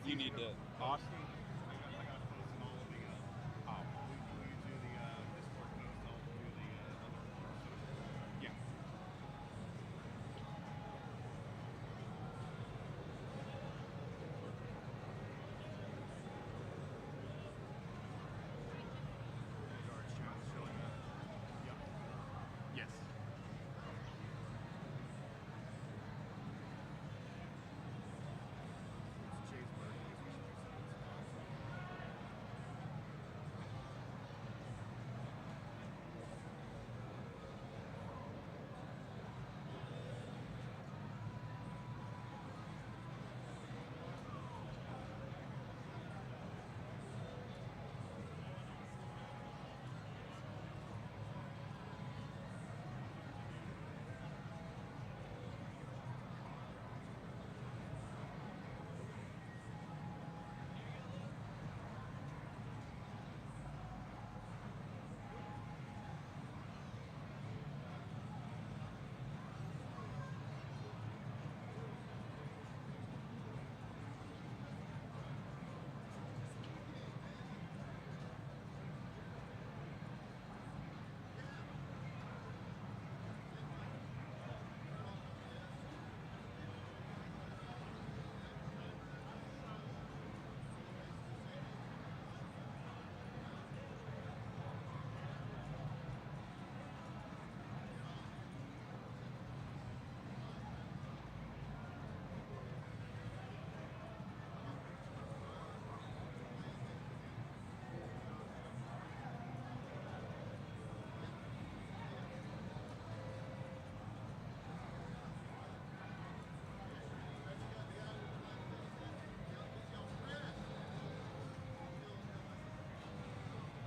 You need to. Awesome. I got posts in all of the. We do the Discord posts. I'll do the other social. Yeah. George Jones showing up. Yep. Yes. It's Jay's birthday.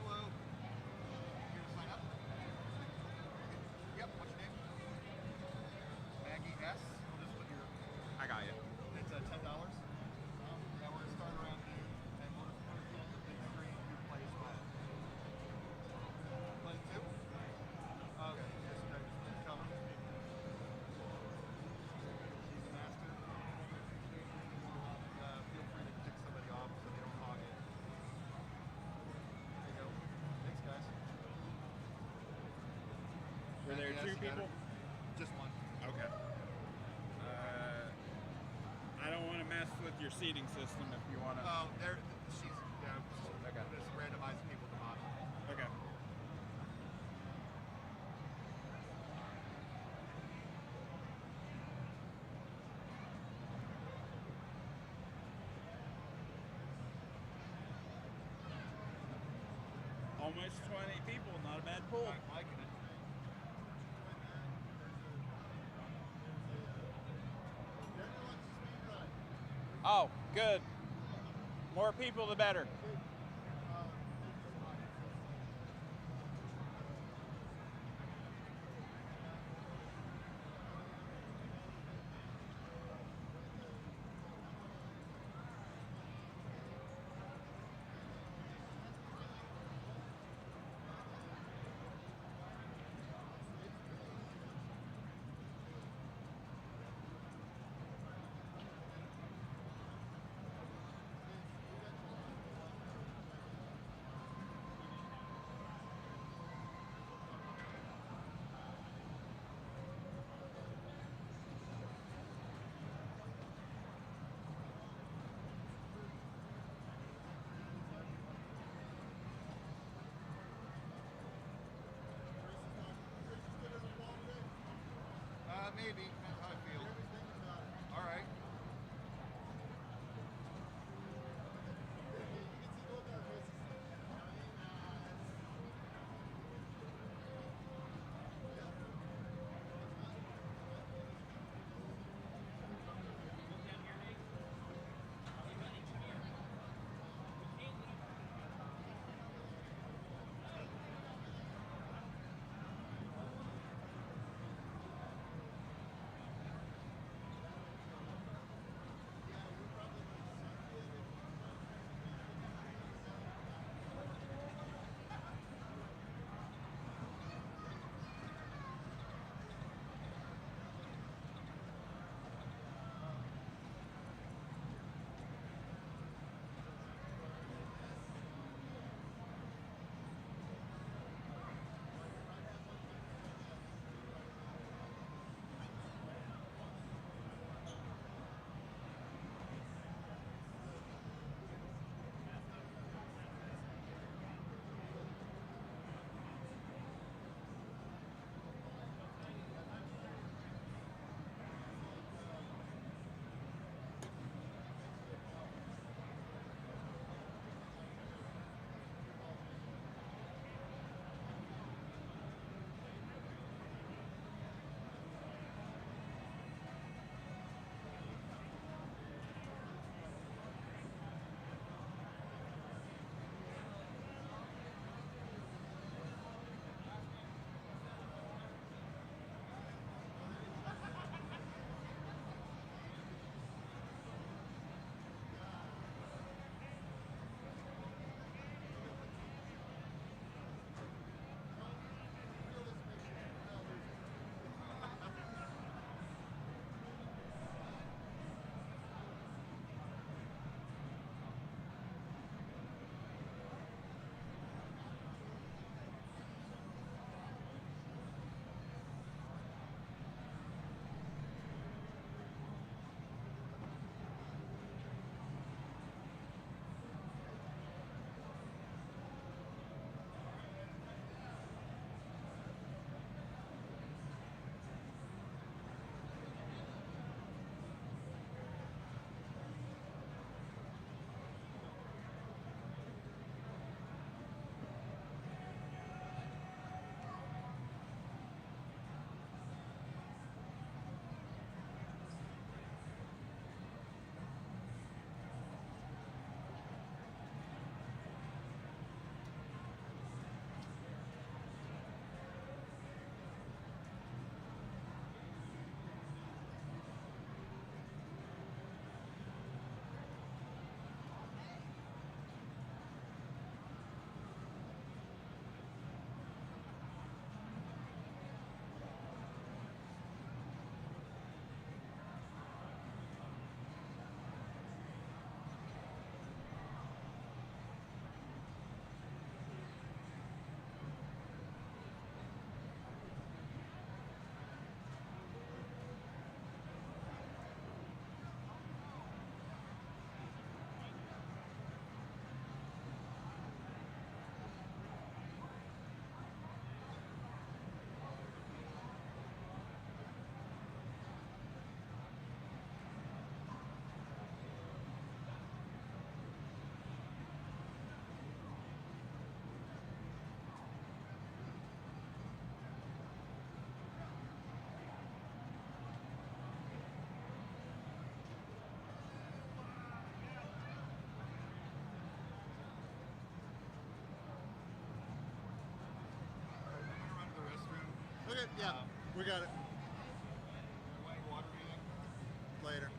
Hello. Here to sign up? Yep, what's your name? Maggie S. We'll just put your. I got you. It's $10. And we're gonna start around noon, and we'll just put it on the big screen. You play as well. Play two? Okay, just cover. She's a master. Feel free to kick somebody off so they don't hog it. There you go. Thanks, guys. Were there Yes, two you got people? it. Just one. Okay. I don't want to mess with your seating system if you want to. Oh, there. She's. Yeah. Okay. Just randomize people at the bottom. Okay. Almost 20 people, not a bad pull. I'm liking it. Oh, good. More people, the better. yeah, we got it. Water reading. Later.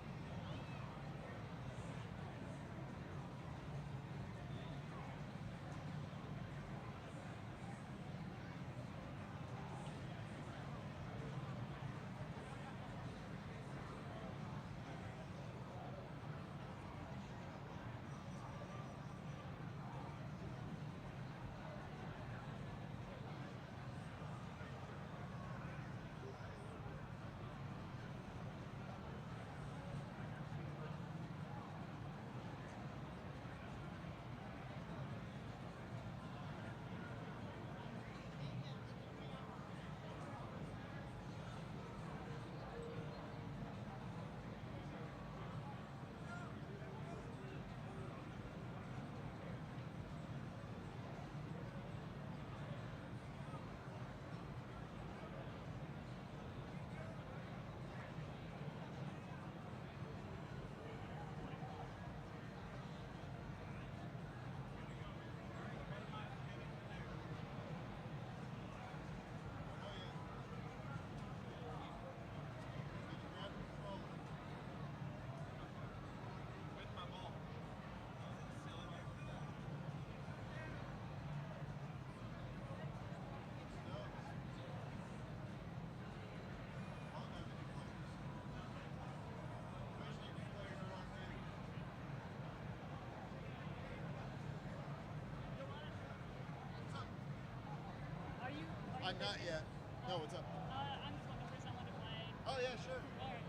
Not yet. No, what's up? I'm just looking for someone to play. Oh, yeah, sure. All right.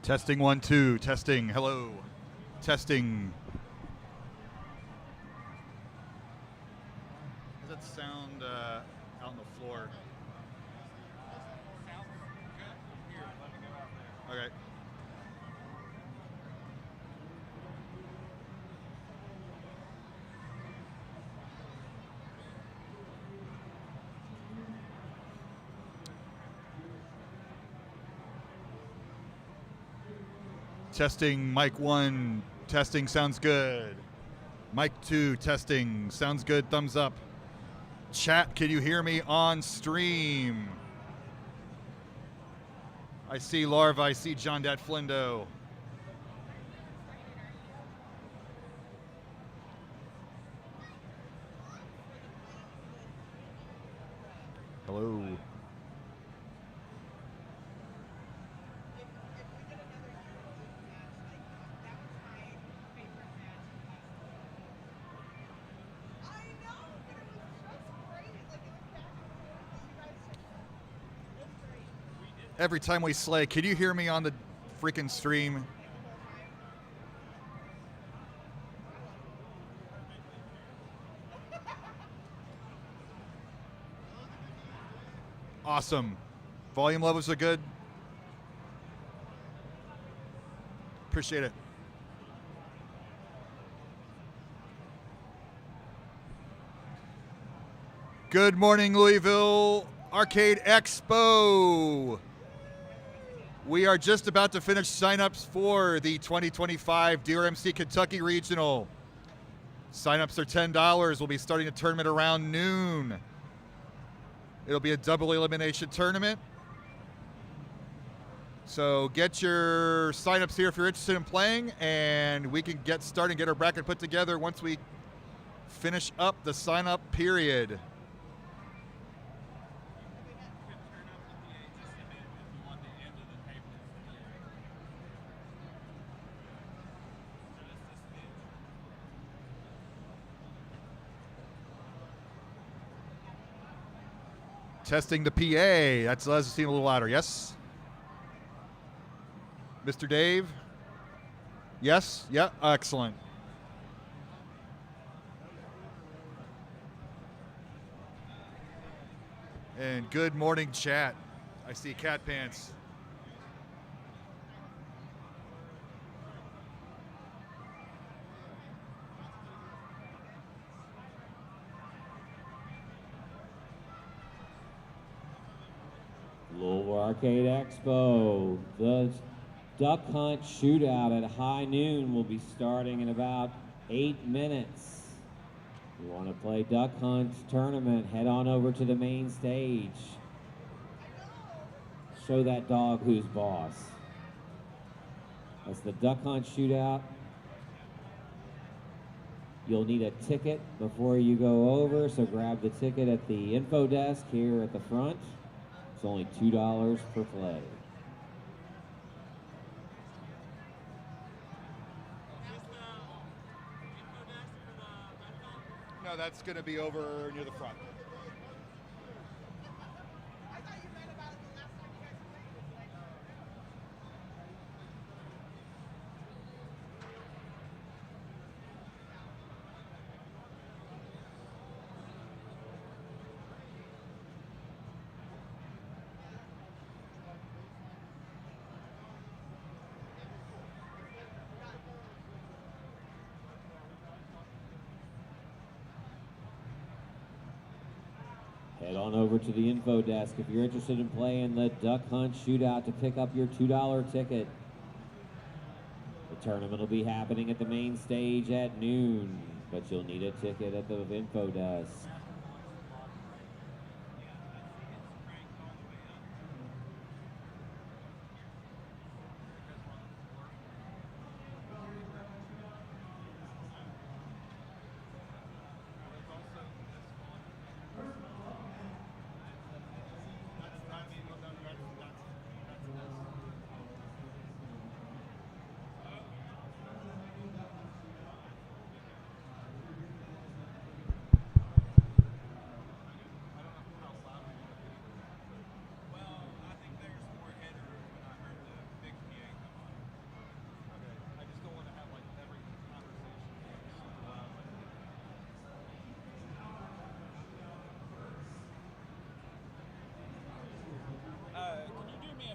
Testing 1, 2. Testing. Hello. Testing. How does that sound out on the floor? Sounds good. Here, let me go out there. Okay. Testing, mic 1, testing, sounds good. Mic 2, testing, sounds good, thumbs up. Chat, can you hear me on stream? I see Larva, I see John Dat Flindo. Hello. Every time we slay, can you hear me on the freaking stream? Awesome. Volume levels are good. Appreciate it. Good morning, Louisville Arcade Expo. We are just about to finish signups for the 2025 DrMC Kentucky Regional. Signups are $10. We'll be starting a tournament around noon. It'll be a double elimination tournament. So get your signups here if you're interested in playing, and we can get started and get our bracket put together once we finish up the sign up period. Testing the PA. That's us seeing a little louder. Yes? Mr. Dave? Yes? Yeah? Excellent. And good morning, chat. I see Cat Pants. Louisville Arcade Expo. The Duck Hunt Shootout at high noon will be starting in about 8 minutes. If you want to play Duck Hunt tournament, head on over to the main stage. Show that dog who's boss. That's the Duck Hunt Shootout. You'll need a ticket before you go over, so grab the ticket at the info desk here at the front. It's only $2 per play. No, that's going to be over near the front. Head on over to the info desk if you're interested in playing the Duck Hunt Shootout to pick up your $2 ticket. The tournament will be happening at the main stage at noon, but you'll need a ticket at the info desk.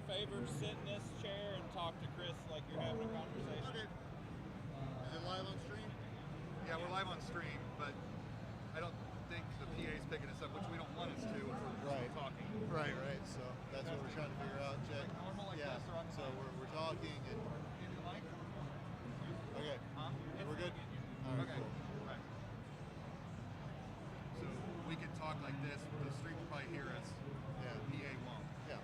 favor, sit in this chair and talk to Chris like you're having a conversation. Okay. Is it live on stream? Yeah, we're live on stream, but I don't think the PA is picking us up, which we don't want us to if we're talking. Right. So that's what we're trying to figure out, Jay. Like normal, like Yeah. this, or on So we're talking and in the mic? okay. Huh? We're good. All right. Okay. Cool. Right. So we can talk like this. The stream will probably hear us. Yeah. The PA won't. Yeah.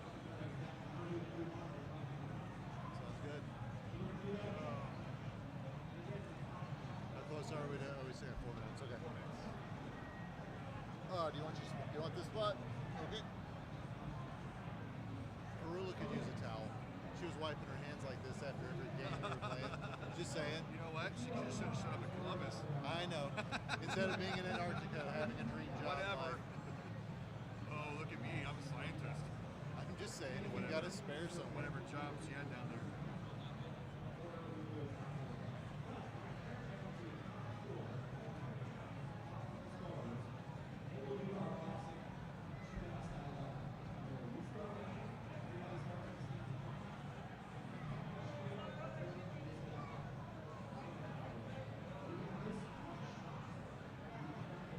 Sounds good. How close are we to? Oh, we say 4 minutes. Okay. 4 minutes. Do you want this spot? Okay. Karula could use a towel. She was wiping her hands like this after every game we were playing. Just saying. You know what? She should have showed up in Columbus. I know. Instead of being in Antarctica, having a dream job. Whatever. Like, Oh, look at me. I'm a scientist. I'm just saying, if you got to spare some. Whatever job she had down there.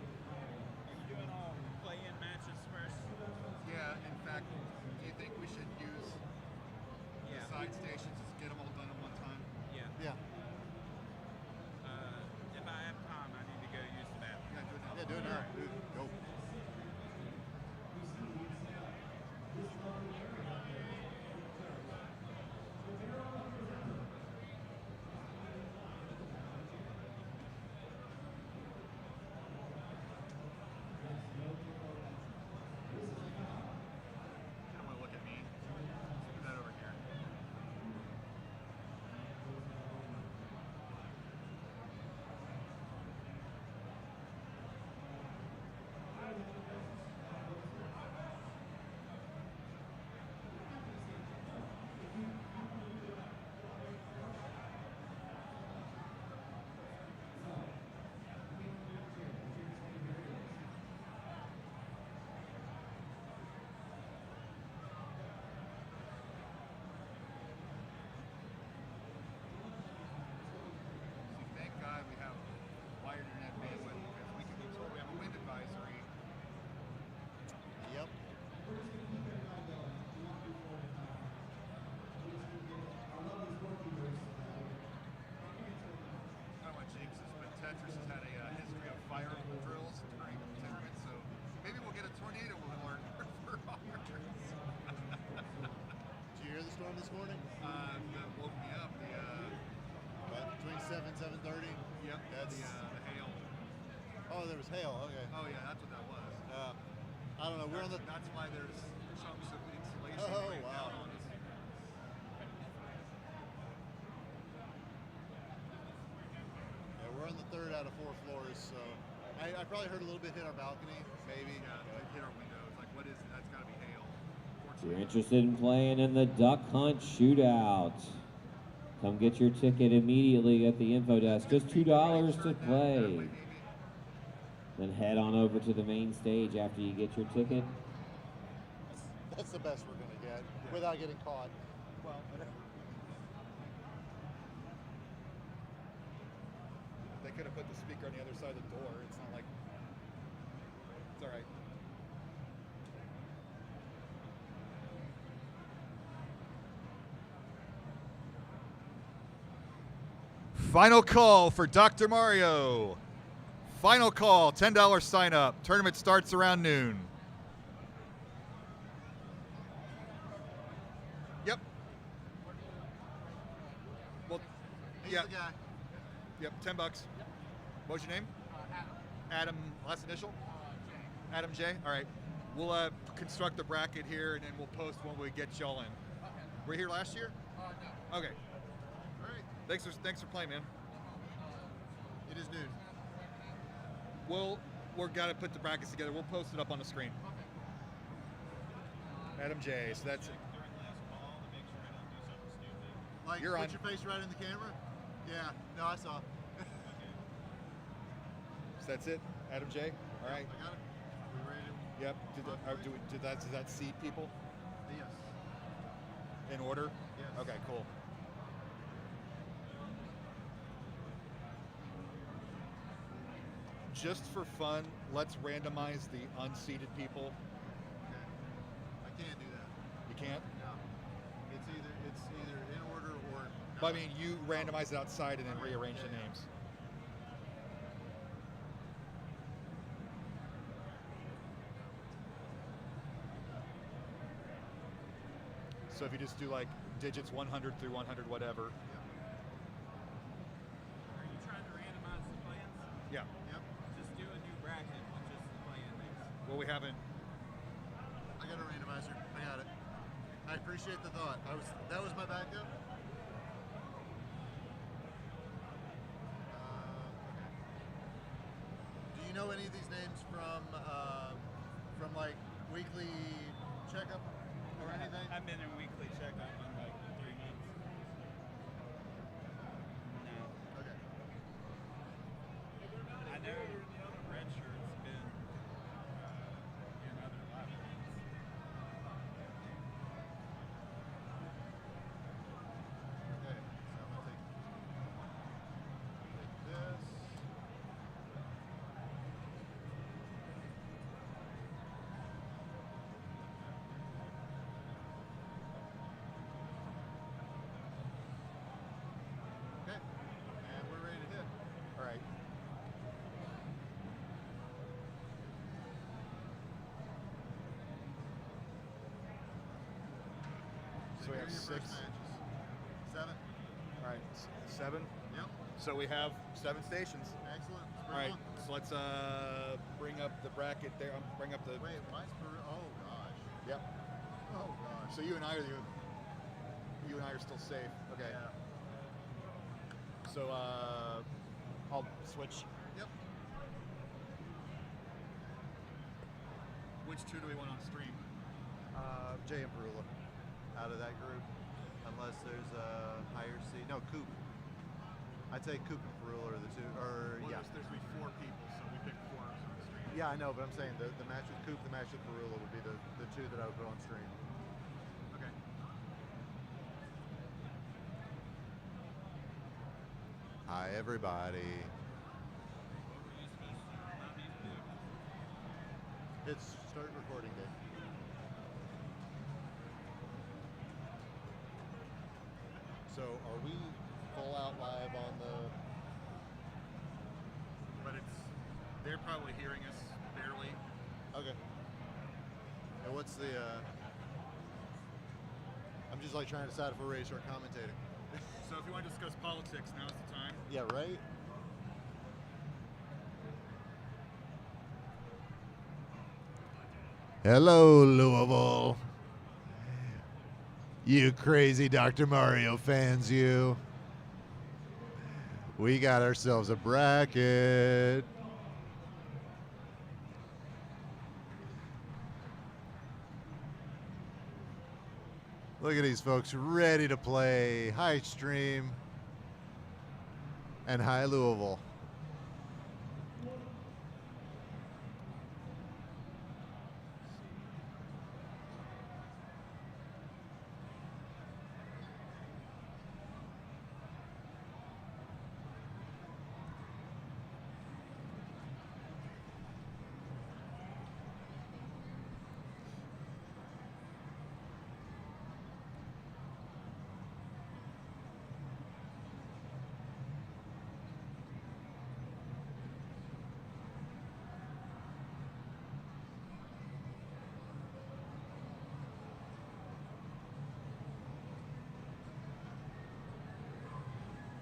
Are you doing all play-in matches first? Yeah, in fact, do you think we should use the side stations to get them all done at one time? Yeah. Yeah. If I have time, I need to go use the bathroom. Yeah, do it now. Yeah, do it now. Dude, go. You don't want to look at me. Put that over here. See, thank God we have wired internet bandwidth because we can be told we have a wind advisory. Yep. I don't want to jinx this, but Tetris has had a history of fire drills during tournaments, so maybe we'll get a tornado alert for ours. Did you hear the storm this morning? That woke me up. Between 7 and 7:30. Yep, That's. the hail. Oh, there was hail. Okay. Oh yeah, that's what that was. I don't know. We're on the. That's why there's chunks of insulation Oh, right wow. down on us. Yeah, we're on the 3rd out of 4 floors, so I probably heard a little bit hit our balcony, maybe. Yeah, it hit our windows. Like, what is? That's got to be hail. If you're interested in playing in the Duck Hunt Shootout, come get your ticket immediately at the info desk. Just $2 to play. Then head on over to the main stage after you get your ticket. That's the best we're gonna get without getting caught. Well, they could have put the speaker on the other side of the door. It's not like. It's all right. Final call for Dr. Mario. Final call, $10 sign up. Tournament starts around noon. Yep. Well, He's yeah. the guy. Yep, $10. What's your name? Adam, last initial? Adam J. All right. We'll construct the bracket here, and then we'll post when we get y'all in. Were you here last year? No. Okay. All right. Thanks for playing, man. It is noon. We're gotta put the brackets together. We'll post it up on the screen. Adam J. So that's it. Like, You're put on. your face right in the camera? Yeah. No, I saw. So that's it. Adam J. All right. I got it. We ready to? Yep. Does that seat people? Yes. In order? Yes. Okay, cool. Just for fun, let's randomize the unseated people. Okay. I can't do that. You can't? No. It's either in order or. But I mean, you randomize it outside and then rearrange the names. So if you just do like digits 100 through 100, whatever. Are you trying to randomize the plans? Yeah. Yep. Just do a new bracket with just the plan names. Well, we haven't. I got a randomizer. I got it. I appreciate the thought. That was my backup. Okay. Do you know any of these names from like weekly checkup or anything? I've been in weekly checkup in like 3 months. No. Okay. I know red shirt's been in other live events. Okay. So I'm gonna take this. Okay. And we're ready to hit. All right. So we here have are your 6. first matches. 7. All right, 7. Yep. So we have 7 stations. Excellent. Let's All bring right, on. so let's bring up the bracket there. Bring up the. Wait, mine's Peru. Oh gosh. Yep. Oh gosh. So you and I are still safe. Okay. Yeah. So I'll switch. Yep. Which 2 do we want on stream? Jay and Perula out of that group, unless there's a higher seed. No, Coop. I'd say Coop and Perula are the 2. Or Well, yeah. there's going to be 4 people, so we pick 4 on stream. Yeah, I know, but I'm saying the match with Coop, the match with Perula would be the 2 that I would put on stream. Okay. Hi, everybody. It's start recording day. So, are we full out live on the? But they're probably hearing us barely. Okay. And what's the? I'm just like trying to decide if we're ready to start commentating. So if you want to discuss politics, now's the time. Yeah, right. Hello, Louisville. You crazy Dr. Mario fans, you. We got ourselves a bracket. Look at these folks ready to play. Hi, Stream. And hi, Louisville.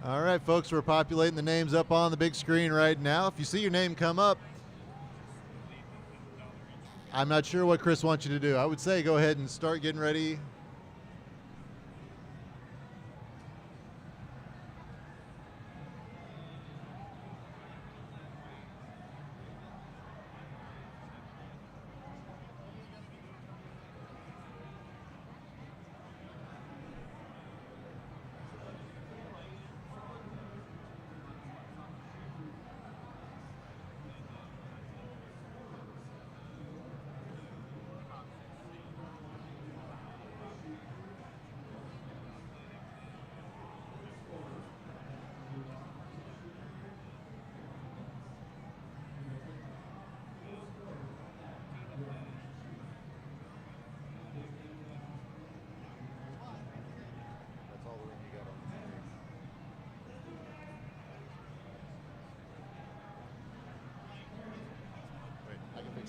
All right, folks, we're populating the names up on the big screen right now. If you see your name come up, I'm not sure what Chris wants you to do. I would say go ahead and start getting ready.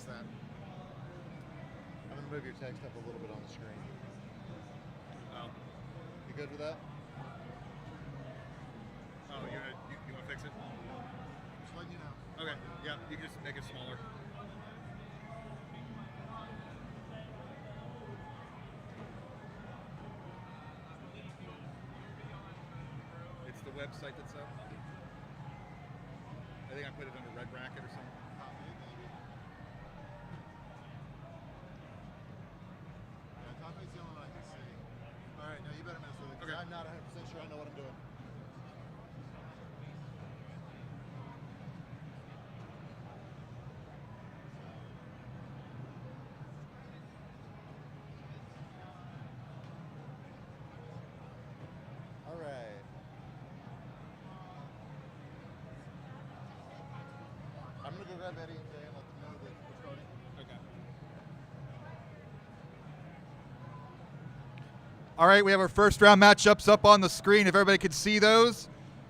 What's that? I'm gonna move your text up a little bit on the screen. Oh. You good with that? Oh, you want to fix it? Just letting you know. Okay. Yeah, you can just make it smaller. It's the website that's up. I think I put it under Red Racket or something. Yeah, top eight's the only one I can see. All right, now you better mess with it. 'Cause Okay. I'm not 100% sure I know what I'm doing. All right. I'm gonna go grab Eddie and Jay and let them know that we're starting. Okay. All right, we have our first round matchups up on the screen. If everybody can see those,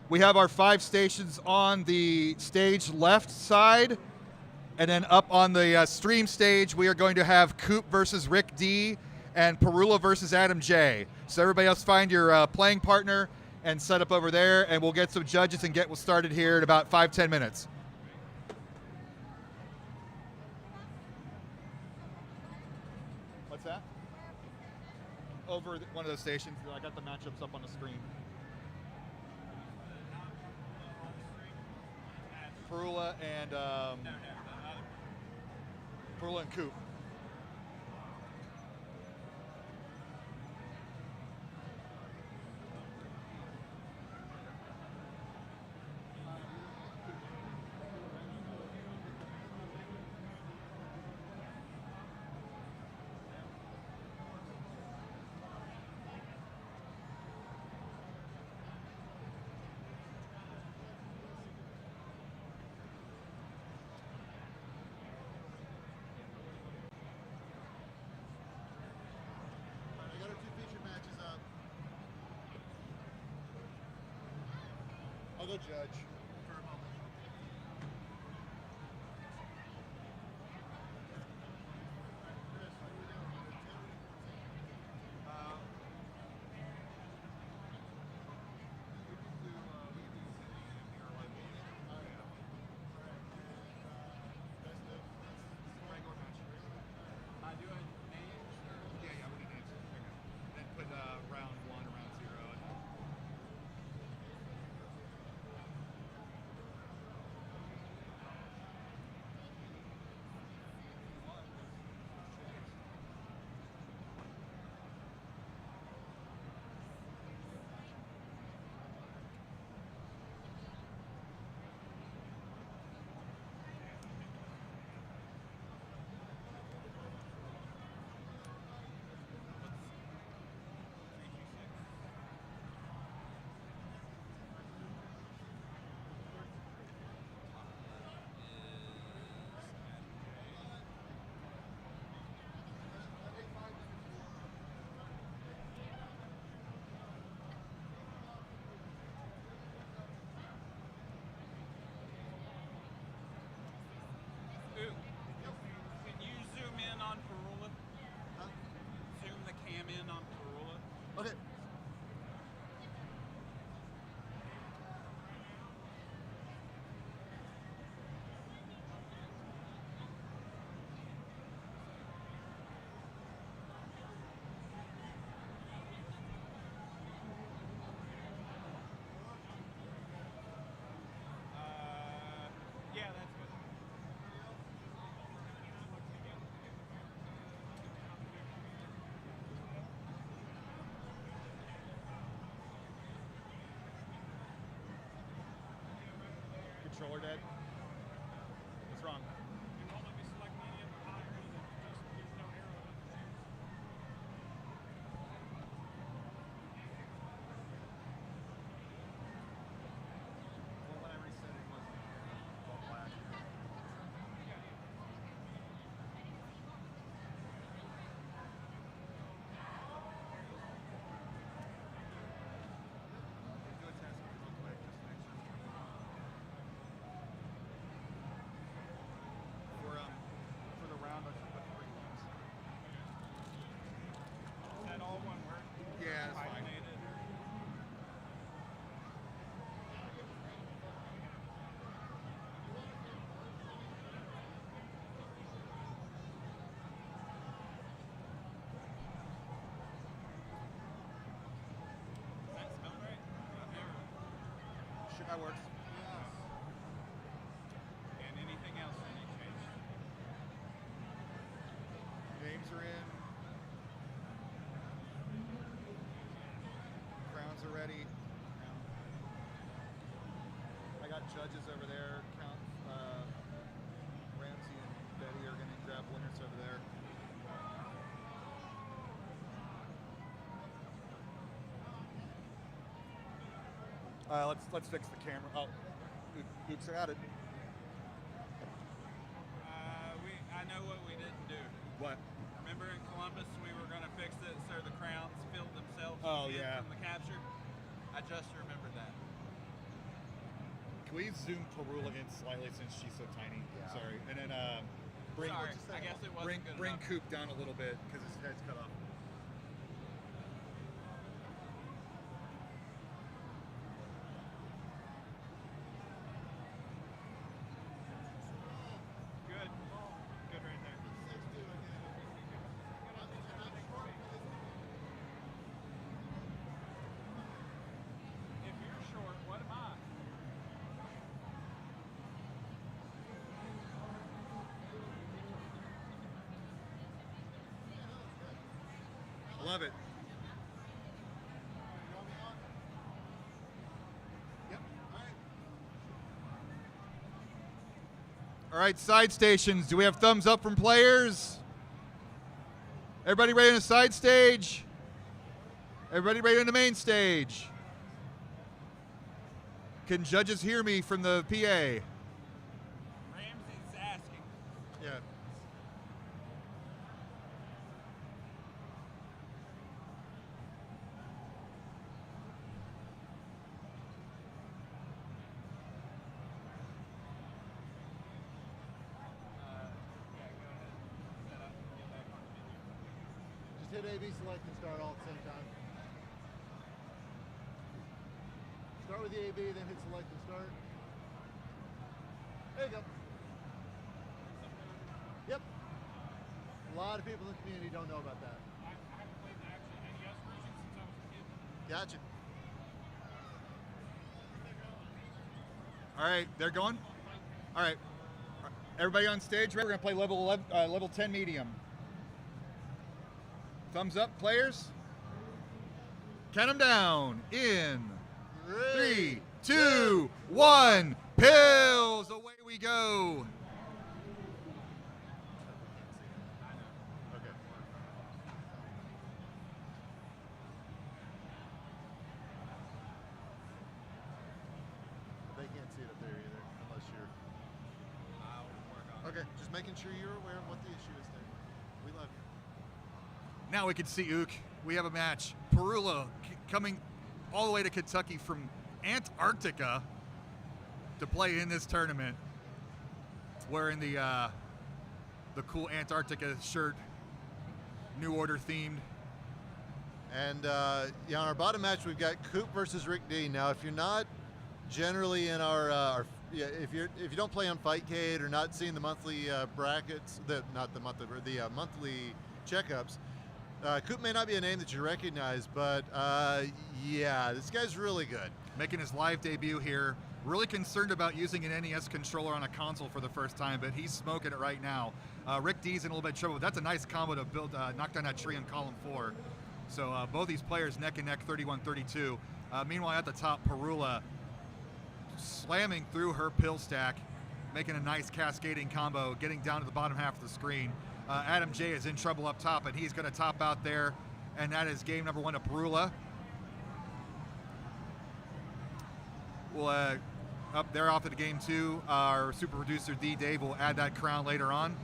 we have our 5 stations on the stage left side. And then up on the stream stage, we are going to have Coop versus Rick D and Perula versus Adam J. So everybody else find your playing partner and set up over there, and we'll get some judges and get started here in about 5-10 minutes. What's that? Over one of those stations. I got the matchups up on the screen. Perula and Perula and Coop. I got our 2 featured matches up. I'll go judge for a moment. Then put round 1, round 0. Can you zoom in on Perula? Huh? Zoom the cam in on Perula. Okay. Yeah, that's good. Controller dead? What's wrong? You won't let me select any of the higher either. There's no arrow. Well, when I reset it, it wasn't all flash. Do a test real quick just to make sure. That works. And anything else I need changed? Names are in. Crowns are ready. I got judges over there. Count Ramsey and Betty are going to grab winners over there. Let's fix the camera. Oh, oops, I got it. I know what we didn't do. What? Remember in Columbus we were going to fix it so the crowns filled themselves Oh, in yeah. from the capture? I just remembered that. Can we zoom Perula in slightly since she's so tiny? Yeah. Sorry. And then bring Sorry, I guess it wasn't good bring enough. Coop down a little bit because his head's cut off. Good. Good right there. If you're short, what am I? Love it. Yep. All right, side stations. Do we have thumbs up from players? Everybody ready on the side stage? Everybody ready on the main stage? Can judges hear me from the PA? Ramsey's asking. Yeah. Just hit AB select and start all at the same time. Start with the AB, then hit select and start. There you go. Yep. A lot of people in the community don't know about that. I haven't played the actual NES version since I was a kid. Gotcha. All right, they're going? All right. Everybody on stage, right? We're going to play level 10 medium. Thumbs up, players. Count them down in 3, 2, 1. Pills, away we go. Okay. They can't see it up there either, unless you're. I'll work on it. Okay, just making sure you're aware of what the issue is there. We love you. Now we can see Ook. We have a match. Perula coming all the way to Kentucky from Antarctica to play in this tournament. Wearing the cool Antarctica shirt, New Order themed. And yeah, on our bottom match, we've got Coop versus Rick D. Now, if you're not generally in our if you don't play on Fightcade or not seeing the monthly brackets, the monthly checkups, Coop may not be a name that you recognize, but yeah, this guy's really good. Making his live debut here. Really concerned about using an NES controller on a console for the first time, but he's smoking it right now. Rick D's in a little bit of trouble. That's a nice combo to build, knock down that tree in column 4. So both these players neck and neck, 31-32. Meanwhile, at the top, Perula slamming through her pill stack, making a nice cascading combo, getting down to the bottom half of the screen. Adam J is in trouble up top, and he's going to top out there, and that is game number 1 of Perula. We'll up there off at game 2. Our super producer D Dave will add that crown later on.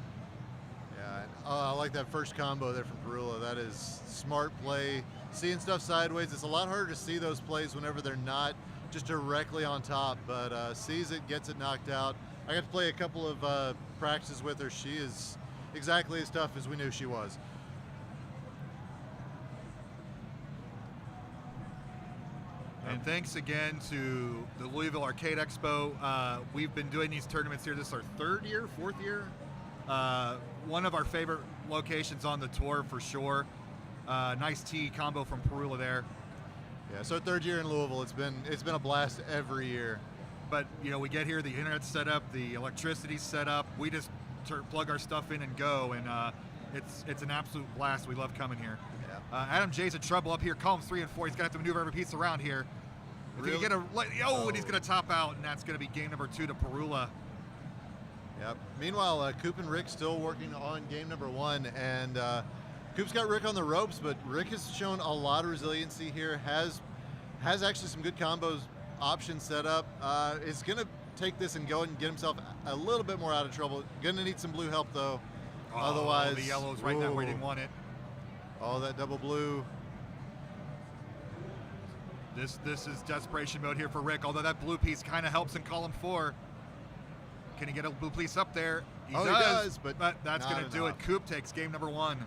Yeah, and, I like that first combo there from Perula. That is smart play. Seeing stuff sideways, it's a lot harder to see those plays whenever they're not just directly on top, but sees it, gets it knocked out. I got to play a couple of practices with her. She is exactly as tough as we knew she was. And thanks again to the Louisville Arcade Expo. We've been doing these tournaments here. This is our 3rd year, 4th year. One of our favorite locations on the tour for sure. Nice T combo from Perula there. Yeah, so 3rd year in Louisville. It's been a blast every year. but you know, we get here, the internet's set up, the electricity's set up. We just plug our stuff in and go, and it's an absolute blast. We love coming here. Yeah. Adam J's in trouble up here, columns 3 and 4. He's gonna have to maneuver every piece around here. If he can get and he's gonna top out, and that's gonna be game number 2 to Perula. Yep. Meanwhile, Coop and Rick still working on game number 1, and Coop's got Rick on the ropes, but Rick has shown a lot of resiliency here. Has actually some good combos options set up. Is gonna take this and go and get himself a little bit more out of trouble. Gonna need some blue help though. Otherwise, the yellow's right there where he didn't want it. Oh, that double blue. This is desperation mode here for Rick, although that blue piece kind of helps in column 4. Can he get a blue piece up there? He does, but that's going to do it. Coop takes game number 1.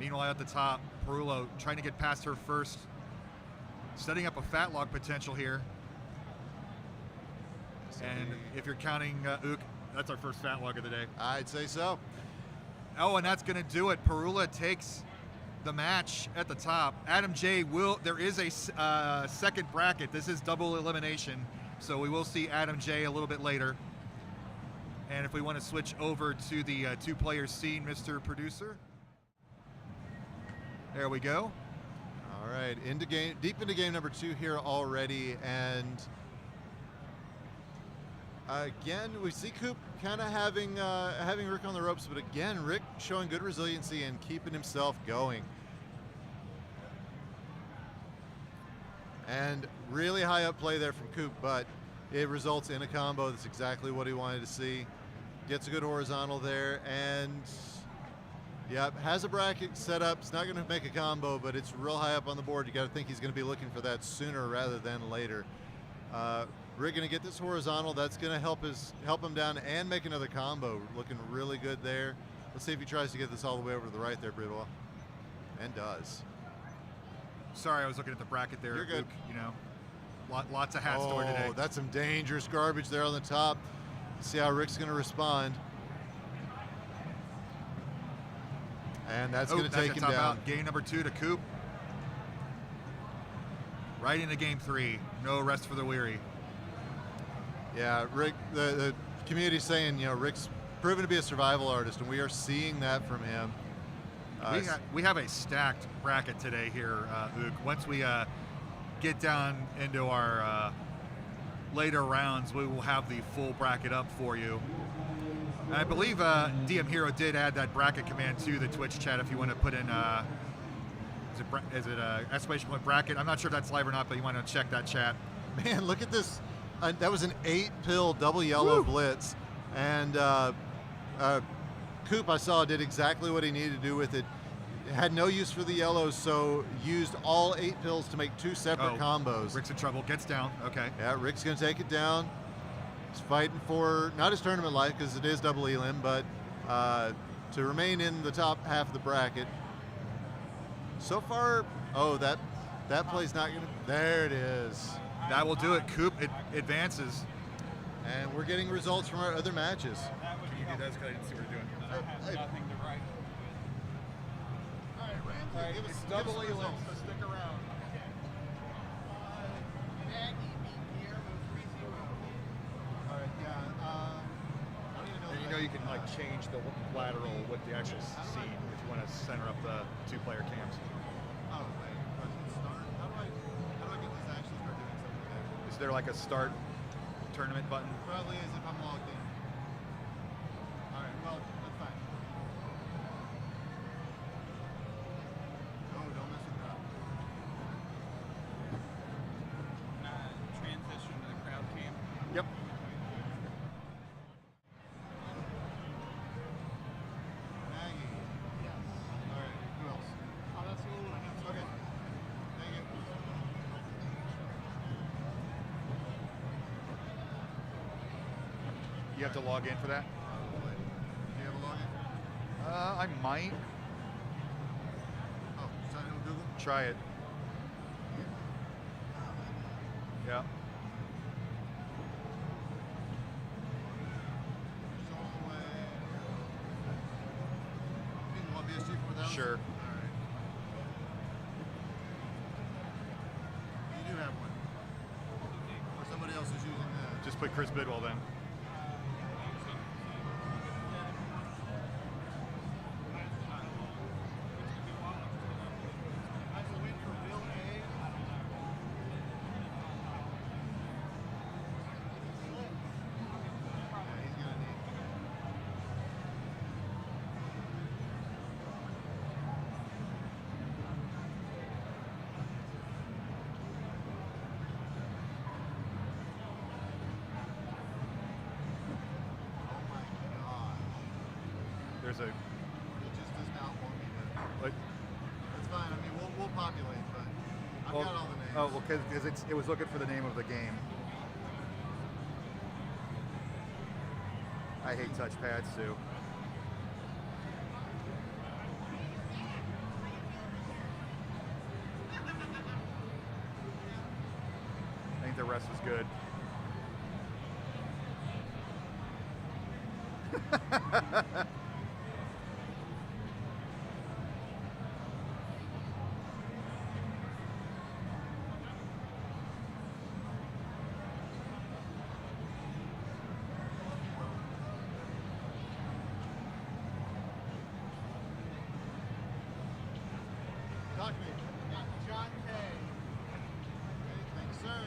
Meanwhile, at the top, Perula trying to get past her first, setting up a fat log potential here. And if you're counting Ook, that's our first fat log of the day. I'd say so. Oh, and that's going to do it. Perula takes the match at the top. Adam J there is a second bracket. This is double elimination, so we will see Adam J a little bit later. And if we want to switch over to the 2-player scene, Mr. Producer. There we go. All right, deep into game number 2 here already, and again, we see Coop kind of having Rick on the ropes, but again, Rick showing good resiliency and keeping himself going. And really high up play there from Coop, but it results in a combo. That's exactly what he wanted to see. Gets a good horizontal there, and yep, has a bracket set up. It's not going to make a combo, but it's real high up on the board. You got to think he's going to be looking for that sooner rather than later. Rick going to get this horizontal. That's going to help him down and make another combo. Looking really good there. Let's see if he tries to get this all the way over to the right there, Bridwell. And does. Sorry, I was looking at the bracket there. You're good. Luke, you know, lots of hats stored today. Oh, that's some dangerous garbage there on the top. See how Rick's going to respond. And that's going to take him down. Out. Game number 2 to Coop. Right into game 3. No rest for the weary. Yeah, Rick, the community's saying, you know, Rick's proven to be a survival artist, and we are seeing that from him. We have a stacked bracket today here, Luke. Once we get down into our later rounds, we will have the full bracket up for you. And I believe DM Hero did add that bracket command to the Twitch chat if you want to put in, is it exclamation point bracket? I'm not sure if that's live or not, but you want to check that chat. Man, look at this. That was an 8-pill double yellow blitz. And Coop, I saw, did exactly what he needed to do with it. Had no use for the yellows, so used all 8 pills to make 2 separate combos. Rick's in trouble, gets down, okay. Yeah, Rick's going to take it down. He's fighting for, not his tournament life, because it is double elim, but to remain in the top half of the bracket. So far, that play's not going to, there it is. That will do it. Coop advances. And we're getting results from our other matches. Can you do that? Because I didn't see what you're doing. Nothing to write. All right, Ramsey, give us double elim, so stick around. All right, yeah. I don't even know. And you know you can like change the lateral with the actual scene if you want to center up the 2-player cams. Oh, wait. Start. How do I get this to actually start doing something like that? Is there like a start tournament button? Probably is if I'm logged in. All right, well, that's fine. Oh, don't mess with that. Transition to the crowd cam. Yep. Maggie. Yes. All right, who else? Oh, that's the only one I have. Okay. Thank you. You have to log in for that? Probably. Do you have a login? I might. Oh, sign in with Google? Try it. Yeah. Sure. Sure. All right. You do have one. just put Chris Bidwell then. There's a. It just does not want me to. What? It's fine. I mean, we'll populate, but I've got all the names. Oh, well, because it was looking for the name of the game. I hate touchpads too. I think the rest is good. Talk to me. John K. Thanks, sir.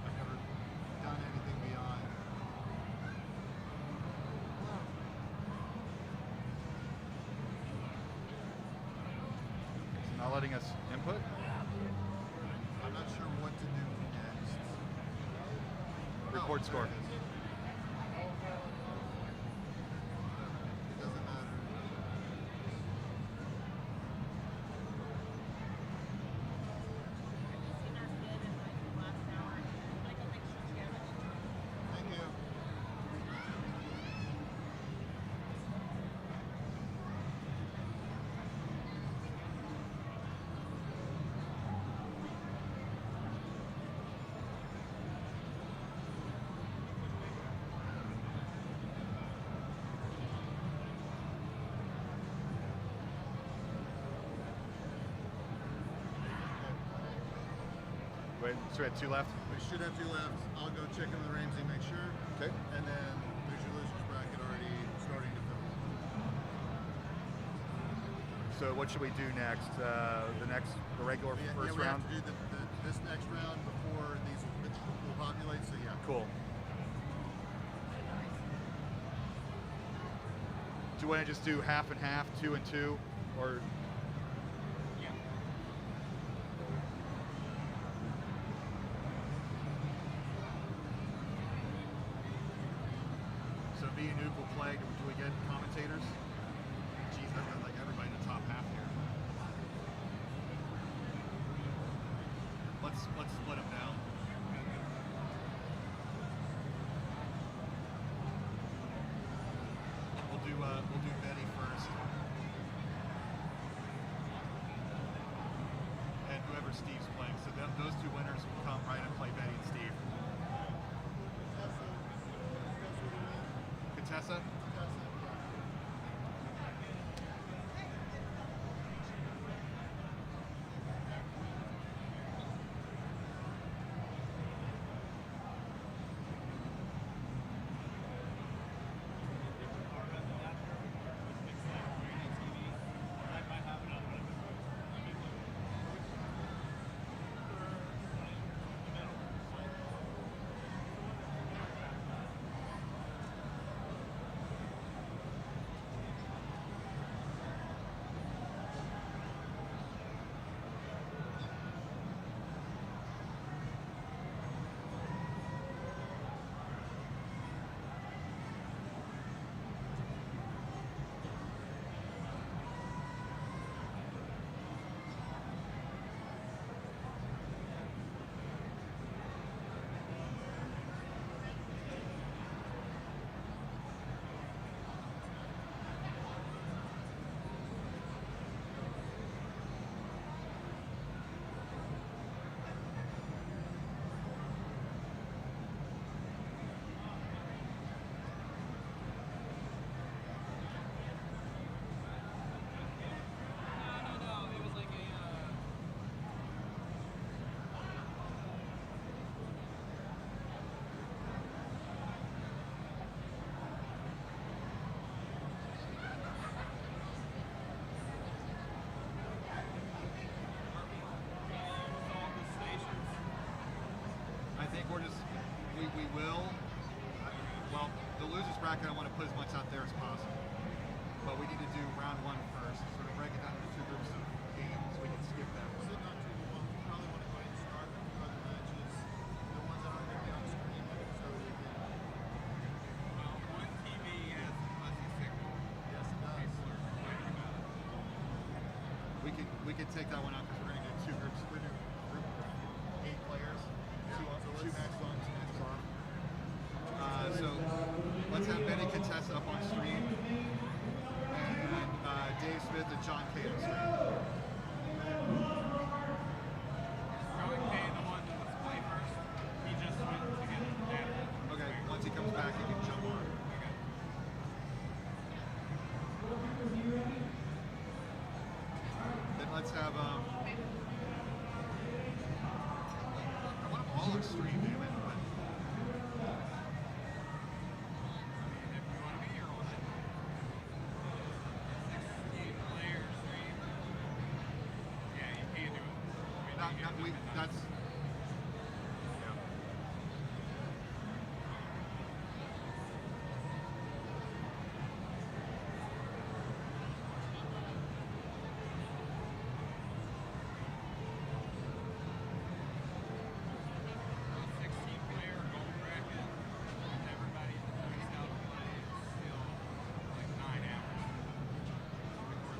I've never done anything beyond. It's not letting us input. I'm not sure what to do next. Report Oh, score. there it is. It doesn't matter. Thank you. Wait, so we had 2 left. We should have 2 left. I'll go check in with Ramsey, make sure. Okay. And then there's your losers bracket already starting to fill. So what should we do next? The regular first we round? have to do this next round before these will populate, so yeah. Cool. Do you want to just do half and half, 2 and 2, or? So me and Nuke will play. Do we get commentators? Geez, I've got like everybody in the top half here. Let's split them down. We'll do Betty first, and whoever Steve's playing. So those 2 winners will come right and play Betty and Steve. Contessa? put as much out there as possible. But we need to do round one first, sort of break it down into 2 groups of games. We can skip that one. So not too long. We probably want to go ahead and start with the other matches, the ones that aren't going to be on screen, so we can. Well, one TV has a fuzzy signal. Yes, it does. People are complaining about it. We could take that one out because we're going to do 2 groups. We're going to do a group of 8 players, two matches on, 2 matches off. So let's have Benny contest up on stream, and Dave Smith and John Kay on stream. John Kay, the one that was play first, he just went to get data. Okay, once he comes back, he can jump on. Okay. Then let's have I want them all on stream, damn it. But If you want to be here on it. 16 player stream. Yeah, you can't do it. that's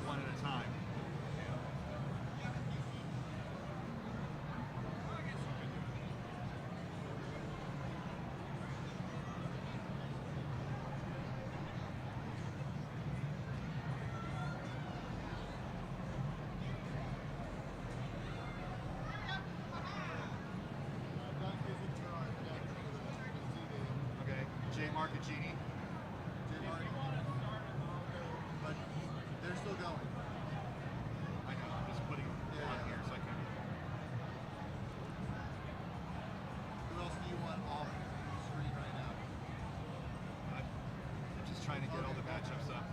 one at a time. Okay, J. Marcagini. But they're still going. I know, I'm just putting it on here so I can. Who else do you want off screen right now? I'm just trying to get all the matchups up.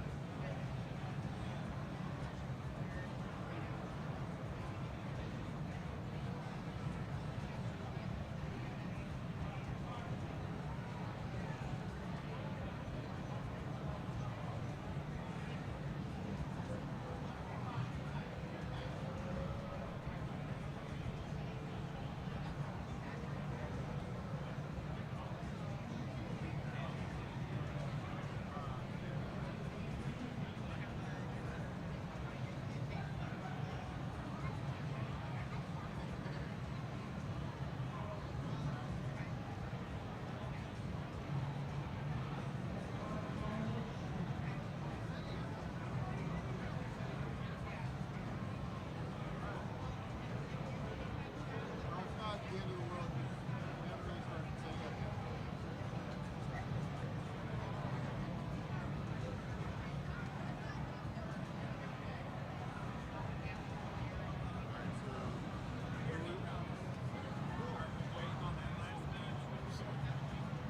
It's not the end of the world. We haven't really started to take up yet.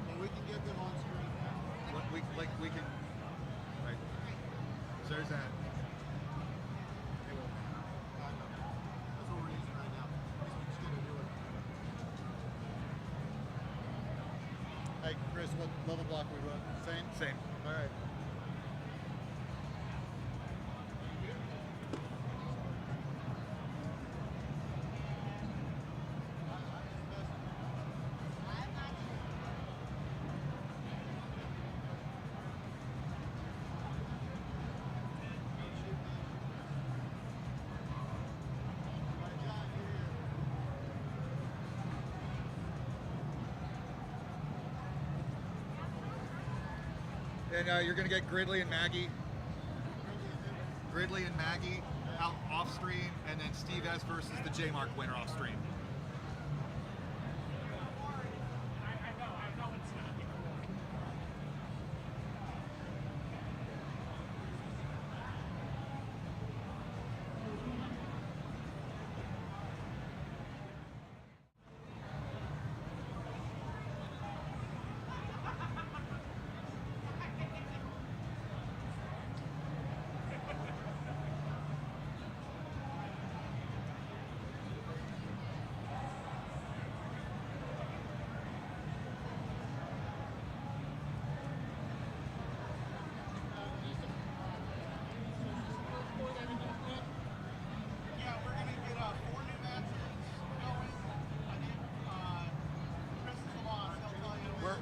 Well, we can get them on screen now. We can. Right. So there's that. Kind of. That's what we're using right now. We're just gonna do it. Hey, Chris, what level block we run? Same? Same. All right. And you're going to get Gridley and Maggie. Gridley and Maggie out off stream, and then Steve S versus the J Mark winner off stream.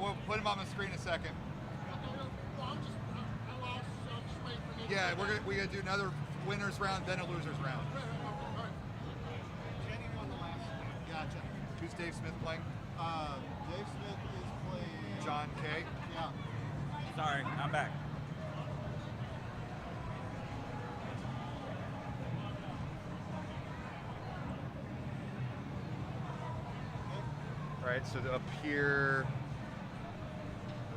we'll put him on the screen in a second. Yeah, we're gonna do another winners round, then a losers round. Gotcha. Who's Dave Smith playing? Dave Smith is playing John K. Yeah. Sorry, I'm back. All right, so up here.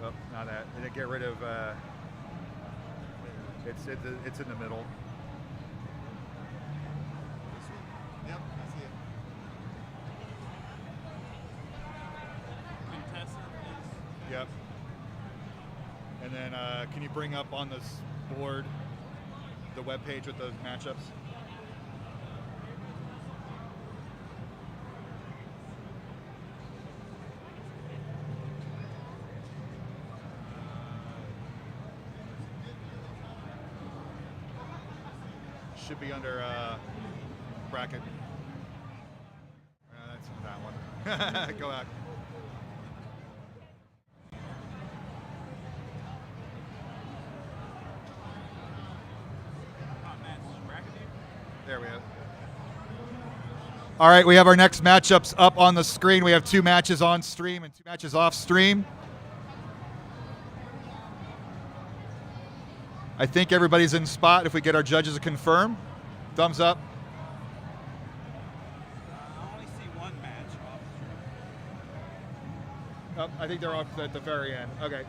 Oh, not that. And then get rid of. It's in the middle. This one? Yep, I see it. Contessa is. Yep. And then can you bring up on this board the web page with those matchups? Should be under bracket. That's that one. Go out. There we go. All right, we have our next matchups up on the screen. We have 2 matches on stream and 2 matches off stream. I think everybody's in spot. If we get our judges to confirm, thumbs up. I only see one match off the Oh, I think they're off at the very end. Okay.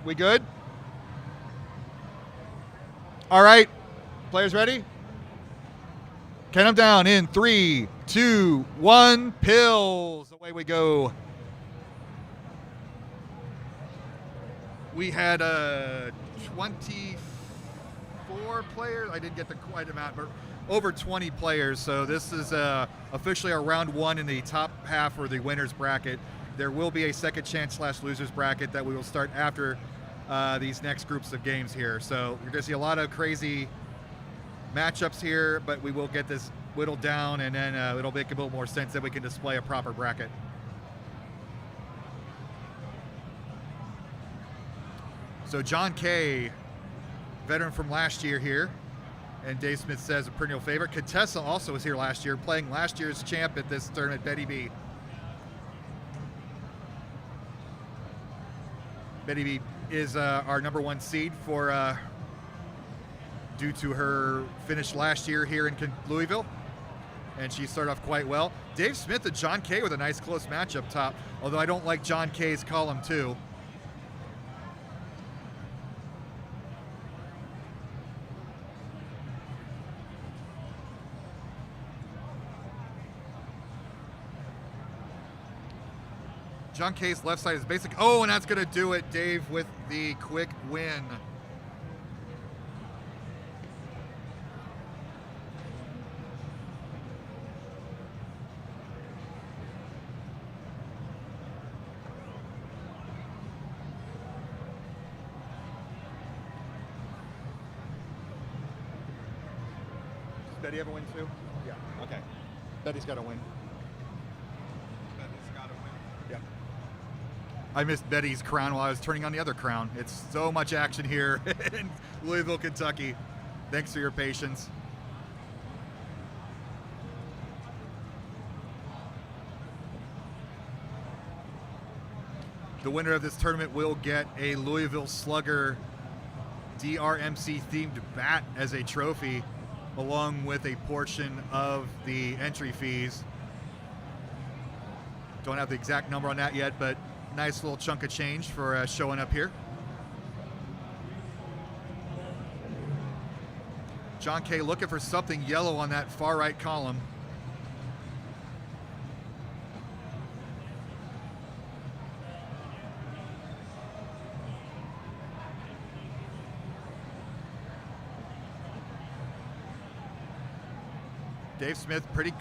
We good? All right. Players ready? Count them down in 3, 2, 1. Pills. Away we go. We had 24 players. I didn't get the quite amount, but over 20 players. So this is officially our round 1 in the top half or the winners bracket. There will be a second chance / losers bracket that we will start after these next groups of games here. So you're going to see a lot of crazy matchups here, but we will get this whittled down, and then it'll make a little more sense that we can display a proper bracket. So John K, veteran from last year here, and Dave Smith says a perennial favorite. Contessa also was here last year, playing last year's champ at this tournament, Betty B. Betty B is our number 1 seed for due to her finish last year here in Louisville, and she started off quite well. Dave Smith and John K with a nice close match up top, although I don't like John K's column 2. John K's left side is basic. Oh, and that's going to do it, Dave, with the quick win. Does Betty ever win too? Yeah. Okay. Betty's got to win. Betty's got to win. Yeah. I missed Betty's crown while I was turning on the other crown. It's so much action here in Louisville, Kentucky. Thanks for your patience. The winner of this tournament will get a Louisville Slugger DrMC themed bat as a trophy, along with a portion of the entry fees. Don't have the exact number on that yet, but nice little chunk of change for showing up here. John K looking for something yellow on that far right column. Dave Smith, pretty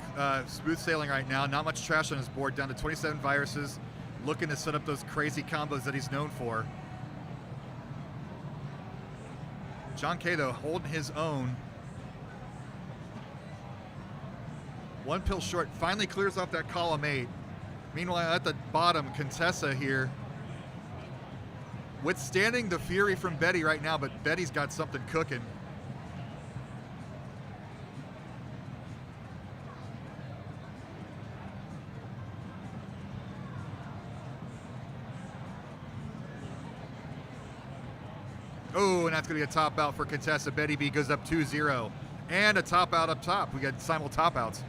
smooth sailing right now. Not much trash on his board, down to 27 viruses. Looking to set up those crazy combos that he's known for. John K, though, holding his own. 1 pill short, finally clears off that column 8. Meanwhile, at the bottom, Contessa here, withstanding the fury from Betty right now, but Betty's got something cooking. Oh, and that's going to be a top out for Contessa. Betty B goes up 2-0. And a top out up top. We got simul top outs.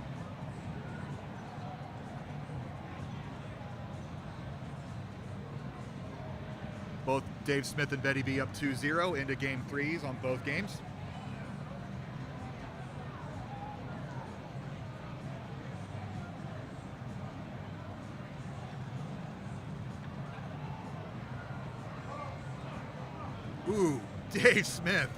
Both Dave Smith and Betty B up 2-0 into game threes on both games. Ooh, Dave Smith.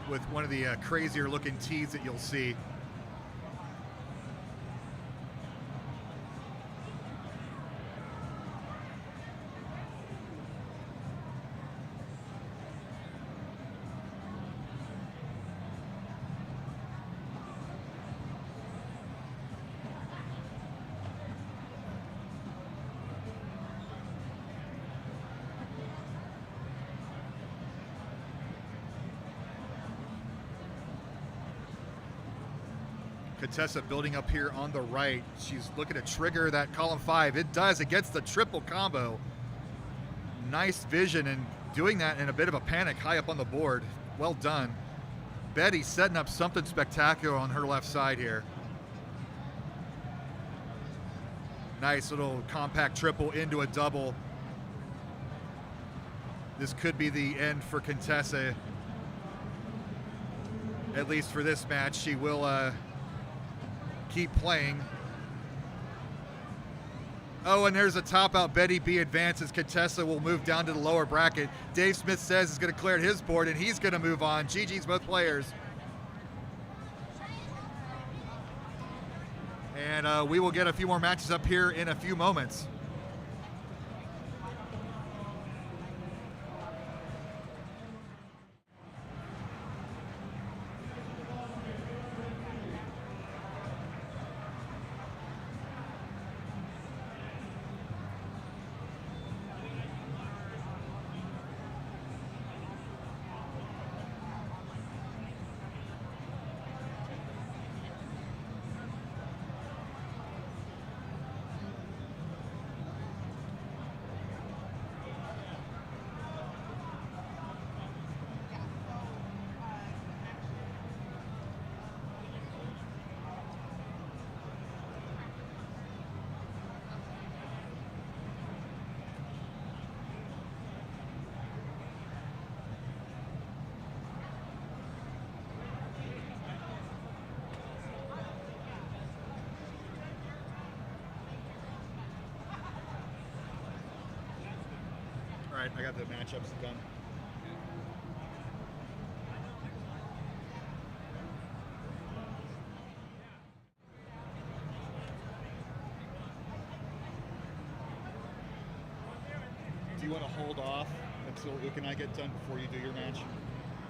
With one of the crazier looking tees that you'll see. Contessa building up here on the right. She's looking to trigger that column 5. It does. It gets the triple combo. Nice vision and doing that in a bit of a panic high up on the board. Well done. Betty setting up something spectacular on her left side here. Nice little compact triple into a double. This could be the end for Contessa. At least for this match. She will keep playing. Oh, and there's a top out. Betty B advances. Contessa will move down to the lower bracket. Dave Smith says he's going to clear his board, and he's going to move on. GG's both players. And we will get a few more matches up here in a few moments. All right, I got the matchups done. Do you want to hold off until Luke and I get done before you do your match?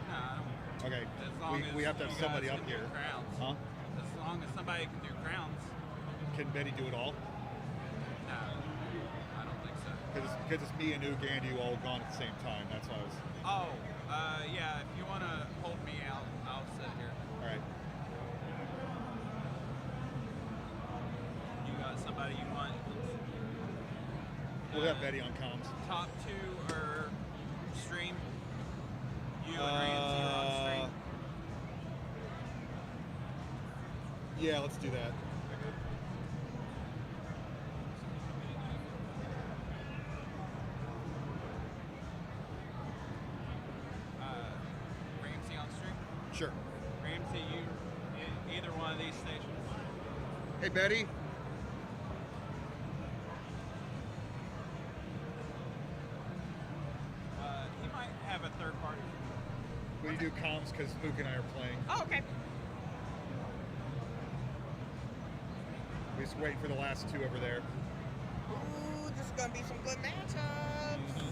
No, I don't. Okay, As long we have to as have you somebody guys up can do here. crowns. Huh? As long as somebody can do crowns. Can Betty do it all? No, I don't think so. Because it's me and Luke and you all gone at the same time. That's why I was. Oh, yeah, if you want to hold me out, I'll sit here. All right. You got somebody you want? We'll have Betty on comms. Top two are stream. You and Ramsey are on stream. Yeah, let's do that. Ramsey on stream. Sure. Ramsey, you either one of these stations. Hey, Betty. He might have a third party. Will you do comms because Luke and I are playing? Oh, okay. We're just waiting for the last two over there. Ooh, this is gonna be some good matchups.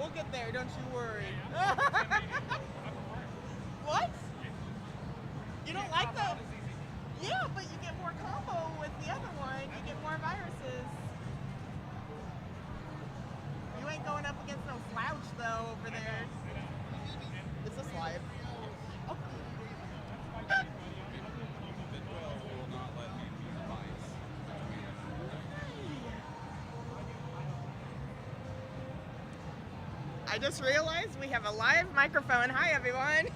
We'll get there, don't you worry. What? You don't like the... Yeah, but you get more combo with the other one. You get more viruses. You ain't going up against no slouch, though, over there. It's a slide. Oh. Bidwell will not let me use mice. I just realized we have a live microphone. Hi, everyone.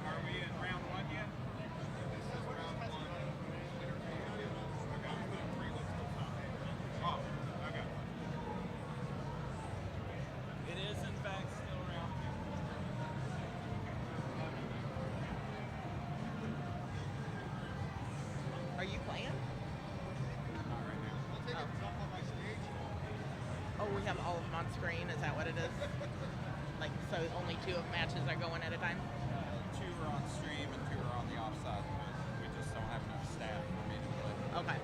Are we in round one yet? Oh, okay. It is in fact still round two. Are you playing? Not right now. Oh, we have all of them on screen. Is that what it is? Like, so only 2 of matches are going at a time? 2 are on stream and 2 are on the offside. We just don't have enough staff for me to play. Okay.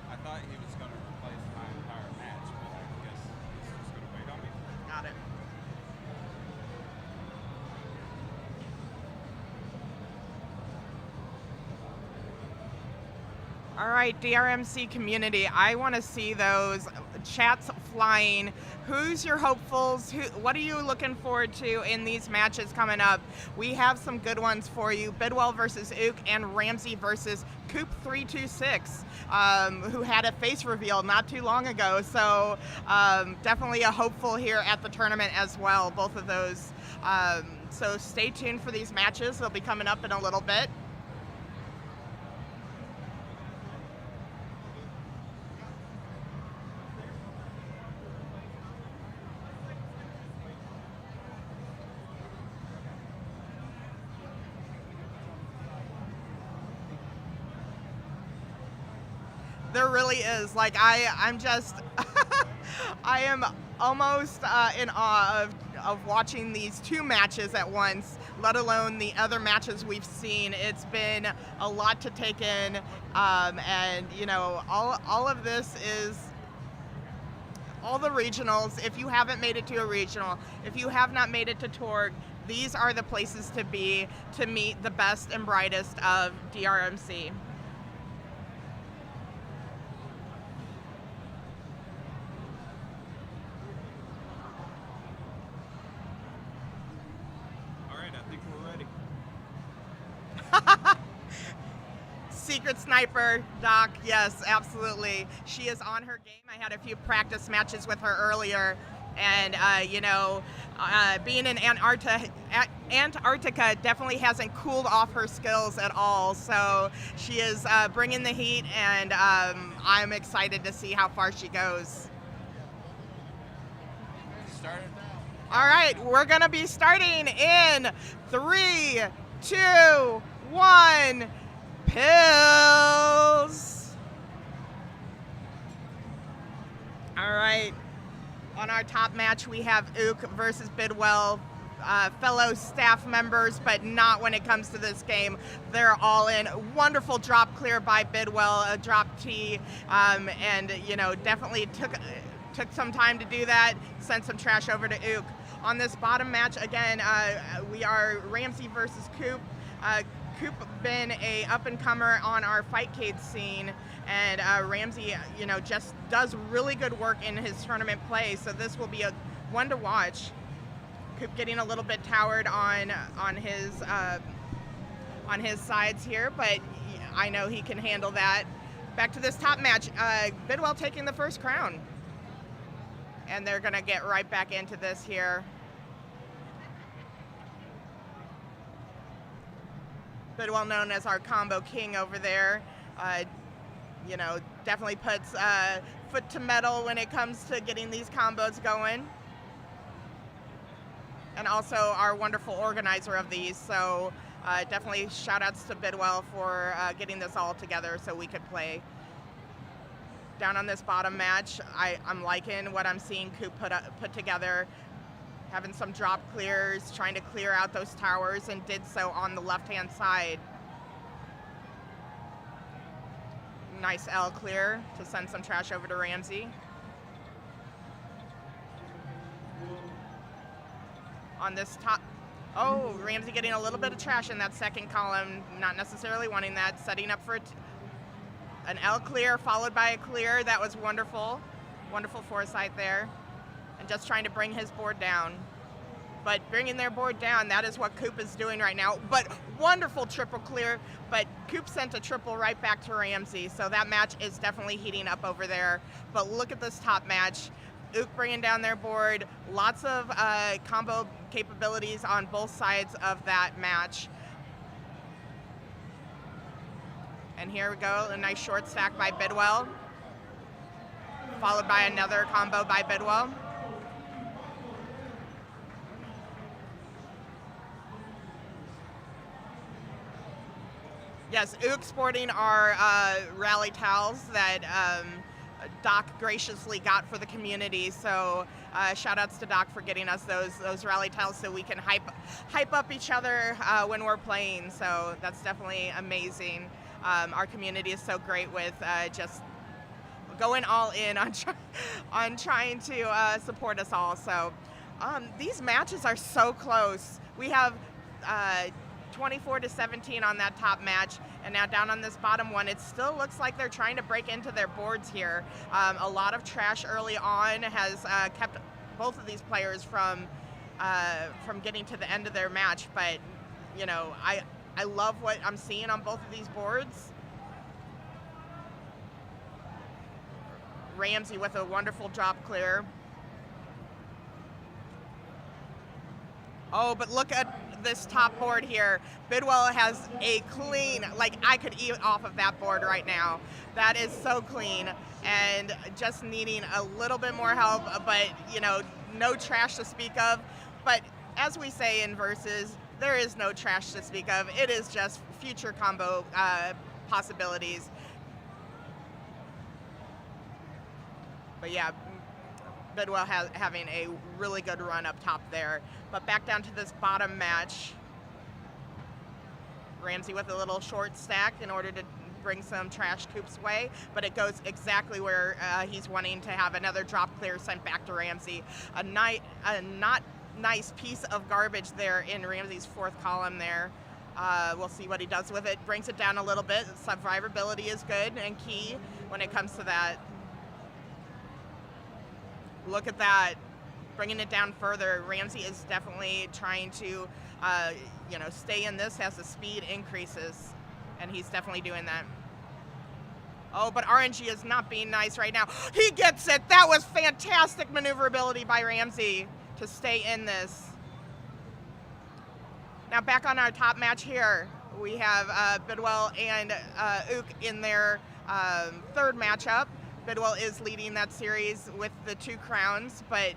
I thought he was going to replace my entire match, but I guess he's just going to wait on me. Got it. All right, DrMC community, I want to see those chats flying. Who's your hopefuls? What are you looking forward to in these matches coming up? We have some good ones for you. Bidwell versus Ook and Ramsey versus Coop326, who had a face reveal not too long ago. So definitely a hopeful here at the tournament as well, both of those. So stay tuned for these matches. They'll be coming up in a little bit. There really is. Like, I'm just, I am almost in awe of watching these 2 matches at once, let alone the other matches we've seen. It's been a lot to take in, and you know, all of this is all the regionals. If you haven't made it to a regional, if you have not made it to Torg, these are the places to be to meet the best and brightest of DrMC. Secret Sniper, Doc, yes, absolutely. She is on her game. I had a few practice matches with her earlier, and you know, being in Antarctica definitely hasn't cooled off her skills at all. So she is bringing the heat, and I'm excited to see how far she goes. Started. All right, we're gonna be starting in 3, 2, 1. Pills. All right. On our top match, we have Ook versus Bidwell, fellow staff members, but not when it comes to this game. They're all in. Wonderful drop clear by Bidwell, a drop T, and you know, definitely took some time to do that. Sent some trash over to Ook. On this bottom match, again, we are Ramsey versus Coop. Coop been a up-and-comer on our Fightcade scene, and Ramsey, you know, just does really good work in his tournament play, so this will be a one to watch. Coop getting a little bit towered on his sides here, but I know he can handle that. Back to this top match, Bidwell taking the first crown, and they're gonna get right back into this here. Bidwell, known as our combo king over there, you know, definitely puts foot to metal when it comes to getting these combos going. and also our wonderful organizer of these. So definitely shout outs to Bidwell for getting this all together so we could play. Down on this bottom match, I'm liking what I'm seeing Coop put together, having some drop clears, trying to clear out those towers, and did so on the left-hand side. Nice L clear to send some trash over to Ramsey. On this top, oh, Ramsey getting a little bit of trash in that second column, not necessarily wanting that, setting up for an L clear followed by a clear. That was wonderful. Wonderful foresight there. And just trying to bring his board down. But bringing their board down, that is what Coop is doing right now. But wonderful triple clear, but Coop sent a triple right back to Ramsey. So that match is definitely heating up over there. But look at this top match. Ook bringing down their board. Lots of combo capabilities on both sides of that match. And here we go, a nice short stack by Bidwell, followed by another combo by Bidwell. Yes, Ook sporting our rally towels that Doc graciously got for the community. So shout outs to Doc for getting us those rally towels so we can hype up each other when we're playing. So that's definitely amazing. Our community is so great with just going all in on trying to support us all. So these matches are so close. We have 24-17 on that top match, and now down on this bottom one, it still looks like they're trying to break into their boards here. A lot of trash early on has kept both of these players from getting to the end of their match, but you know, I love what I'm seeing on both of these boards. Ramsey with a wonderful drop clear. Oh, but look at this top board here. Bidwell has a clean, like I could eat off of that board right now. That is so clean, and just needing a little bit more help, but you know, no trash to speak of. But as we say in verses, there is no trash to speak of. It is just future combo possibilities. But yeah, Bidwell having a really good run up top there. But back down to this bottom match. Ramsey with a little short stack in order to bring some trash Coop's way, but it goes exactly where he's wanting to have another drop clear sent back to Ramsey. A not nice piece of garbage there in Ramsey's fourth column there. We'll see what he does with it. Brings it down a little bit. Survivability is good and key when it comes to that. Look at that, bringing it down further. Ramsey is definitely trying to, stay in this as the speed increases, and he's definitely doing that. Oh, but RNG is not being nice right now. He gets it. That was fantastic maneuverability by Ramsey to stay in this. Now back on our top match here, we have Bidwell and Ook in their third matchup. Bidwell is leading that series with the 2 crowns, but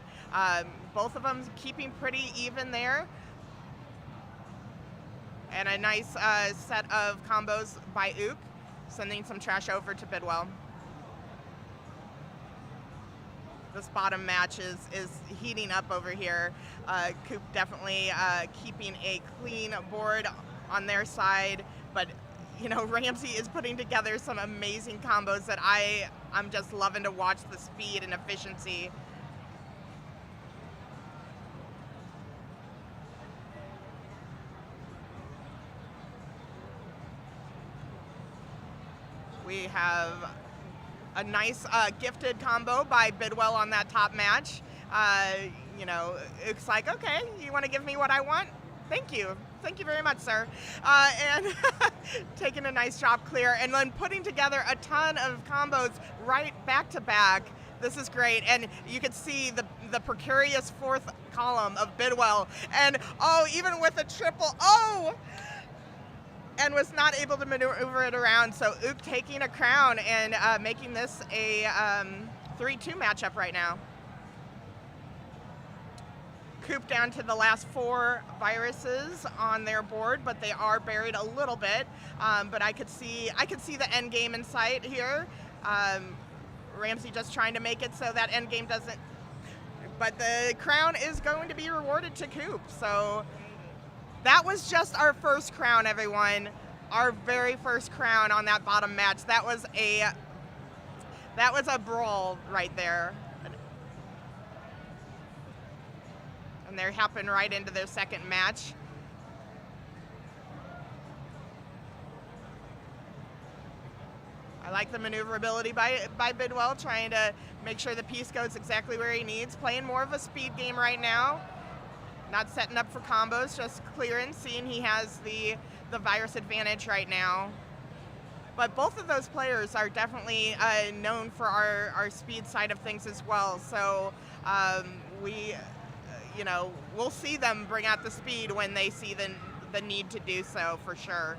both of them keeping pretty even there. And a nice set of combos by Ook, sending some trash over to Bidwell. This bottom match is heating up over here. Coop definitely keeping a clean board on their side, but you know, Ramsey is putting together some amazing combos that I'm just loving to watch the speed and efficiency. We have a nice gifted combo by Bidwell on that top match. It's like, okay, you want to give me what I want? Thank you. Thank you very much, sir. And taking a nice drop clear and then putting together a ton of combos right back to back. This is great. And you can see the precarious fourth column of Bidwell. And even with a triple, and was not able to maneuver it around. So Ook taking a crown and making this a 3-2 matchup right now. Coop down to the last 4 viruses on their board, but they are buried a little bit. But I could see the end game in sight here. Ramsey just trying to make it so that end game doesn't. But the crown is going to be rewarded to Coop. So that was just our first crown, everyone. Our very first crown on that bottom match. That was a brawl right there. And they happened right into their second match. I like the maneuverability by Bidwell, trying to make sure the piece goes exactly where he needs. Playing more of a speed game right now. Not setting up for combos, just clearing, seeing he has the virus advantage right now. But both of those players are definitely known for our speed side of things as well. So we'll see them bring out the speed when they see the need to do so, for sure.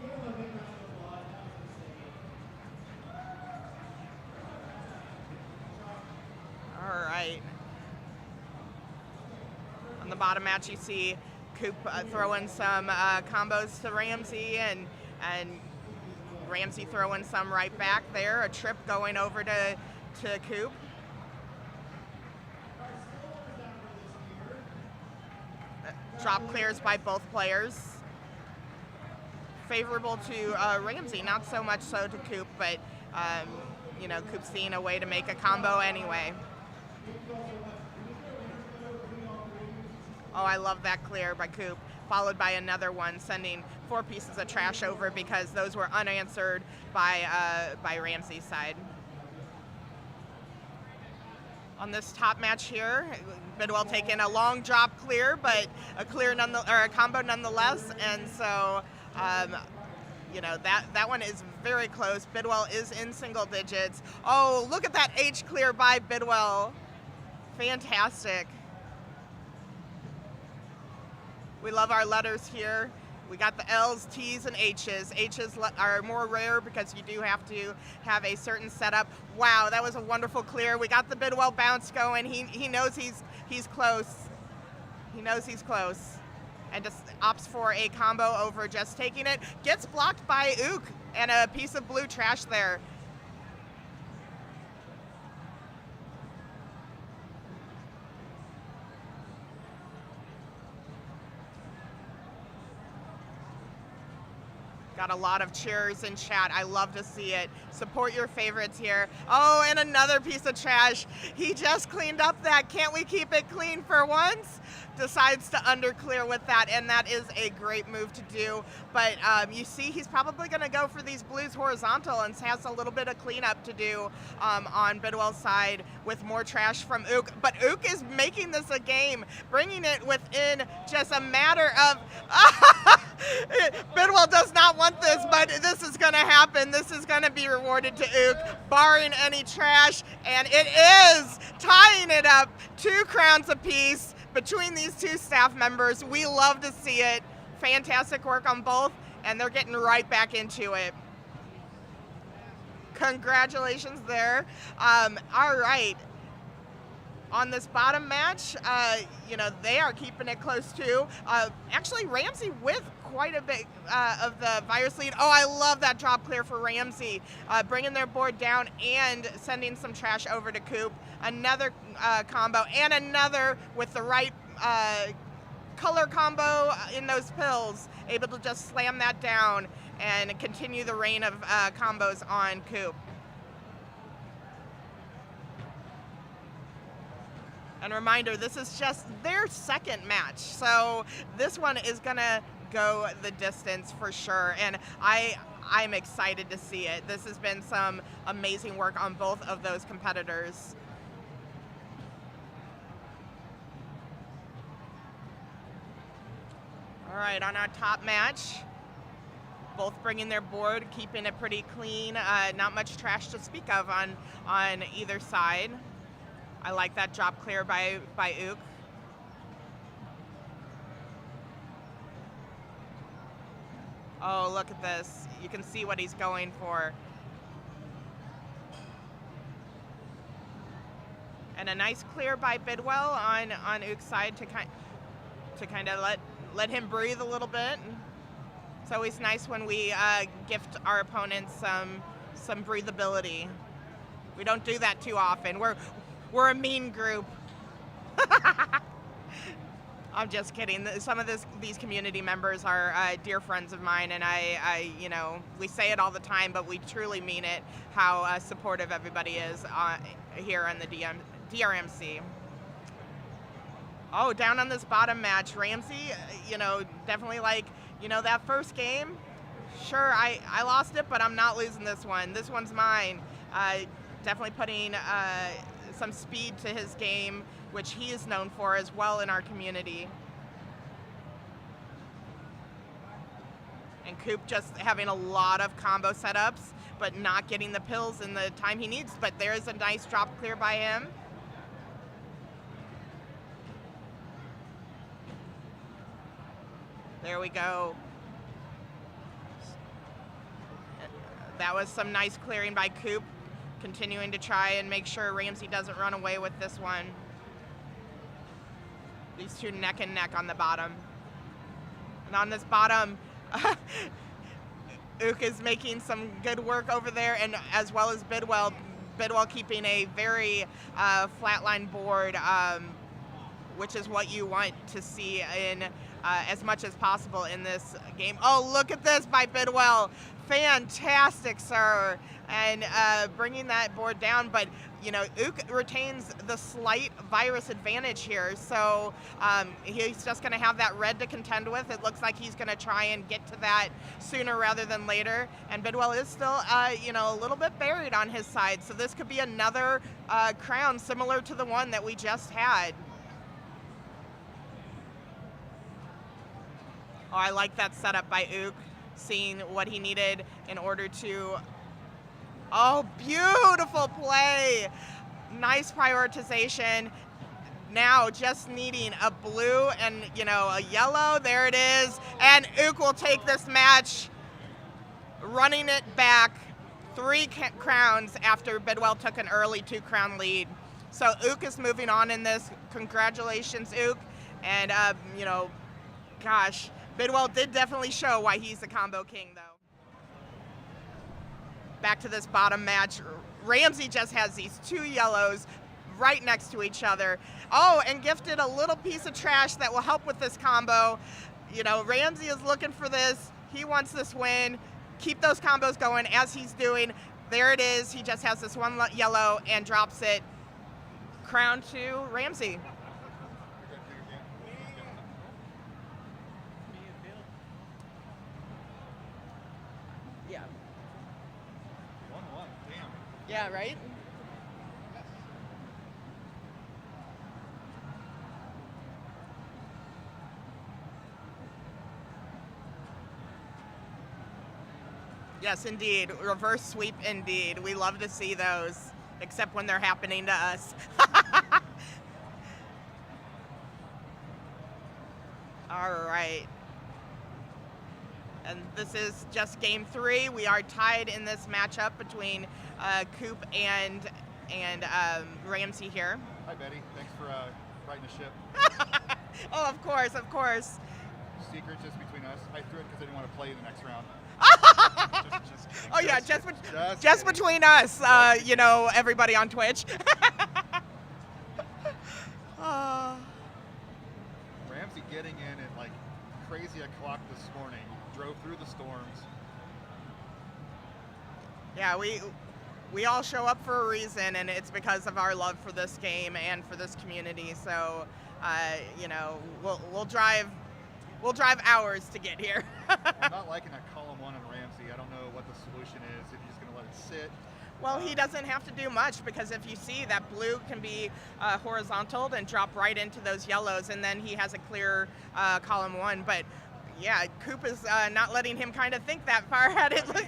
All right. On the bottom match, you see Coop throwing some combos to Ramsey, and Ramsey throwing some right back there. A trip going over to Coop. Drop clears by both players. Favorable to Ramsey, not so much so to Coop, but Coop's seeing a way to make a combo anyway. Oh, I love that clear by Coop, followed by another one, sending 4 pieces of trash over because those were unanswered by Ramsey's side. On this top match here, Bidwell taking a long drop clear, but a combo nonetheless, and so that one is very close. Bidwell is in single digits. Oh, look at that H clear by Bidwell. Fantastic. We love our letters here. We got the L's, T's, and H's. H's are more rare because you do have to have a certain setup. Wow, that was a wonderful clear. We got the Bidwell bounce going. He knows he's close. He knows he's close. And just opts for a combo over just taking it. Gets blocked by Ook and a piece of blue trash there. Got a lot of cheers in chat. I love to see it. Support your favorites here. Oh, and another piece of trash. He just cleaned up that. Can't we keep it clean for once? Decides to underclear with that, and that is a great move to do. But you see, he's probably going to go for these blues horizontal and has a little bit of cleanup to do on Bidwell's side with more trash from Ook. But Ook is making this a game, bringing it within just a matter of... Bidwell does not want this, but this is going to happen. This is going to be rewarded to Ook, barring any trash, and it is tying it up, 2 crowns apiece between these 2 staff members. We love to see it. Fantastic work on both, and they're getting right back into it. Congratulations there. All right. On this bottom match, they are keeping it close too. Actually, Ramsey with quite a bit of the virus lead. Oh, I love that drop clear for Ramsey. Bringing their board down and sending some trash over to Coop. Another combo and another with the right color combo in those pills. Able to just slam that down and continue the reign of combos on Coop. And a reminder, this is just their second match, so this one is gonna go the distance for sure, and I'm excited to see it. This has been some amazing work on both of those competitors. All right, on our top match, both bringing their board, keeping it pretty clean, not much trash to speak of on either side. I like that drop clear by Ook. Oh, look at this. You can see what he's going for. And a nice clear by Bidwell on Ook's side to to kind of let him breathe a little bit. It's always nice when we gift our opponents some breathability. We don't do that too often. We're a mean group. I'm just kidding. Some of these community members are dear friends of mine, and I we say it all the time, but we truly mean it. How supportive everybody is here on the DrMC. Oh, down on this bottom match, Ramsey. Definitely like that first game. Sure, I lost it, but I'm not losing this one. This one's mine. Definitely putting some speed to his game, which he is known for as well in our community. And Coop just having a lot of combo setups, but not getting the pills in the time he needs. But there is a nice drop clear by him. There we go. That was some nice clearing by Coop, continuing to try and make sure Ramsey doesn't run away with this one. These two neck and neck on the bottom. And on this bottom, Ook is making some good work over there, and as well as Bidwell. Bidwell keeping a very flatline board, which is what you want to see in as much as possible in this game. Oh, look at this by Bidwell. Fantastic, sir. And bringing that board down, but Ook retains the slight virus advantage here, so he's just going to have that red to contend with. It looks like he's going to try and get to that sooner rather than later, and Bidwell is still a little bit buried on his side, so this could be another crown similar to the one that we just had. Oh, I like that setup by Ook, seeing what he needed in order to. Oh, beautiful play. Nice prioritization. Now just needing a blue and, a yellow. There it is. And Ook will take this match, running it back 3 crowns after Bidwell took an early 2-crown lead. So Ook is moving on in this. Congratulations, Ook. And, gosh, Bidwell did definitely show why he's the combo king, though. Back to this bottom match. Ramsey just has these 2 yellows right next to each other. Oh, and gifted a little piece of trash that will help with this combo. Ramsey is looking for this. He wants this win. Keep those combos going as he's doing. There it is. He just has this 1 yellow and drops it. Crown to Ramsey. Yeah. 1-1. Damn. Yeah, right? Yes, indeed. Reverse sweep, indeed. We love to see those, except when they're happening to us. All right. And this is just game 3. We are tied in this matchup between Coop and Ramsey here. Hi, Betty. Thanks for riding the ship. Oh, of course, of course. Secret just between us. I threw it because I didn't want to play in the next round. Just kidding. Oh yeah, just between us, everybody on Twitch. Ramsey getting in at like crazy o'clock this morning. Drove through the storms. Yeah, we all show up for a reason, and it's because of our love for this game and for this community. So, we'll drive hours to get here. I'm not liking that column 1 on Ramsey. I don't know what the solution is. If he's going to let it sit. Well, he doesn't have to do much, because if you see that blue can be horizontal and drop right into those yellows, and then he has a clear column 1. But yeah, Coop is not letting him kind of think that far ahead. It looks.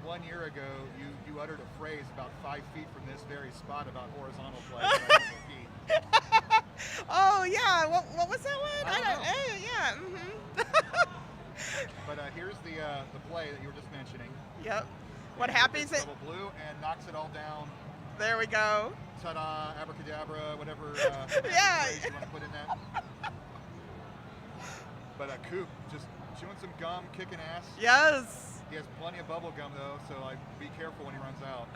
1 year ago, you uttered a phrase about 5 feet from this very spot about horizontal play. Oh yeah, what was that one? I don't know. Yeah. Mm-hmm. But here's the play that you were just mentioning. Yep. What happens? Double blue and knocks it all down. There we go. Ta-da! Abracadabra! Whatever. Yeah. Phrase you want to put in that. But Coop just chewing some gum, kicking ass. Yes. He has plenty of bubble gum though, so like be careful when he runs out.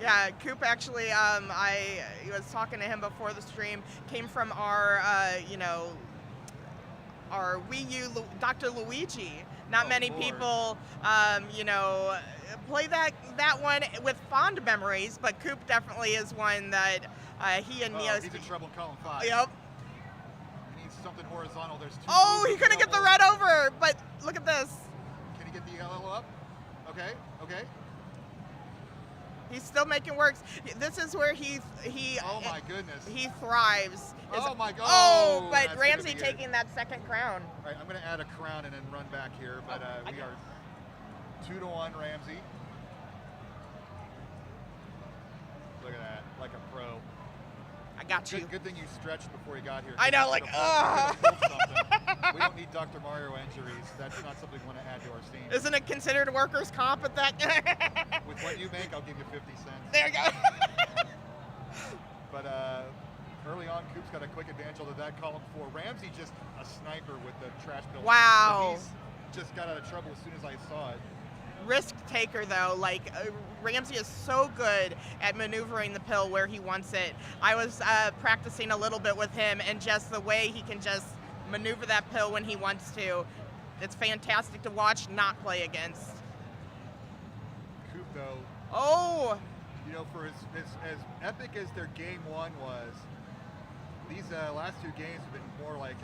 Yeah, Coop actually, I was talking to him before the stream, came from our, our Wii U Dr. Luigi. Not Oh, many Lord. people, play that one with fond memories, but Coop definitely is one that he and Neo. He's in trouble in column 5. Yep. He needs something horizontal. There's 2. Oh, blues he and couldn't get the yellow. red over, but look at this. Can he get the yellow up? Okay, okay. He's still making works. This is where he Oh my goodness. he thrives. Oh my God. Oh, That's but gonna Ramsey be good. taking that second crown. All right, I'm going to add a crown and then run back here, but we are 2-1 Ramsey. Look at that, like a pro. I got you. Good thing you stretched before you got here. I know, like, We don't need Dr. Mario injuries. That's not something we want to add to our team. Isn't it considered workers' comp at that? With what you make, I'll give you 50 cents. There you go. But early on, Coop's got a quick advantage over that column 4. Ramsey just a sniper with the trash bill. Wow. He's just got out of trouble as soon as I saw it. Risk taker though, like Ramsey is so good at maneuvering the pill where he wants it. I was practicing a little bit with him, and just the way he can just maneuver that pill when he wants to, it's fantastic to watch, not play against. Coop, though, Oh, you know, for as epic as their game 1 was, these last 2 games have been more like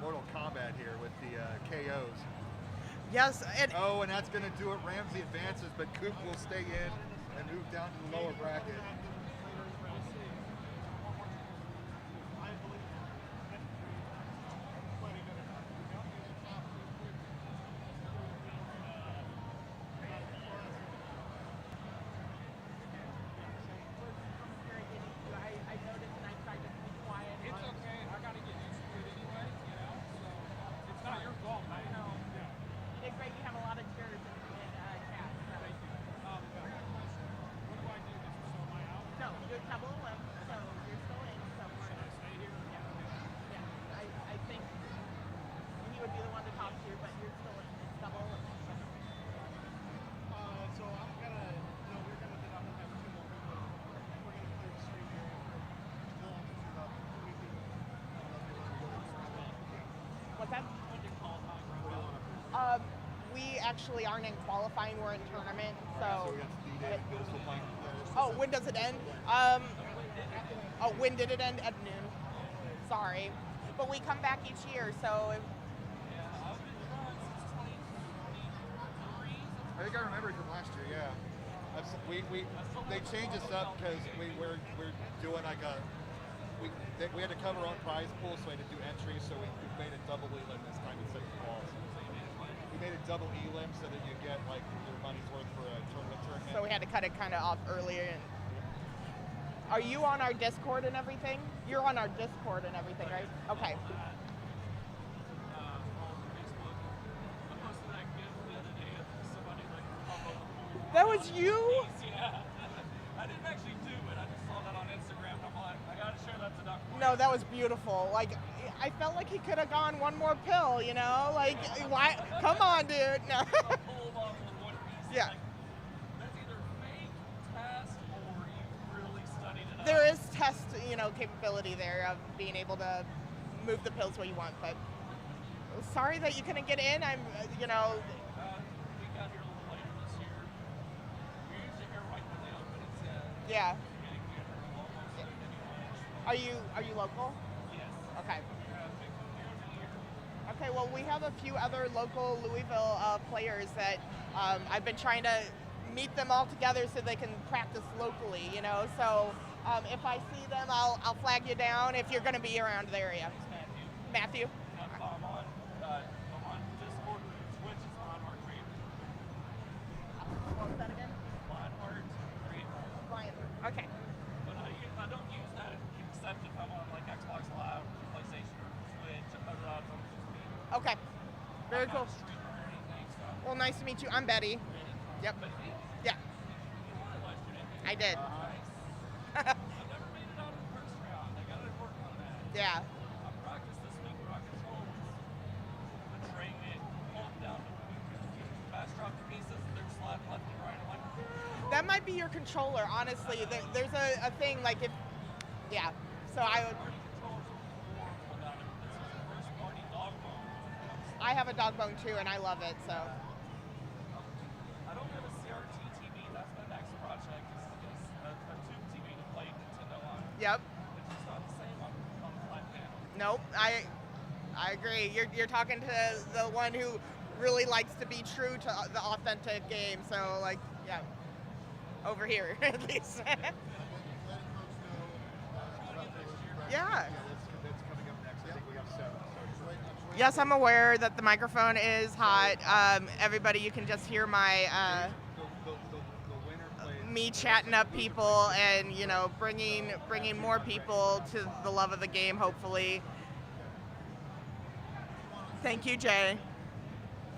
Mortal Kombat here with the KOs. yes, and Oh, and that's going to do it. Ramsey advances, but Coop will stay in and move down to the lower bracket. It's okay. I got to get used to it anyway, you know. So it's not your fault. I know. Yeah. you did great. You have a lot of cheers in chat. Thank you. What do I do? So am I out? No, you're double limb, so you're still in. So Should I stay here? yeah, I think he would be the one to talk to you, but you're still in. It's double limb. So I'm gonna, we're gonna get up and have 2 more people. We're gonna clear the stream here. We'll have to do that. What's that? What do you call it? We actually aren't in qualifying. We're in tournament. So So, we got D-Day. Middle school playing. oh, when does it end? When did it end? At noon. Sorry, but we come back each year. So, I think I remember it from last year. Yeah, they changed us up because we're doing like we had to cover our own prize pool, so we had to do entries. So we made a double elim this time instead of balls. We made a double elim so that you get like your money's worth for a tournament. so we had to cut it kind of off earlier. And are you on our Discord and everything? You're on our Discord and everything, right? Okay. That was you? Yeah. I didn't actually do it. I just saw that on Instagram. And I'm like, I got to share that to Dr. No, that was beautiful. Like, I felt like he could have gone one more pill, you know? Like, why? Come on, dude. No. Full bottle of One Piece. Yeah. Like, that's either fake, test, or you really studied it There out. is test, capability there of being able to move the pills where you want, but sorry that you couldn't get in. I'm, We got here a little later this year. We're usually here right when they open. It's yeah. getting weirder almost. Are you local? Yes. Okay. Yeah, big one here in the year. Okay, well, we have a few other local Louisville players that I've been trying to meet them all together so they can practice locally, So if I see them, I'll flag you down if you're going to be around the area. Matthew? I'm on Discord and Twitch. It's Lionheart Creator. What was that again? Lionheart Creator. Brian. Okay. But I don't use that except if I'm on like Xbox Live, PlayStation, or Switch. Otherwise, I'm just me. Okay. Very I'm cool. not a streamer or anything, so. Well, nice to meet you. I'm Betty. Yep. Yeah. I did. I've never made it out of the first round. I gotta work on that. Yeah. I practiced this week where I controlled the train it, hold down the fast drop pieces, they're slide left and right. I'm like, That might be your controller, honestly. There's a thing like if, yeah. So I would. controls more pulled out of it. This is the first party dog bone. I have a dog bone too, and I love it. So I don't have a CRT TV. That's my next project. Is a tube TV to play Nintendo on. yep. It's just not the same on the flat panel. Nope. I agree. You're talking to the one who really likes to be true to the authentic game. So like, yeah. Over here, at least. Letting folks know about this practice. Yeah. That's coming up next. I think we have 7. So Yes, I'm aware that the microphone is hot. Everybody, you can just hear my The winner plays. me chatting up people and bringing more people to the love of the game. Hopefully. Thank you, Jay,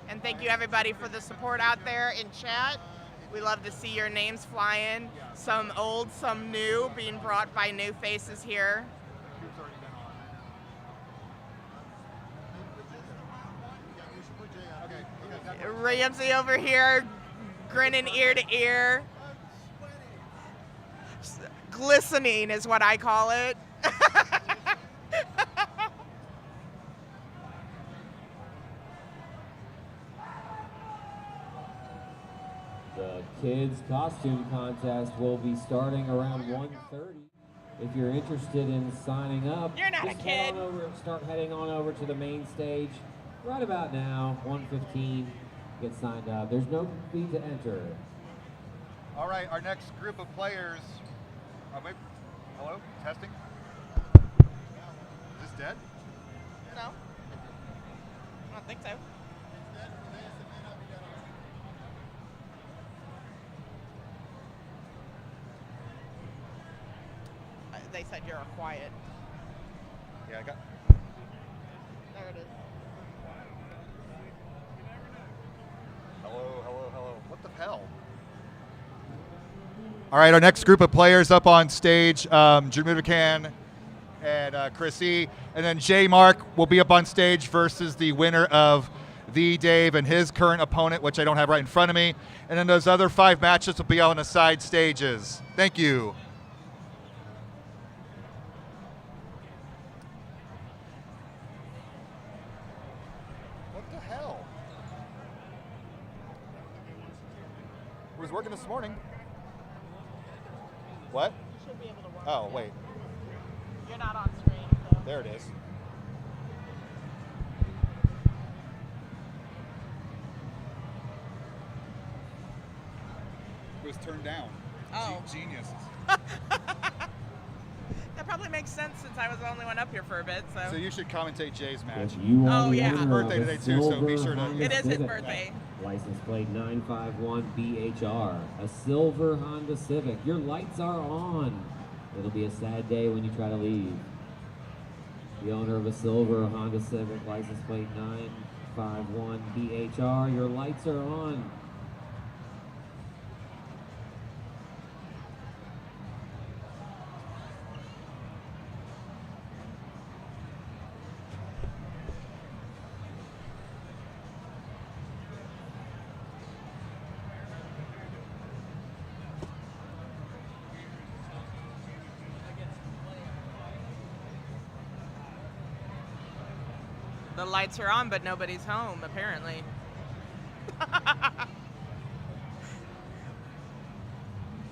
and thank you everybody for the support out there in chat. We love to see your names flying. Some old, some new, being brought by new faces here. Coop's already been on. Yeah, you should put Jay on. Okay. Ramsey over here, grinning ear to ear. Glistening is what I call it. The kids costume contest will be starting around 1:30. If you're interested in signing up, You're not a just head kid. on over, start heading on over to the main stage right about now, 1:15. Get signed up. There's no fee to enter. All right, our next group of players. Wait, hello, testing. Is this dead? No, I don't think so. They said you're quiet. Yeah, I got. There it is. Hello. What the hell? All right, our next group of players up on stage, Drew McCann and Chris E. And then J Mark will be up on stage versus the winner of the Dave and his current opponent, which I don't have right in front of me. And then those other 5 matches will be on the side stages. Thank you. What the hell? Was working this morning. What? You should be able to work. Oh, wait. You're not on screen. So. There it is. It was turned down. Oh. Geniuses. That probably makes sense since I was the only one up here for a bit. So you should commentate Jay's match. If you Oh, are the yeah. owner His birthday of a today, too, so be silver sure to- Honda It is his Civic, birthday. License plate 951BHR, a silver Honda Civic. Your lights are on. It'll be a sad day when you try to leave. The owner of a silver Honda Civic, license plate 951BHR, your lights are on. The lights are on, but nobody's home, apparently.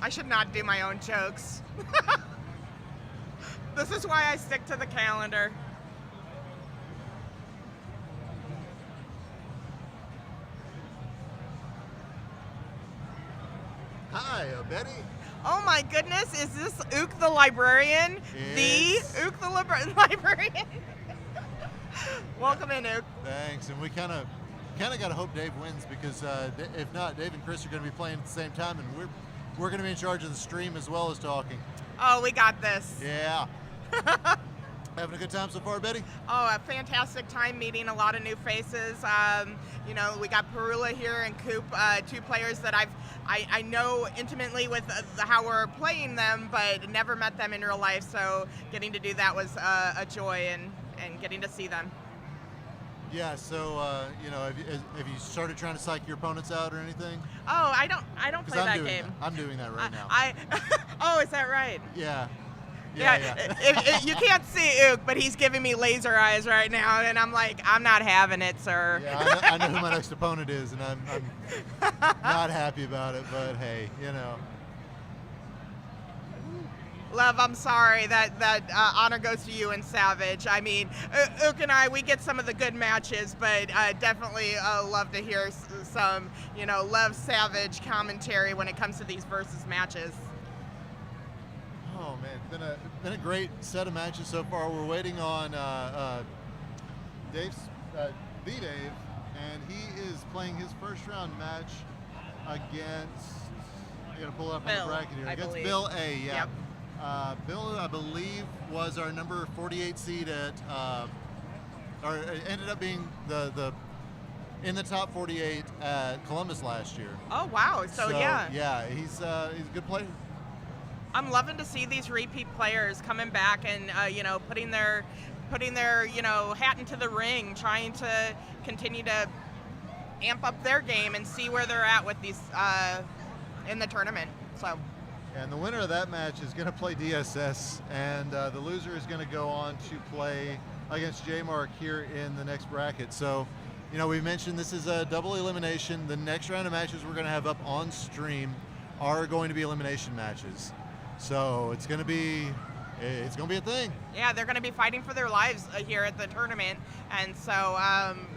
I should not do my own jokes. This is why I stick to the calendar. Hi, Betty. Oh my goodness, is this Ook the librarian? Yes. The Ook the librarian? Welcome in, Ook. Thanks. And we kind of got to hope Dave wins because if not, Dave and Chris are going to be playing at the same time, and we're going to be in charge of the stream as well as talking. Oh, we got this. Yeah. Having a good time so far, Betty? Oh, a fantastic time meeting a lot of new faces. You know, we got Perula here and Coop, two players that I know intimately with how we're playing them, but never met them in real life. So getting to do that was a joy, and getting to see them. Yeah. So you know, have you started trying to psych your opponents out or anything? Oh, I don't 'Cause play I'm that doing game. that. I'm doing that right now. Oh, is that right? Yeah. You can't see Ook, but he's giving me laser eyes right now, and I'm like, I'm not having it, sir. Yeah, I know who my next opponent is, and I'm not happy about it, but hey, you know. Love, I'm sorry that honor goes to you and Savage. I mean, Ook and I, we get some of the good matches, but definitely love to hear some, you know, Love Savage commentary when it comes to these versus matches. Oh man, been a great set of matches so far. We're waiting on Dave, and he is playing his first round match against. I gotta pull up on Bill, the bracket here. I Against believe. Bill A. Yeah. Yep. Bill, I believe, was our number 48 seed at, or ended up being in the top 48 at Columbus last year. Oh wow! So yeah. Yeah, he's a good player. I'm loving to see these repeat players coming back and you know, putting their you know, hat into the ring, trying to continue to amp up their game and see where they're at with these in the tournament. So. And the winner of that match is going to play DSS, and the loser is going to go on to play against J-Mark here in the next bracket. So, you know, we mentioned this is a double elimination. The next round of matches we're going to have up on stream are going to be elimination matches. So it's going to be a thing. Yeah, they're going to be fighting for their lives here at the tournament, and so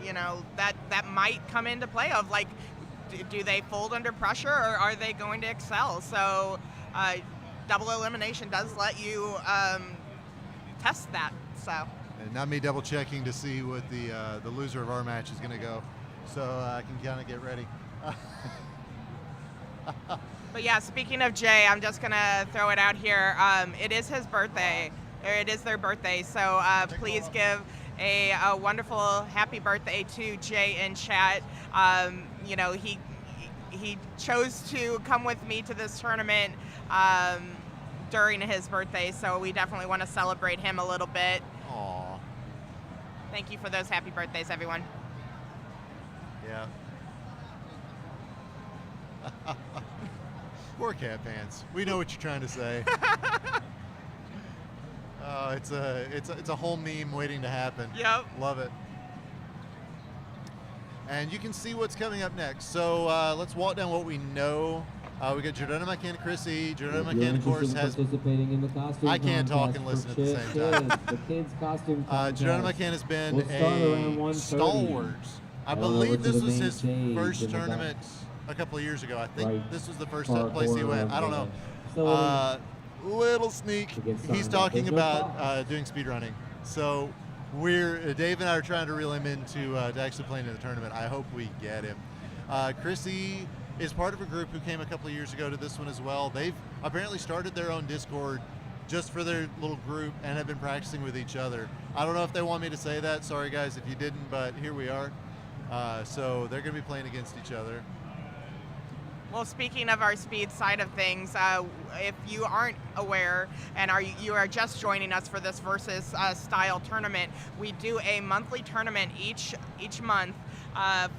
you know, that might come into play of like, do they fold under pressure or are they going to excel? So double elimination does let you test that. So. And not me double checking to see what the loser of our match is going to go, so I can kind of get ready. But yeah, speaking of Jay, I'm just gonna throw it out here. It is his birthday, or it is their birthday. So please give a wonderful happy birthday to Jay in chat. You know, he chose to come with me to this tournament during his birthday, so we definitely want to celebrate him a little bit. Aww. Thank you for those happy birthdays, everyone. Yeah. Poor Cat Pants. We know what you're trying to say. It's a whole meme waiting to happen. Yep. Love it. And you can see what's coming up next. So let's walk down what we know. We got Jordana McCann, Chrissy. Jordana McCann, of course, has. Participating in the costume I can't talk contest and listen for at the same time. kids. The kids' costume contest. Jordana McCann has been will start around a 1:30. stalwart. I Head on over believe to this the was main his stage first in the back. tournament a couple of years ago. I think Right this was the first far place he corner went. of I don't the know. facility. Little sneak. To get He's signed up. talking There's no about cost. doing speedrunning. So Dave and I are trying to reel him into to actually playing in the tournament. I hope we get him. Chrissy is part of a group who came a couple of years ago to this one as well. They've apparently started their own Discord just for their little group and have been practicing with each other. I don't know if they want me to say that. Sorry guys if you didn't, but here we are. So they're going to be playing against each other. Well, speaking of our speed side of things, if you aren't aware and you are just joining us for this versus style tournament, we do a monthly tournament each month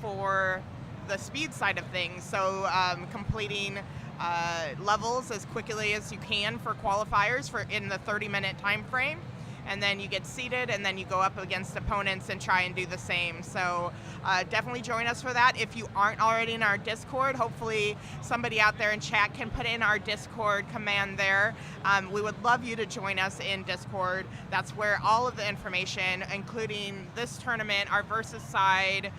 for the speed side of things. So completing levels as quickly as you can for qualifiers in the 30-minute time frame. And then you get seated, and then you go up against opponents and try and do the same. So definitely join us for that. If you aren't already in our Discord, hopefully somebody out there in chat can put in our Discord command there. We would love you to join us in Discord. That's where all of the information, including this tournament, our versus side,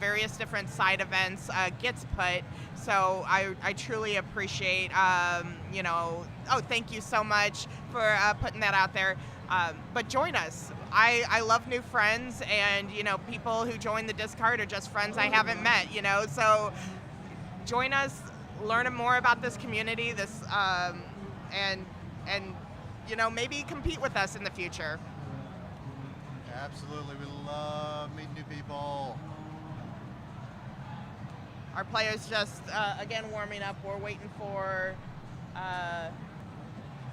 various different side events, gets put. So I truly appreciate, you know, thank you so much for putting that out there. But join us. I love new friends, and you know, people who join the Discord are just friends I haven't met, you know, so join us, learn more about this community, and you know, maybe compete with us in the future. Absolutely, we love meeting new people. Our players just, again, warming up. We're waiting for,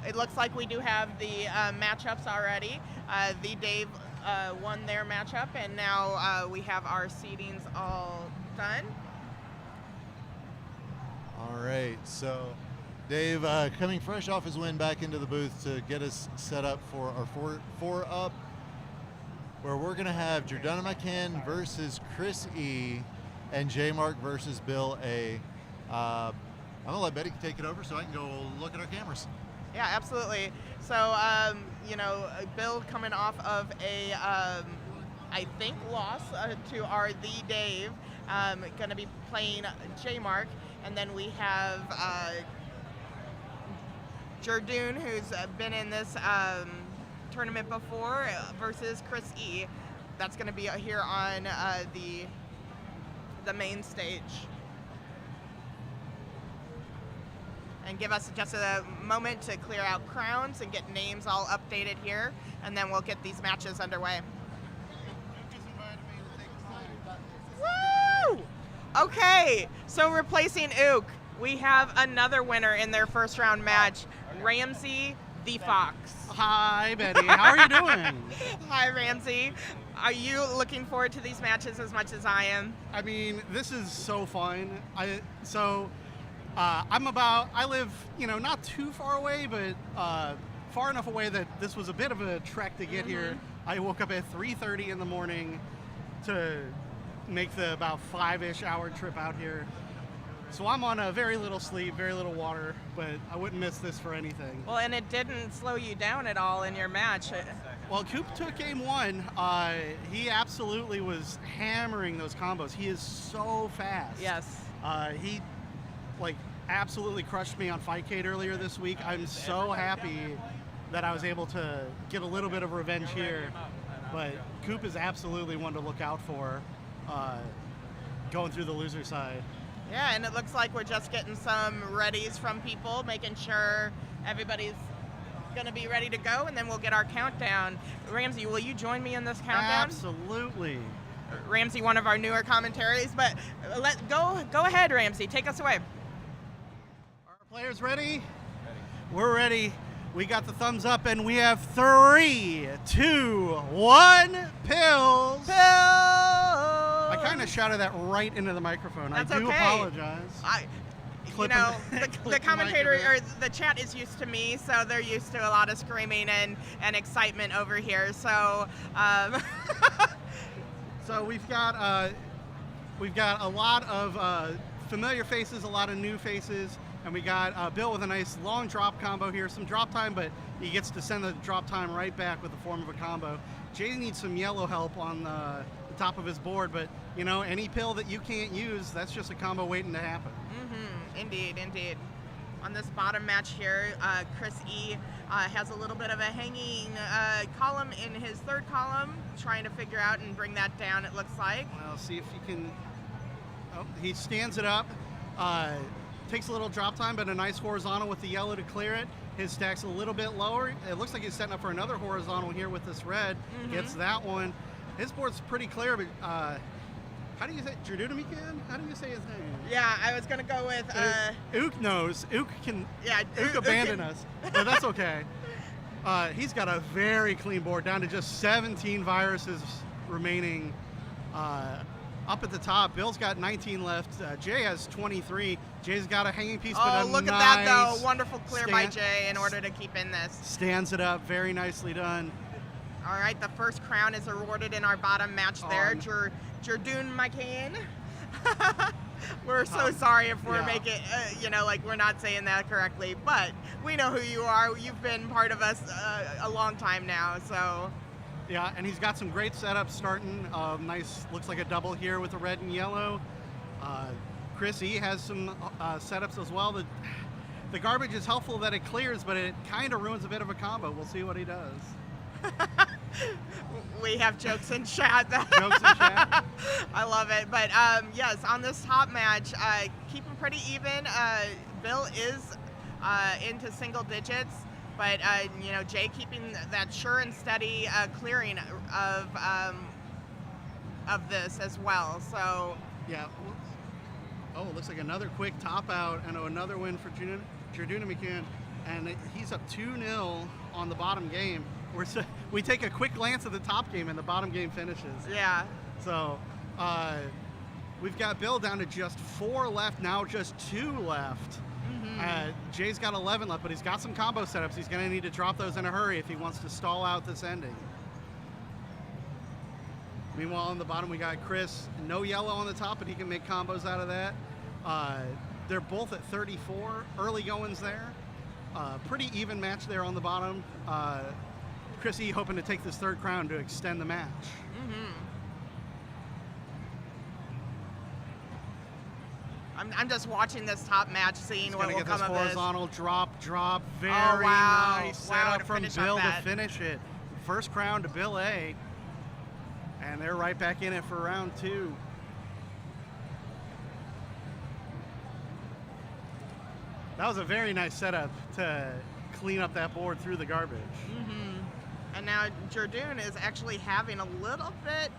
it looks like we do have the matchups already. The Dave won their matchup, and now we have our seedings all done. All right, so Dave coming fresh off his win back into the booth to get us set up for our four up, where we're gonna have Jordana McCann versus Chris E. and J Mark versus Bill A. I'm gonna let Betty take it over so I can go look at our cameras. Yeah, absolutely. So, you know, Bill coming off of a, I think, loss to our The Dave, going to be playing J Mark, and then we have Jordoon, who's been in this tournament before, versus Chris E. That's going to be here on the main stage. And give us just a moment to clear out crowns and get names all updated here, and then we'll get these matches underway. Woo! Okay, so replacing Ook, we have another winner in their first round match, Ramsey the Fox. Hi, Betty. How are you doing? Hi, Ramsey. Are you looking forward to these matches as much as I am? I mean, this is so fun. I live, you know, not too far away, but far enough away that this was a bit of a trek to get here. I woke up at 3:30 in the morning to make the about 5-ish hour trip out here. So I'm on a very little sleep, very little water, but I wouldn't miss this for anything. Well, and it didn't slow you down at all in your match. Well, Coop took game one. He absolutely was hammering those combos. He is so fast. Yes. He absolutely crushed me on Fightcade earlier this week. I'm so happy that I was able to get a little bit of revenge here. But Coop is absolutely one to look out for going through the loser side. Yeah, and it looks like we're just getting some readies from people, making sure everybody's going to be ready to go, and then we'll get our countdown. Ramsey, will you join me in this countdown? Absolutely. Ramsey, one of our newer commentaries, but go ahead, Ramsey. Take us away. Are our players ready? We're ready. We got the thumbs up, and we have 3, 2, 1, pills. I kind of shouted that right into the microphone. That's I do okay. apologize. The commentator or the chat is used to me, so they're used to a lot of screaming and excitement over here. So, so we've got a lot of familiar faces, a lot of new faces, and we got Bill with a nice long drop combo here, some drop time, but he gets to send the drop time right back with the form of a combo. Jay needs some yellow help on the top of his board, but you know, any pill that you can't use, that's just a combo waiting to happen. Indeed. On this bottom match here, Chris E has a little bit of a hanging column in his third column, trying to figure out and bring that down, it looks like. Well, see if he can. Oh, he stands it up. Takes a little drop time, but a nice horizontal with the yellow to clear it. His stack's a little bit lower. It looks like he's setting up for another horizontal here with this red. Gets that one. His board's pretty clear, but how do you say Jordana? How do you say his name? Yeah, I was gonna go with Ook knows. Ook can. Yeah, Ook abandoned us, but that's okay. He's got a very clean board, down to just 17 viruses remaining. Up at the top, Bill's got 19 left. Jay has 23. Jay's got a hanging piece, but a look nice at that though! Wonderful clear by Jay in order to keep in this. Stands it up, very nicely done. All right, the first crown is awarded in our bottom match there. Jordoon McCann. We're so sorry if we're making, we're not saying that correctly, but we know who you are. You've been part of us a long time now, so. Yeah, and he's got some great setups starting. Nice, looks like a double here with the red and yellow. Chris E has some setups as well. The garbage is helpful that it clears, but it kind of ruins a bit of a combo. We'll see what he does. We have jokes in chat. Jokes in chat. I love it. But yes, on this top match, keeping pretty even. Bill is into single digits. but Jay keeping that sure and steady clearing of this as well. So Yeah. Oh, it looks like another quick top out and another win for Jarduna McCann. And he's up 2-0 on the bottom game. We take a quick glance at the top game and the bottom game finishes. yeah. So we've got Bill down to just 4 left, now just 2 left. Jay's got 11 left, but he's got some combo setups. He's going to need to drop those in a hurry if he wants to stall out this ending. Meanwhile, on the bottom, we got Chris. No yellow on the top, but he can make combos out of that. They're both at 34. Early goings there. Pretty even match there on the bottom. Chris E hoping to take this 3rd crown to extend the match. I'm just watching this top match, seeing He's what gonna will get come this of this. horizontal drop. Very wow. nice Wow, setup to from finish Bill off to that. finish it. First crown to Bill A. And they're right back in it for round 2. That was a very nice setup to clean up that board through the garbage. And now Jardune is actually having a little bit,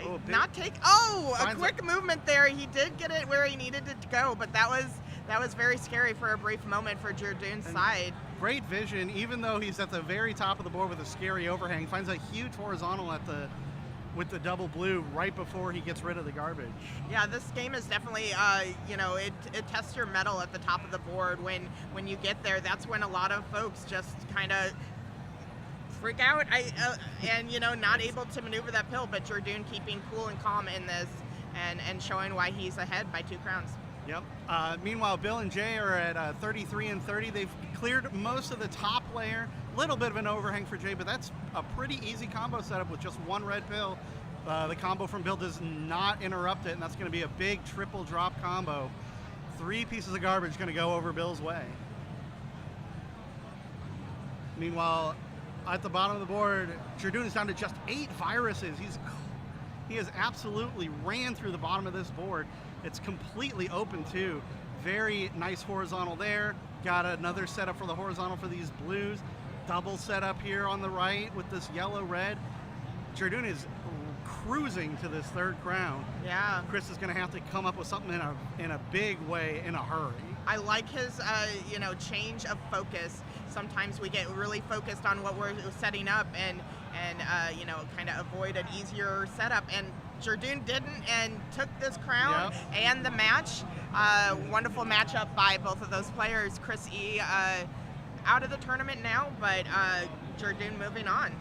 Oh, big- a Finds quick movement there. He did get it where he needed it to go, but that was very scary for a brief moment for Jardune's side. Great vision, even though he's at the very top of the board with a scary overhang. Finds a huge horizontal with the double blue right before he gets rid of the garbage. Yeah, this game is definitely, it tests your mettle at the top of the board. When you get there, that's when a lot of folks just kind of freak out and not able to maneuver that pill. But Jardune keeping cool and calm in this and showing why he's ahead by 2 crowns. Yep. Meanwhile, Bill and Jay are at 33 and 30. They've cleared most of the top layer. Little bit of an overhang for Jay, but that's a pretty easy combo setup with just 1 red pill. The combo from Bill does not interrupt it, and that's going to be a big triple drop combo. 3 pieces of garbage going to go over Bill's way. Meanwhile, at the bottom of the board, Jardune is down to just 8 viruses. He has absolutely ran through the bottom of this board. It's completely open too. Very nice horizontal there. Got another setup for the horizontal for these blues. Double setup here on the right with this yellow-red. Jardune is cruising to this 3rd crown. Yeah. Chris is going to have to come up with something in a big way in a hurry. I like his, change of focus. Sometimes we get really focused on what we're setting up and kind of avoid an easier setup. And Jardune didn't and took this crown and the match. Wonderful matchup by both of those players. Chris E. Out of the tournament now, but Jardune moving on.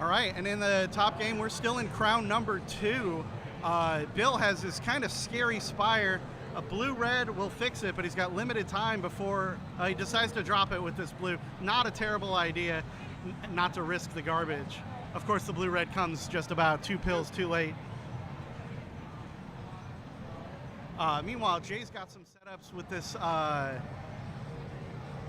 All right, and in the top game, we're still in crown number 2. Bill has this kind of scary spire. A blue-red will fix it, but he's got limited time before he decides to drop it with this blue. Not a terrible idea not to risk the garbage. Of course, the blue-red comes just about 2 pills too late. Meanwhile, Jay's got some setups with this.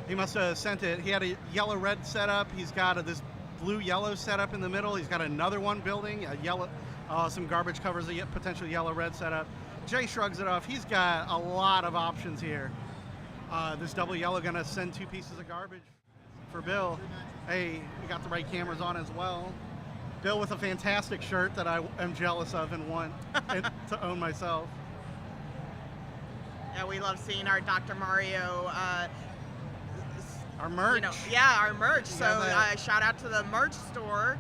He must have sent it. He had a yellow-red setup. He's got this blue-yellow setup in the middle. He's got another one building, a yellow, some garbage covers a potential yellow-red setup. Jay shrugs it off. He's got a lot of options here. This double yellow gonna send 2 pieces of garbage for Bill. Hey, we got the right cameras on as well. Bill with a fantastic shirt that I am jealous of and want to own myself. Yeah, we love seeing our Dr. Mario. Our merch. Our merch. So shout out to the merch store.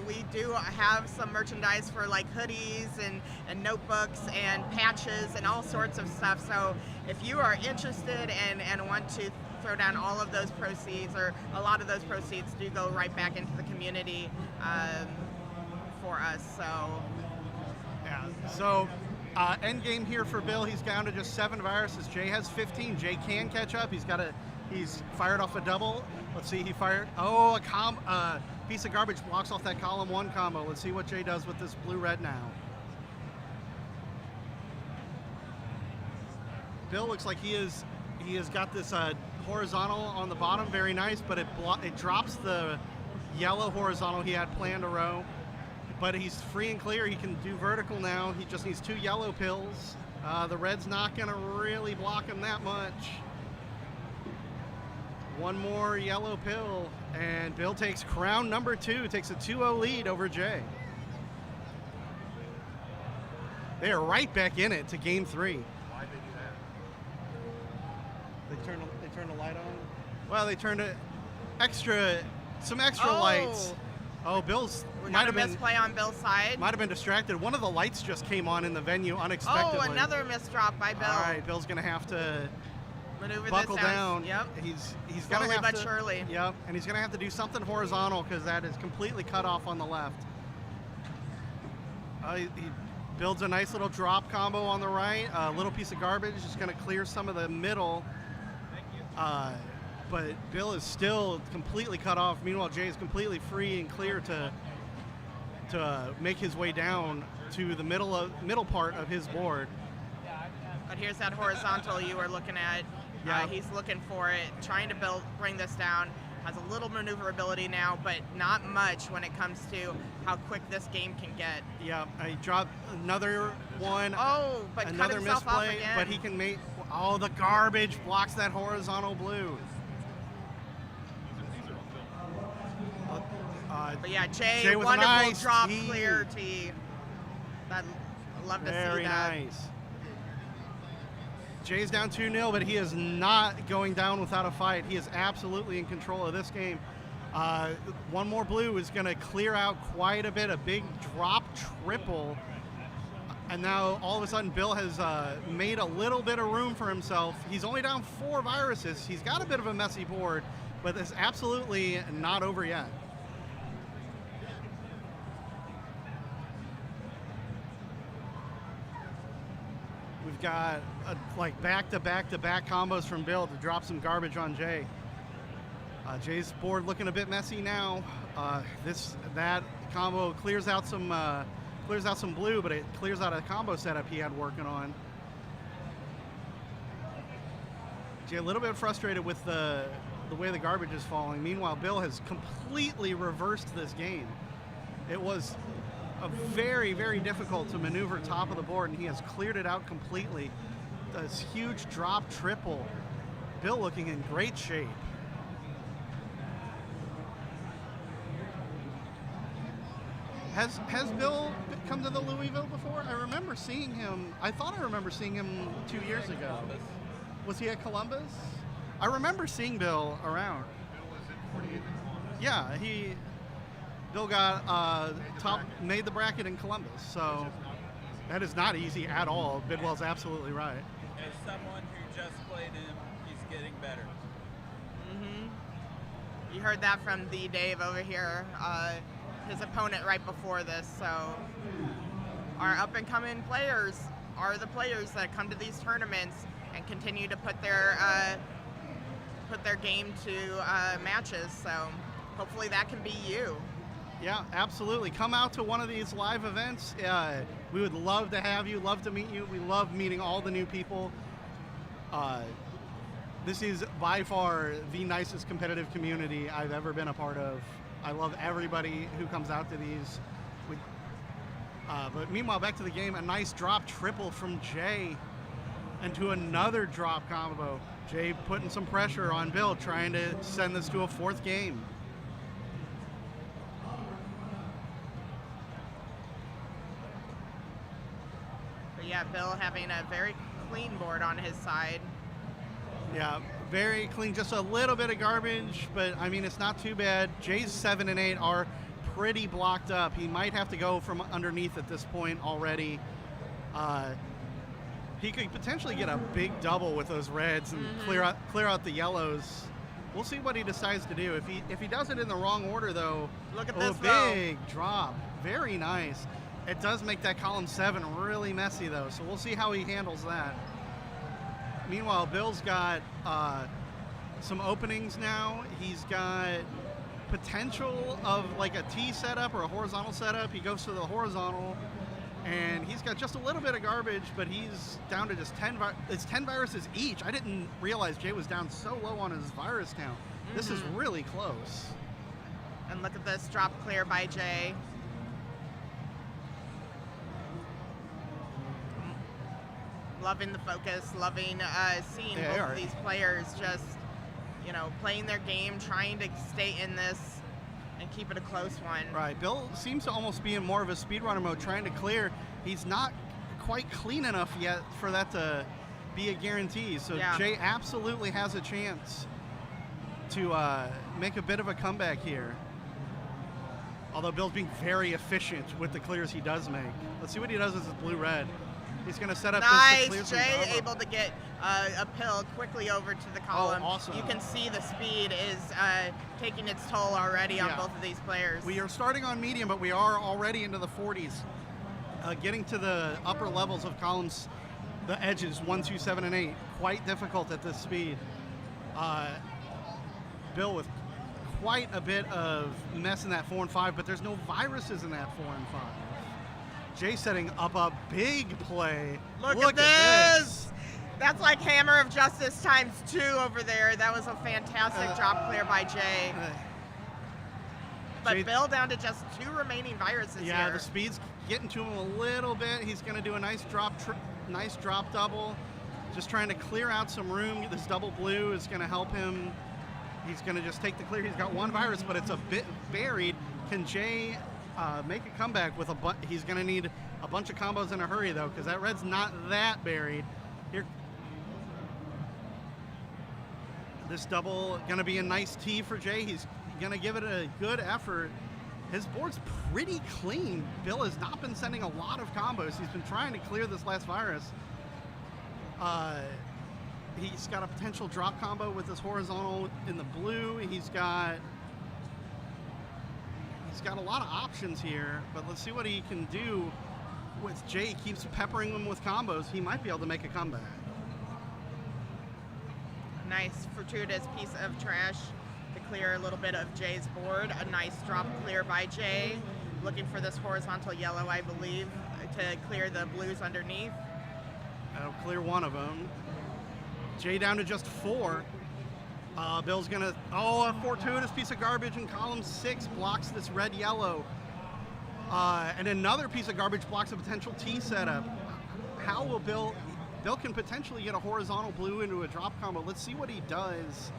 We do have some merchandise for like hoodies and notebooks and patches and all sorts of stuff. So if you are interested and want to throw down all of those proceeds, or a lot of those proceeds do go right back into the community for us. So yeah. So end game here for Bill. He's down to just 7 viruses. Jay has 15. Jay can catch up. He's fired off a double. Let's see, he fired, a piece of garbage blocks off that column 1 combo. Let's see what Jay does with this blue-red now. Bill looks like he has got this horizontal on the bottom, very nice, but it drops the yellow horizontal he had planned to row. But he's free and clear. He can do vertical now. He just needs 2 yellow pills. The red's not gonna really block him that much. one more yellow pill, and Bill takes crown number 2, takes a 2-0 lead over Jay. They are right back in it to game 3. Why'd they do that? They turn the light on. Well, they turned some extra lights. Oh, Bill's We might got a have been misplay on Bill's side. might have been distracted. One of the lights just came on in the venue unexpectedly. Oh, another misdrop by Bill. All right, Bill's gonna have to Maneuver buckle this down. Yep. He's gonna Slowly have but to. surely. Yep, and he's gonna have to do something horizontal because that is completely cut off on the left. He builds a nice little drop combo on the right. A little piece of garbage is gonna clear some of the middle. But Bill is still completely cut off. Meanwhile, Jay is completely free and clear to make his way down to the middle part of his board. But here's that horizontal you were looking at. Yeah. He's looking for it, trying to bring this down. Has a little maneuverability now, but not much when it comes to how quick this game can get. Yeah, he dropped another one. Oh, but cut another himself off misplay, again. but he can make. Oh, the garbage blocks that horizontal blue. But yeah, Jay Jay with a wonderful nice drop tee. clear tee. I'd love to see that. Very nice. Jay's down 2-0, but he is not going down without a fight. He is absolutely in control of this game. One more blue is going to clear out quite a bit, a big drop triple. And now all of a sudden Bill has made a little bit of room for himself. He's only down 4 viruses. He's got a bit of a messy board, but it's absolutely not over yet. We've got like back-to-back combos from Bill to drop some garbage on Jay. Jay's board looking a bit messy now. That combo clears out some blue, but it clears out a combo setup he had working on. Jay a little bit frustrated with the way the garbage is falling. Meanwhile, Bill has completely reversed this game. It was very, very difficult to maneuver top of the board, and he has cleared it out completely. This huge drop triple. Bill looking in great shape. Has Bill come to the Louisville before? I remember seeing him. I thought I remember seeing him 2 years ago. Columbus. Was he at Columbus? I remember seeing Bill around. Bill was in 48 in Columbus. Yeah, Bill got made the bracket in Columbus, so that is not easy at all. Bidwell's absolutely right. As someone who just played him, he's getting better. You heard that from the Dave over here, his opponent right before this. So our up-and-coming players are the players that come to these tournaments and continue to put their game to matches. So hopefully that can be you. Yeah, absolutely. Come out to one of these live events. We would love to have you, love to meet you. We love meeting all the new people. This is by far the nicest competitive community I've ever been a part of. I love everybody who comes out to these. But meanwhile, back to the game, a nice drop triple from Jay into another drop combo. Jay putting some pressure on Bill, trying to send this to a 4th game. But yeah, Bill having a very clean board on his side. Yeah, very clean. Just a little bit of garbage, but I mean, it's not too bad. Jay's 7 and 8 are pretty blocked up. He might have to go from underneath at this point already. He could potentially get a big double with those reds and clear out the yellows. We'll see what he decides to do. If he does it in the wrong order, though, Look at this big drop. Very nice. It does make that column 7 really messy, though, so we'll see how he handles that. Meanwhile, Bill's got some openings now. He's got potential of like a T setup or a horizontal setup. He goes to the horizontal, and he's got just a little bit of garbage, but he's down to just 10 viruses each. I didn't realize Jay was down so low on his virus count. This is really close. And look at this drop clear by Jay. Loving the focus, loving seeing both of these players just playing their game, trying to stay in this and keep it a close one. Right. Bill seems to almost be in more of a speedrunner mode, trying to clear. He's not quite clean enough yet for that to be a guarantee. So Yeah. Jay absolutely has a chance to make a bit of a comeback here. Although Bill's being very efficient with the clears he does make. Let's see what he does with his blue-red. He's going to set up this to Nice, clear some Jay cover. able to get a pill quickly over to the column. awesome. You can see the speed is taking its toll already on Yeah. both of these players. We are starting on medium, but we are already into the 40s. Getting to the upper levels of columns, the edges, 1, 2, 7, and 8, quite difficult at this speed. Bill with quite a bit of mess in that 4 and 5, but there's no viruses in that 4 and 5. Jay setting up a big play. Look at this! That's like Hammer of Justice times 2 over there. That was a fantastic drop clear by Jay. But Jay- Bill down to just 2 remaining viruses Yeah, here. the speed's getting to him a little bit. He's going to do a nice drop double. Just trying to clear out some room. This double blue is going to help him. He's going to just take the clear. He's got 1 virus, but it's a bit buried. Can Jay make a comeback with he's going to need a bunch of combos in a hurry, though, because that red's not that buried. Here, this double going to be a nice tee for Jay. He's going to give it a good effort. His board's pretty clean. Bill has not been sending a lot of combos. He's been trying to clear this last virus. He's got a potential drop combo with this horizontal in the blue. He's got a lot of options here, but let's see what he can do with Jay. He keeps peppering him with combos. He might be able to make a comeback. Nice fortuitous piece of trash to clear a little bit of Jay's board. A nice drop clear by Jay. Looking for this horizontal yellow, I believe, to clear the blues underneath. That'll clear one of them. Jay down to just 4. Bill's gonna, a fortuitous piece of garbage in column 6 blocks this red-yellow. And another piece of garbage blocks a potential T setup. How will Bill can potentially get a horizontal blue into a drop combo. Let's see what he does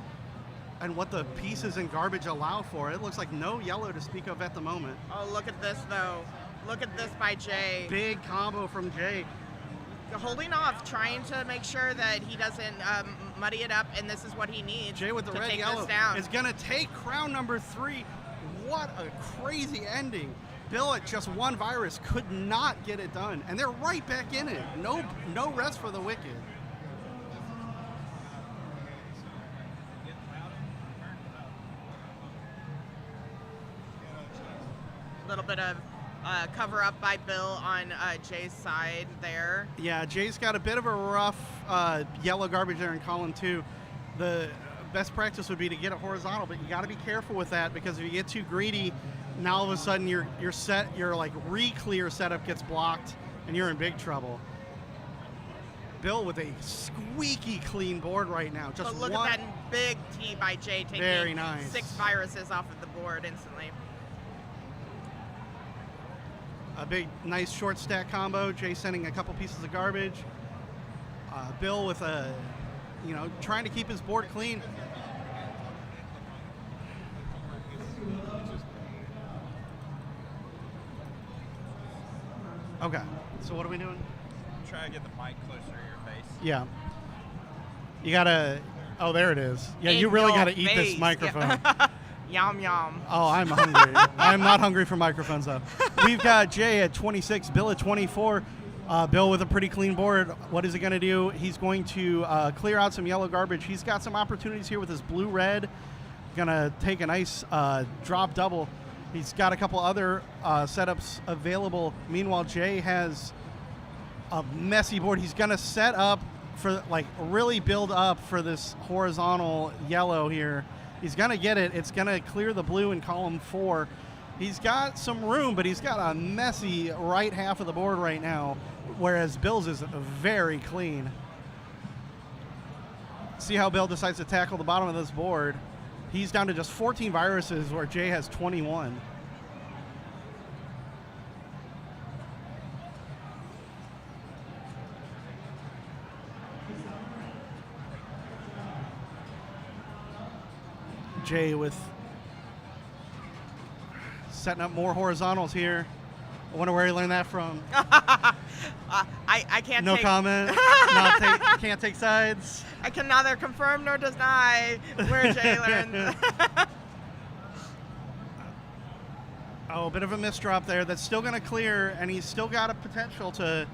and what the pieces in garbage allow for. It looks like no yellow to speak of at the moment. Oh, look at this, though. Look at this by Jay. Big combo from Jay. Holding off, trying to make sure that he doesn't muddy it up, and this is what he needs. Jay with the to red take yellow this down. is going to take crown number 3. What a crazy ending. Bill at just 1 virus could not get it done, and they're right back in it. No rest for the wicked. A little bit of cover up by Bill on Jay's side there. Yeah, Jay's got a bit of a rough yellow garbage there in column 2. The best practice would be to get it horizontal, but you got to be careful with that, because if you get too greedy, now all of a sudden your like re-clear setup gets blocked and you're in big trouble. Bill with a squeaky clean board right now. Just But look one. at that big tee by Jay, taking Very nice. 6 viruses off of the board instantly. A big, nice short stack combo. Jay sending a couple pieces of garbage. Bill with a, trying to keep his board clean. Okay, so what are we doing? Try to get the mic closer to your face. Yeah. You gotta, there it is. Yeah, you In really your gotta eat this face. microphone. Yeah. Yum, yum. Oh, I'm hungry. I'm not hungry for microphones, though. We've got Jay at 26, Bill at 24. Bill with a pretty clean board. What is he going to do? He's going to clear out some yellow garbage. He's got some opportunities here with his blue-red. Going to take a nice drop double. He's got a couple other setups available. Meanwhile, Jay has a messy board. He's going to set up for, really build up for this horizontal yellow here. He's going to get it. It's going to clear the blue in column 4. He's got some room, but he's got a messy right half of the board right now, whereas Bill's is very clean. See how Bill decides to tackle the bottom of this board. He's down to just 14 viruses, where Jay has 21. Jay with setting up more horizontals here. I wonder where he learned that from. I can't No take, comment. Can't take sides. I can neither confirm nor deny where Jay learned. Oh, a bit of a misdrop there. That's still going to clear, and he's still got a potential to.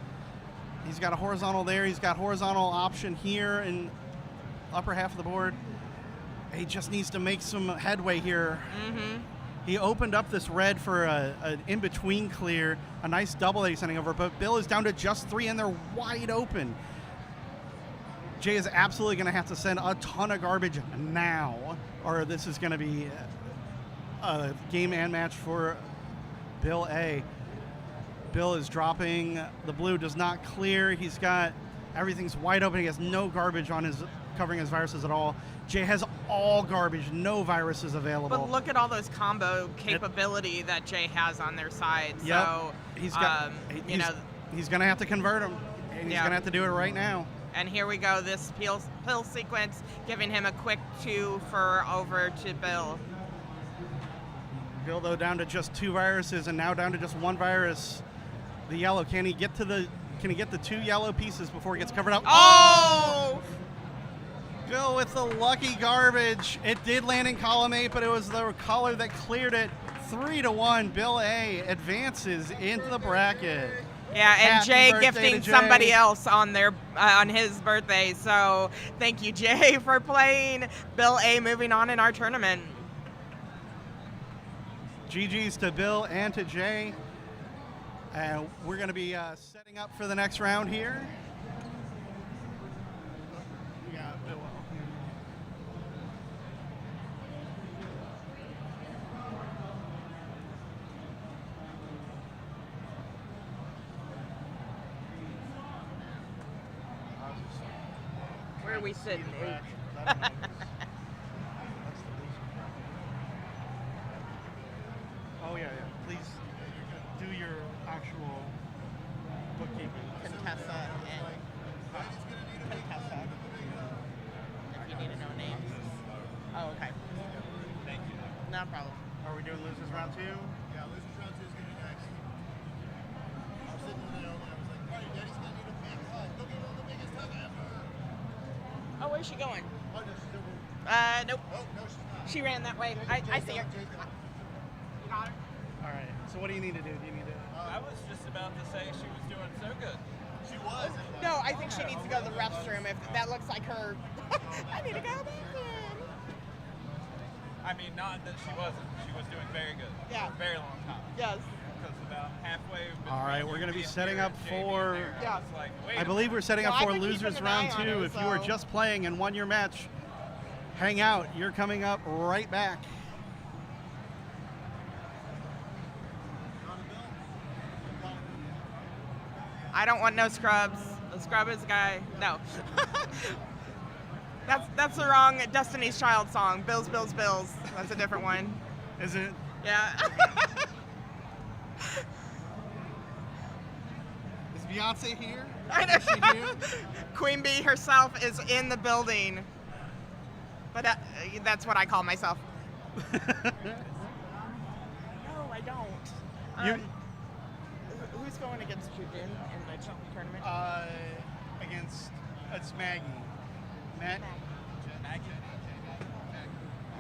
He's got a horizontal there. He's got horizontal option here in upper half of the board. He just needs to make some headway here. Mm-hmm. He opened up this red for an in-between clear, a nice double that he's sending over, but Bill is down to just 3, and they're wide open. Jay is absolutely going to have to send a ton of garbage now, or this is going to be a game and match for Bill A. Bill is dropping. The blue does not clear. He's got everything's wide open. He has no garbage on his covering his viruses at all. Jay has all garbage, no viruses available. But look at all those combo capability that Jay has on their side. Yep. So he's got, he's going to have to convert them, and he's going to have to do it right now. And here we go, this pill sequence giving him a quick 2 for over to Bill. Bill, though, down to just 2 viruses, and now down to just 1 virus. The yellow, can he get the 2 yellow pieces before he gets covered up? Oh! Bill with the lucky garbage. It did land in column 8, but it was the color that cleared it. 3-1. Bill A advances into the bracket. Yeah, and Happy Jay birthday gifting to Jay. somebody else on their on his birthday. So thank you, Jay, for playing. Bill A moving on in our tournament. GG's to Bill and to Jay. And we're going to be setting up for the next round here. We got Bill. Where are we sitting? Oh, yeah. Please do your actual bookkeeping. Contessa and Contessa. If you need to know names. Oh, okay. Thank you. No problem. Are we doing losers round 2? Yeah, losers round 2 is going to be next. I was sitting there and I was like, all right, Daddy's going to need a big hug. Look at all the biggest hug ever. Oh, where's she going? Oh, no, she's over. Nope. Oh, no, she's not. She ran that way. I see her. Jay's got it. You got her? All right. So what do you need to do? Do you need to... I was just about to say she was doing so good. She was. No, I think she needs to go to the restroom. If that looks like her, I need to go back in. I mean, not that she wasn't. She was doing very good. Yeah. For a very long time. Yes. Because about halfway. All right, we're going to be setting up for... Yeah. Like, wait I believe we're setting up Well, for I've been losers keeping an eye round on 2. her, If you were so- just playing and won your match, hang out. You're coming up right back. I don't want no scrubs. The scrub is a guy. No. That's the wrong Destiny's Child song. Bills, Bills, Bills. That's a different one. Is it? Yeah. Is Beyonce here? I know. Is she here? Queen Bee herself is in the building. But that's what I call myself. No, I don't. You- Who's going against you in the tournament? Against... It's Maggie. Maggie?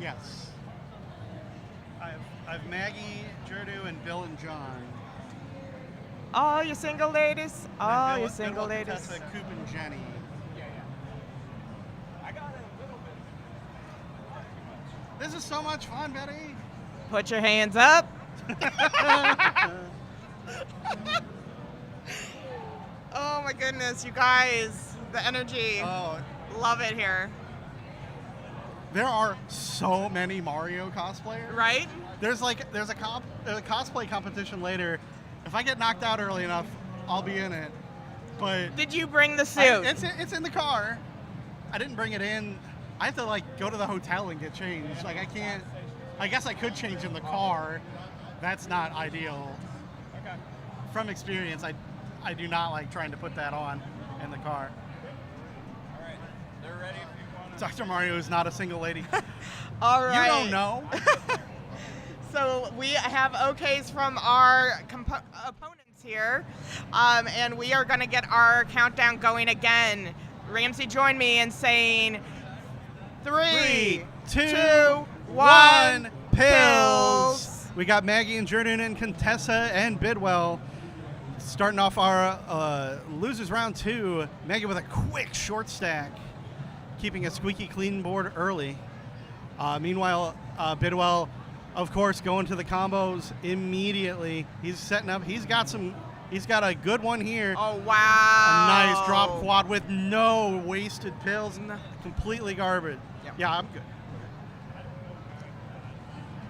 Yes. I've Maggie, Jerdu, and Bill and John. All you single ladies. All you single ladies. Tessa, Coop, and Jenny. I got it a little bit. This is so much fun, Betty. Put your hands up. Oh my goodness, you guys. The energy. Oh, Love it here. there are so many Mario cosplayers. Right? There's a cosplay competition later. If I get knocked out early enough, I'll be in it. But Did you bring the suit? it's in the car. I didn't bring it in. I have to go to the hotel and get changed. I can't. I guess I could change in the car. That's not ideal. Okay. From experience, I do not like trying to put that on in the car. All right. They're ready if you want to. Dr. Mario is not a single lady. All right. You don't know. So we have OKs from our opponents here, and we are going to get our countdown going again. Ramsey, join me in saying 3, 2, 1, pills. We got Maggie and Jordan and Contessa and Bidwell. Starting off our losers round 2, Maggie with a quick short stack, keeping a squeaky clean board early. Meanwhile, Bidwell, of course, going to the combos immediately. He's setting up. He's got a good one here. Oh, wow. A nice drop quad with no wasted pills. Completely garbage. Yep. Yeah, I'm good.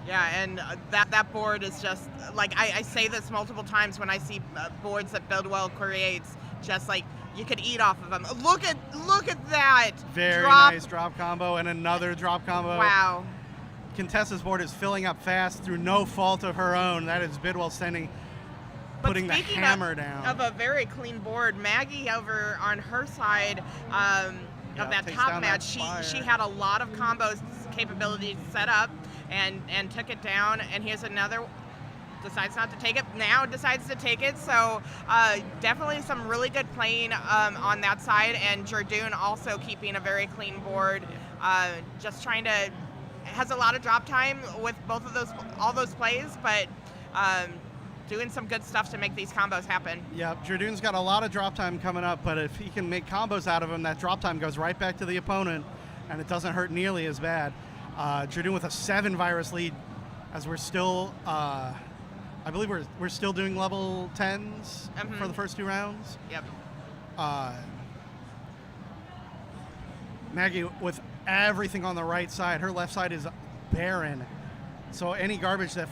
Yeah, and that board is just, like, I say this multiple times when I see boards that Bidwell creates, just like, you could eat off of them. Look at that. Very nice drop combo and another drop combo. Wow. Contessa's board is filling up fast through no fault of her own. That is Bidwell putting the hammer down. Of a very clean board, Maggie over on her side of that top match, she had a lot of combos capability set up and took it down. And here's another, decides not to take it, now decides to take it. So definitely some really good playing on that side, and Jordoon also keeping a very clean board. Just trying to, has a lot of drop time with both of all those plays, but doing some good stuff to make these combos happen. Yep, Jordoon's got a lot of drop time coming up, but if he can make combos out of them, that drop time goes right back to the opponent, and it doesn't hurt nearly as bad. Jordoon with a 7 virus lead, as we're still, I believe we're still doing level 10s for the first 2 rounds. Yep. Maggie with everything on the right side. Her left side is barren. So any garbage that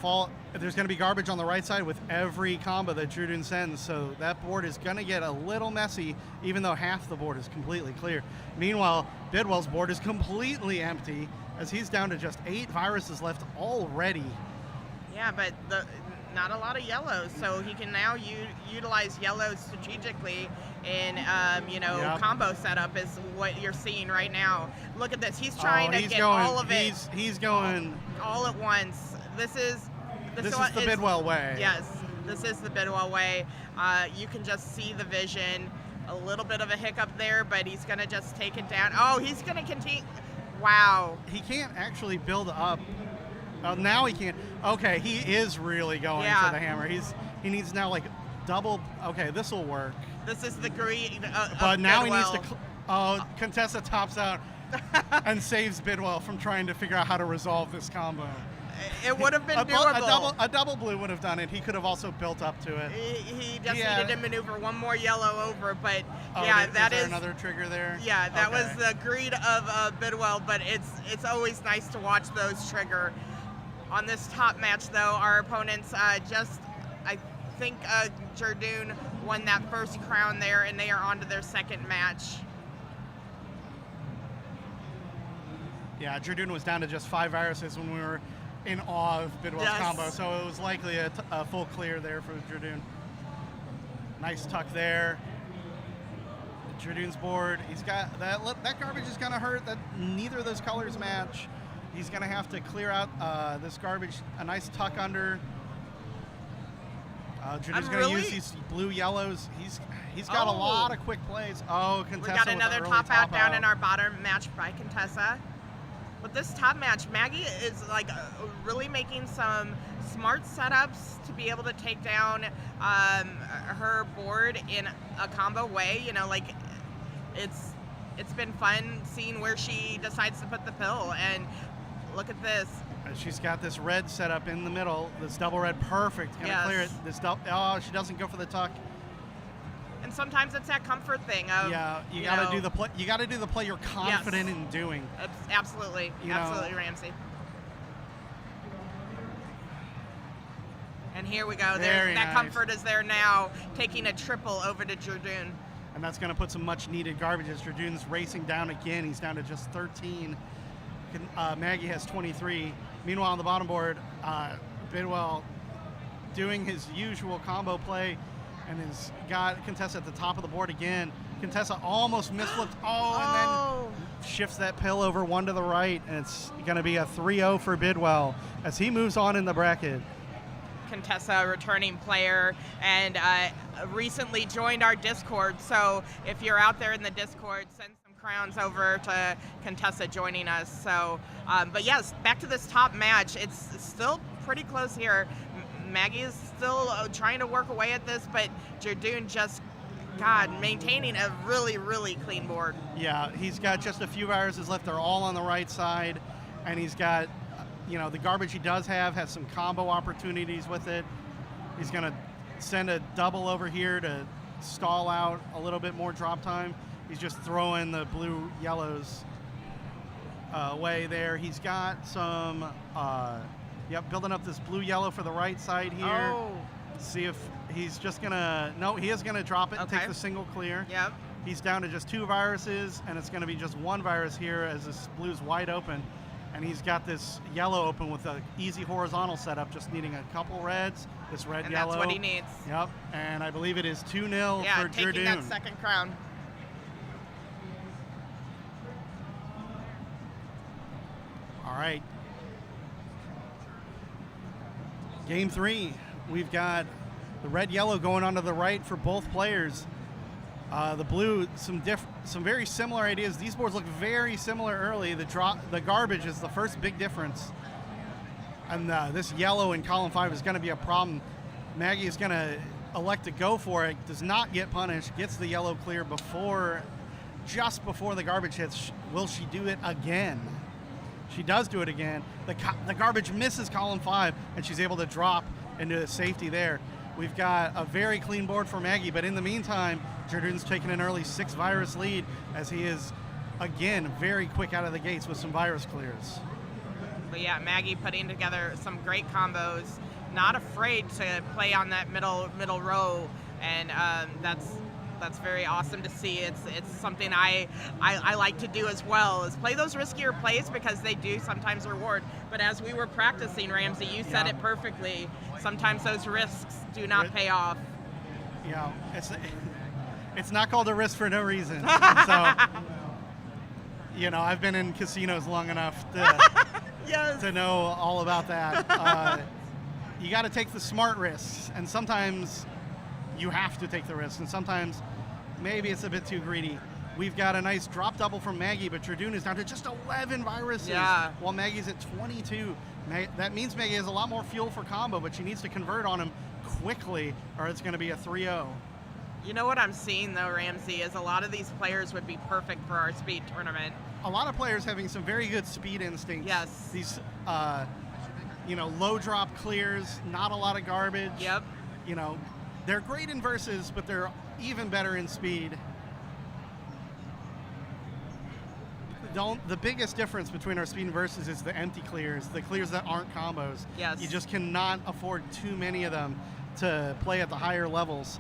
there's going to be garbage on the right side with every combo that Jordoon sends. So that board is going to get a little messy, even though half the board is completely clear. Meanwhile, Bidwell's board is completely empty, as he's down to just 8 viruses left already. Yeah, but not a lot of yellows, so he can now utilize yellows strategically in, combo setup is what you're seeing right now. Look at this. He's trying to get all of it. He's going all at once. This is the Bidwell way. Yes, this is the Bidwell way. You can just see the vision. A little bit of a hiccup there, but he's going to just take it down. Oh, he's going to continue. Wow. He can't actually build up. Now he can't. Okay, he is really going for the hammer. He needs now like double. Okay, this will work. This is the greed but now Bidwell. He needs to. Contessa tops out and saves Bidwell from trying to figure out how to resolve this combo. It would have been doable. A double blue would have done it. He could have also built up to it. He just needed to maneuver one more yellow over, but is there another trigger there? Yeah, that was the greed of Bidwell, but it's always nice to watch those trigger. On this top match, though, our opponents I think Jordoon won that first crown there, and they are on to their second match. Yeah, Jordoon was down to just 5 viruses when we were in awe of Bidwell's combo, so it was likely a full clear there for Jordoon. Nice tuck there. Jordoon's board, he's got that garbage is going to hurt. That neither of those colors match. He's going to have to clear out this garbage. A nice tuck under. Jordoon's going to use these blue yellows. He's got a lot of quick plays. Oh, Contessa. We got another top out down in our bottom match by Contessa. With this top match, Maggie is like really making some smart setups to be able to take down her board in a combo way. You know, like it's been fun seeing where she decides to put the pill. And look at this. She's got this red set up in the middle. This double red, perfect. Gonna clear it. She doesn't go for the tuck. And sometimes it's that comfort thing of you gotta do the play. You gotta do the play you're confident in doing. Absolutely, absolutely, Ramsey. And here we go. That comfort is there now, taking a triple over to Jordoon. And that's gonna put some much needed garbage as Jordoon's racing down again. He's down to just 13. Maggie has 23. Meanwhile, on the bottom board, Bidwell doing his usual combo play and has got Contessa at the top of the board again. Contessa almost misflipped. And then shifts that pill over one to the right, and it's going to be a 3-0 for Bidwell as he moves on in the bracket. Contessa, returning player, and recently joined our Discord. So if you're out there in the Discord, send some crowns over to Contessa joining us. So, but yes, back to this top match. It's still pretty close here. Maggie is still trying to work away at this, but Jardoon just, maintaining a really, really clean board. Yeah, he's got just a few viruses left. They're all on the right side, and he's got, the garbage he does have has some combo opportunities with it. He's going to send a double over here to stall out a little bit more drop time. He's just throwing the blue yellows away there. He's got some, building up this blue yellow for the right side here. See if he's just gonna, no, he is gonna drop it and take the single clear. Yep. He's down to just 2 viruses, and it's gonna be just 1 virus here as this blue's wide open. And he's got this yellow open with an easy horizontal setup, just needing a couple reds, this red And yellow. that's what he needs. Yep, and I believe it is 2-0 Yeah, for taking Jardoon. that second crown. All right. Game 3. We've got the red-yellow going onto the right for both players. The blue, some very similar ideas. These boards look very similar early. The garbage is the first big difference. And this yellow in column 5 is going to be a problem. Maggie is going to elect to go for it, does not get punished, gets the yellow clear just before the garbage hits. Will she do it again? She does do it again. The garbage misses column 5, and she's able to drop into safety there. We've got a very clean board for Maggie, but in the meantime, Jardoon's taking an early 6 virus lead as he is, again, very quick out of the gates with some virus clears. But yeah, Maggie putting together some great combos, not afraid to play on that middle row, and that's very awesome to see. It's something I like to do as well, is play those riskier plays because they do sometimes reward. But as we were practicing, Ramsey, you said it perfectly. Sometimes those risks do not pay off. Yeah, it's not called a risk for no reason. So, I've been in casinos long enough to know all about that. You got to take the smart risks, and sometimes you have to take the risks, and sometimes maybe it's a bit too greedy. We've got a nice drop double from Maggie, but Jardoon is down to just 11 viruses, while Maggie's at 22. That means Maggie has a lot more fuel for combo, but she needs to convert on him quickly, or it's going to be a 3-0. You know what I'm seeing, though, Ramsey, is a lot of these players would be perfect for our speed tournament. A lot of players having some very good speed instincts. Yes. These, low drop clears, not a lot of garbage. Yep. They're great in versus, but they're even better in speed. The biggest difference between our speed and versus is the empty clears, the clears that aren't combos. Yes. You just cannot afford too many of them to play at the higher levels.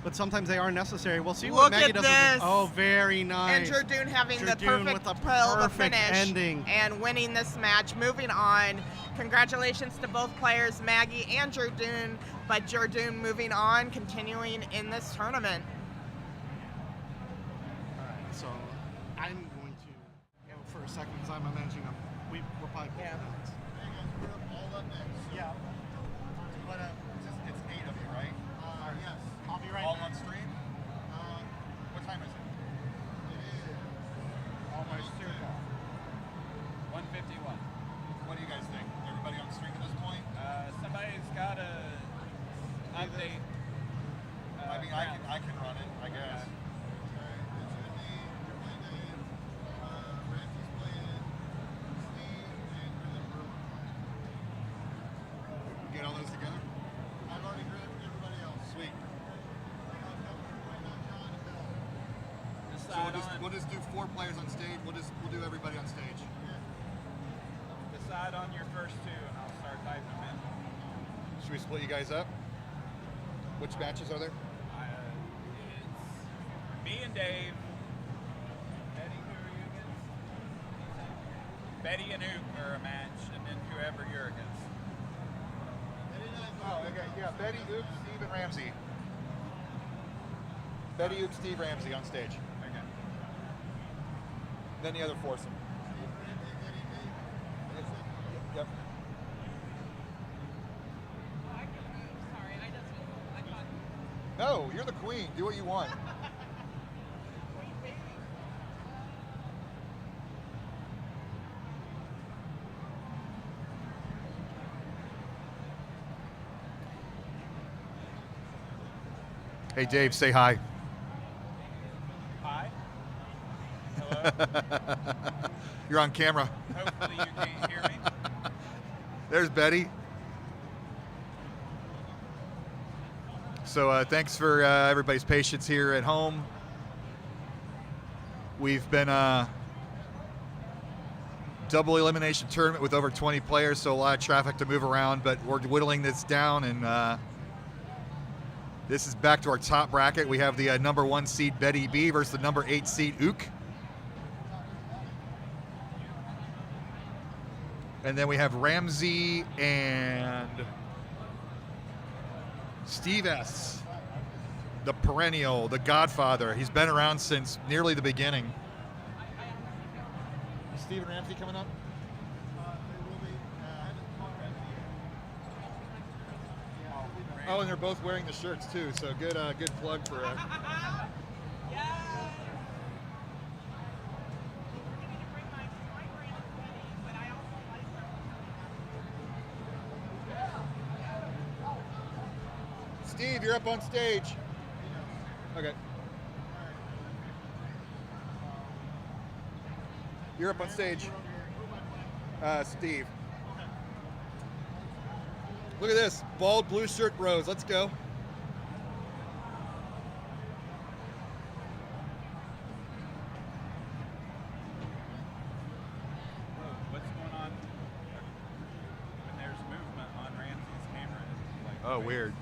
But sometimes they are necessary. We'll see what Maggie does. Oh, very nice. And Jardoon having the Jardoon perfect with a pill to perfect finish ending and winning this match. Moving on. Congratulations to both players, Maggie and Jardoon. But Jardoon moving on, continuing in this tournament. All right, so I'm going to go for a second because I'm managing them. We're probably minutes. All up next. Yeah. But it's 8 of you, right? Yes. I'll be right All back. on stream? What time is it? It is Almost 2 o'clock. 1:51. What do you guys think? Everybody on stream at this point? Somebody's got to update. I mean, I can run it, I guess. Get all those together? I've already grabbed everybody else. Sweet. So we'll just do 4 players on stage. We'll do everybody on stage. Decide on your first 2, and I'll start typing them in. Should we split you guys up? Which matches are there? It's me and Dave. Betty, who are you against? Betty and Ook are a match, and then whoever you're against. Oh, okay. Yeah, Betty, Luke, Steve, and Ramsey. Betty Uke, Steve Ramsey on stage. Okay. Then the other foursome. Yep. Sorry, I thought. No, you're the queen. Do what you want. Hey, Dave, say hi. Hi. Hello. You're on camera. Hopefully you can't hear me. There's Betty. So thanks for everybody's patience here at home. We've been double elimination tournament with over 20 players, so a lot of traffic to move around, but we're whittling this down, and this is back to our top bracket. We have the number 1 seed Betty B versus the number 8 seed Ook. And then we have Ramsey and Steve S., the perennial, the godfather. He's been around since nearly the beginning. Is Steve and Ramsey coming up? Oh, and they're both wearing the shirts too, so good plug for Steve, you're up on stage. Okay. You're up on stage. Steve. Look at this, bald blue shirt bros. Let's go. What's going on? When there's movement on Ramsey's camera, it's like Oh, weird.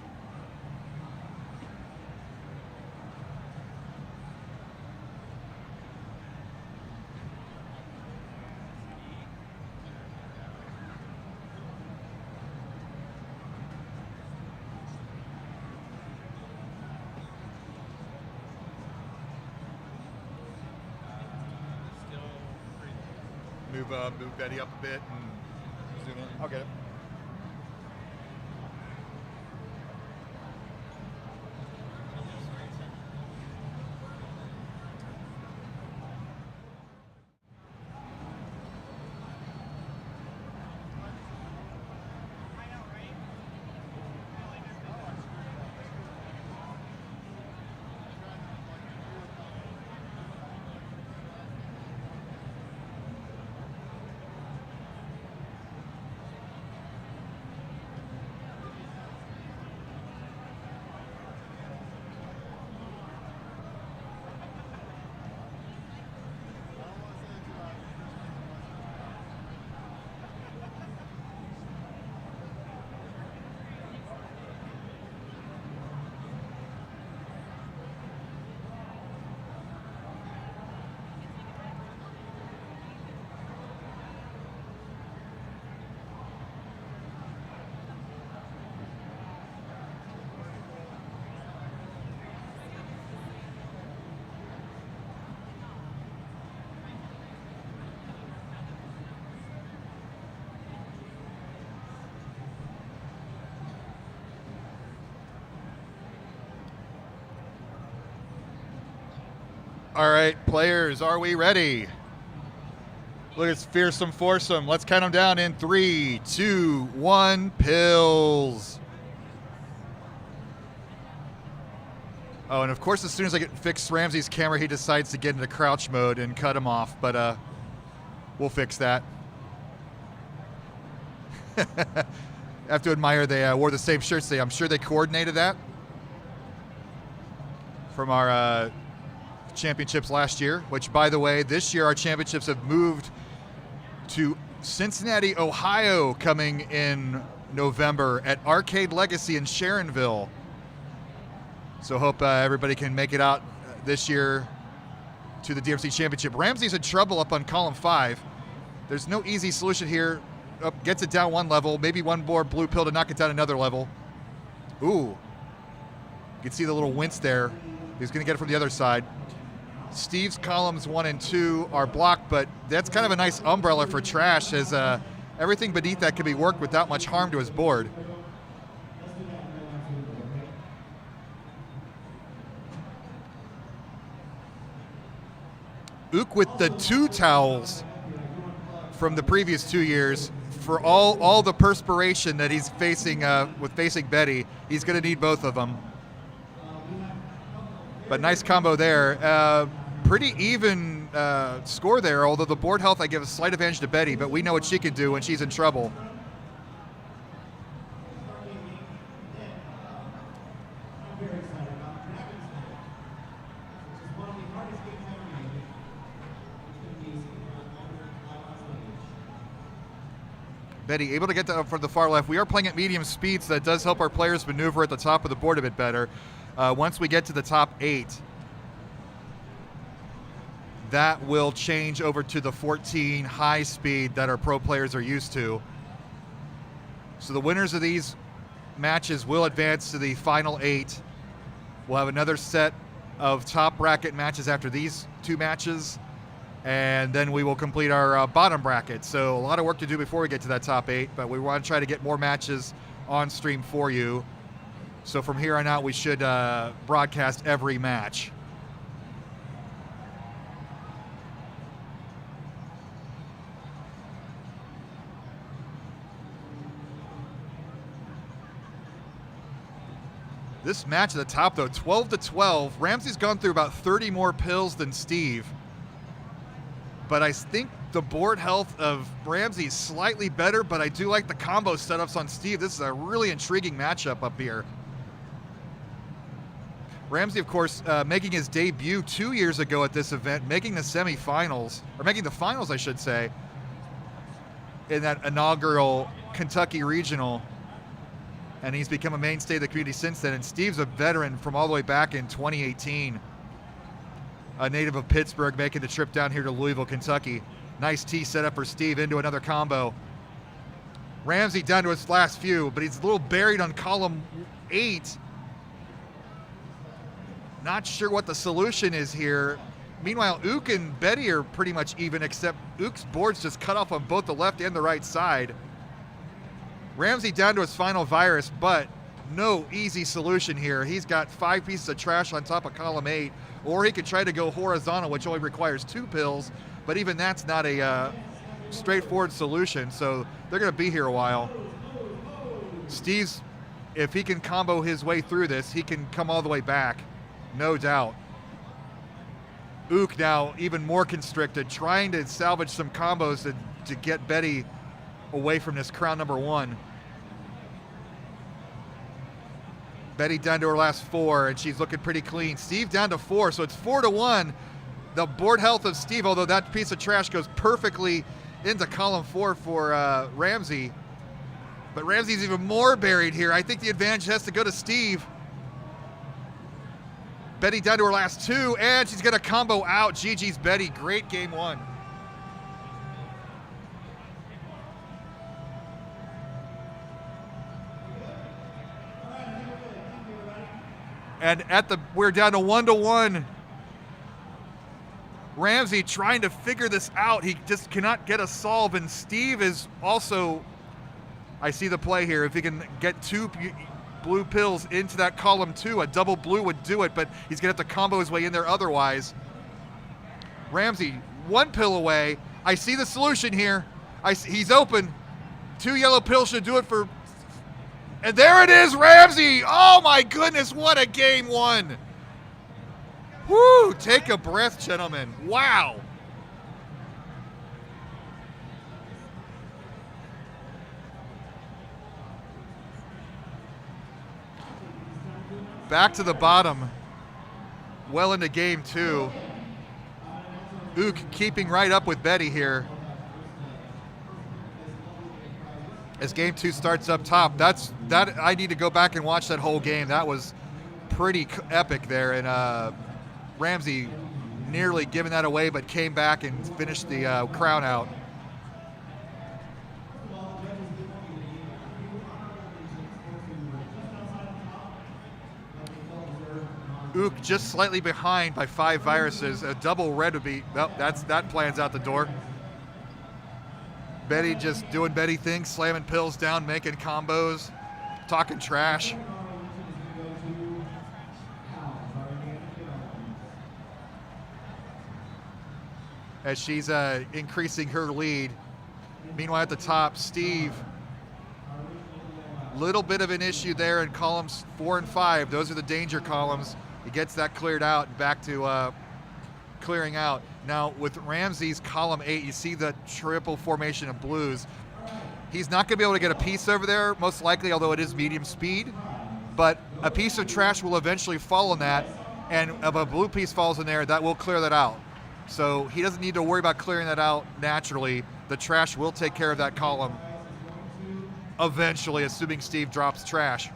Still pretty. Move Betty up a bit and zoom in. I'll get it. All right, players, are we ready? Look at this fearsome foursome. Let's count them down in 3, 2, 1, pills. Oh, and of course, as soon as I get fix Ramsey's camera, he decides to get into crouch mode and cut him off, but we'll fix that. I have to admire they wore the same shirts today. I'm sure they coordinated that from our championships last year, which, by the way, this year our championships have moved to Cincinnati, Ohio, coming in November at Arcade Legacy in Sharonville. So hope everybody can make it out this year to the DrMC Championship. Ramsey's in trouble up on column 5. There's no easy solution here. Up, gets it down one level, maybe one more blue pill to knock it down another level. Ooh. You can see the little wince there. He's going to get it from the other side. Steve's columns 1 and 2 are blocked, but that's kind of a nice umbrella for trash, as everything beneath that can be worked without much harm to his board. Ook with the 2 towels from the previous 2 years. For all the perspiration that he's facing with facing Betty, he's going to need both of them. But nice combo there. Pretty even score there, although the board health I give a slight advantage to Betty, but we know what she can do when she's in trouble. Betty able to get to from the far left. We are playing at medium speed, so that does help our players maneuver at the top of the board a bit better. Once we get to the top 8, that will change over to the 14 high speed that our pro players are used to. So the winners of these matches will advance to the final 8. We'll have another set of top bracket matches after these 2 matches, and then we will complete our bottom bracket. So a lot of work to do before we get to that top 8, but we want to try to get more matches on stream for you. So from here on out, we should broadcast every match. This match at the top, though, 12-12. Ramsey's gone through about 30 more pills than Steve. But I think the board health of Ramsey is slightly better, but I do like the combo setups on Steve. This is a really intriguing matchup up here. Ramsey, of course, making his debut 2 years ago at this event, making the semifinals, or making the finals, I should say, in that inaugural Kentucky Regional. And he's become a mainstay of the community since then. And Steve's a veteran from all the way back in 2018. A native of Pittsburgh, making the trip down here to Louisville, Kentucky. Nice tee set up for Steve into another combo. Ramsey down to his last few, but he's a little buried on column 8. Not sure what the solution is here. Meanwhile, Ook and Betty are pretty much even, except Ook's board's just cut off on both the left and the right side. Ramsey down to his final virus, but no easy solution here. He's got 5 pieces of trash on top of column 8, or he could try to go horizontal, which only requires 2 pills, but even that's not a straightforward solution, so they're going to be here a while. Steve's, if he can combo his way through this, he can come all the way back, no doubt. Ook now even more constricted, trying to salvage some combos to get Betty away from this crown number 1. Betty down to her last 4, and she's looking pretty clean. Steve down to 4, so it's 4-1. The board health of Steve, although that piece of trash goes perfectly into column 4 for Ramsey. But Ramsey's even more buried here. I think the advantage has to go to Steve. Betty down to her last 2, and she's going to combo out. GG's Betty. Great game 1. And we're down to 1-1. Ramsey trying to figure this out. He just cannot get a solve, and Steve is also, I see the play here. If he can get 2 blue pills into that column 2, a double blue would do it, but he's gonna have to combo his way in there otherwise. Ramsey, 1 pill away. I see the solution here. He's open. 2 yellow pills should do it for, and there it is, Ramsey. Oh my goodness, what a game 1. Woo, take a breath, gentlemen. Wow. Back to the bottom, well into game 2. Ook keeping right up with Betty here. As game 2 starts up top, that I need to go back and watch that whole game. That was pretty epic there, and Ramsey nearly giving that away, but came back and finished the crown out. Ook just slightly behind by 5 viruses. A double red would be, well, that plan's out the door. Betty just doing Betty things, slamming pills down, making combos, talking trash. As she's increasing her lead. Meanwhile, at the top, Steve, little bit of an issue there in columns 4 and 5. Those are the danger columns. He gets that cleared out and back to clearing out. Now, with Ramsey's column 8, you see the triple formation of blues. He's not going to be able to get a piece over there, most likely, although it is medium speed. But a piece of trash will eventually fall in that, and if a blue piece falls in there, that will clear that out. So he doesn't need to worry about clearing that out naturally. The trash will take care of that column eventually, assuming Steve drops trash,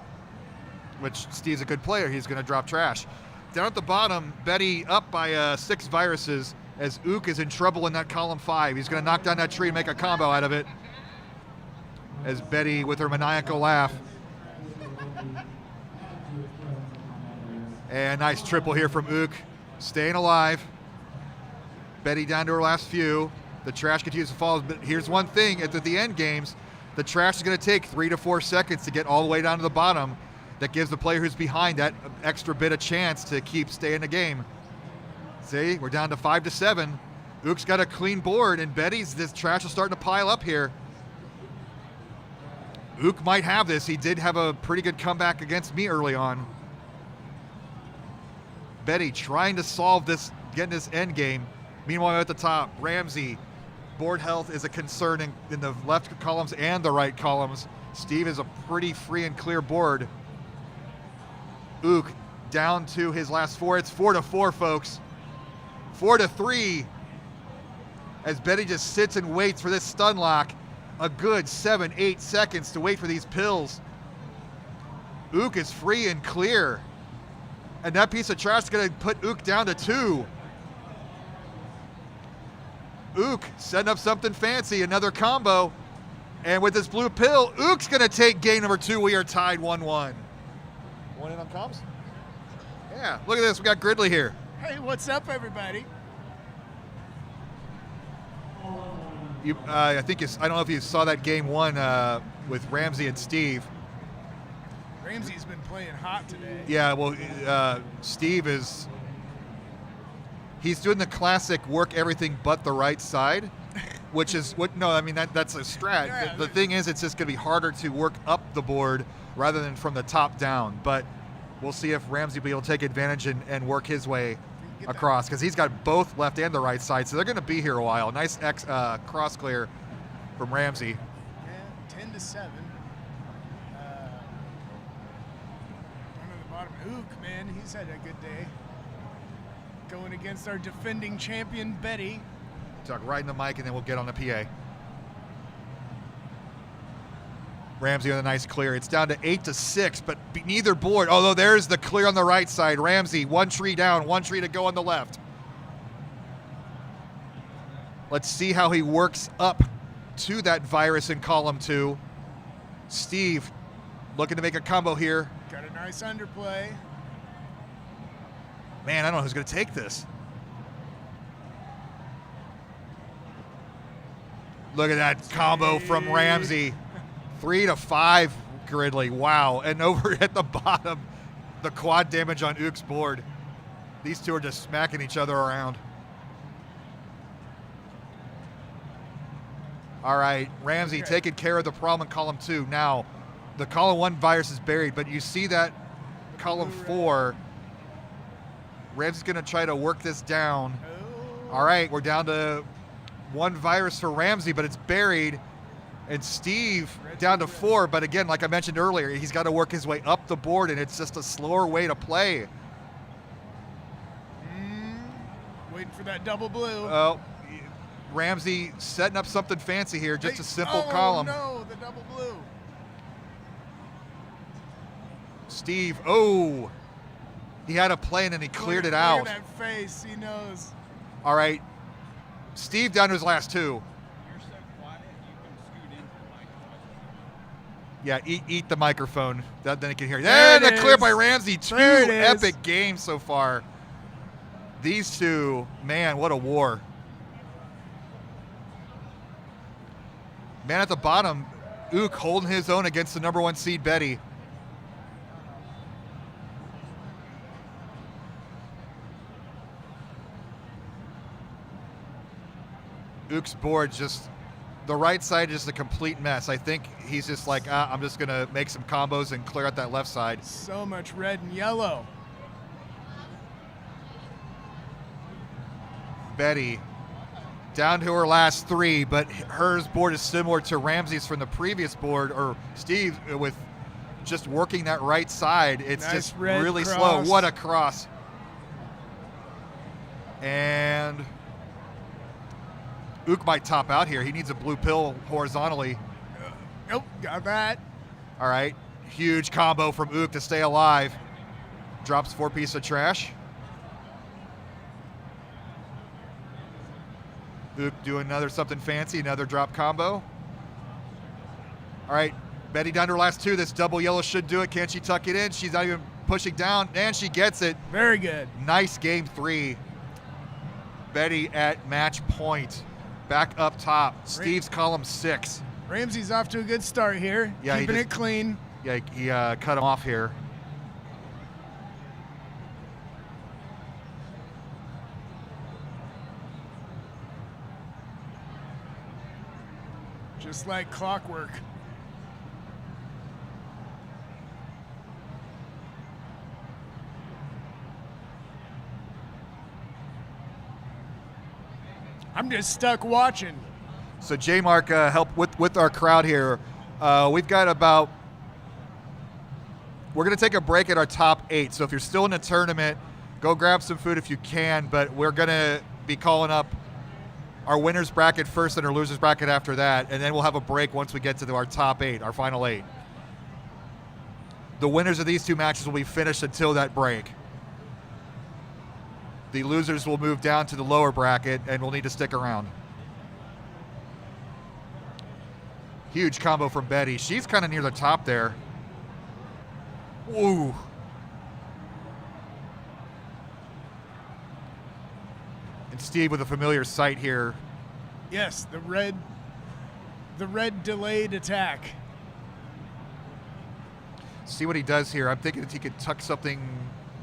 which Steve's a good player. He's going to drop trash. Down at the bottom, Betty up by 6 viruses as Ook is in trouble in that column 5. He's going to knock down that tree and make a combo out of it. As Betty, with her maniacal laugh. And nice triple here from Ook, staying alive. Betty down to her last few. The trash continues to fall, but here's one thing, at the end games, the trash is going to take 3 to 4 seconds to get all the way down to the bottom. That gives the player who's behind that extra bit of chance to stay in the game. See, we're down to 5 to 7. Ook's got a clean board, and this trash is starting to pile up here. Ook might have this. He did have a pretty good comeback against me early on. Betty trying to solve this, getting this end game. Meanwhile, at the top, Ramsey. Board health is a concern in the left columns and the right columns. Steve is a pretty free and clear board. Ook down to his last 4. It's 4 to 4, folks. 4 to 3. As Betty just sits and waits for this stun lock. A good 7-8 seconds to wait for these pills. Ook is free and clear. And that piece of trash is going to put Ook down to 2. Ook setting up something fancy, another combo. And with this blue pill, Ook's going to take game number 2. We are tied 1-1. One in on comms? Yeah, look at this. We got Gridley here. Hey, what's up, everybody? I don't know if you saw that game 1 with Ramsey and Steve. Ramsey's been playing hot today. Yeah, well, Steve he's doing the classic work everything but the right side, which is that's a strat. Yeah, the thing is, it's just going to be harder to work up the board rather than from the top down. But we'll see if Ramsey will be able to take advantage and work his way across, because he's got both left and the right side, so they're going to be here a while. Nice cross clear from Ramsey. Yeah, 10 to 7. Down at the bottom, Ook, man, he's had a good day. Going against our defending champion, Betty. Talk right in the mic, and then we'll get on the PA. Ramsey with a nice clear. It's down to 8 to 6, but neither board. Although there's the clear on the right side. Ramsey, 1 tree down, 1 tree to go on the left. Let's see how he works up to that virus in column 2. Steve looking to make a combo here. Got a nice underplay. Man, I don't know who's going to take this. Look at that combo from Ramsey. 3 to 5, Gridley. Wow. And over at the bottom, the quad damage on Ook's board. These two are just smacking each other around. All right, Ramsey taking care of the problem in column 2. Now, the column 1 virus is buried, but you see that column 4. Ramsey's going to try to work this down. All right, we're down to 1 virus for Ramsey, but it's buried. And Steve down to 4, but again, like I mentioned earlier, he's got to work his way up the board, and it's just a slower way to play. Waiting for that double blue. Oh, Ramsey setting up something fancy here, just a simple column. Oh, no, the double blue. Steve, he had a plan and he cleared it out. Look at that face, he knows. All right, Steve down to his last 2. You're so quiet, you can scoot into the mic. Yeah, eat the microphone. Then it can hear. There And it the clear is. by Ramsey. Two There it is. epic games so far. These two, man, what a war. Man, at the bottom, Ook holding his own against the number 1 seed, Betty. Ook's board just, the right side is a complete mess. I think he's just like, I'm just going to make some combos and clear out that left side. So much red and yellow. Betty down to her last 3, but hers board is similar to Ramsey's from the previous board, or Steve, with just working that right side. It's Nice just red really cross. slow. What a cross. And Ook might top out here. He needs a blue pill horizontally. Nope, got that. All right, huge combo from Ook to stay alive. Drops 4 pieces of trash. Ook doing another something fancy, another drop combo. All right, Betty down to her last 2. This double yellow should do it. Can she tuck it in? She's not even pushing down, and she gets it. Very good. Nice game 3. Betty at match point. Back up top. Steve's column 6. Ramsey's off to a good start here. Yeah, Keeping it clean. Yeah, he cut him off here. Just like clockwork. I'm just stuck watching. So J-Mark helped with our crowd here. We've got about, we're going to take a break at our top 8. So if you're still in the tournament, go grab some food if you can, but we're going to be calling up our winners bracket first and our losers bracket after that, and then we'll have a break once we get to our top 8, our final 8. The winners of these 2 matches will be finished until that break. The losers will move down to the lower bracket and will need to stick around. Huge combo from Betty. She's kind of near the top there. Ooh. And Steve with a familiar sight here. Yes, the red delayed attack. See what he does here. I'm thinking that he could tuck something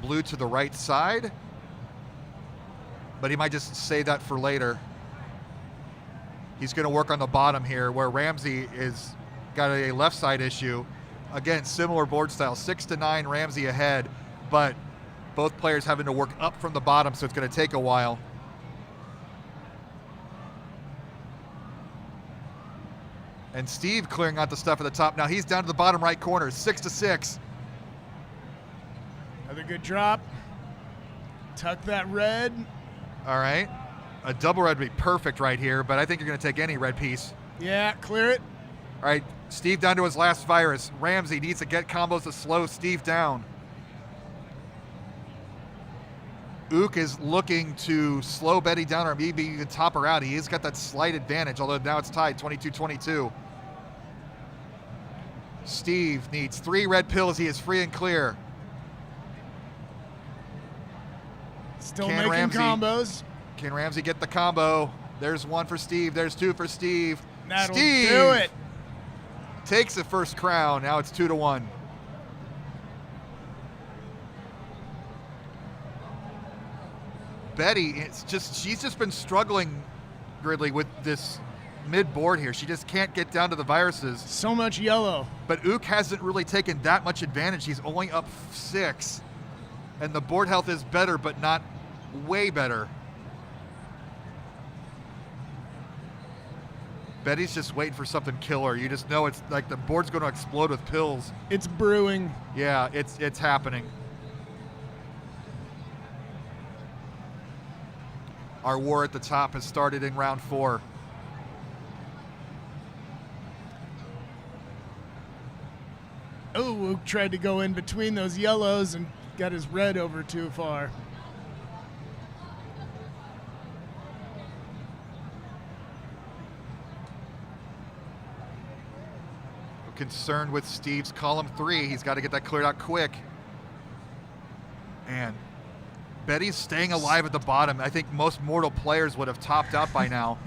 blue to the right side, but he might just save that for later. He's going to work on the bottom here where Ramsey is got a left side issue. Again, similar board style, 6-9 Ramsey ahead, but both players having to work up from the bottom, so it's going to take a while. And Steve clearing out the stuff at the top. Now he's down to the bottom right corner, 6-6. Another good drop. Tuck that red. All right. A double red would be perfect right here, but I think you're going to take any red piece. Yeah, clear it. All right, Steve down to his last virus. Ramsey needs to get combos to slow Steve down. Ook is looking to slow Betty down or maybe even top her out. He has got that slight advantage, although now it's tied 22-22. Steve needs 3 red pills. He is free and clear. Still Can making Ramsey- combos. Can Ramsey get the combo? There's 1 for Steve. There's 2 for Steve. That'll Steve do it. takes the first crown. Now it's 2-1. Betty, she's just been struggling, Gridley, with this mid board here. She just can't get down to the viruses. So much yellow. But Ook hasn't really taken that much advantage. He's only up 6. And the board health is better, but not way better. Betty's just waiting for something killer. You just know it's like the board's going to explode with pills. It's brewing. Yeah, it's happening. Our war at the top has started in round 4. Oh, Ook tried to go in between those yellows and got his red over too far. concerned with Steve's column 3. He's got to get that cleared out quick. And Betty's staying alive at the bottom. I think most mortal players would have topped out by now.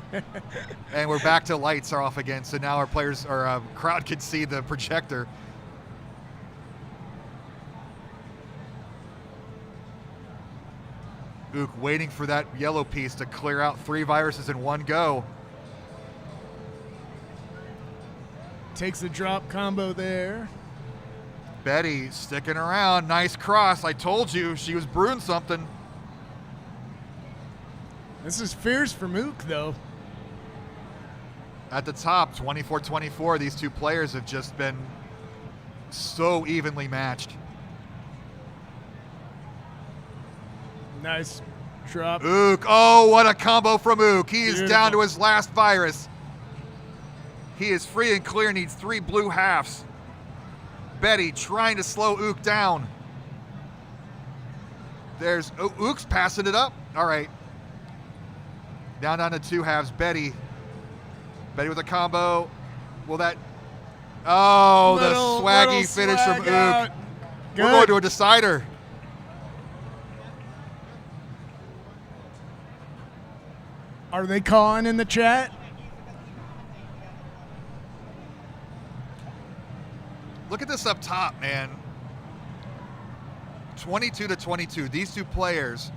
And we're back to lights are off again. So now our players, or crowd can see the projector. Ook waiting for that yellow piece to clear out 3 viruses in one go. Takes the drop combo there. Betty sticking around. Nice cross. I told you she was brewing something. This is fierce for Mook, though. At the top, 24-24. These two players have just been so evenly matched. Nice drop. Ook. Oh, what a combo from Ook. He is Beautiful. down to his last virus. He is free and clear, needs 3 blue halves. Betty trying to slow Ook down. There's Ook's passing it up. All right. Down to 2 halves. Betty with a combo. Will that? Oh, the swaggy finish from Ook. Out. We're going to a decider. Are they calling in the chat? Look at this up top, man. 22-22. These two players,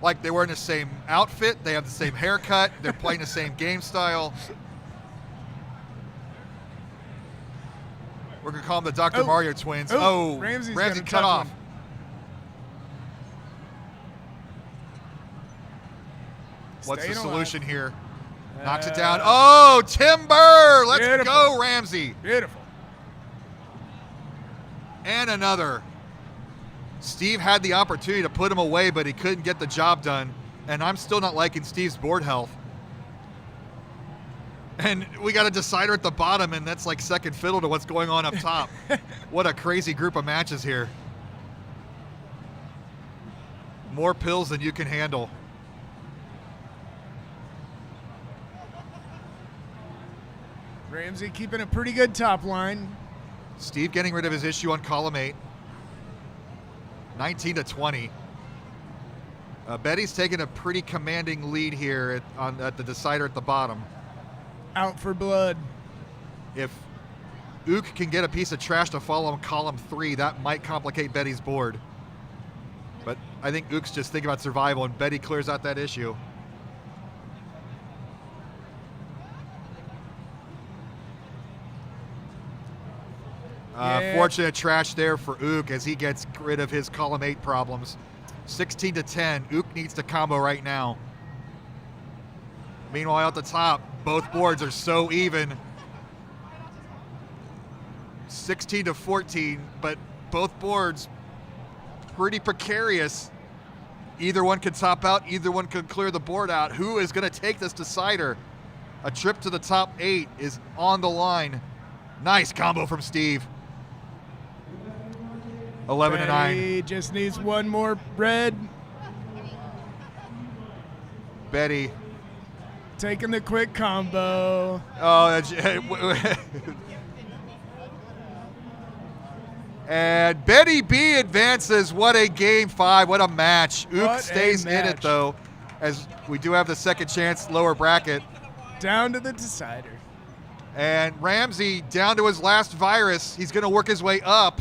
like they were in the same outfit, they have the same haircut, they're playing the same game style. We're gonna call them the Dr. Mario twins. Oh, Ramsey cut off. What's the solution here? Knocks it down. Oh, Timber! Let's go, Ramsey. Beautiful. And another. Steve had the opportunity to put him away, but he couldn't get the job done. And I'm still not liking Steve's board health. And we got a decider at the bottom, and that's like second fiddle to what's going on up top. What a crazy group of matches here. More pills than you can handle. Ramsey keeping a pretty good top line. Steve getting rid of his issue on column 8. 19-20. Betty's taking a pretty commanding lead here at the decider at the bottom. Out for blood. If Ook can get a piece of trash to follow on column 3, that might complicate Betty's board. But I think Ook's just thinking about survival, and Betty clears out that issue. Fortunate trash there for Ook as he gets rid of his column 8 problems. 16-10. Ook needs to combo right now. Meanwhile, at the top, both boards are so even. 16-14, but both boards pretty precarious. Either one can top out, either one can clear the board out. Who is going to take this decider? A trip to the top 8 is on the line. Nice combo from Steve. 11-9. He just needs one more red. Betty taking the quick combo. Oh, and Betty B advances. What a game 5. What a match. Ook stays in it, though, as we do have the second chance lower bracket. Down to the decider. And Ramsey down to his last virus. He's going to work his way up.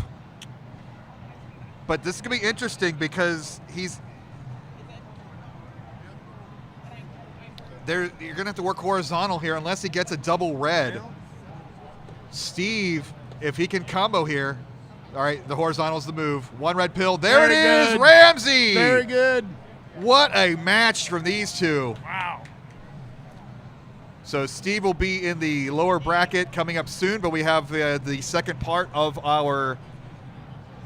But this is going to be interesting because you're going to have to work horizontal here unless he gets a double red. Steve, if he can combo here. All right, the horizontal's the move. One red pill. There it is, Ramsey. Very good. What a match from these two. Wow. So Steve will be in the lower bracket coming up soon, but we have the second part of our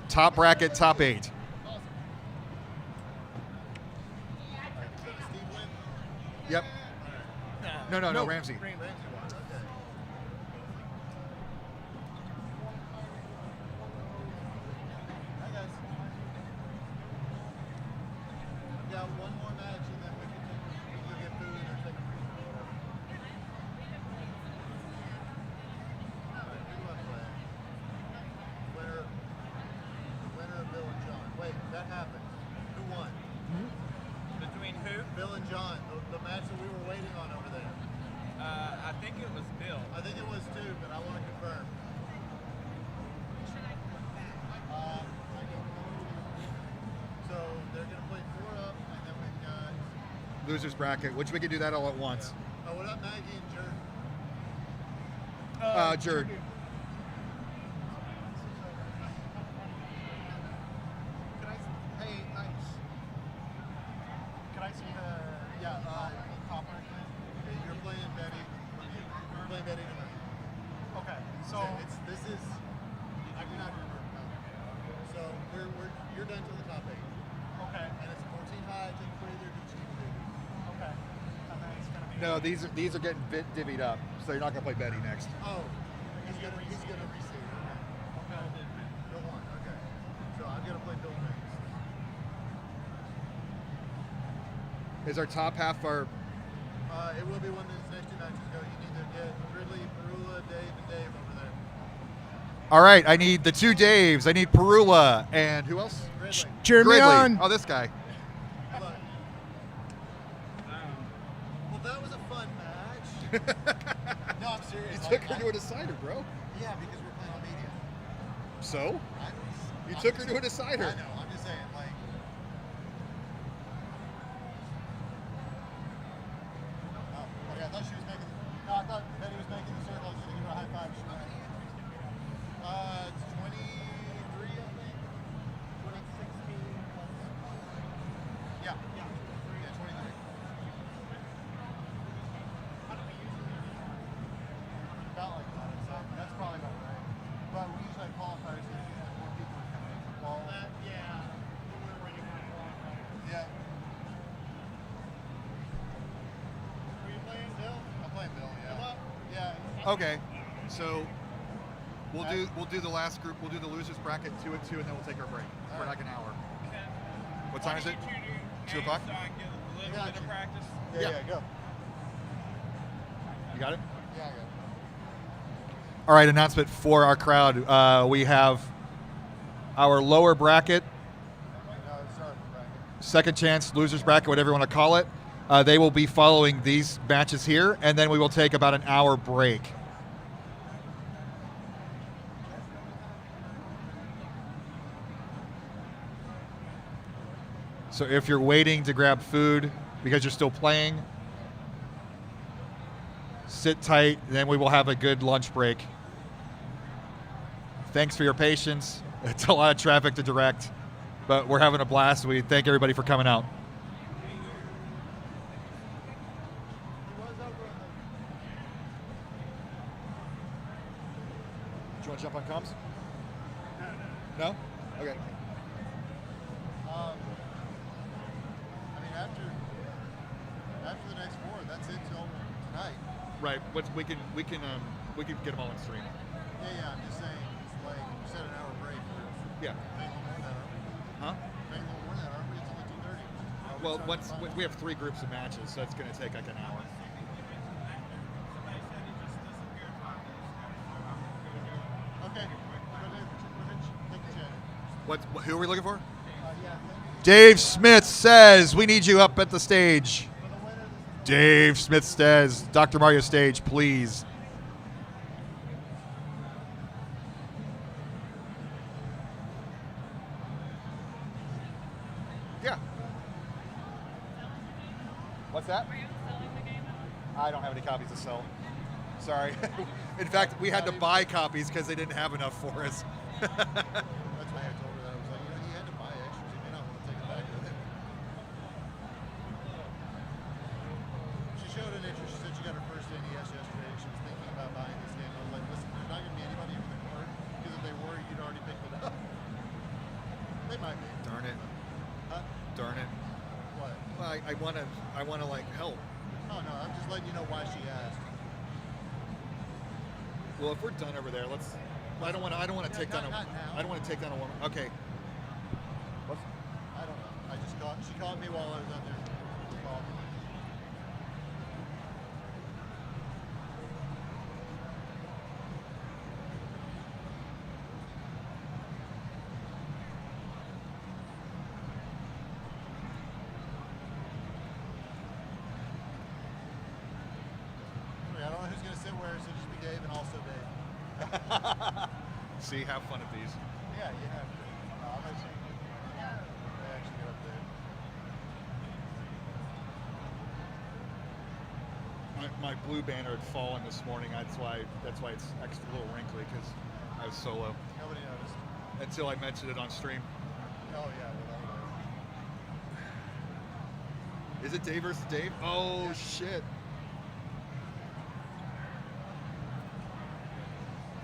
top bracket, top 8. Yep. No, Ramsey. think it was Bill. I think it was too, but I want to confirm. So they're going to play 4 up, and then we've got. Losers bracket, which we can do that all at once. Oh, what up, Maggie and Jer? Jerd. Hey, nice. Can I see the copper? You're playing Betty. You're playing Betty tonight. Okay, so this is. I do not remember. No. So you're done till the top 8. Okay. And it's 14 high. Typically they're cheap. Okay. And then it's gonna be. No, these are getting divvied up, so you're not gonna play Betty next. Oh, he's gonna reseed. Okay. Bill won. Okay. So I'm gonna play Bill next. Is our top half our? It will be when these next 2 matches go. You need to get Ridley, Perula, Dave, and Dave over there. All right, I need the 2 Daves. I need Perula and who else? Ridley. Cheer me Gridley. on. Oh, this guy. Well, that was a fun match. No, I'm serious. You took her to a decider, bro. Yeah, because we're playing on media. So? You took her to a decider. I know. I'm just saying, like. Oh, okay, I thought she was making. No, I thought Betty was making the circle. I was going to give her a high five. It's 23, I think. 2016. Yeah. Yeah, 23. About like that. So that's probably about right. But we usually have qualifiers because we have more people who come in for ball. Yeah. Yeah. Are you playing Bill? I'm playing Bill, yeah. Yeah. Okay, so we'll do the last group. We'll do the losers bracket 2 and 2, and then we'll take our break for like an hour. What time is it? 2 o'clock. So I get a little bit of practice. Yeah, go. You got it. Yeah, I got it. All right, announcement for our crowd. We have our lower bracket, second chance, losers bracket, whatever you want to call it. They will be following these matches here, and then we will take about an hour break. So if you're waiting to grab food because you're still playing, sit tight, then we will have a good lunch break. Thanks for your patience. It's a lot of traffic to direct, but we're having a blast. We thank everybody for coming out. Do you want to jump on comms? No? Okay. I mean, after the next 4, that's it till tonight. Right. We can get them all in stream. Yeah. I'm just saying, it's like we set an hour break. Yeah. Make a little more than that, aren't we? Huh? Make a little more than that, aren't we? It's only 2:30. Well, we have 3 groups of matches, so it's going to take like an hour. Okay. Take the chat. Who are we looking for? Yeah. Dave Smith says we need you up at the stage. Dave Smith says, Dr. Mario stage, please. Yeah. What's that? Are you selling the game? I don't have any copies to sell. Sorry. In fact, we had to buy copies because they didn't have enough for us. That's why I told her that. I was like, he had to buy extras. He may not want to take it back with him. She showed an interest. She said she got her first NES yesterday. She was thinking about buying this game. I was like, listen, there's not going to be anybody over the court because if they were, you'd already picked it up. They might be. Darn it. Huh? Darn it. What? Well, I want to like help. Oh, no. I'm just letting you know why she asked. Well, if we're done over there, let's. I don't want to take down a. Not now. I don't want to take down a woman. Okay. What's, I don't know. I just called. She called me while I was out there. She called me. I don't know who's going to Dave and also Dave. See, have fun at these. Yeah, you have to. I'm actually get up there. My blue banner had fallen this morning. That's why it's extra little wrinkly, because I was solo. Nobody noticed. Until I mentioned it on stream. Oh yeah. Is it Dave versus Dave? Oh shit.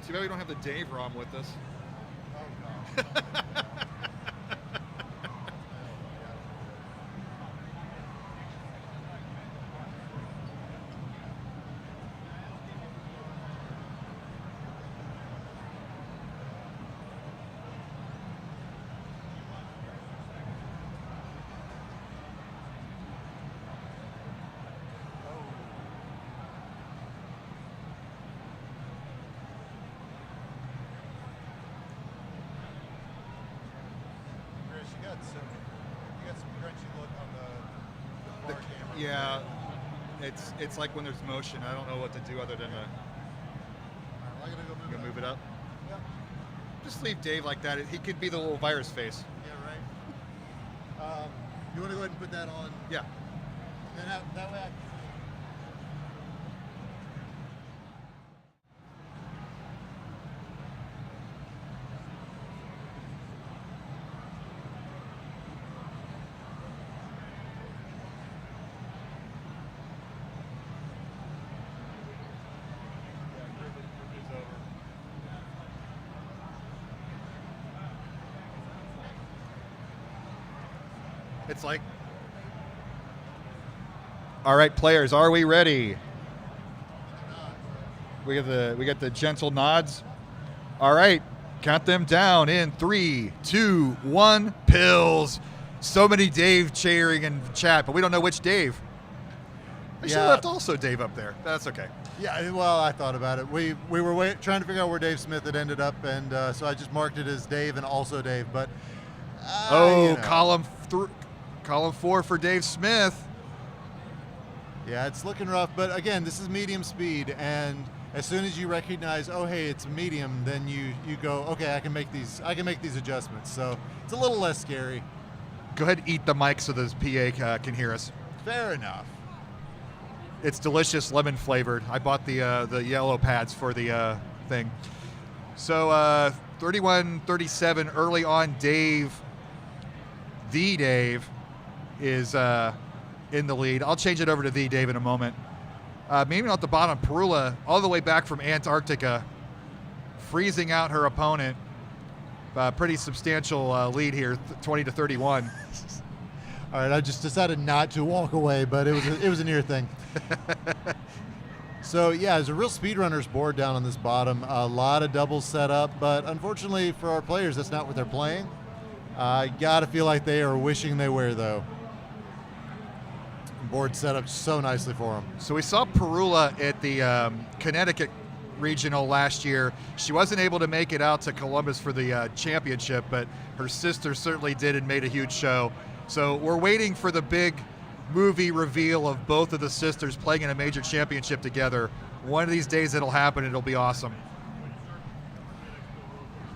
Too bad we don't have the Dave ROM with us. Oh no. You got some crunchy look on the far camera. Yeah, it's like when there's motion. I don't know what to do other than I'm gonna go move it up. Yep. Just leave Dave like that. He could be the little virus face. Yeah, right. You want to go ahead and put that on? Yeah. Then that way I can. It's like, all right, players, are we ready? We got the gentle nods. All right, count them down in 3, 2, 1. Pills. So many Dave cheering in chat, but we don't know which Dave. I should have left also Dave up there. That's okay. Yeah, well, I thought about it. We were trying to figure out where Dave Smith had ended up, and so I just marked it as Dave and also Dave. But column 4 for Dave Smith. Yeah, it's looking rough, but again, this is medium speed, and as soon as you recognize, oh hey, it's medium, then you go, okay, I can make these adjustments. So it's a little less scary. Go ahead and eat the mic so the PA can hear us. Fair enough. It's delicious, lemon flavored. I bought the yellow pads for the thing. So 31-37 early on. Dave is in the lead. I'll change it over to the Dave in a moment. Maybe at the bottom, Perula, all the way back from Antarctica, freezing out her opponent. Pretty substantial lead here, 20-31. All right, I just decided not to walk away, but it was a near thing. So yeah, there's a real speedrunners board down on this bottom. A lot of doubles set up, but unfortunately for our players, that's not what they're playing. I gotta feel like they are wishing they were, though. Board set up so nicely for them. So we saw Perula at the Connecticut Regional last year. She wasn't able to make it out to Columbus for the championship, but her sister certainly did and made a huge show. So we're waiting for the big movie reveal of both of the sisters playing in a major championship together. One of these days it'll happen. It'll be awesome.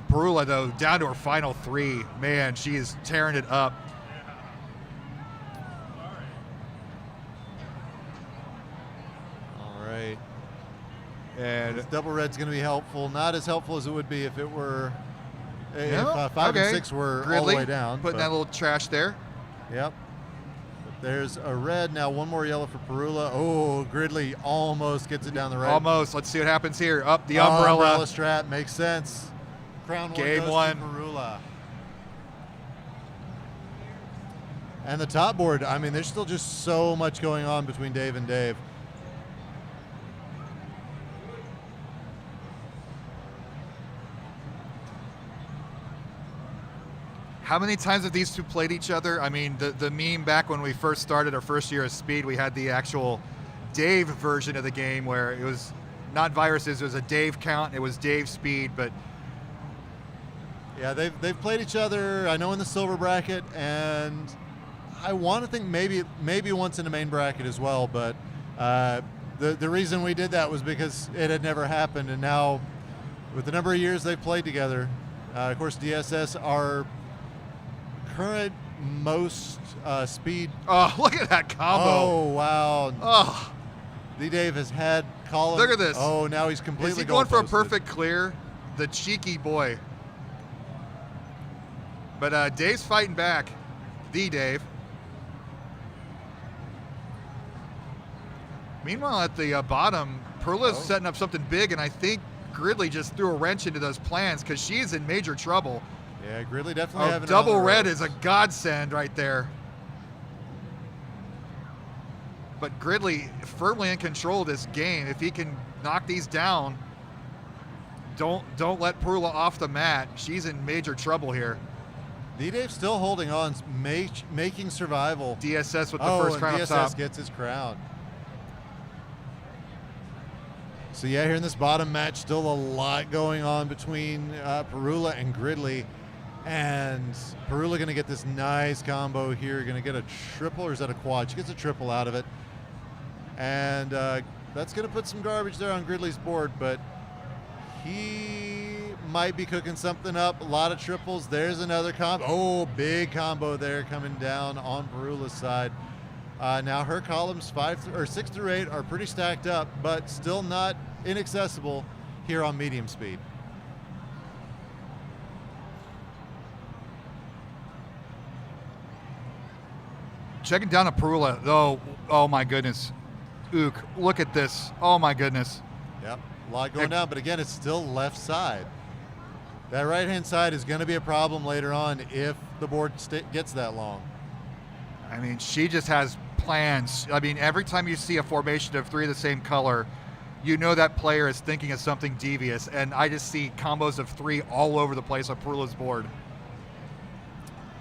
Perula, though, down to her final 3. Man, she is tearing it up. All right. And this double red's going to be helpful. Not as helpful as it would be if it were if 5 and 6 were Gridley, all the way down. Putting that little trash there. Yep. But there's a red. Now one more yellow for Perula. Oh, Gridley almost gets it down the red. Almost. Let's see what happens here. Up the umbrella. Umbrella strap. Makes sense. Crown Game goes one. to Perula. And the top board, I mean, there's still just so much going on between Dave and Dave. How many times have these two played each other? I mean, the meme back when we first started our first year of Speed, we had the actual Dave version of the game where it was not viruses, it was a Dave count, it was Dave Speed, but yeah, they've played each other, I know, in the silver bracket, and I want to think maybe once in the main bracket as well, but The reason we did that was because it had never happened, and now with the number of years they've played together, of course DSS are current most speed. Oh, look at that combo. Oh, wow. Oh, D-Dave has had Colin. Look at this. Oh, now he's completely is he going for a goal-posted. perfect clear? The cheeky boy. But Dave's fighting back. The Dave. Meanwhile, at the bottom, Perla's setting up something big, and I think Gridley just threw a wrench into those plans because she's in major trouble. Yeah, Gridley definitely having double red is a godsend right there. But Gridley firmly in control of this game. If he can knock these down, don't let Perla off the mat. She's in major trouble here. D-Dave still holding on, making survival. DSS with the first crown and up top. DSS gets his crown. So yeah, here in this bottom match, still a lot going on between Perula and Gridley. And Perula going to get this nice combo here. Going to get a triple, or is that a quad? She gets a triple out of it. And that's going to put some garbage there on Gridley's board, but he might be cooking something up. A lot of triples. There's another combo. Oh, big combo there coming down on Perula's side. Now her columns 6 through 8 are pretty stacked up, but still not inaccessible here on medium speed. Checking down at Perula, though. Oh my goodness. Ook, look at this. Oh my goodness. Yep, a lot going down, but again, it's still left side. That right-hand side is going to be a problem later on if the board gets that long. I mean, she just has plans. I mean, every time you see a formation of 3 of the same color, you know that player is thinking of something devious, and I just see combos of 3 all over the place on Perula's board.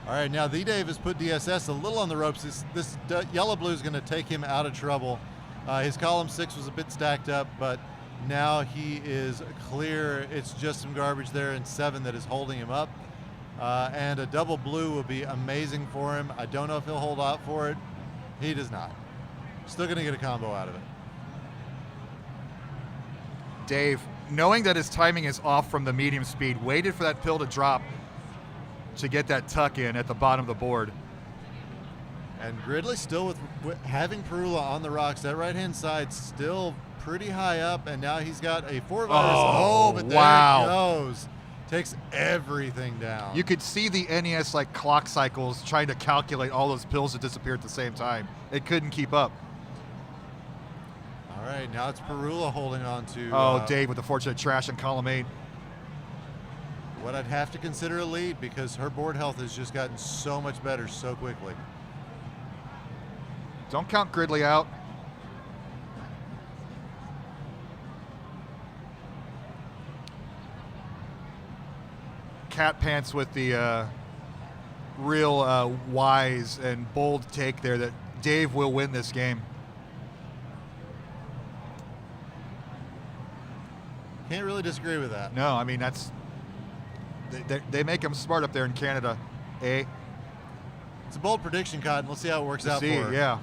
All right, now D-Dave has put DSS a little on the ropes. This yellow-blue is going to take him out of trouble. His column 6 was a bit stacked up, but now he is clear. It's just some garbage there in 7 that is holding him up. And a double blue will be amazing for him. I don't know if he'll hold out for it. He does not. Still going to get a combo out of it. Dave, knowing that his timing is off from the medium speed, waited for that pill to drop to get that tuck in at the bottom of the board. And Gridley still with having Perula on the rocks. That right-hand side still pretty high up, and now he's got a 4 virus. Oh, but there it goes. Takes everything down. You could see the NES like clock cycles trying to calculate all those pills that disappeared at the same time. It couldn't keep up. All right, now it's Perula holding on to. Dave with the fortunate trash in column 8. What I'd have to consider a lead because her board health has just gotten so much better so quickly. Don't count Gridley out. Cat Pants with the real wise and bold take there that Dave will win this game. Can't really disagree with that. No, I mean, they make him smart up there in Canada, eh? It's a bold prediction, Cotton. We'll see how it works out for her. Yeah.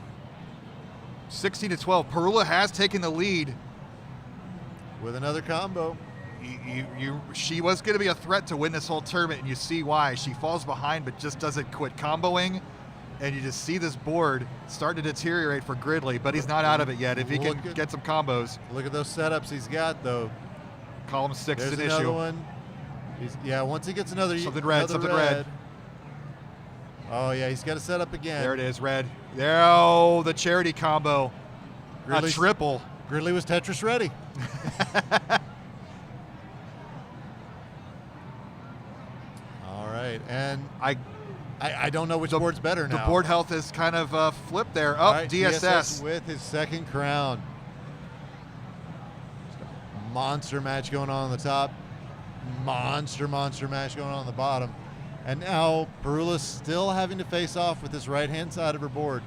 16-12. Perula has taken the lead with another combo. She was going to be a threat to win this whole tournament, and you see why. She falls behind, but just doesn't quit comboing, and you just see this board start to deteriorate for Gridley, but he's not out of it yet. If he can get some combos. Look at those setups he's got, though. Column 6 is an another issue. One. Once he gets another something red. Oh yeah, he's got to set up again. There it is, red. There, oh, the charity combo. A triple. Gridley was Tetris ready. All right, and I don't know which board's better now. The board health is kind of flipped there. Oh, right, DSS with his second crown. Monster match going on the top. Monster match going on the bottom. And now Perula's still having to face off with this right-hand side of her board.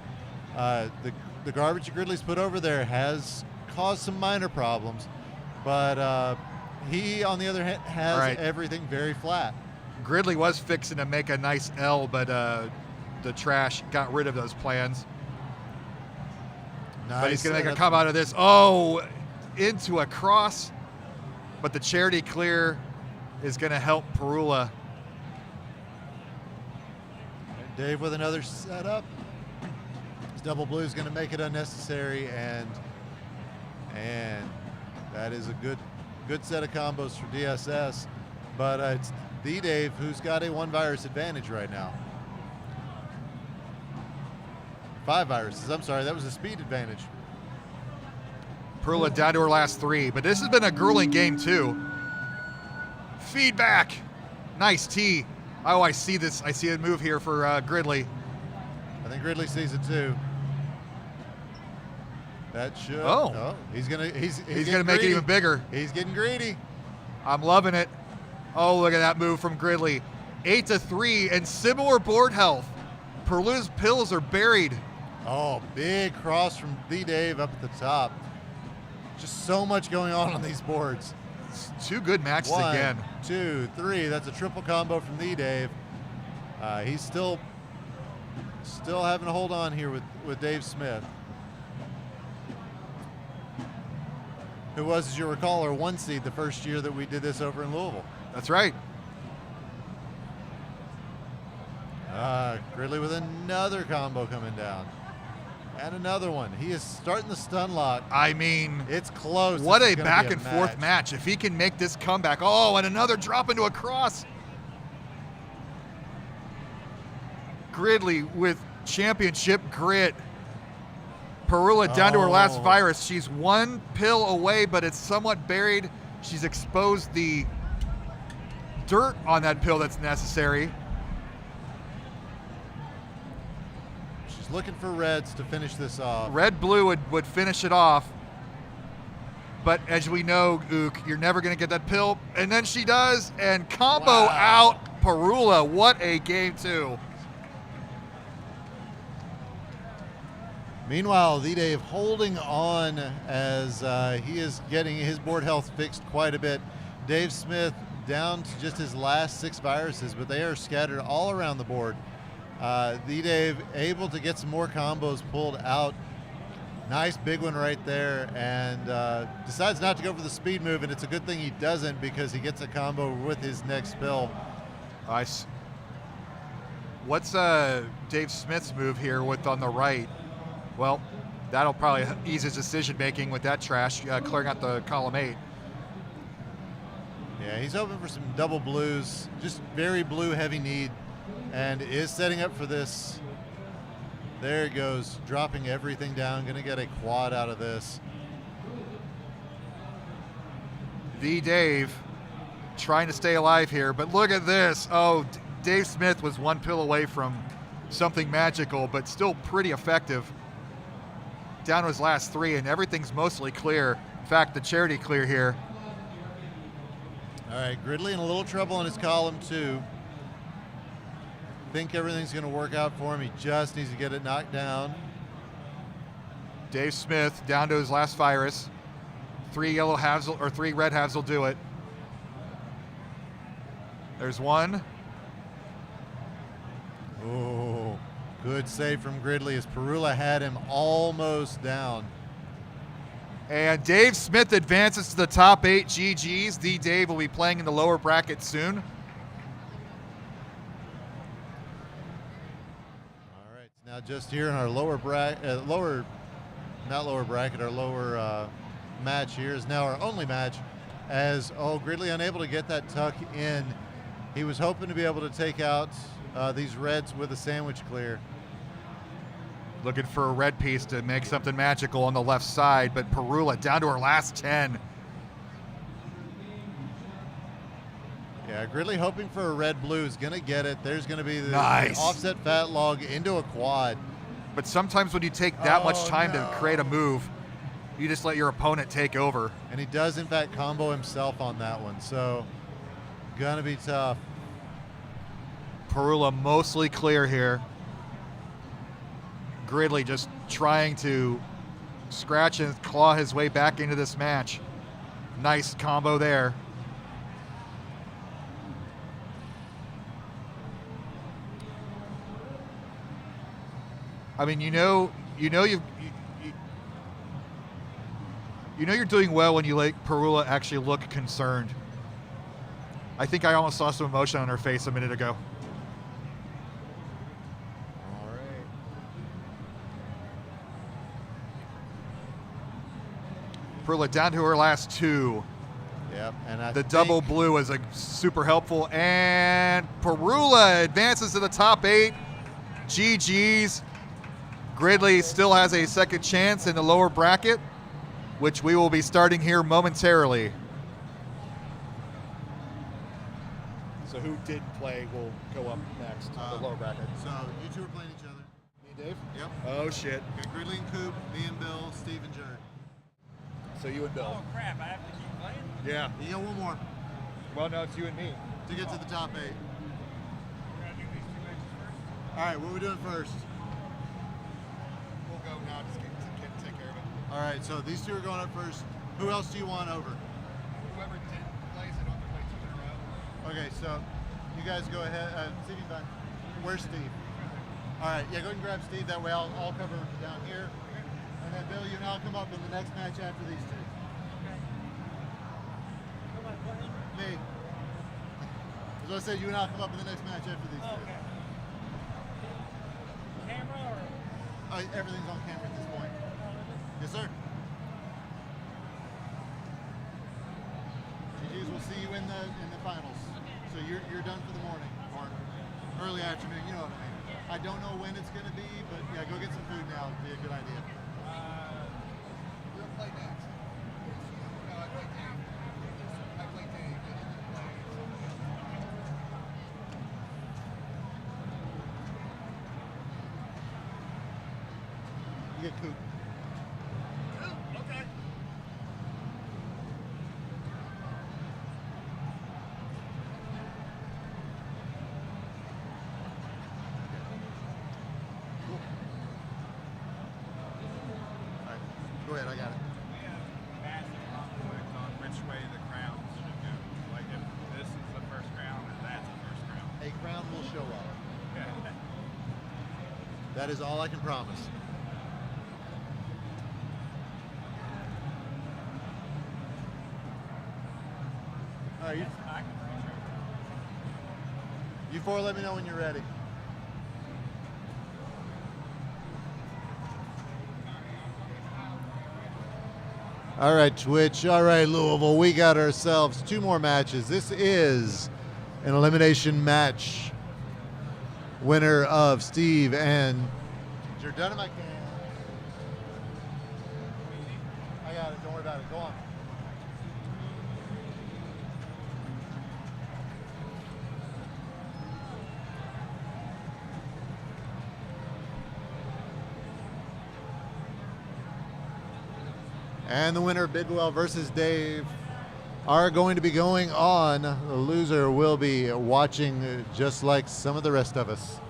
The garbage that Gridley's put over there has caused some minor problems, but he, on the other hand, has everything very flat. Gridley was fixing to make a nice L, but the trash got rid of those plans. But he's going to make a setup. come out of this. Oh, into a cross. But the charity clear is going to help Perula. And Dave with another setup. His double blue is going to make it unnecessary, and that is a good set of combos for DSS. But it's the Dave who's got a 1 virus advantage right now. 5 viruses. I'm sorry, that was a speed advantage. Perula down to her last 3, but this has been a grueling game too. Feedback. Nice tee. Oh, I see this. I see a move here for Gridley. I think Gridley sees it too. That should. Oh. He's gonna make it even bigger. He's getting greedy. I'm loving it. Oh, look at that move from Gridley. 8-3 and similar board health. Perula's pills are buried. Oh, big cross from the Dave up at the top. Just so much going on these boards. It's 2 good matches 1, again. 2, 3. That's a triple combo from the Dave. He's still having to hold on here with Dave Smith, who was, as you recall, our 1 seed the first year that we did this over in Louisville. That's right. Gridley with another combo coming down. And another one. He is starting the stun lock. I mean, it's close. What This a is gonna back be and forth match. If he can make this comeback. Oh, and another drop into a cross. Gridley with championship grit. Perula down to her last virus. She's 1 pill away, but it's somewhat buried. She's exposed the dirt on that pill that's necessary. She's looking for reds to finish this off. Red-blue would finish it off. But as we know, Ook, you're never going to get that pill. And then she does, and combo out Perula. What a game, too. Meanwhile, the Dave holding on as he is getting his board health fixed quite a bit. Dave Smith down to just his last 6 viruses, but they are scattered all around the board. The Dave able to get some more combos pulled out. Nice big one right there, and decides not to go for the speed move, and it's a good thing he doesn't because he gets a combo with his next pill. Nice. What's Dave Smith's move here with on the right? Well, that'll probably ease his decision making with that trash, clearing out the column 8. Yeah, he's hoping for some double blues, just very blue heavy need, and is setting up for this. There he goes, dropping everything down, gonna get a quad out of this. The Dave trying to stay alive here, but look at this. Oh, Dave Smith was 1 pill away from something magical, but still pretty effective. Down to his last 3, and everything's mostly clear. In fact, the charity clear here. All right, Gridley in a little trouble on his column 2. Think everything's gonna work out for him. He just needs to get it knocked down. Dave Smith down to his last virus. 3 yellow halves or 3 red halves will do it. There's 1. Oh, good save from Gridley as Perula had him almost down. And Dave Smith advances to the top 8 GGs. The Dave will be playing in the lower bracket soon. All right, now just here in our lower bracket, our lower match here is now our only match as, Gridley unable to get that tuck in. He was hoping to be able to take out these reds with a sandwich clear. Looking for a red piece to make something magical on the left side, but Perula down to her last 10. Yeah, Gridley hoping for a red-blue is gonna get it. There's gonna be the Nice. offset fat log into a quad. But sometimes when you take that much time to create a move, you just let your opponent take over. And he does, in fact, combo himself on that one. So, gonna be tough. Perula mostly clear here. Gridley just trying to scratch and claw his way back into this match. Nice combo there. I mean, you know, You know you're doing well when you let Perula actually look concerned. I think I almost saw some emotion on her face a minute ago. All right. Perula down to her last 2. Yep, and I The think double blue is super helpful, and Perula advances to the top 8. GG's. Gridley still has a second chance in the lower bracket, which we will be starting here momentarily. So who didn't play will go up next, the lower bracket. So you two are playing each other. Me and Dave? Yep. Oh, shit. Okay, Gridley and Coop, me and Bill, Steve and Jared. So you and Bill. Oh crap! I have to keep playing. Yeah. You got one more Well, no, it's you and me. to get to the top 8. We're gonna do these 2 matches first. All right, what are we doing first? We'll go now. Just take care of it. All right, so these 2 are going up first. Who else do you want over? Whoever didn't play, so don't have to play 2 in a row. Okay, so you guys go ahead. Steve, where's Steve? All right, yeah, go ahead and grab Steve. That way I'll cover down here. And then Bill, you and I'll come up in the next match after these 2. Me. As I said, you and I'll come up in the next match after these 2. Okay. Camera or? Everything's on camera at this point. Yes, sir. GG's, we'll see you in the finals. So you're done for the morning or early afternoon. You know what I mean. I don't know when it's going to be, but yeah, go get some food now. It'd be a good idea. We'll play next. No, I play Dave. I play Dave. You get Coop. Okay. All right, go ahead. I got it. We have massive conflict on which way the crowns should go. Like if this is the first crown or that's the first crown. A crown will show up. Okay. That is all I can promise. All right, you 4 let me know when you're ready. All right, Twitch. All right, Louisville. We got ourselves 2 more matches. This is an elimination match. Winner of Steve and Jordan. I got it. Don't worry about it. Go on. And the winner, Bidwell versus Dave, are going to be going on. The loser will be watching just like some of the rest of us.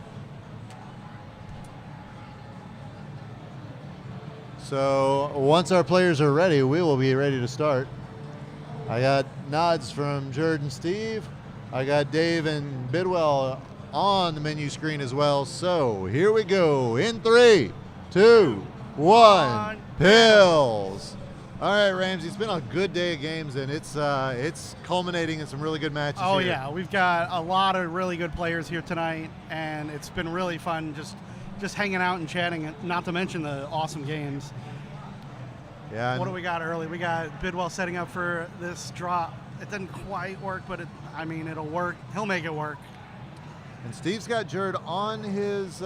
So once our players are ready, we will be ready to start. I got nods from Jared and Steve. I got Dave and Bidwell on the menu screen as well. So here we go in 3, 2, 1, pills. All right, Ramsey, it's been a good day of games, and it's culminating in some really good matches Oh, here. yeah. We've got a lot of really good players here tonight, and it's been really fun just hanging out and chatting, not to mention the awesome games. Yeah. What do we got early? We got Bidwell setting up for this drop. It didn't quite work, but it'll work. He'll make it work. And Steve's got Jared on his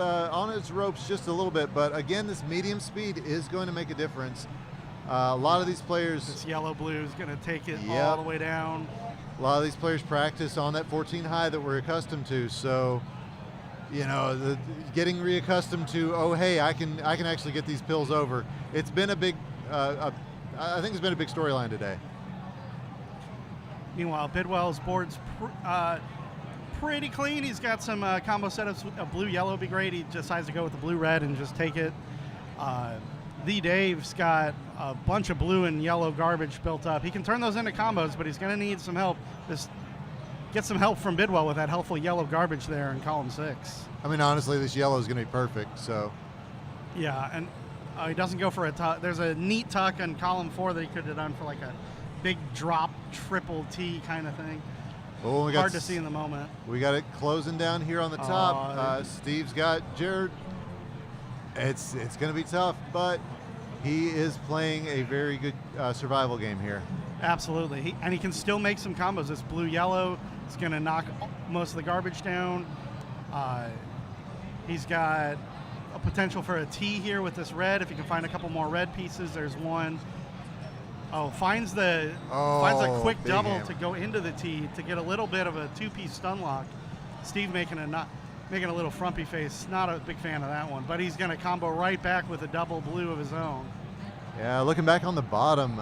ropes just a little bit, but again, this medium speed is going to make a difference. A lot of these players, This yellow-blue is going to take it Yep. all the way down. a lot of these players practice on that 14 high that we're accustomed to. So, getting reaccustomed to, oh hey, I can actually get these pills over. It's been a big, I think it's been a big storyline today. Meanwhile, Bidwell's board's pretty clean. He's got some combo setups. A blue-yellow would be great. He decides to go with the blue-red and just take it. The Dave's got a bunch of blue and yellow garbage built up. He can turn those into combos, but he's going to need some help. Just get some help from Bidwell with that helpful yellow garbage there in column 6. I mean, honestly, this yellow is going to be perfect. So, Yeah, and Oh, he doesn't go for a tuck. There's a neat tuck on column 4 that he could have done for like a big drop triple T kind of thing. Oh, we got Hard to see in the moment. We got it closing down here on the top. Steve's got Jared. It's going to be tough, but he is playing a very good survival game here. Absolutely. And he can still make some combos. This blue-yellow is going to knock most of the garbage down. He's got a potential for a T here with this red. If he can find a couple more red pieces, there's one. Oh, finds a quick big double hammer to go into the T to get a little bit of a 2-piece stun lock. Steve making a little frumpy face. Not a big fan of that one, but he's going to combo right back with a double blue of his own. Yeah, looking back on the bottom,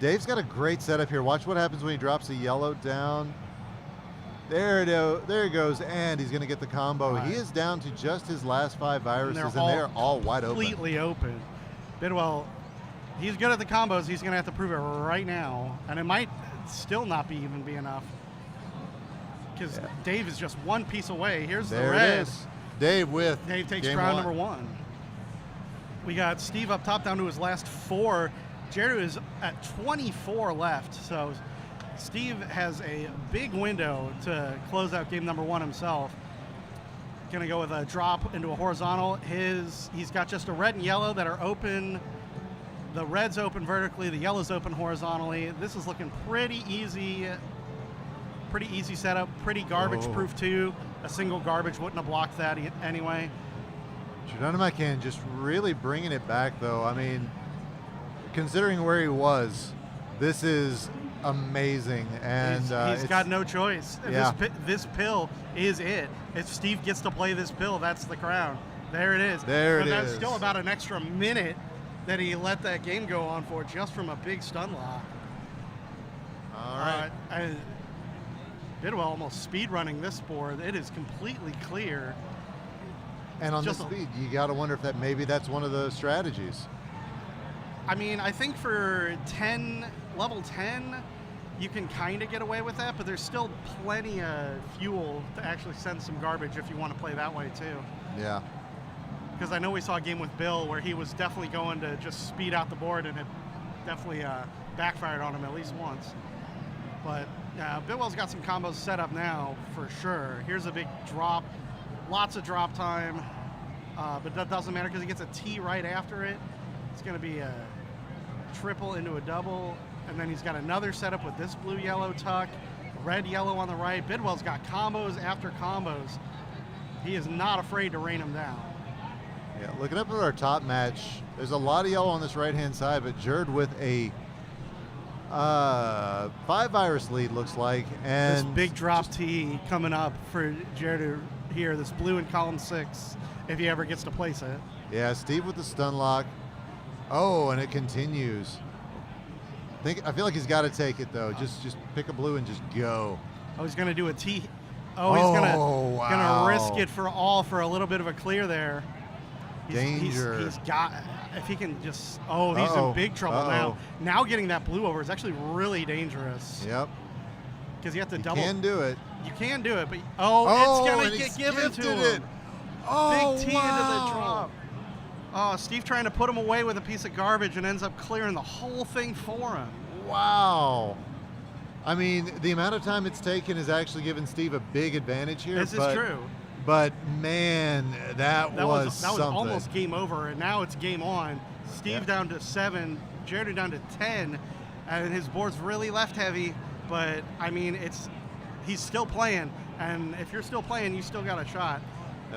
Dave's got a great setup here. Watch what happens when he drops the yellow down. There it goes, and he's going to get the combo. Right. He is down to just his last 5 viruses, and all they're all wide open. Completely open. Bidwell, he's good at the combos. He's going to have to prove it right now, and it might still not be enough because Dave is just one piece away. Here's There the red. it is. Dave takes game round 1. number 1. We got Steve up top down to his last 4. Jared is at 24 left, so Steve has a big window to close out game number 1 himself. Gonna go with a drop into a horizontal. He's got just a red and yellow that are open. The red's open vertically, the yellow's open horizontally. This is looking pretty easy setup, pretty garbage proof too. A single garbage wouldn't have blocked that anyway. Geronimo just really bringing it back, though. I mean, considering where he was, this is amazing, and he's got no choice. Yeah. This pill is it. If Steve gets to play this pill, that's the crown. There it is. But that's still about an extra minute that he let that game go on for just from a big stun lock. All right. Bidwell almost speed running this board. It is completely clear. And on this speed, you got to wonder if that's one of the strategies. I mean, I think for level 10, you can kind of get away with that, but there's still plenty of fuel to actually send some garbage if you want to play that way too. Yeah. Because I know we saw a game with Bill where he was definitely going to just speed out the board, and it definitely backfired on him at least once. But Bidwell's got some combos set up now for sure. Here's a big drop, lots of drop time, but that doesn't matter because he gets a T right after it. It's going to be a triple into a double, and then he's got another setup with this blue-yellow tuck, red-yellow on the right. Bidwell's got combos after combos. He is not afraid to rain them down. Yeah, looking up at our top match, there's a lot of yellow on this right-hand side, but Jared with a 5 virus lead, looks like. And this big drop T coming up for Jared here, this blue in column 6, if he ever gets to place it. Yeah, Steve with the stun lock. Oh, and it continues. I feel like he's got to take it, though. Just pick a blue and just go. Oh, he's going to do a T. Oh, he's gonna risk it for a little bit of a clear there. Danger. He's got, if he can just, he's in big trouble now. Now getting that blue over is actually really dangerous. Yep. Because you have to double. You can do it. You can do it, but it's going to get given to him. Oh, big T into the drop. Oh, Steve trying to put him away with a piece of garbage and ends up clearing the whole thing for him. Wow. I mean, the amount of time it's taken has actually given Steve a big advantage here. This is true. But man, that was something. Almost game over, and now it's game on. Steve down to 7, Jared down to 10, and his board's really left heavy. But I mean, he's still playing, and if you're still playing, you still got a shot.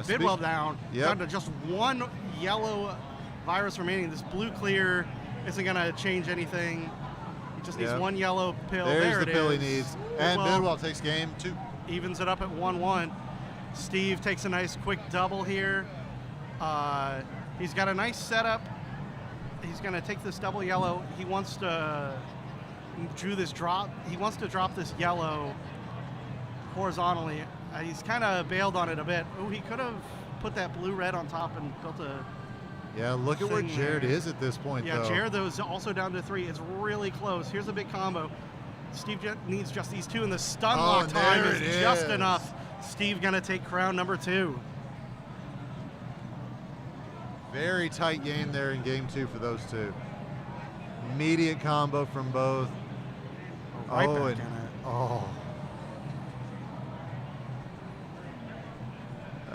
Bidwell down to just 1 yellow virus remaining. This blue clear isn't going to change anything. He just needs 1 yellow pill. There's there the it pill is. he needs. And Bidwell takes game 2. Evens it up at 1-1. Steve takes a nice quick double here. He's got a nice setup. He's going to take this double yellow. He wants to do this drop. He wants to drop this yellow horizontally. He's kind of bailed on it a bit. Oh, he could have put that blue-red on top and built a look at where Jared is at this point, though. Jared, though, is also down to 3. It's really close. Here's a big combo. Steve needs just these 2, and the stun lock time is just enough. Steve going to take crown number 2. Very tight game there in game 2 for those two. Immediate combo from both. Right Oh, back and, in it. oh.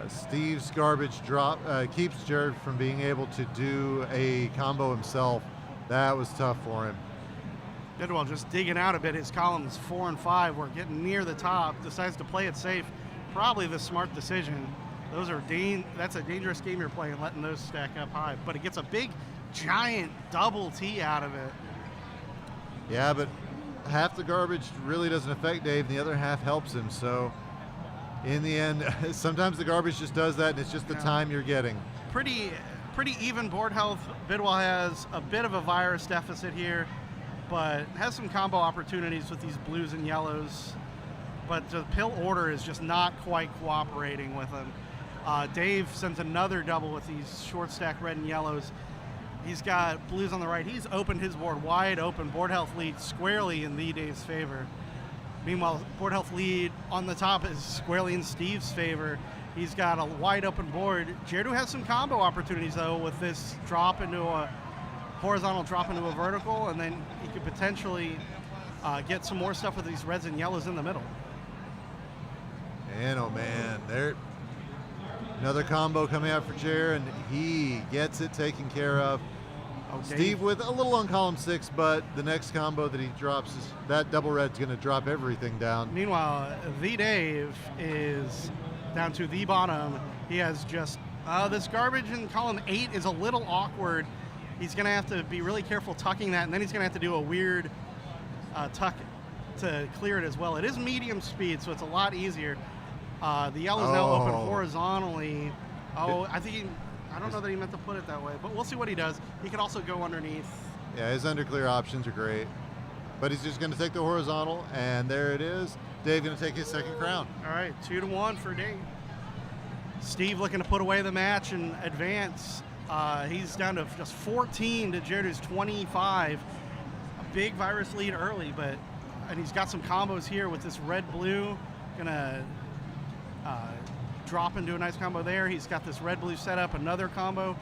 Steve's garbage drop keeps Jared from being able to do a combo himself. That was tough for him. Bidwell just digging out a bit. His columns 4 and 5 were getting near the top. Decides to play it safe. Probably the smart decision. Those are that's a dangerous game you're playing, letting those stack up high. But it gets a big, giant double T out of it. Yeah, but half the garbage really doesn't affect Dave, and the other half helps him. So in the end, sometimes the garbage just does that, and it's just the time you're getting. Pretty even board health. Bidwell has a bit of a virus deficit here, but has some combo opportunities with these blues and yellows. But the pill order is just not quite cooperating with him. Dave sends another double with these short stack red and yellows. He's got blues on the right. He's opened his board wide open. Board health lead squarely in the Dave's favor. Meanwhile, board health lead on the top is squarely in Steve's favor. He's got a wide open board. Jared has some combo opportunities though with this drop into a horizontal drop into a vertical, and then he could potentially get some more stuff with these reds and yellows in the middle. And oh man, there another combo coming out for Jared, and he gets it taken care of. Steve with a little on column 6, but the next combo that he drops is that double red's going to drop everything down. Meanwhile, the Dave is down to the bottom. He has just this garbage in column 8 is a little awkward. He's going to have to be really careful tucking that, and then he's going to have to do a weird tuck to clear it as well. It is medium speed, so it's a lot easier. The yellow's now open horizontally. I don't know that he meant to put it that way, but we'll see what he does. He can also go underneath. Yeah, his underclear options are great. But he's just going to take the horizontal, and there it is. Dave going to take his second crown. All right, 2-1 for Dave. Steve looking to put away the match and advance. He's down to just 14 to Jared, who's 25. A big virus lead early, and he's got some combos here with this red-blue. Gonna drop into a nice combo there. He's got this red-blue setup, another combo.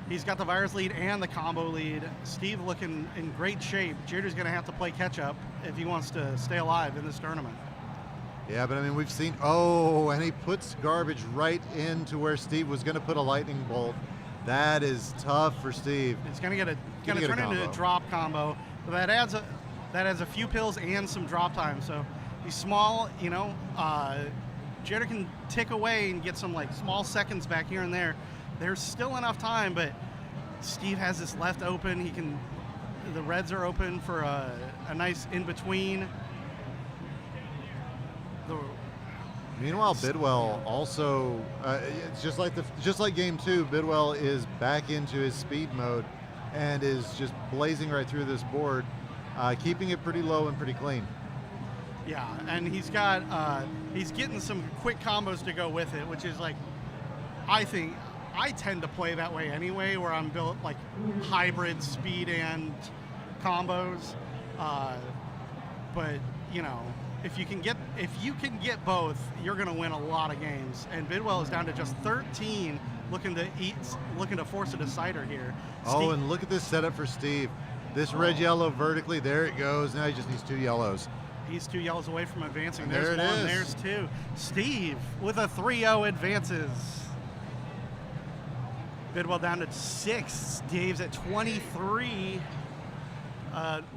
He's got the virus lead and the combo lead. Steve looking in great shape. Jared's gonna have to play catch-up if he wants to stay alive in this tournament. Yeah, but I mean, we've seen, and he puts garbage right into where Steve was gonna put a lightning bolt. That is tough for Steve. It's gonna turn into a drop combo. But that adds a few pills and some drop time. So he's small, Jared can tick away and get some like small seconds back here and there. There's still enough time, but Steve has this left open. The reds are open for a nice in between. Meanwhile, Bidwell also, just like game 2, Bidwell is back into his speed mode and is just blazing right through this board, keeping it pretty low and pretty clean. Yeah, and he's getting some quick combos to go with it, which is like, I tend to play that way anyway, where I'm built like hybrid speed and combos. But if you can get both, you're going to win a lot of games. And Bidwell is down to just 13, looking to force a decider here. And look at this setup for Steve. This red-yellow vertically, there it goes. Now he just needs 2 yellows. He's 2 yellows away from advancing. And there's there it one, is. there's 2. Steve with a 3-0 advances. Bidwell down to 6. Dave's at 23.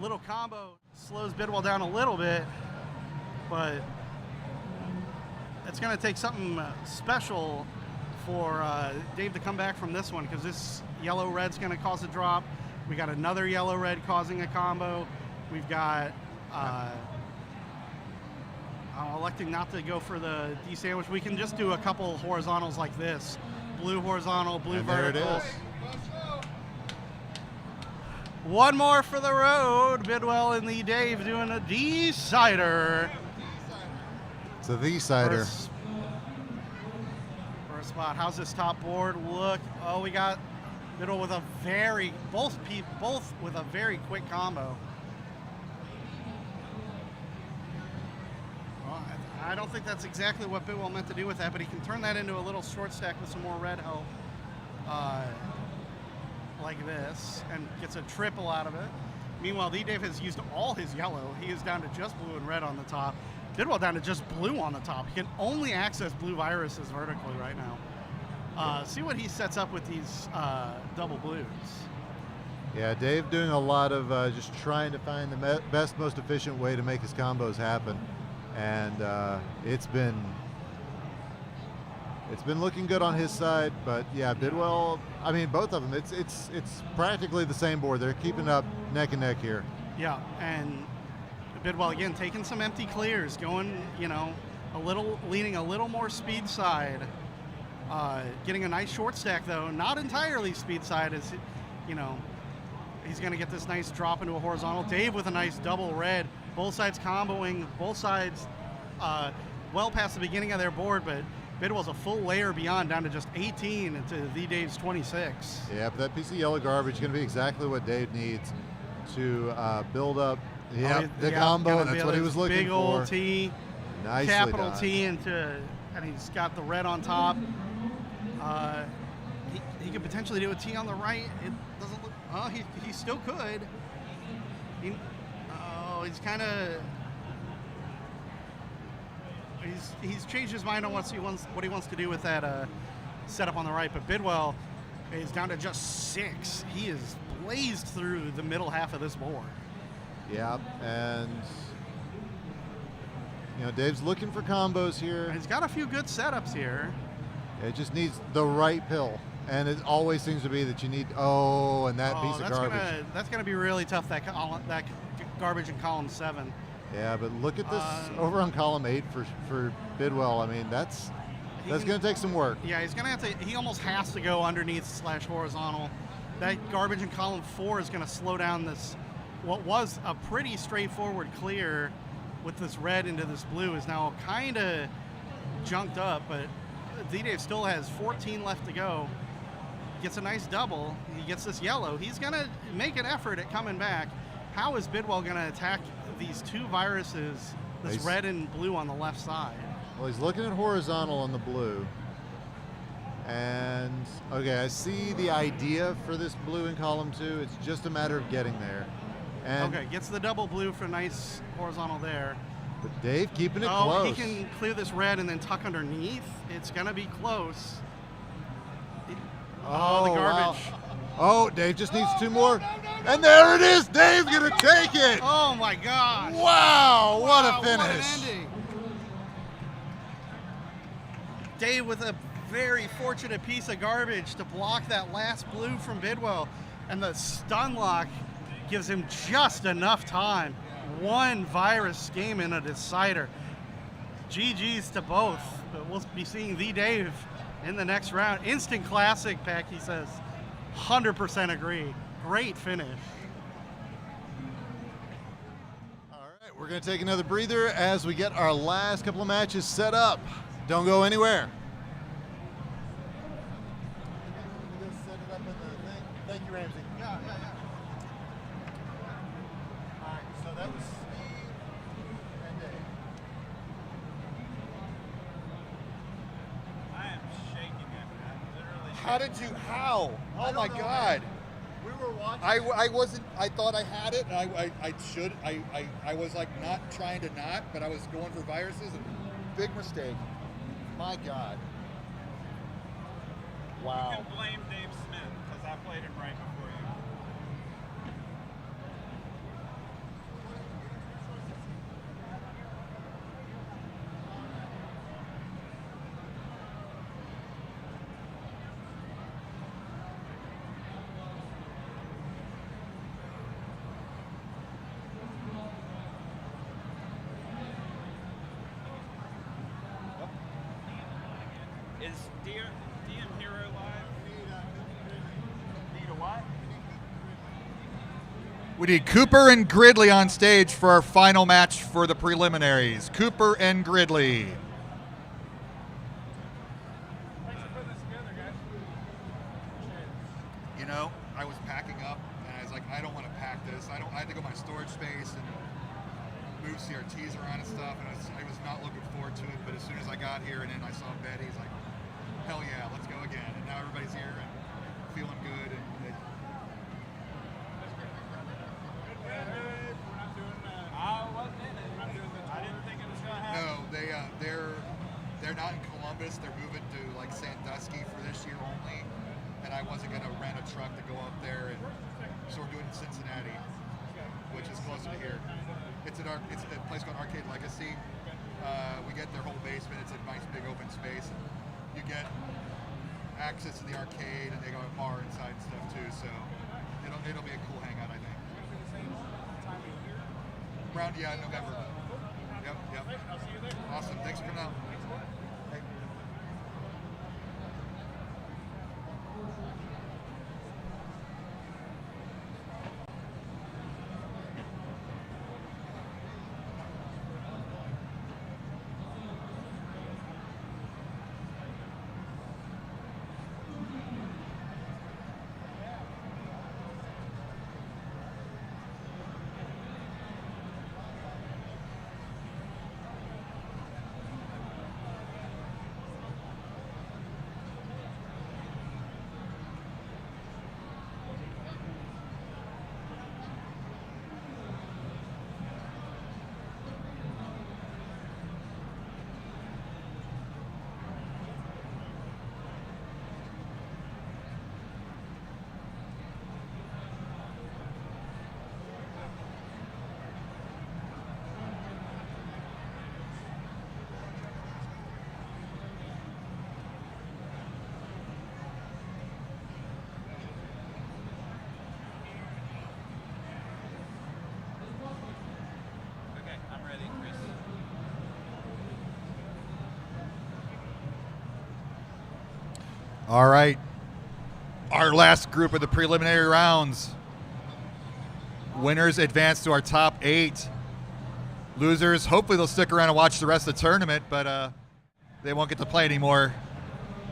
Little combo slows Bidwell down a little bit, but it's going to take something special for Dave to come back from this one, because this yellow-red's going to cause a drop. We got another yellow-red causing a combo. We've got electing not to go for the D sandwich. We can just do a couple horizontals like this. Blue horizontal, blue vertical. There it is. One more for the road. Bidwell and the Dave doing a decider. It's a V-sider. For a spot. How's this top board look? Oh, we got Bidwell with both with a very quick combo. I don't think that's exactly what Bidwell meant to do with that, but he can turn that into a little short stack with some more red help. like this and gets a triple out of it. Meanwhile, D-Dave has used all his yellow. He is down to just blue and red on the top. Bidwell down to just blue on the top. He can only access blue viruses vertically right now. See what he sets up with these double blues. Yeah, Dave doing a lot of just trying to find the best, most efficient way to make his combos happen, and it's been looking good on his side. But yeah, Bidwell, I mean, both of them, it's practically the same board. They're keeping up neck and neck here. Yeah, and Bidwell again taking some empty clears, going, you know, leaning a little more speed side, getting a nice short stack though, not entirely speed side, as you know. He's going to get this nice drop into a horizontal. Dave with a nice double red. Both sides comboing. Both sides well past the beginning of their board, but Bidwell's a full layer beyond, down to just 18 into the Dave's 26. Yeah, but that piece of yellow garbage is going to be exactly what Dave needs to build up the combo, and that's what he was looking big for. Big old T, Nicely capital done. T, and he's got the red on top. He could potentially do a T on the right. It doesn't look. Oh, he still could. He's kind of. He's changed his mind on what he wants to do with that setup on the right. But Bidwell is down to just 6. He is blazed through the middle half of this board. Yeah, and you know, Dave's looking for combos here. And he's got a few good setups here. It just needs the right pill. And it always seems to be that you need, and that piece of garbage. That's gonna be really tough, that garbage in column 7. Yeah, but look at this over on column 8 for Bidwell. I mean, that's gonna take some work. Yeah, he's gonna have to, he almost has to go underneath / horizontal. That garbage in column 4 is gonna slow down this, what was a pretty straightforward clear with this red into this blue is now kind of junked up, but D-Dave still has 14 left to go. Gets a nice double. He gets this yellow. He's going to make an effort at coming back. How is Bidwell going to attack these two viruses, this red and blue on the left side? Well, he's looking at horizontal on the blue. And, okay, I see the idea for this blue in column 2. It's just a matter of getting there. And okay, gets the double blue for nice horizontal there. But Dave keeping it close. He can clear this red and then tuck underneath. It's going to be close. The garbage. Wow. Oh, Dave just needs 2 more. And there it is. Dave's going to take it. Oh, my gosh. Wow, what a finish. What an ending. Dave with a very fortunate piece of garbage to block that last blue from Bidwell. And the stun lock gives him just enough time. 1 virus game in a decider. GG's to both, but we'll be seeing the Dave in the next round. Instant classic, Packy says. 100% agree. Great finish. All right, we're going to take another breather as we get our last couple of matches set up. Don't go anywhere. Set it up in the thing. Thank you, Ramsey. Yeah. All right, so that was Steve and Dave. I am shaking it. I'm literally. How did you? How? Oh my God! We were watching. I wasn't. I thought I had it. And I should. I was like not trying to not, but I was going for viruses. And big mistake. My God. Wow. You can blame Dave Smith because I played him right before you. Is DM Hero live? Need a what? We need Cooper and Gridley on stage for our final match for the preliminaries. Cooper and Gridley. Thanks for putting this together, guys. You know, I was packing up and I was like, I don't want to pack this. I had to go to my storage space and move CRTs around and stuff, and I was not looking forward to it. But as soon as I got here and then I saw Betty's like, hell yeah, let's go again. And now everybody's here and feeling good, and they're not in Columbus. They're moving to like Sandusky for this year only, and I wasn't going to rent a truck to go up there, and so we're doing Cincinnati, which is closer to here. It's a place called Arcade Legacy. We get their whole basement. It's a nice big open space. And you get access to the arcade, and they got a bar inside and stuff too. So it'll be a cool hangout, I think. Around November. Yep. Awesome. Thanks for coming out. Hey. Okay, I'm ready, Chris. All right. Our last group of the preliminary rounds. Winners advance to our top 8. Losers, hopefully they'll stick around and watch the rest of the tournament, but they won't get to play anymore.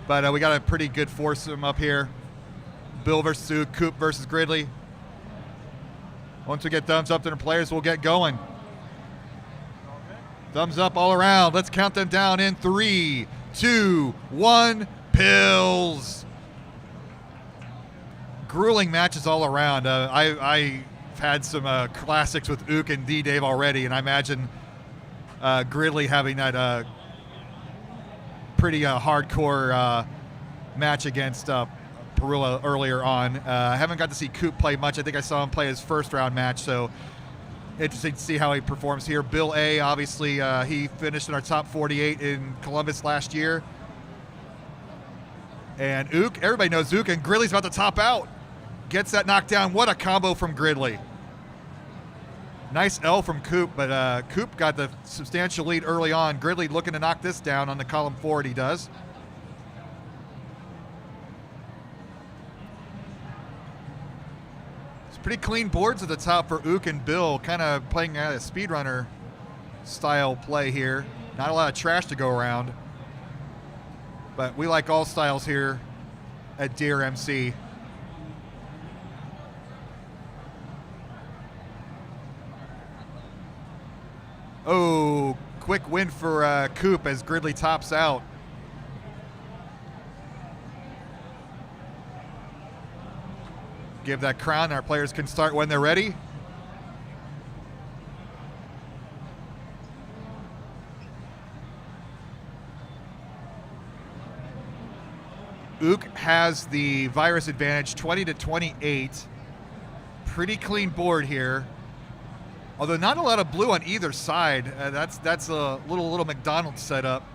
But we got a pretty good foursome up here. Bill versus Sue, Coop versus Gridley. Once we get thumbs up to the players, we'll get going. Thumbs up all around. Let's count them down in 3, 2, 1. Pills. Grueling matches all around. I've had some classics with Ook and D-Dave already, and I imagine Gridley having that pretty hardcore match against Perula earlier on. I haven't got to see Coop play much. I think I saw him play his first round match, so interesting to see how he performs here. Bill A, obviously, he finished in our top 48 in Columbus last year. And Ook, everybody knows Ook, and Gridley's about to top out. Gets that knockdown. What a combo from Gridley. Nice L from Coop, but Coop got the substantial lead early on. Gridley looking to knock this down on the column forward, he does. It's pretty clean boards at the top for Ook and Bill, kind of playing a speedrunner style play here. Not a lot of trash to go around. But we like all styles here at DrMC. Oh, quick win for Coop as Gridley tops out. Give that crown. Our players can start when they're ready. Ook has the virus advantage, 20-28. Pretty clean board here. Although not a lot of blue on either side. That's a little McDonald's setup.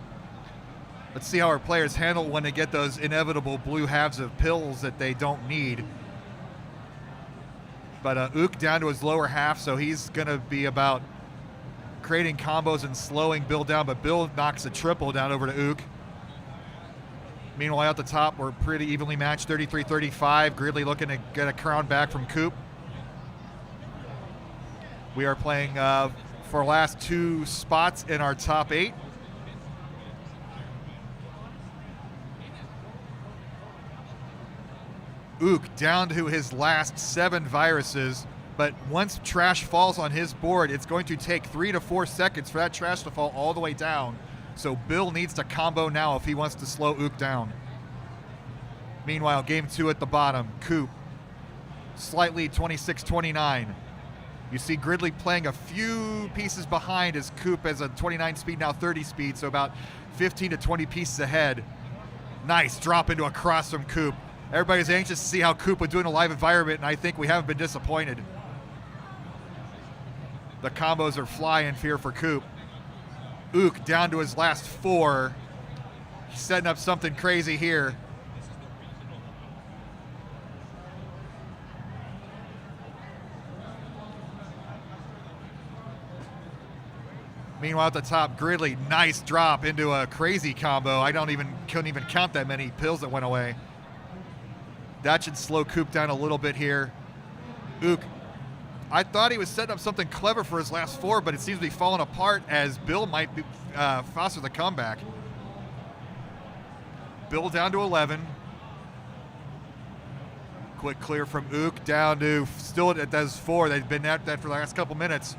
Let's see how our players handle when they get those inevitable blue halves of pills that they don't need. But Ook down to his lower half, so he's going to be about creating combos and slowing Bill down. But Bill knocks a triple down over to Ook. Meanwhile, at the top, we're pretty evenly matched, 33-35. Gridley looking to get a crown back from Coop. We are playing for our last 2 spots in our top 8. Ook down to his last 7 viruses, but once trash falls on his board, it's going to take 3 to 4 seconds for that trash to fall all the way down. So Bill needs to combo now if he wants to slow Ook down. Meanwhile, game 2 at the bottom, Coop, slightly 26-29. You see Gridley playing a few pieces behind as Coop has a 29 speed, now 30 speed, so about 15 to 20 pieces ahead. Nice drop into a cross from Coop. Everybody's anxious to see how Coop would do in a live environment, and I think we haven't been disappointed. The combos are flying here for Coop. Ook down to his last 4. He's setting up something crazy here. Meanwhile, at the top, Gridley, nice drop into a crazy combo. I couldn't even count that many pills that went away. That should slow Coop down a little bit here. Ook, I thought he was setting up something clever for his last 4, but it seems to be falling apart as Bill might be foster the comeback. Bill down to 11. Quick clear from Ook down to still at those 4. They've been at that for the last couple minutes.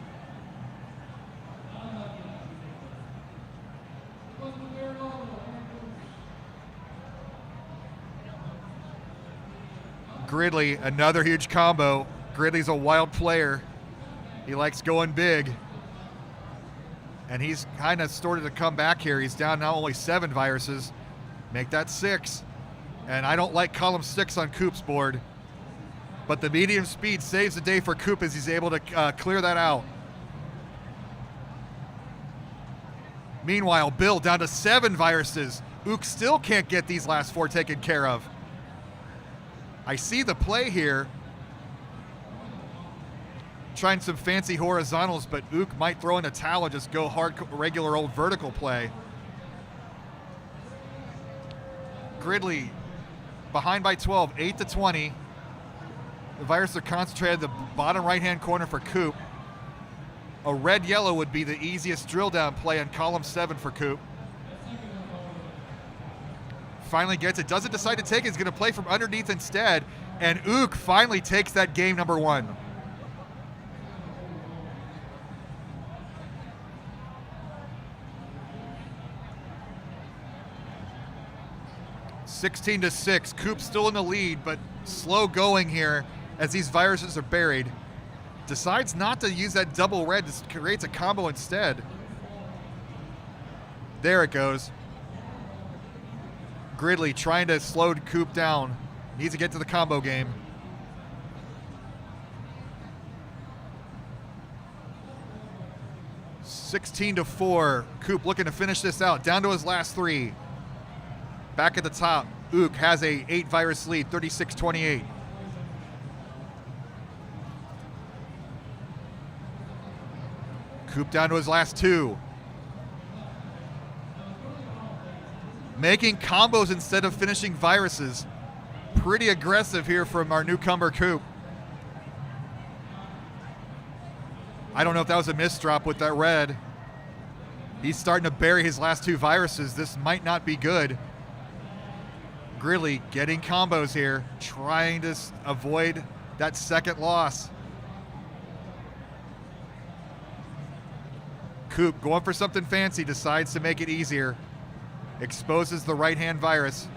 Gridley, another huge combo. Gridley's a wild player. He likes going big. And he's kind of started to come back here. He's down now only 7 viruses. Make that 6. And I don't like column 6 on Coop's board. But the medium speed saves the day for Coop as he's able to clear that out. Meanwhile, Bill down to 7 viruses. Ook still can't get these last 4 taken care of. I see the play here. Trying some fancy horizontals, but Ook might throw in a towel and just go hard, regular old vertical play. Gridley behind by 12, 8 to 20. The Virus are concentrated at the bottom right-hand corner for Coop. A red-yellow would be the easiest drill-down play on column 7 for Coop. Finally gets it, doesn't decide to take it, he's gonna play from underneath instead, and Ook finally takes that game number 1. (16-6). Coop still in the lead, but slow going here as these viruses are buried. Decides not to use that double red, just creates a combo instead. There it goes. Gridley trying to slow Coop down. Needs to get to the combo game. (16-4). Coop looking to finish this out. Down to his last 3. Back at the top, Ook has a 8 virus lead, 36-28. Coop down to his last 2. Making combos instead of finishing viruses. Pretty aggressive here from our newcomer Coop. I don't know if that was a misdrop with that red. He's starting to bury his last 2 viruses. This might not be good. Gridley getting combos here, trying to avoid that second loss. Coop going for something fancy, decides to make it easier. Exposes the right-hand virus.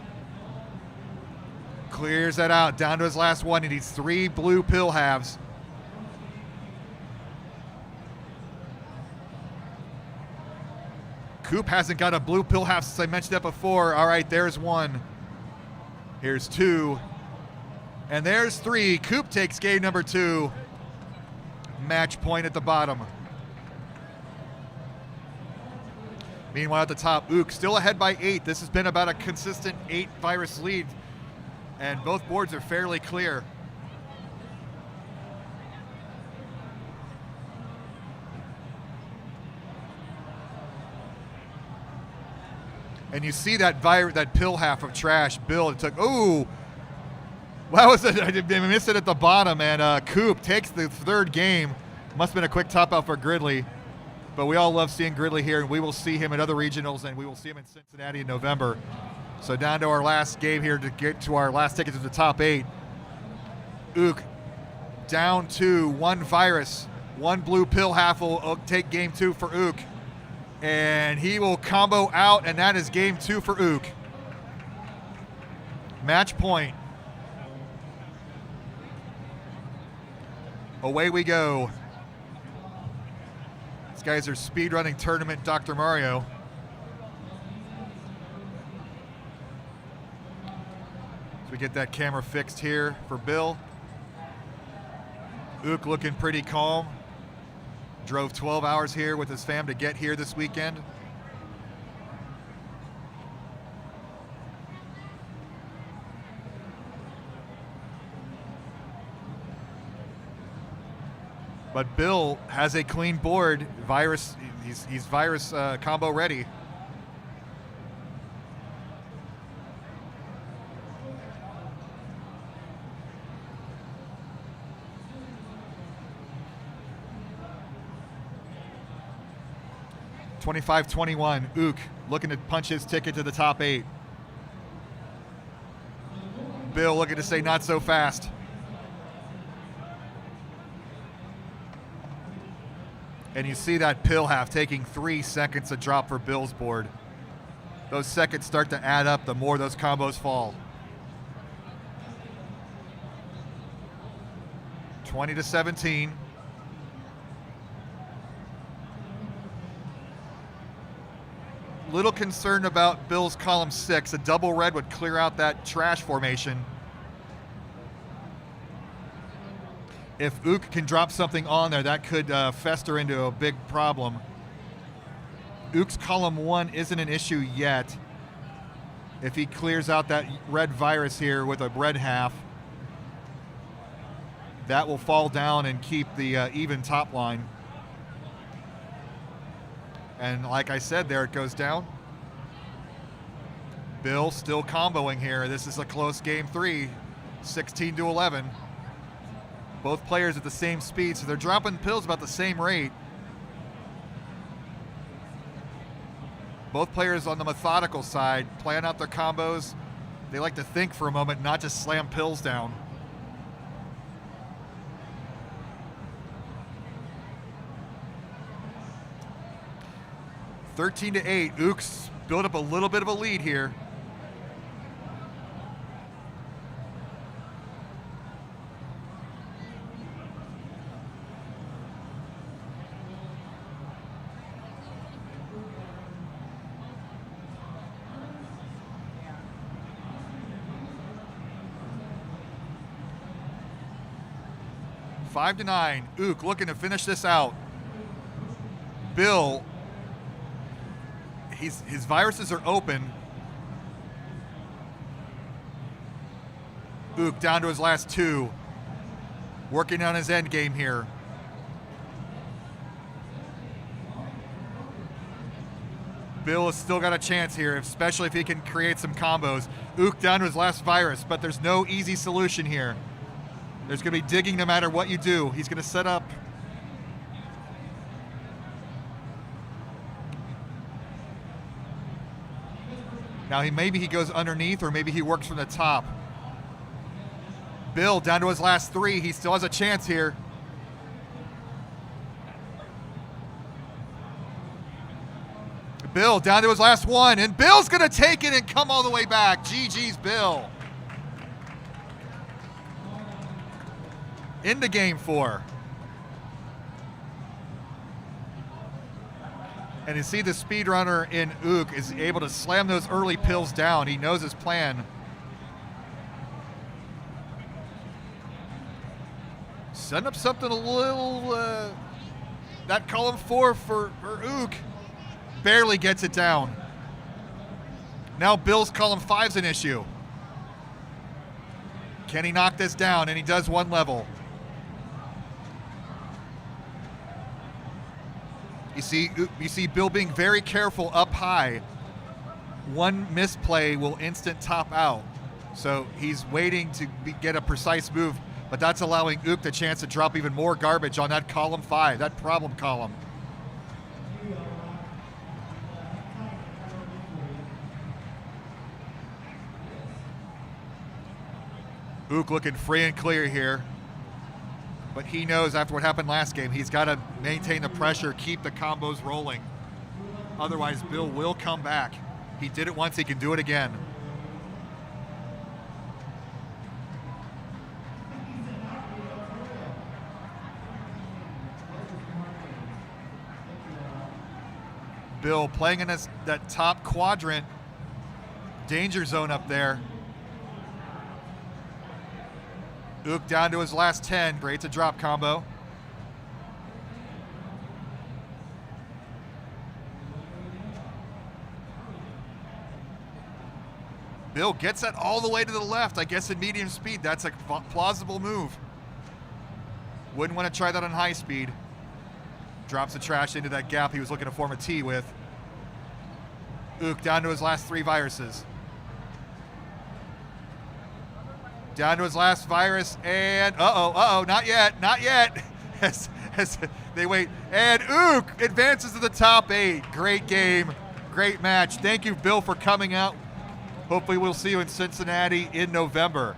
Clears that out, down to his last 1. He needs 3 blue pill halves. Coop hasn't got a blue pill half since I mentioned that before. All right, there's 1. Here's 2. And there's 3. Coop takes game number 2. Match point at the bottom. Meanwhile, at the top, Ook still ahead by 8. This has been about a consistent 8 virus lead, and both boards are fairly clear. And you see that pill half of trash Bill. It took, ooh, what was it? I missed it at the bottom, and Coop takes the 3rd game. Must have been a quick top out for Gridley. But we all love seeing Gridley here, and we will see him at other regionals, and we will see him in Cincinnati in November. So down to our last game here to get to our last ticket to the top 8. Ook down to 1 virus. 1 blue pill half will take game 2 for Ook. And he will combo out, and that is game 2 for Ook. Match point. Away we go. These guys are speedrunning tournament Dr. Mario. So we get that camera fixed here for Bill. Ook looking pretty calm. Drove 12 hours here with his fam to get here this weekend. But Bill has a clean board. Virus, he's virus combo ready. $25-21. Ook looking to punch his ticket to the top 8. Bill looking to say not so fast. And you see that pill half taking 3 seconds to drop for Bill's board. Those seconds start to add up the more those combos fall. 20-17. Little concerned about Bill's column 6. A double red would clear out that trash formation. If Ook can drop something on there, that could fester into a big problem. Ook's column 1 isn't an issue yet. If he clears out that red virus here with a red half, that will fall down and keep the even top line. And like I said, there it goes down. Bill still comboing here. This is a close game 3, 16-11. Both players at the same speed, so they're dropping pills about the same rate. Both players on the methodical side, plan out their combos. They like to think for a moment, not just slam pills down. (13-8). Ook's built up a little bit of a lead here. Five to 9. Ook looking to finish this out. Bill, his viruses are open. Ook down to his last 2. Working on his end game here. Bill has still got a chance here, especially if he can create some combos. Ook down to his last virus, but there's no easy solution here. There's going to be digging no matter what you do. He's going to set up. Now maybe he goes underneath, or maybe he works from the top. Bill down to his last 3. He still has a chance here. Bill down to his last 1, and Bill's going to take it and come all the way back. GG's Bill. Into game 4. And you see the speedrunner in Ook is able to slam those early pills down. He knows his plan. Setting up something a little, that column 4 for Ook barely gets it down. Now Bill's column 5's an issue. Can he knock this down? And he does 1 level. You see Bill being very careful up high. 1 misplay will instant top out. So he's waiting to get a precise move, but that's allowing Ook the chance to drop even more garbage on that column 5, that problem column. Ook looking free and clear here. But he knows after what happened last game, he's got to maintain the pressure, keep the combos rolling. Otherwise, Bill will come back. He did it once, he can do it again. Bill playing in that top quadrant. Danger zone up there. Ook down to his last 10. Great to drop combo. Bill gets that all the way to the left, I guess in medium speed. That's a plausible move. Wouldn't want to try that on high speed. Drops the trash into that gap he was looking to form a T with. Ook down to his last 3 viruses. Down to his last virus, and not yet. as they wait. And Ook advances to the top 8. Great game, great match. Thank you, Bill, for coming out. Hopefully we'll see you in Cincinnati in November.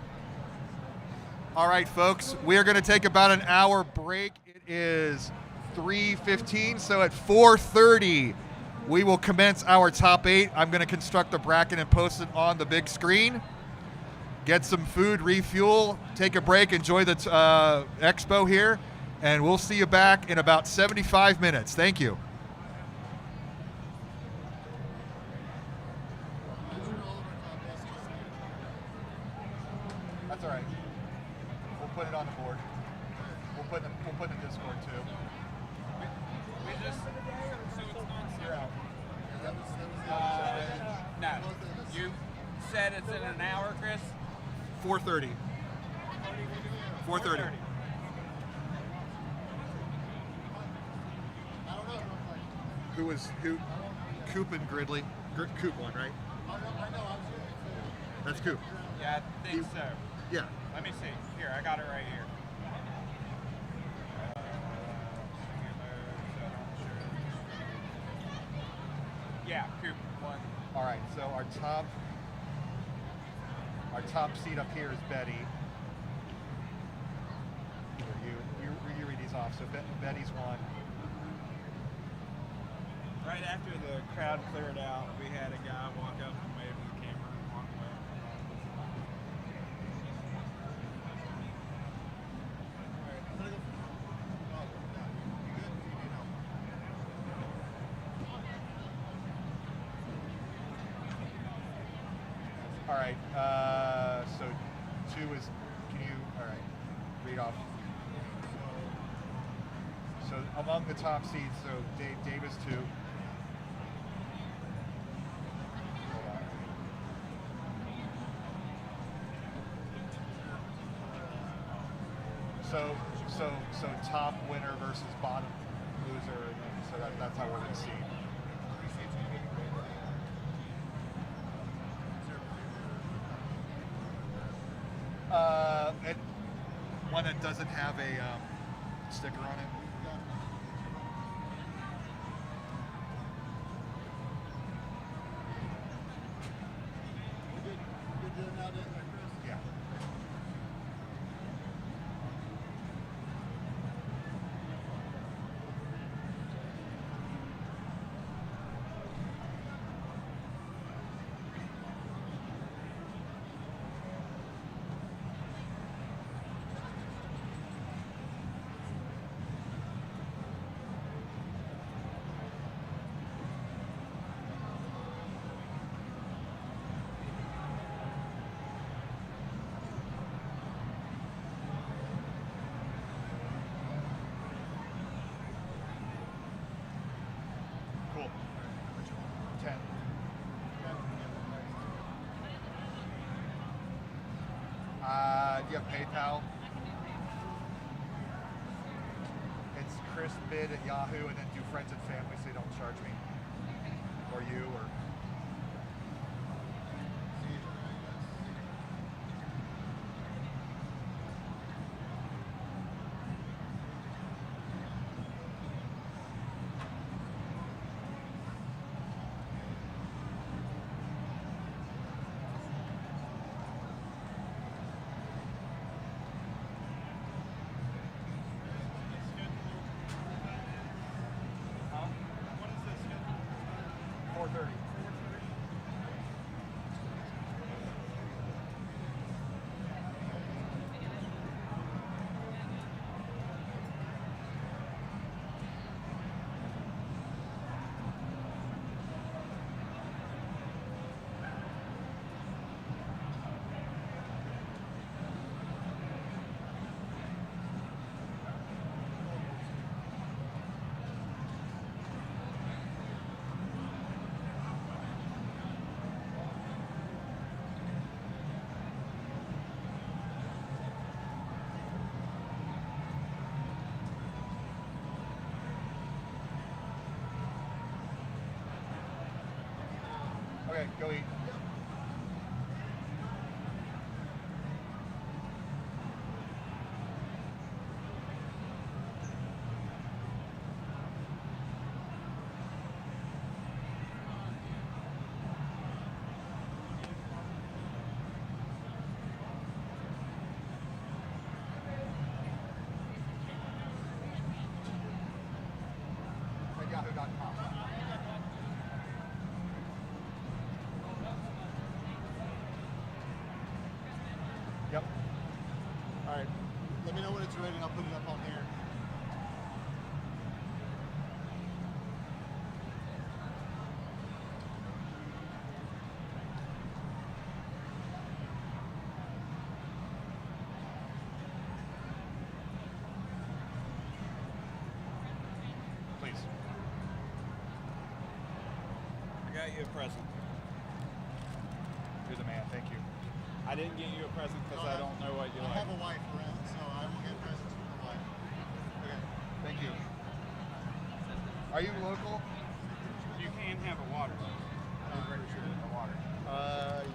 All right, folks, we are going to take about an hour break. It is 3:15, so at 4:30, we will commence our top 8. I'm going to construct the bracket and post it on the big screen. Get some food, refuel, take a break, enjoy the expo here, and we'll see you back in about 75 minutes. Thank you. That's all right. We'll put it on the board. We'll put it in Discord too. We just so it's not You're out. no. You said it's in an hour, Chris. 4:30. 4:30. Who? Coop and Gridley. Coop won, right? That's Coop. Yeah, I think so. Yeah. Let me see. Here, I got it right here. Yeah, Coop won. All right. So our top seed up here is Betty. You read these off. So Betty's won. Right after the crowd cleared out, we had a guy walk up and wave to the camera and walk away. All right. So 2 is. Can you? All right. Read off. So among the top seeds, so Davis 2. So top winner versus bottom loser, and so that's how we're going to see. And one that doesn't have a sticker on it. Yeah. Cool. 10. Do you have PayPal? It's ChrisBid at Yahoo, and then do friends and family so you don't charge me. Or you, or... What is this? 4:30. Okay, go eat. At yahoo.com. Yep. All right. Let me know when it's ready, and I'll put it up on here. Please. I got you a present. You're the man. Thank you. I didn't get you a present because I don't know what you I like. have a wife around, so I will get presents for my wife. Okay. Thank you. Are you local? You can have a water. I'm pretty sure there's no water.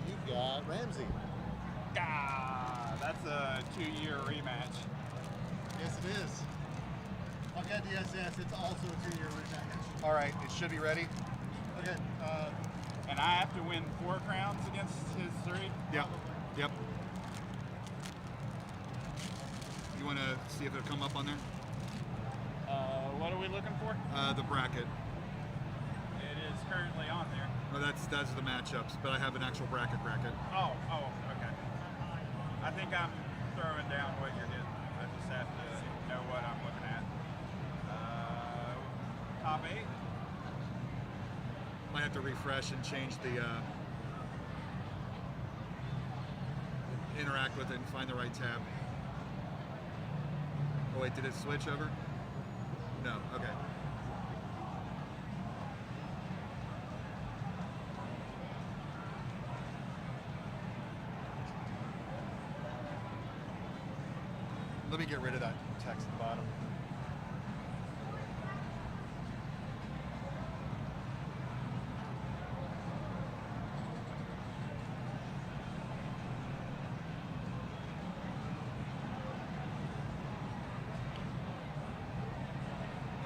You got Ramsey. Ah, that's a 2-year rematch. Yes, it is. I've got DSS. It's also a 2-year rematch. All right, it should be ready. Okay. And I have to win 4 crowns against his 3? Yep. Yep. You want to see if it'll come up on there? What are we looking for? The bracket. It is currently on there. Well, that's the matchups, but I have an actual bracket. Oh, okay. I think I'm throwing down what you're getting. I just have to know what I'm looking at. Top 8? Might have to refresh and change the interact with it and find the right tab. Oh wait, did it switch over? No, okay. Let me get rid of that text at the bottom.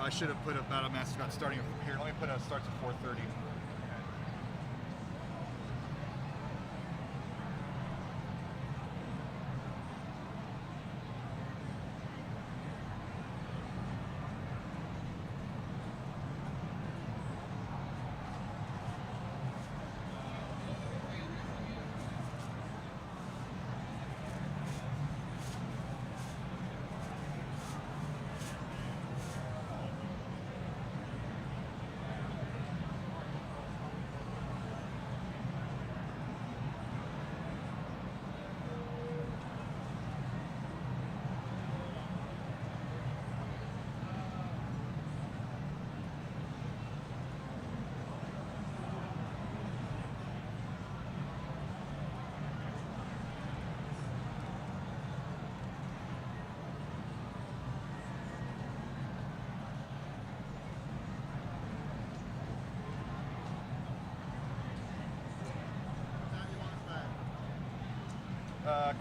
I should have put a battle mascot starting here. Let me put a starts at 4:30.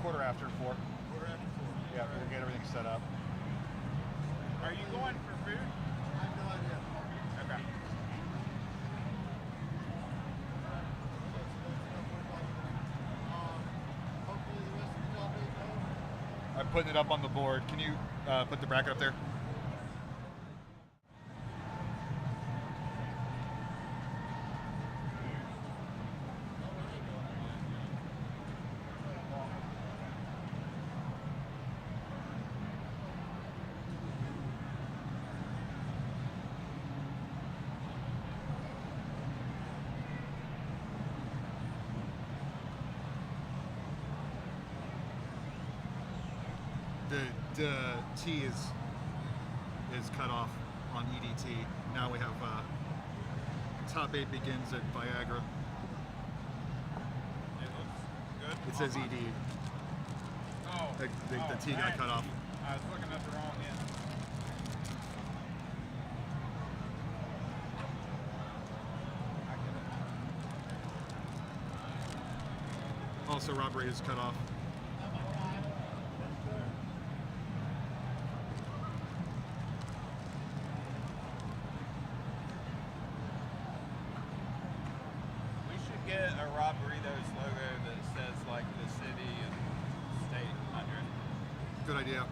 Quarter after 4. Quarter after 4. Yeah, we'll get everything set up. Are you going for food? I have no idea. Okay. Hopefully the rest of the top 8 go. I'm putting it up on the board. Can you put the bracket up there? The T is cut off on EDT. Now we have top 8 begins at Viagra. It looks good. It says ED. Oh. The T got cut off. I was looking at the wrong end. Also, robbery is cut off. We should get a Rob Burritos logo that says like the city and state under it. Good idea.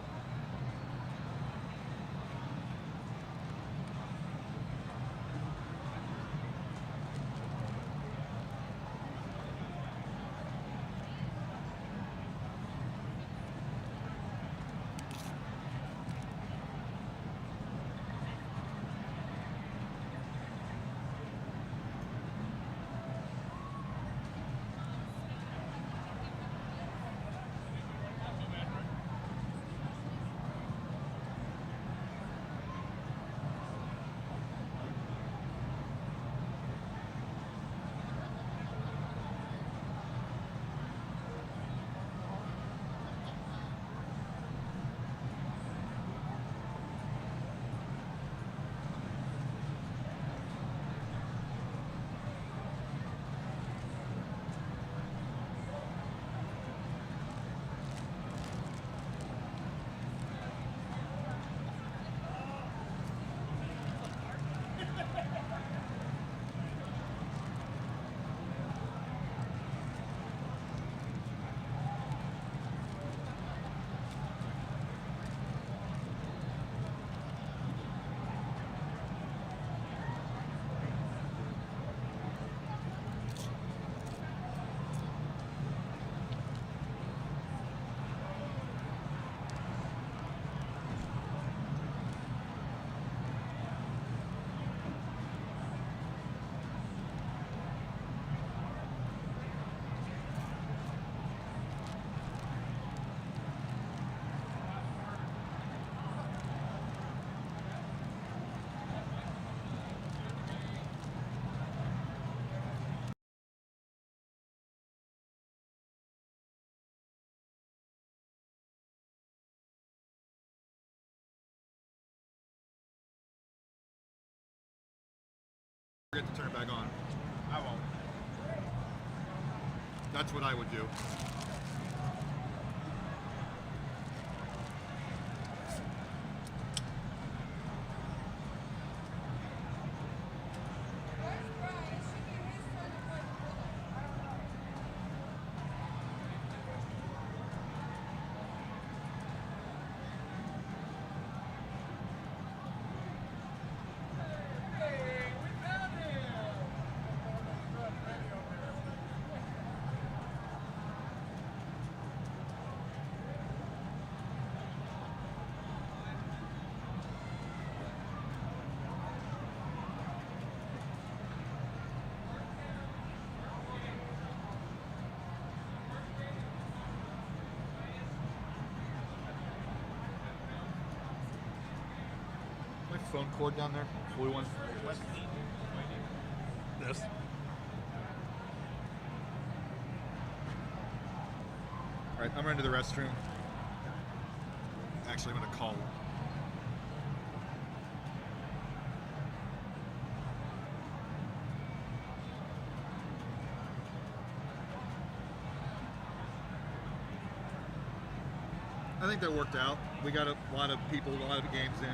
Forget to turn it back on. I won't. That's what I would do. My phone cord down there, blue one. This. All right, I'm running to the restroom. Actually, I'm gonna call. I think that worked out. We got a lot of people, a lot of games in,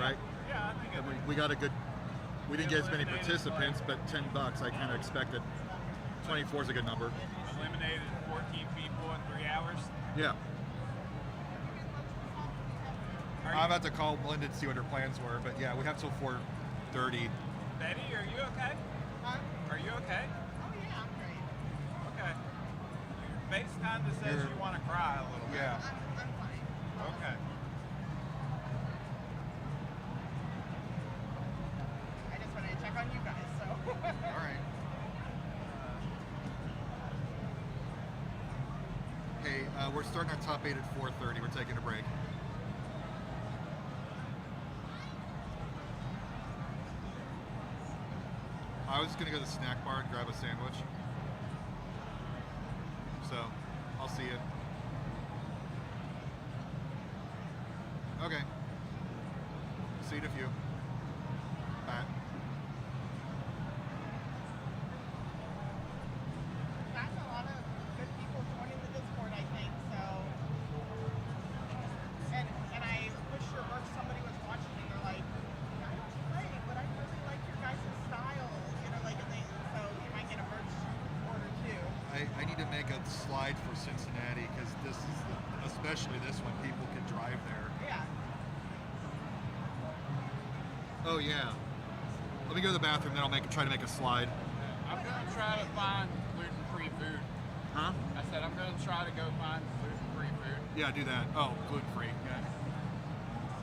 right? Yeah, I think And we got a good. We didn't get as many participants, but $10. I kind of expected. 24 is a good number. eliminated 14 people in 3 hours. Yeah. Are I'm about to call Melinda to see what her plans were, but yeah, we have till 4:30. Betty, are you okay? Huh? Are you okay? Oh yeah, I'm great. Okay. Your face kind of says you want to cry a little bit. Yeah. I'm fine. Okay. I just wanted to check on you guys, so. All right. Hey, we're starting our top 8 at 4:30. We're taking a break. I was gonna go to the snack bar and grab a sandwich. So, I'll see you. Okay. See you in a few. Bye. That's a lot I need to make a slide for Cincinnati because this is especially this one, people can drive there. Yeah. Oh yeah. Let me go to the bathroom, then I'll try to make a slide. I'm gonna try to find gluten-free food. Huh? I said I'm gonna try to go find gluten-free food. Yeah, do that. Oh, gluten-free. Yeah.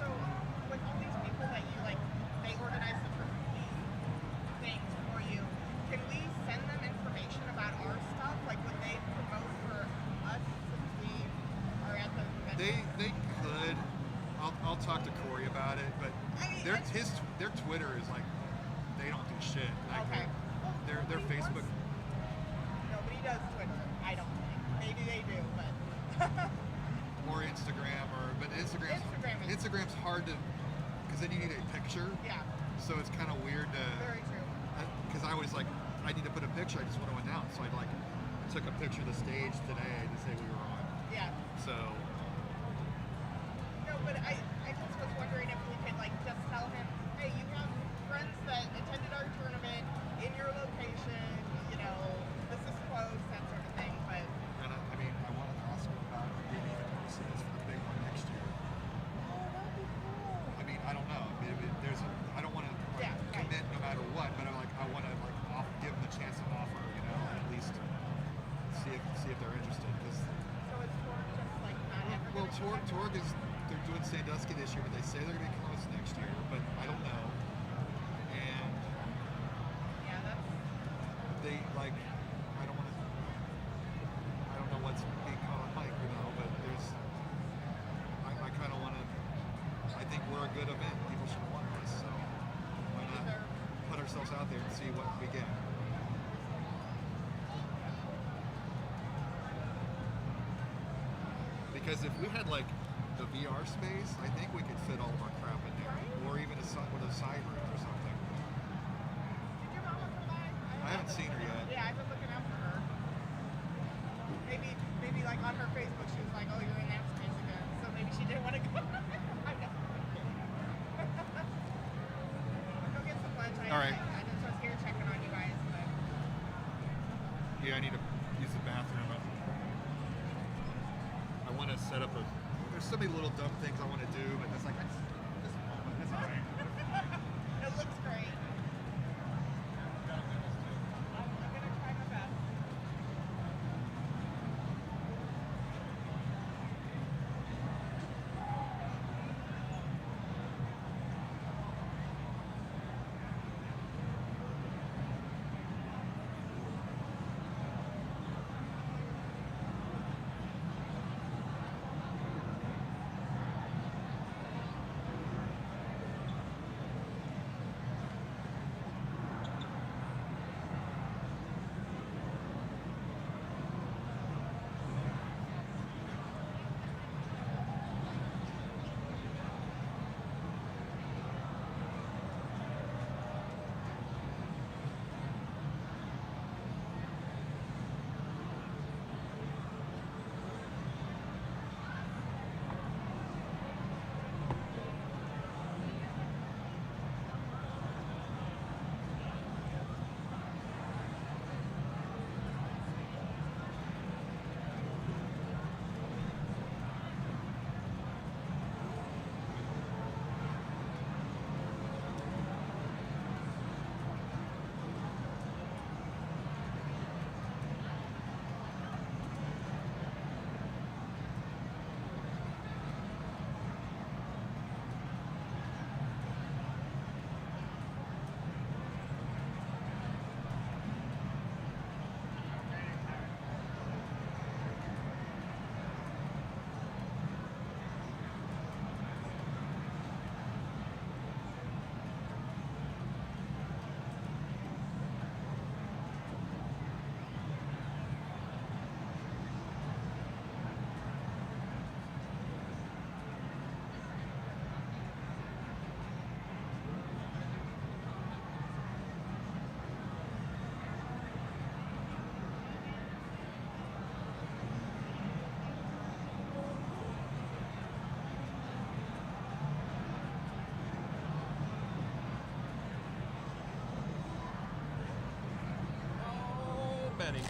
So with all these people that you like, they organize these things for you. Can we send them information about our stuff? Like would they promote for us since we are at the convention? They could. I'll talk to Corey about it, but their Twitter is like they don't do shit. Like Okay. their Facebook. Nobody does Twitter. I don't think. Maybe they do, but. Or Instagram, but Instagram's hard to, because then you need a picture. Yeah. So it's kind of weird to. Very true. Because I was like, I need to put a picture. I just want to announce. So I took a picture of the stage today to say we were on. Yeah. So. No, but I just was wondering if we could like just tell him, hey, you have friends that attended our tournament in your location. You know, this is close, that sort of thing. But. And I wanted to ask him about maybe even posting this for the big one next year. Oh, that'd be cool. I mean, I don't know. I don't want to commit no matter what, but I want to give them a chance to offer, and at least see if they're interested. So it's Torg just like not ever. Well, Torg is they're doing Sandusky this year, but they say they're going to be close next year, but I don't know. And yeah, that's. They I don't know what's being called a hike, but I kind of want to. I think we're a good event. People should want this, so why not put ourselves out there and see what we get. Because if we had the VR space, I think we could fit all of our crap in there, or even with a side room or something. Did your mama come by? I haven't seen her yet. Yeah, I've been looking out for her. Maybe like on her Facebook, she was like, "Oh, you're in that space again," so maybe she didn't want to go. I know. I'll go get some lunch. All right. I just was here checking on you guys, but. Yeah, I need to use the bathroom. I want to set up there's so many little dumb things I want to do, but it's like, that's all right. It looks great. I'm gonna try my best. Betty.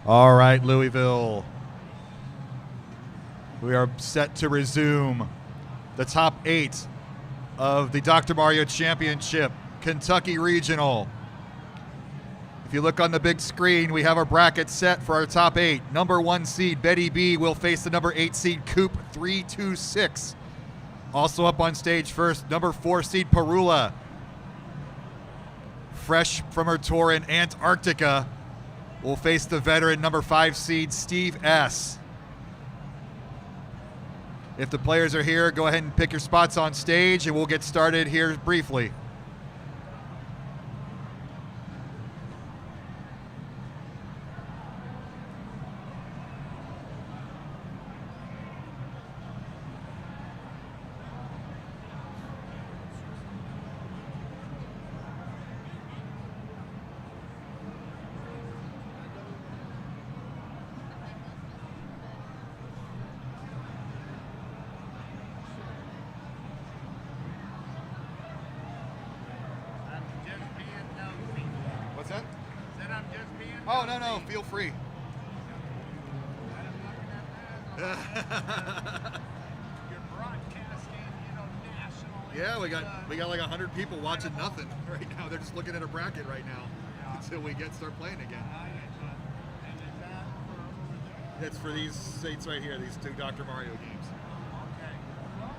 All right, Louisville. We are set to resume the top 8 of the Dr. Mario Championship Kentucky Regional. If you look on the big screen, we have our bracket set for our top 8. Number 1 seed Betty B will face the number 8 seed Coop 326. Also up on stage first, number 4 seed Parula, fresh from her tour in Antarctica, will face the veteran number 5 seed Steve S. If the players are here, go ahead and pick your spots on stage and we'll get started here briefly. What's that? Said I'm just being Oh, no, feel free. You're broadcasting, nationally. Yeah, we got like 100 people watching nothing right now. They're just looking at a bracket right now until we start playing again. And is that for over there? That's for these seats right here, these 2 Dr. Mario games. Okay. Well,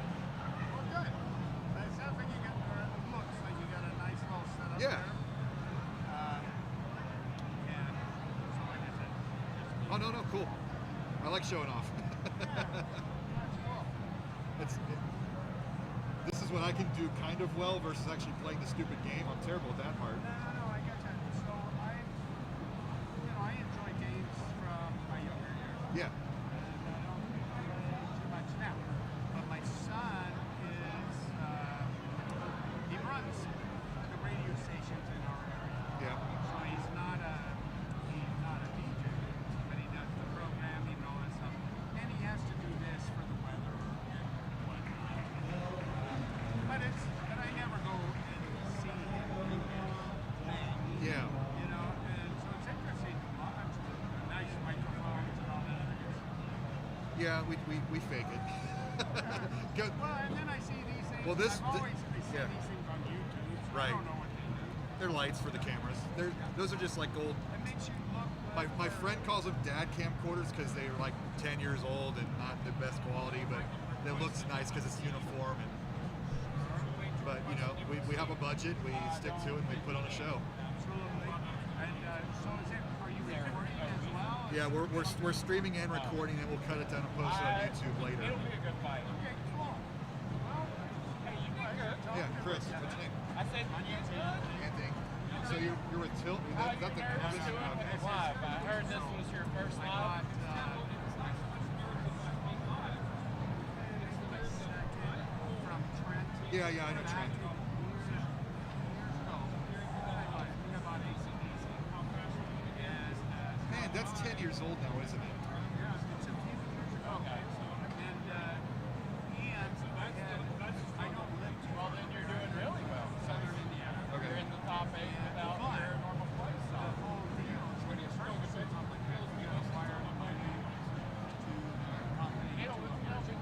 good. It sounds like you got, or it looks like you got a nice little setup Yeah. there. And so like I said, just Oh, no, cool. I like showing off. that's cool. This is what I can do kind of well versus actually playing the stupid game. I'm terrible at that part. No, I get that. So I enjoy games from my younger years. Yeah. And I don't play too much now. But my son is, he runs the radio stations in our area. Yeah. So he's not a DJ, but he does the programming and all that stuff. And he has to do this for the weather and whatnot. But I never go and see him do anything. Yeah. And so it's interesting to watch the nice microphones and all that other good stuff. Yeah, we fake it. Good. Well, and then I see these things. Well, I see yeah. these things on YouTube. So Right. I don't know what they do. They're lights for the cameras. Those are just like old. It makes you look. My friend calls them dad camcorders because they're like 10 years old and not the best quality, but it looks nice because it's uniform. But we have a budget, we stick to it, and we put on a show. Absolutely. And so are you recording as well? Yeah, we're streaming and recording, and we'll cut it down and post it on YouTube later. It'll be a good fight. Okay, cool. Well, Hey, you did good. Yeah, Chris, what's your name? I said you did. Anthony. So you're with Tilt? How Is that the nervous this- doing this live? I heard this was your first live. from Trent. Yeah, I know Trent. Man, that's 10 years old now, isn't it? Well, then you're doing really well. Southern Indiana. Okay. You're in the top 8 without your normal play style. It'll be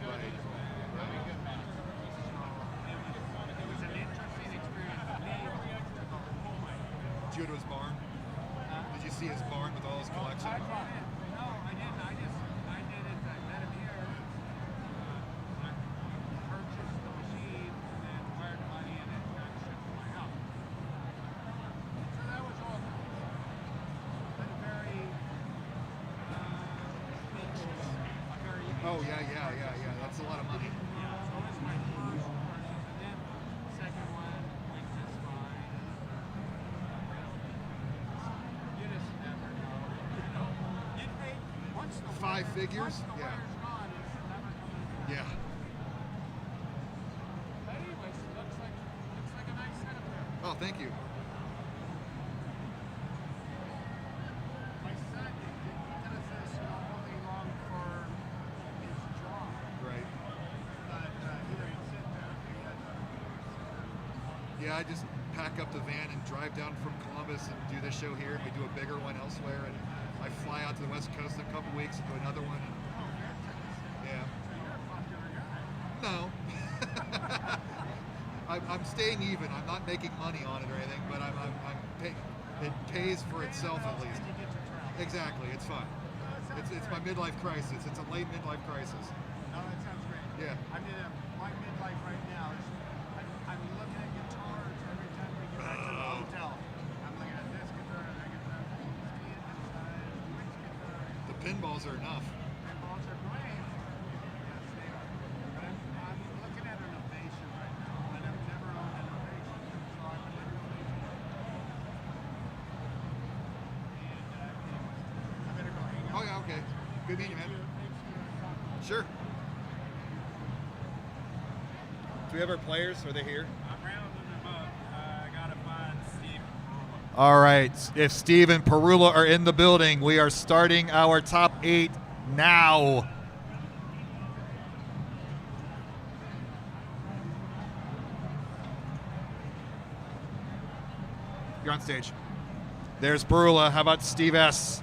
good. It'll be a good match. It was an interesting experience for me to go home. Did you go to his barn? Did you see his barn with all his collection? I brought it. No, I didn't. I did it. I met him here. I purchased the machine and then wired money and it got shipped to my house. So that was all. But very Oh, yeah. That's a lot of money. Yeah, so it's my first purchase. And then second one went just fine. You just never know. You pay once the 5 figures? Once the Yeah. wire's gone, it's never coming back. Yeah. But anyways, it looks like a nice setup there. Oh, thank you. My son, he does this only long for his job. Right. But he doesn't sit there. He has Yeah, I just pack up the van and drive down from Columbus and do this show here. We do a bigger one elsewhere, and I fly out to the West Coast in a couple weeks and do another one. Yeah. No. I'm staying even. I'm not making money on it or anything, but it pays for itself at least. Exactly. It's fun. It's my midlife crisis. It's a late midlife crisis. No, that sounds great. Yeah. I mean, my midlife right now is I'm looking at guitars every time we get back to the hotel. I'm looking at this guitar and that guitar. Which guitar? The pinballs are enough. Pinballs are great. Yes, they are. But I'm looking at an Ovation right now, and I've never owned an Ovation, so I would like an Ovation. And I better go hang out. Oh yeah, okay. Good meeting you, man. Sure. Do we have our players? Are they here? I'm rounding them up. I gotta find Steve. All right. If Steve and Perula are in the building, we are starting our top 8 now. You're on stage. There's Perula. How about Steve S?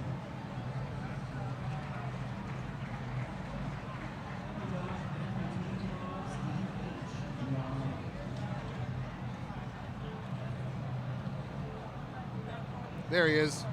There he is.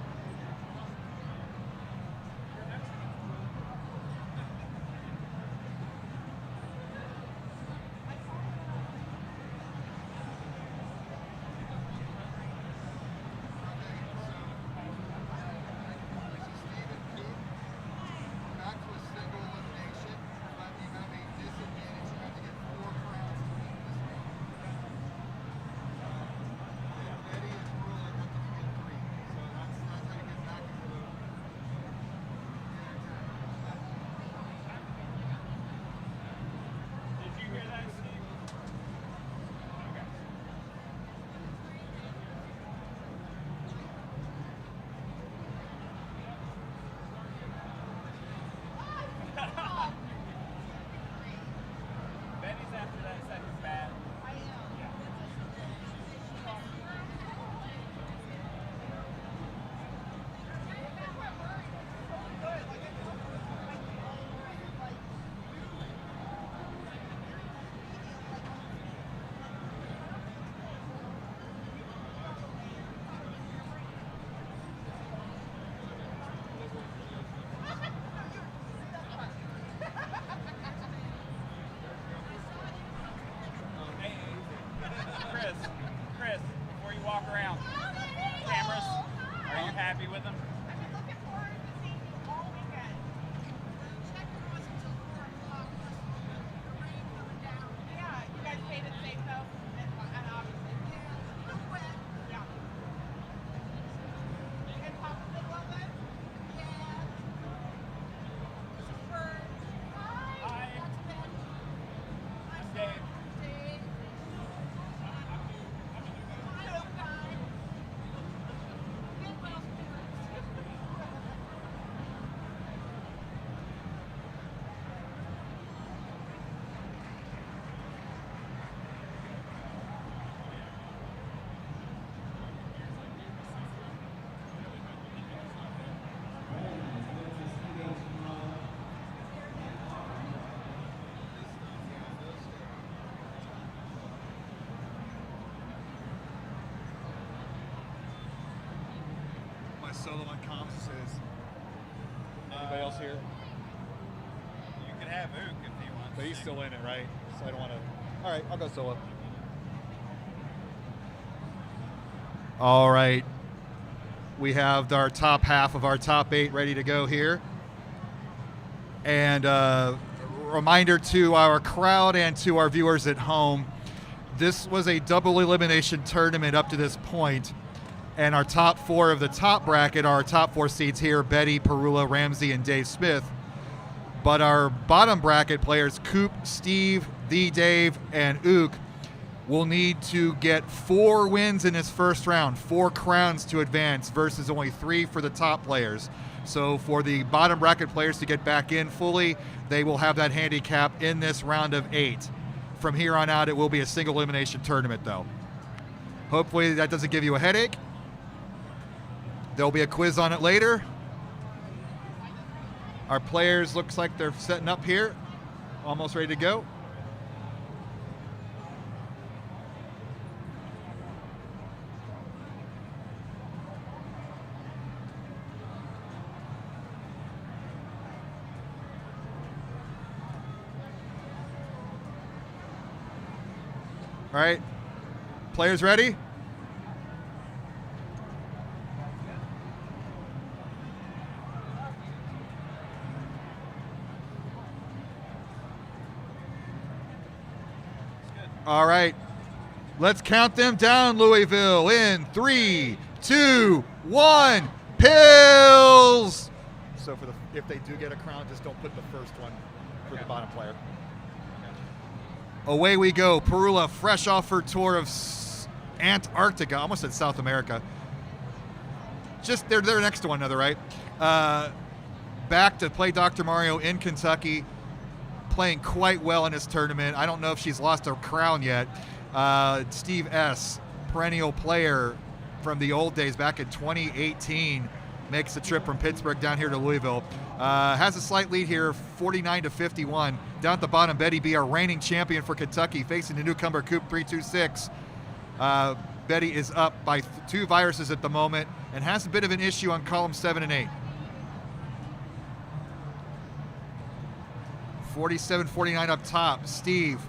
Chris, before you walk around, cameras, are you happy with them? I've been looking forward to seeing you all weekend. Check your bus until 4 o'clock. The rain coming down. Yeah, you guys paid it safe though, and obviously. Yeah, a little wet. Yeah. You guys pop a bit well then? Yeah. This is Bird. Hi. That's Ben. I'm Dave. Dave. My solo on comms says. Anybody else here? You can have Ook if he wants. But he's still in it, right? So I don't want to. All right, I'll go solo. All right. We have our top half of our top 8 ready to go here. And reminder to our crowd and to our viewers at home, this was a double elimination tournament up to this point. And our top 4 of the top bracket are our top 4 seeds here, Betty, Perula, Ramsey, and Dave Smith. But our bottom bracket players, Coop, Steve, the Dave, and Ook, will need to get 4 wins in this first round, 4 crowns to advance versus only 3 for the top players. So for the bottom bracket players to get back in fully, they will have that handicap in this round of 8. From here on out, it will be a single elimination tournament though. Hopefully that doesn't give you a headache. There'll be a quiz on it later. Our players looks like they're setting up here, almost ready to go. All right, players ready? All right, let's count them down, Louisville, in 3, 2, 1, pills! So if they do get a crown, just don't put the first one for the bottom player. Away we go. Perula, fresh off her tour of Antarctica, almost said South America. Just they're next to one another, right? Back to play Dr. Mario in Kentucky, playing quite well in this tournament. I don't know if she's lost her crown yet. Steve S., perennial player from the old days back in 2018, makes the trip from Pittsburgh down here to Louisville. Has a slight lead here, 49-51. Down at the bottom, Betty B., our reigning champion for Kentucky, facing the newcomer Coop 326. Betty is up by 2 viruses at the moment and has a bit of an issue on column 7 and 8. 47-49 up top. Steve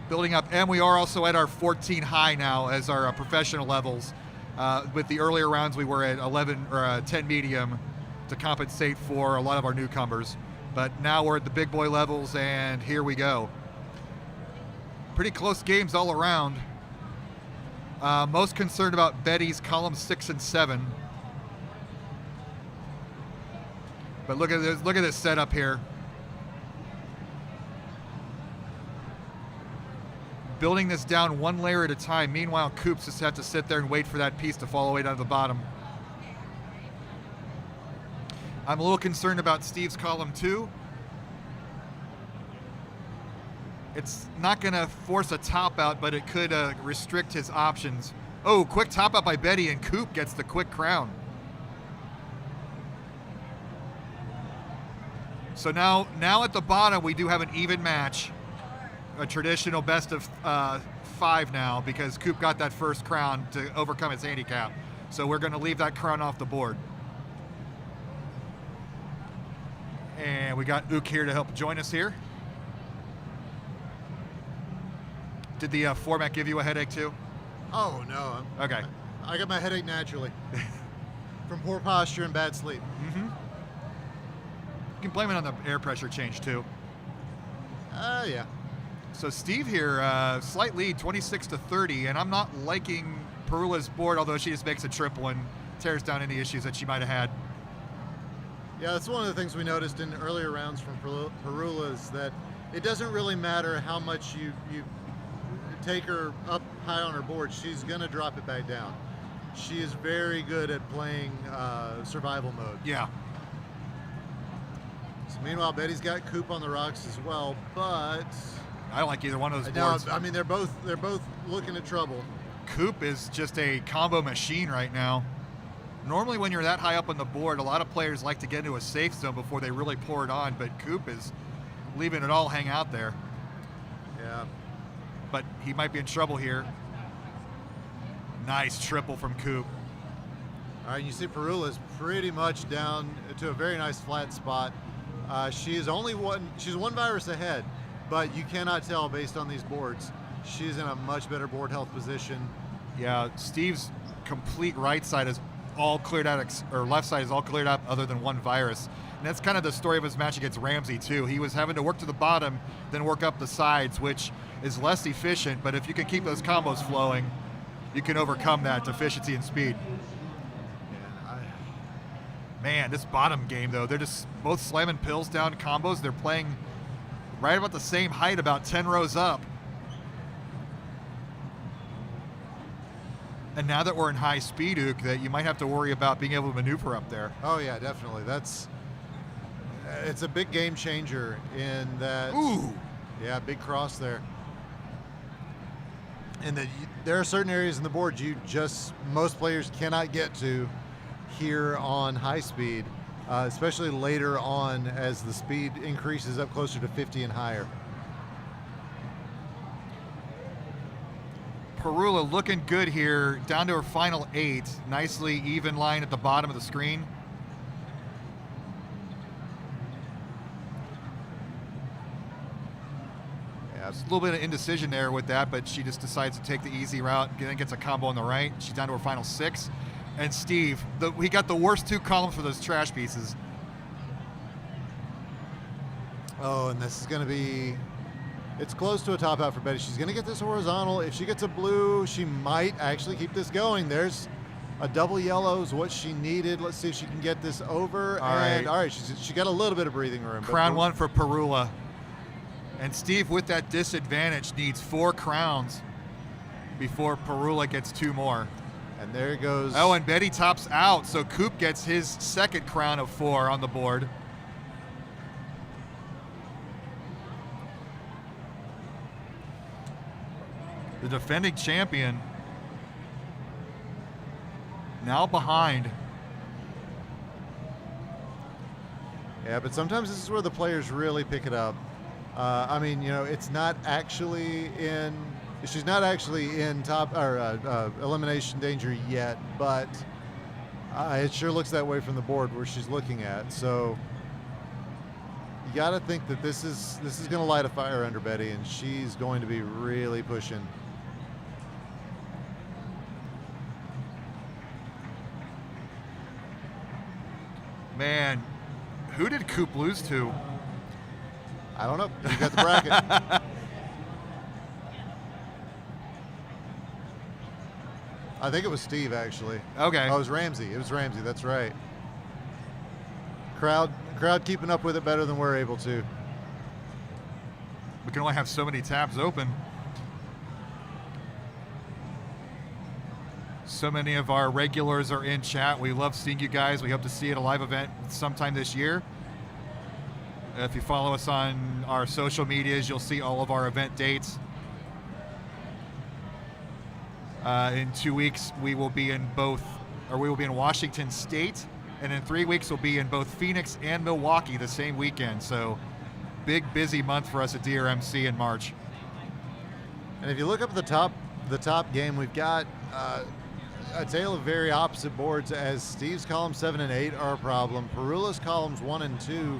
building up, and we are also at our 14 high now as our professional levels. With the earlier rounds, we were at 11 or 10 medium to compensate for a lot of our newcomers. But now we're at the big boy levels, and here we go. Pretty close games all around. Most concerned about Betty's columns 6 and 7. But look at this setup here. Building this down one layer at a time. Meanwhile, Coops just have to sit there and wait for that piece to fall all the way down to the bottom. I'm a little concerned about Steve's column 2. It's not going to force a top out, but it could restrict his options. Oh, quick top out by Betty, and Coop gets the quick crown. So now at the bottom, we do have an even match. A traditional best of 5 now, because Coop got that first crown to overcome his handicap. So we're going to leave that crown off the board. And we got Ook here to help join us here. Did the format give you a headache too? Oh, no. Okay. I got my headache naturally from poor posture and bad sleep. Mm-hmm. You can blame it on the air pressure change too. Yeah. So Steve here, slight lead, 26-30, and I'm not liking Perula's board, although she just makes a triple and tears down any issues that she might have had. Yeah, that's one of the things we noticed in earlier rounds from Perula is that it doesn't really matter how much you take her up high on her board, she's going to drop it back down. She is very good at playing survival mode. Yeah. So meanwhile, Betty's got Coop on the rocks as well, but I don't like either one of those no, boards. I mean, they're both looking at trouble. Coop is just a combo machine right now. Normally when you're that high up on the board, a lot of players like to get into a safe zone before they really pour it on, but Coop is leaving it all hang out there. Yeah. But he might be in trouble here. Nice triple from Coop. All right, you see Perula's pretty much down to a very nice flat spot. She's one virus ahead, but you cannot tell based on these boards. She's in a much better board health position. Yeah, Steve's complete right side is all cleared out, or left side is all cleared up other than one virus. And that's kind of the story of his match against Ramsey too. He was having to work to the bottom, then work up the sides, which is less efficient, but if you can keep those combos flowing, you can overcome that efficiency and speed. Man, this bottom game though, they're just both slamming pills down combos. They're playing right about the same height, about 10 rows up. And now that we're in high speed, Ook, that you might have to worry about being able to maneuver up there. Oh yeah, definitely. It's a big game changer in that. Ooh. Yeah, big cross there. And that there are certain areas in the board most players cannot get to here on high speed especially later on as the speed increases up closer to 50 and higher. Perula looking good here, down to her final 8. Nicely even line at the bottom of the screen. Yeah, it's a little bit of indecision there with that, but she just decides to take the easy route, then gets a combo on the right. She's down to her final 6. And Steve, we got the worst 2 columns for those trash pieces. Oh, and this is going to be, it's close to a top out for Betty. She's going to get this horizontal. If she gets a blue, she might actually keep this going. There's a double yellow is what she needed. Let's see if she can get this over. All right, she got a little bit of breathing room. Crown 1 for Perula. And Steve, with that disadvantage, needs 4 crowns before Perula gets 2 more. And there it goes. Oh, and Betty tops out, so Coop gets his second crown of 4 on the board. The defending champion now behind. Yeah, but sometimes this is where the players really pick it up. I mean, you know, it's not actually in, she's not actually in top or elimination danger yet, but it sure looks that way from the board where she's looking at. So you got to think that this is going to light a fire under Betty, and she's going to be really pushing. Man, who did Coop lose to? I don't know. You got the bracket. I think it was Steve, actually. Okay. Oh, it was Ramsey. It was Ramsey. That's right. Crowd keeping up with it better than we're able to. We can only have so many tabs open. So many of our regulars are in chat. We love seeing you guys. We hope to see you at a live event sometime this year. If you follow us on our social medias, you'll see all of our event dates. In 2 weeks, we will be in Washington State, and in 3 weeks, we'll be in both Phoenix and Milwaukee the same weekend. So, big, busy month for us at DrMC in March. And if you look up at the top game, we've got a tale of very opposite boards, as Steve's columns 7 and 8 are a problem. Perula's columns 1 and 2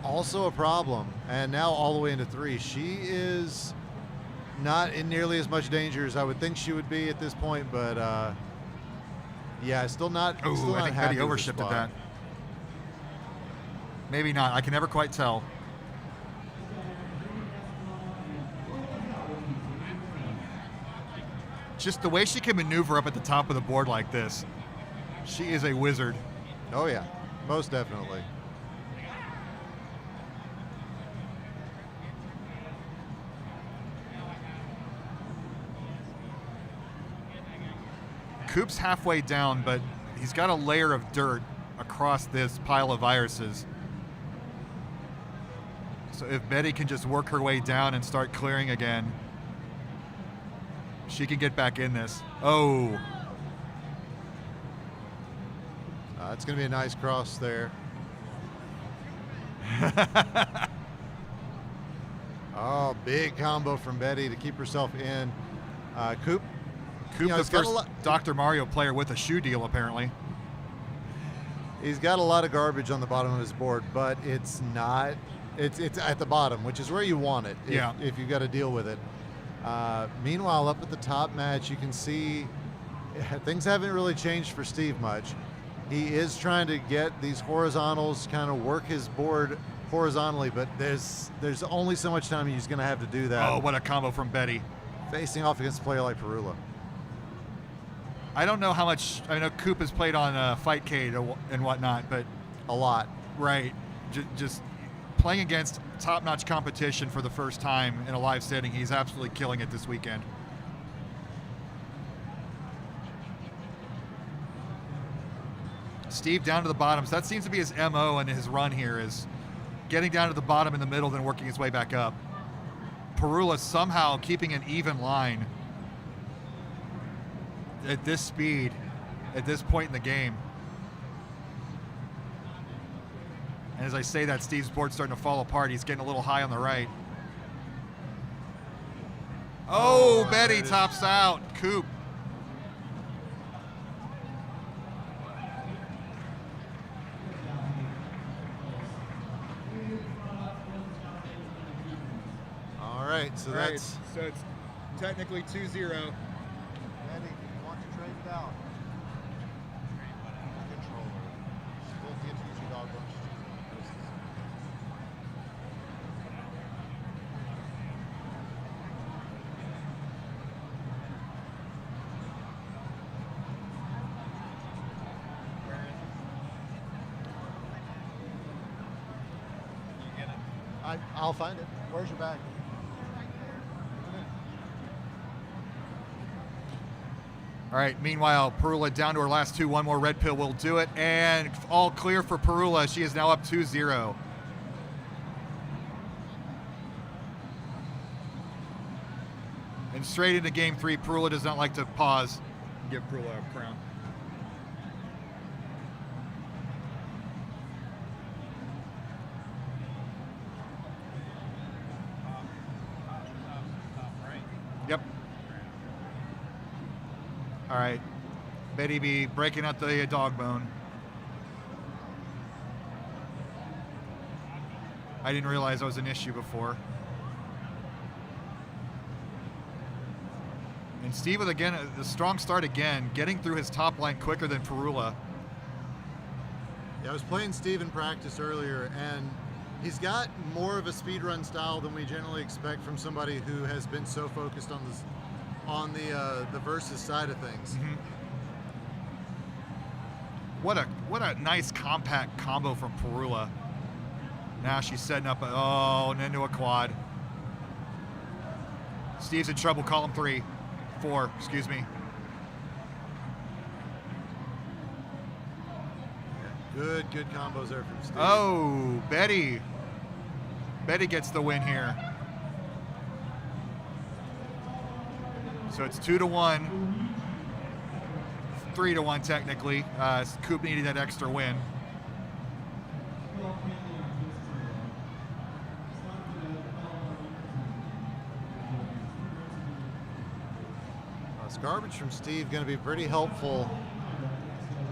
also a problem, and now all the way into 3. She is not in nearly as much danger as I would think she would be at this point, but yeah, still not. Oh, I think Betty overshifted that. Maybe not. I can never quite tell. Just the way she can maneuver up at the top of the board like this. She is a wizard. Oh yeah, most definitely. Coop's halfway down, but he's got a layer of dirt across this pile of viruses. So if Betty can just work her way down and start clearing again, she can get back in this. Oh. It's going to be a nice cross there. Oh, big combo from Betty to keep herself in. Coop, the first Dr. Mario player with a shoe deal, apparently. He's got a lot of garbage on the bottom of his board, but it's not. It's at the bottom, which is where you want it. If you've got to deal with it. Meanwhile, up at the top match, you can see things haven't really changed for Steve much. He is trying to get these horizontals, kind of work his board horizontally, but there's only so much time he's going to have to do that. Oh, what a combo from Betty. Facing off against a player like Perula. I don't know how much. I know Coop has played on Fightcade and whatnot, but a lot. Right. Just playing against top-notch competition for the first time in a live setting. He's absolutely killing it this weekend. Steve down to the bottoms. That seems to be his MO in his run here, is getting down to the bottom in the middle, then working his way back up. Perula somehow keeping an even line at this speed, at this point in the game. And as I say that, Steve's board's starting to fall apart. He's getting a little high on the right. Oh, Betty tops out. Coop. All right, so that's so it's technically 2-0. Eddie, you want to trade it out? Controller. Still get to use your dog bunch. I'll find it. Where's your bag? All right, meanwhile, Perula down to her last two. One more red pill will do it. And all clear for Perula. She is now up 2-0. And straight into game 3. Perula does not like to pause. Give Perula a crown. Yep. All right. Betty B breaking out the dog bone. I didn't realize that was an issue before. And Steve with, again, a strong start again, getting through his top line quicker than Perula. Yeah, I was playing Steve in practice earlier, and he's got more of a speed run style than we generally expect from somebody who has been so focused on this, on the versus side of things. Mm-hmm. What a nice compact combo from Perula. Now she's setting up and into a quad. Steve's in trouble, column 4, excuse me. Good combos there from Steve. Oh, Betty gets the win here. So it's 2-1, 3-1 technically. Coop needed that extra win. This garbage from Steve going to be pretty helpful.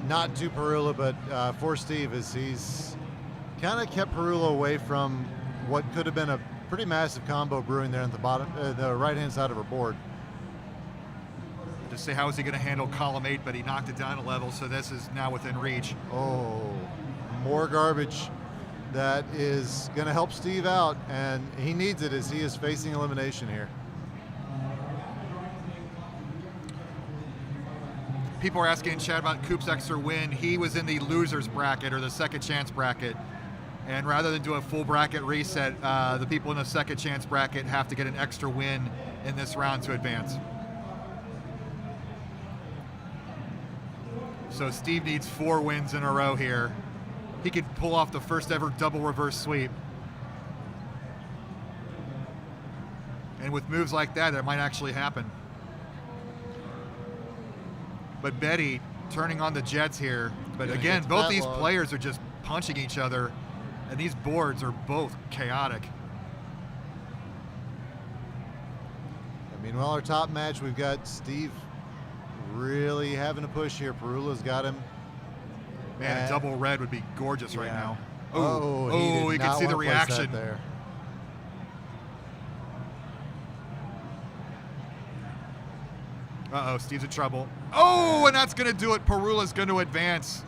Not to Perula, but for Steve, as he's kind of kept Perula away from what could have been a pretty massive combo brewing there at the bottom, the right-hand side of her board. To say how is he going to handle column 8, but he knocked it down a level, so this is now within reach. Oh, more garbage that is going to help Steve out, and he needs it as he is facing elimination here. People are asking in chat about Coop's extra win. He was in the losers bracket or the second chance bracket. And rather than do a full bracket reset, the people in the second chance bracket have to get an extra win in this round to advance. So Steve needs 4 wins in a row here. He could pull off the first ever double reverse sweep. And with moves like that, it might actually happen. But Betty turning on the Jets here. But again, both these players are just punching each other, and these boards are both chaotic. And meanwhile, our top match, we've got Steve really having a push here. Perula's got him. Man, a double red would be gorgeous right now. Oh, you can see the reaction. There. Uh-oh, Steve's in trouble. Oh, and that's going to do it. Perula's going to advance.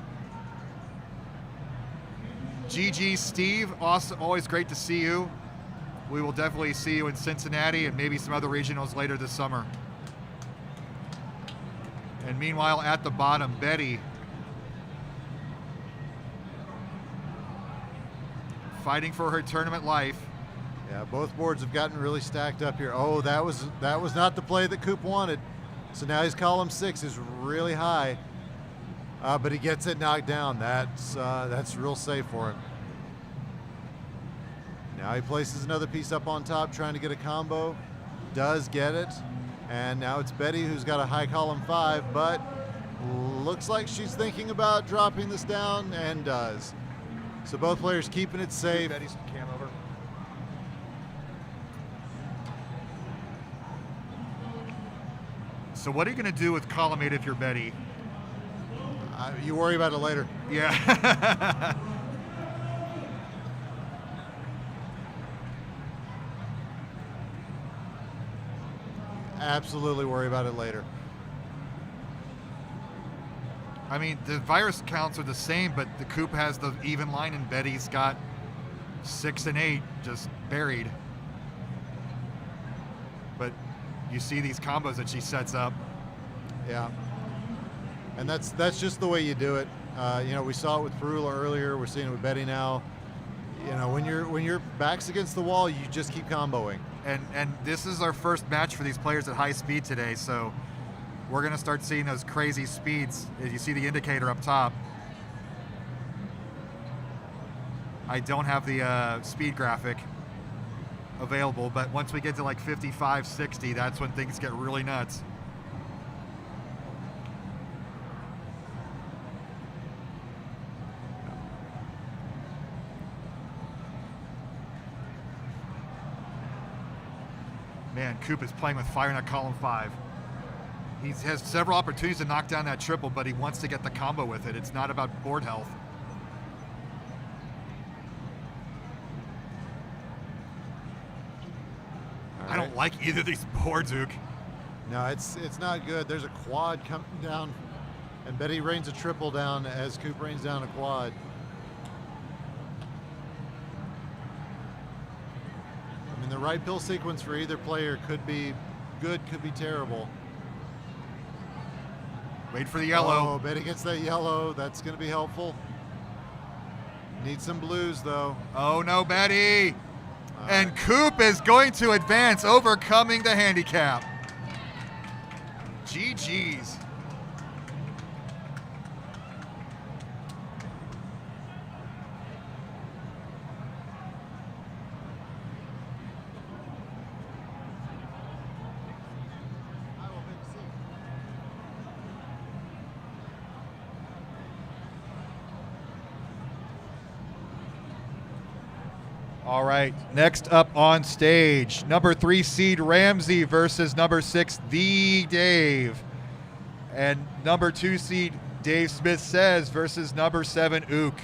GG, Steve. Awesome. Always great to see you. We will definitely see you in Cincinnati and maybe some other regionals later this summer. And meanwhile, at the bottom, Betty fighting for her tournament life. Yeah, both boards have gotten really stacked up here. Oh, that was not the play that Coop wanted. So now his column 6 is really high, but he gets it knocked down. That's real safe for him. Now he places another piece up on top, trying to get a combo. Does get it, and now it's Betty who's got a high column 5, but looks like she's thinking about dropping this down and does. So both players keeping it safe. Betty's cam over. So what are you going to do with column 8 if you're Betty? You worry about it later. Yeah. Absolutely worry about it later. I mean, the virus counts are the same, but the Coop has the even line and Betty's got 6 and 8 just buried. But you see these combos that she sets up. Yeah. And that's just the way you do it. You know, we saw it with Perula earlier. We're seeing it with Betty now. You know, when your back's against the wall, you just keep comboing. And this is our first match for these players at high speed today, so we're going to start seeing those crazy speeds. As you see the indicator up top. I don't have the speed graphic available, but once we get to like 55, 60, that's when things get really nuts. Man, Coop is playing with fire in that column 5. He has several opportunities to knock down that triple, but he wants to get the combo with it. It's not about board health. I don't like either of these boards, Ook. No, it's not good. There's a quad coming down, and Betty rains a triple down as Coop rains down a quad. I mean, the right pill sequence for either player could be good, could be terrible. Wait for the yellow. Oh, Betty gets that yellow. That's going to be helpful. Need some blues, though. Oh, no, Betty. And Coop is going to advance, overcoming the handicap. GG's. All right, next up on stage, number 3 seed Ramsey versus number 6, the Dave. And number 2 seed Dave Smith Says versus number 7, Ook.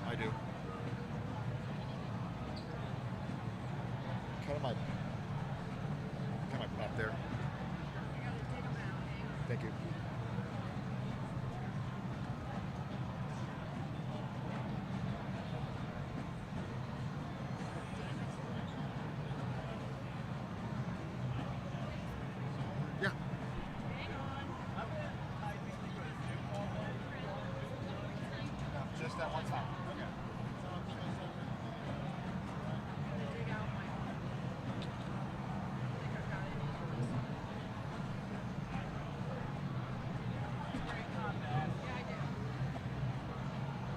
I do. Kind of my pop there. Thank you. Yeah. No, just that one time. Okay.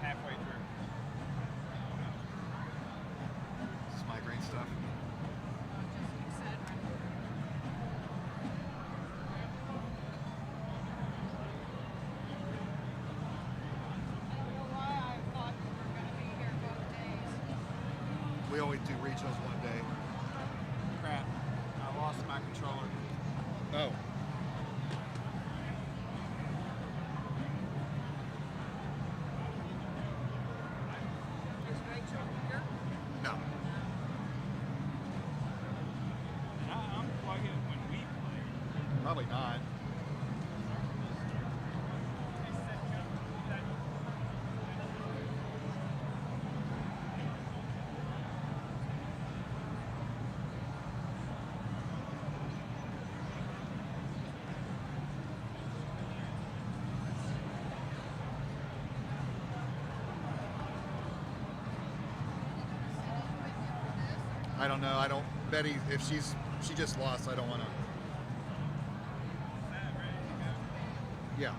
Halfway through. This is migraine stuff. We always do regionals one day. Crap. I lost my controller. Oh. No. I'm plugging it when we play. Probably not. I don't know. I don't. Betty, if she's she just lost, so I don't want to. Yeah.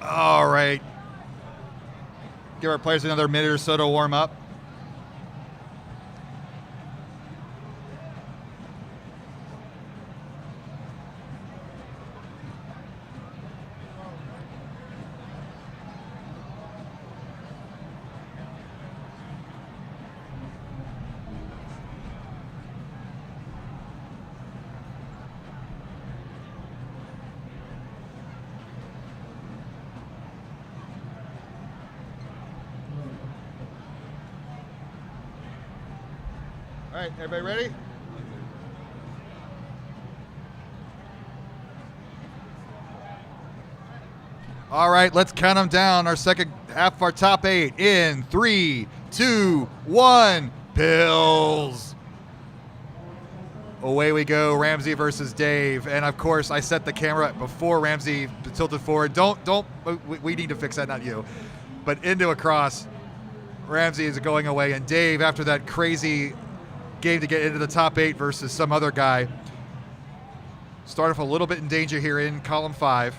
All right. Give our players another minute or so to warm up. All right, everybody ready? All right, let's count them down. Our second half of our top 8 in 3, 2, 1. Pills. Away we go, Ramsey versus Dave. And of course, I set the camera before Ramsey tilted forward. We need to fix that, not you. But into a cross. Ramsey is going away, and Dave, after that crazy game to get into the top 8 versus some other guy, start off a little bit in danger here in column 5.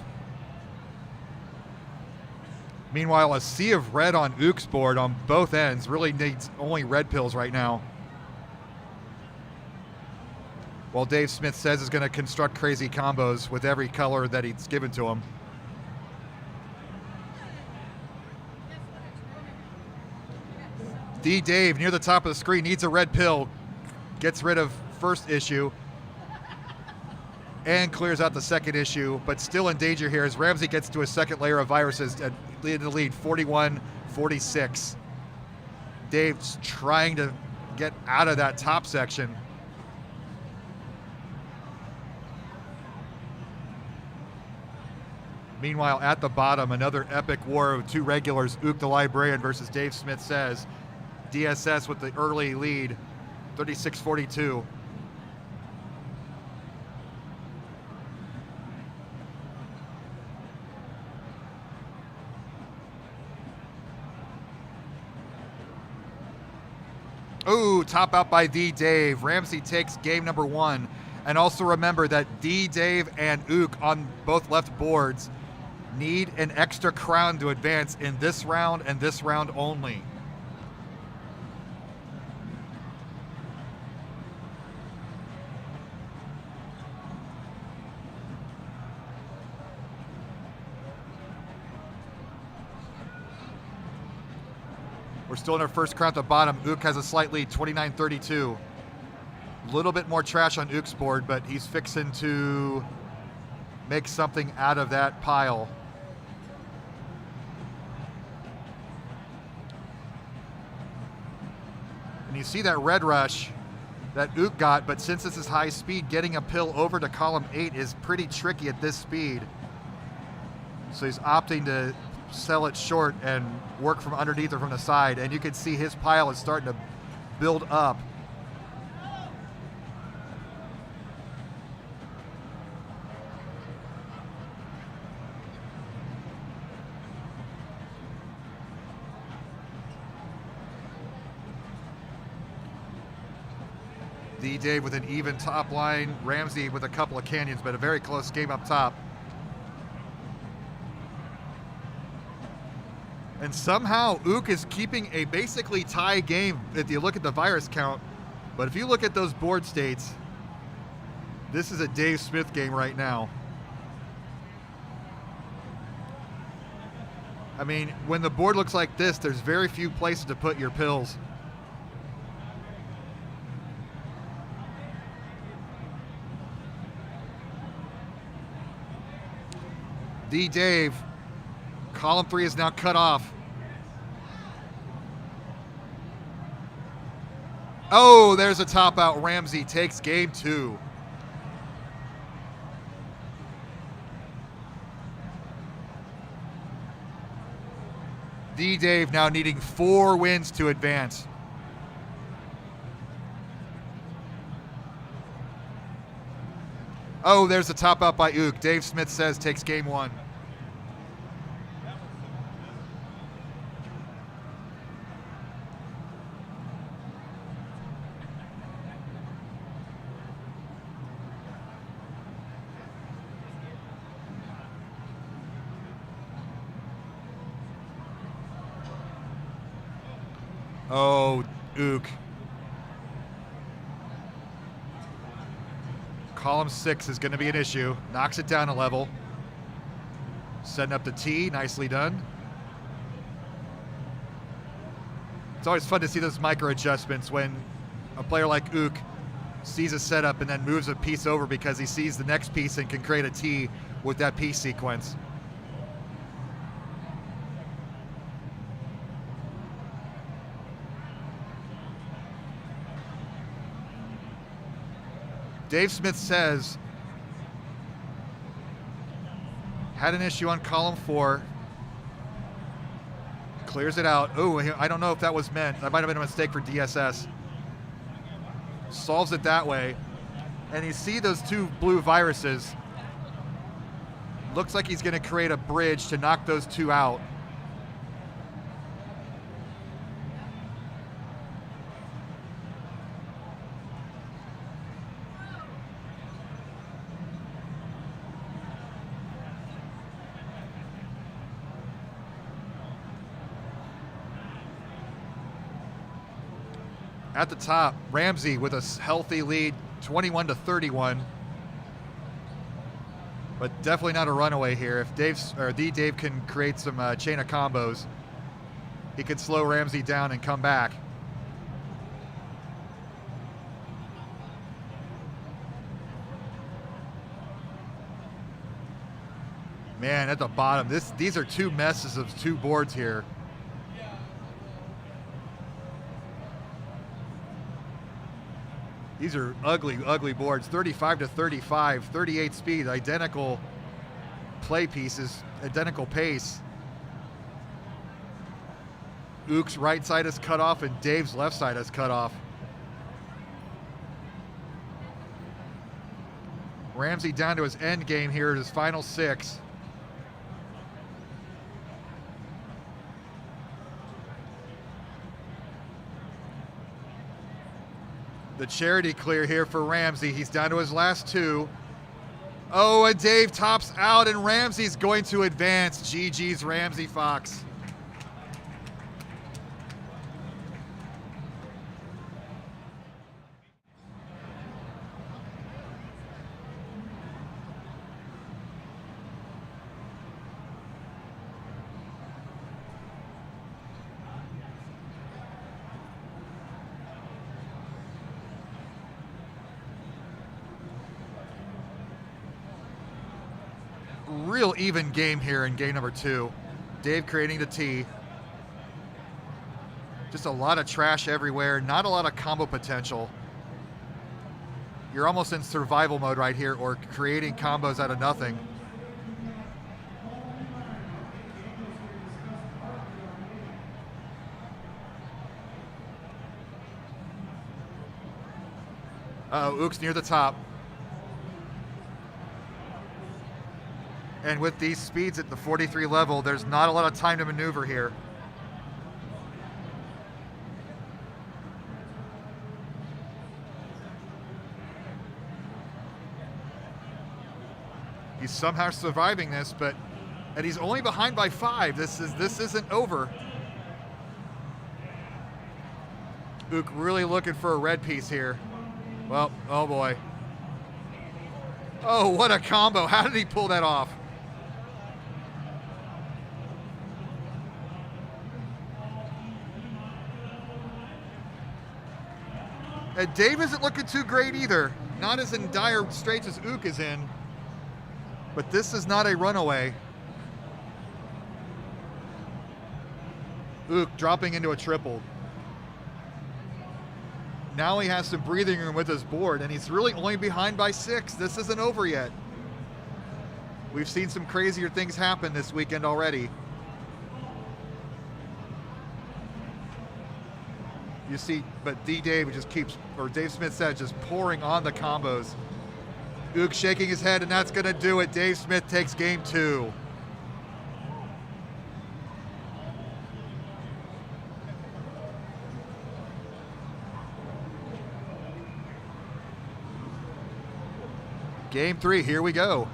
Meanwhile, a sea of red on Ook's board on both ends. Really needs only red pills right now. While Dave Smith says is going to construct crazy combos with every color that he's given to him. Dave, near the top of the screen, needs a red pill. Gets rid of first issue and clears out the second issue, but still in danger here as Ramsey gets to a second layer of viruses and in the lead, 41-46. Dave's trying to get out of that top section. Meanwhile, at the bottom, another epic war of 2 regulars, Ook the Librarian versus Dave Smith Says. DSS with the early lead, 36-42. Ooh, top out by Dave. Ramsey takes game number 1. And also remember that Dave and Ook on both left boards need an extra crown to advance in this round and this round only. We're still in our first crown at the bottom. Ook has a slight lead, 29-32. A little bit more trash on Ook's board, but he's fixing to make something out of that pile. And you see that red rush that Ook got, but since this is high speed, getting a pill over to column 8 is pretty tricky at this speed. So he's opting to sell it short and work from underneath or from the side, and you can see his pile is starting to build up. D-Dave with an even top line. Ramsey with a couple of canyons, but a very close game up top. And somehow Ook is keeping a basically tie game if you look at the virus count. But if you look at those board states, this is a Dave Smith game right now. I mean, when the board looks like this, there's very few places to put your pills. D-Dave, column 3 is now cut off. Oh, there's a top out. Ramsey takes game 2. D-Dave now needing 4 wins to advance. Oh, there's a top out by Ook. Dave Smith says takes game 1. Oh, Ook. Column 6 is going to be an issue. Knocks it down a level. Setting up the tee. Nicely done. It's always fun to see those micro adjustments when a player like Ook sees a setup and then moves a piece over because he sees the next piece and can create a tee with that piece sequence. Dave Smith says, had an issue on column 4. Clears it out. Oh, I don't know if that was meant. That might have been a mistake for DSS. Solves it that way. And you see those 2 blue viruses. Looks like he's going to create a bridge to knock those 2 out. At the top, Ramsey with a healthy lead, 21-31. But definitely not a runaway here. If D-Dave can create some chain of combos, he could slow Ramsey down and come back. Man, at the bottom, these are 2 messes of 2 boards here. These are ugly, ugly boards. 35-35, 38 speed, identical play pieces, identical pace. Ook's right side is cut off and Dave's left side is cut off. Ramsey down to his end game here at his final 6. The charity clear here for Ramsey. He's down to his last 2. Oh, and Dave tops out, and Ramsey's going to advance. GG's Ramsey Fox. Real even game here in game number 2. Dave creating the tee. Just a lot of trash everywhere, not a lot of combo potential. You're almost in survival mode right here, or creating combos out of nothing. Ook's near the top. And with these speeds at the 43 level, there's not a lot of time to maneuver here. He's somehow surviving this, and he's only behind by 5. This isn't over. Ook really looking for a red piece here. Well, oh boy. Oh, what a combo. How did he pull that off? And Dave isn't looking too great either. Not as in dire straits as Ook is in. But this is not a runaway. Ook dropping into a triple. Now he has some breathing room with his board, and he's really only behind by 6. This isn't over yet. We've seen some crazier things happen this weekend already. You see, but Dave just keeps, or Dave Smith said, just pouring on the combos. Ook shaking his head, and that's going to do it. Dave Smith takes game 2. Game 3, here we go.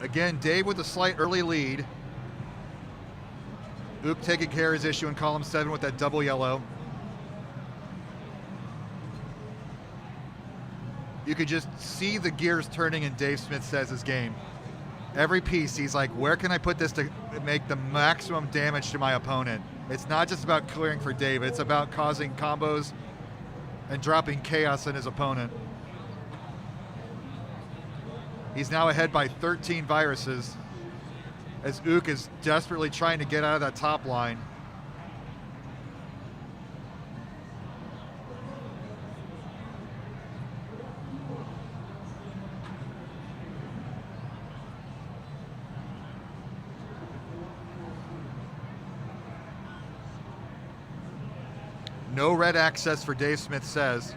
Again, Dave with a slight early lead. Ook taking care of his issue in column 7 with that double yellow. You could just see the gears turning in Dave Smith Says' game. Every piece, he's like, where can I put this to make the maximum damage to my opponent? It's not just about clearing for Dave, it's about causing combos and dropping chaos in his opponent. He's now ahead by 13 viruses as Ook is desperately trying to get out of that top line. No red access for Dave Smith Says.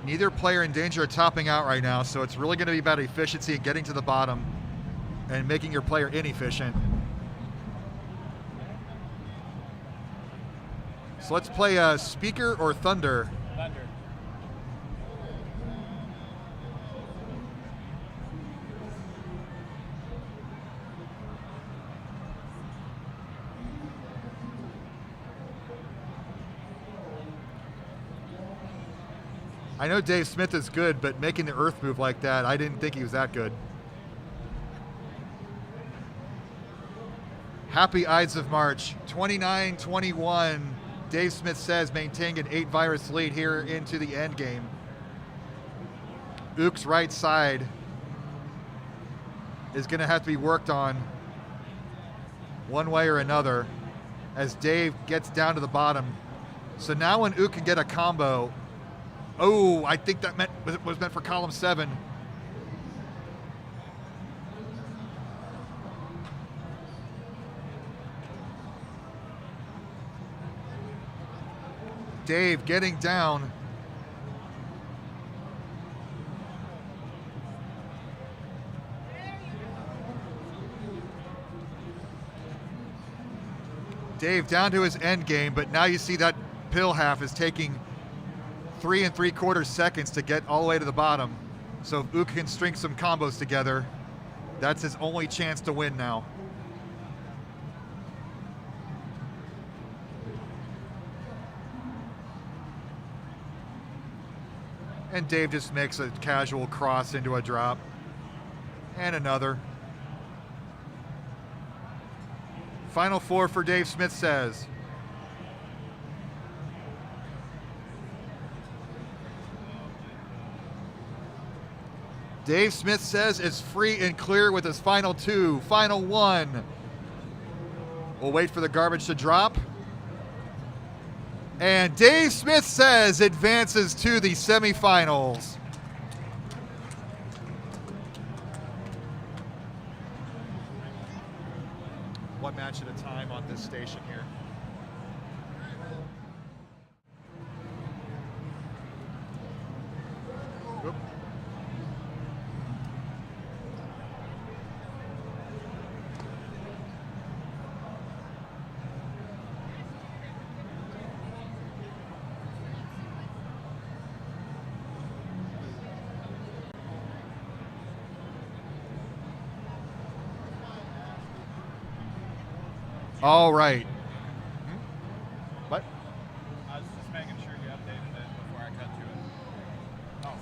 Neither player in danger of topping out right now, so it's really going to be about efficiency and getting to the bottom and making your player inefficient. So let's play Speaker or Thunder. Thunder. I know Dave Smith is good, but making the earth move like that, I didn't think he was that good. Happy Ides of March, 29-21. Dave Smith Says maintaining an 8 virus lead here into the end game. Ook's right side is going to have to be worked on one way or another as Dave gets down to the bottom. So now when Ook can get a combo, oh, I think that was meant for column 7. Dave getting down. Dave down to his end game, but now you see that pill half is taking 3 3/4 seconds to get all the way to the bottom. So if Ook can string some combos together, that's his only chance to win now. And Dave just makes a casual cross into a drop. And another. Final four for Dave Smith says. Dave Smith says it's free and clear with his final two. Final one. We'll wait for the garbage to drop. And Dave Smith says advances to the semifinals. One match at a time on this station here. Oop. All right. What? I was just making sure you updated it before I cut to it. Oh.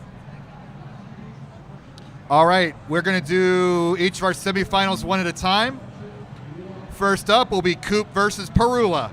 All right, we're going to do each of our semifinals one at a time. First up will be Coop versus Perula.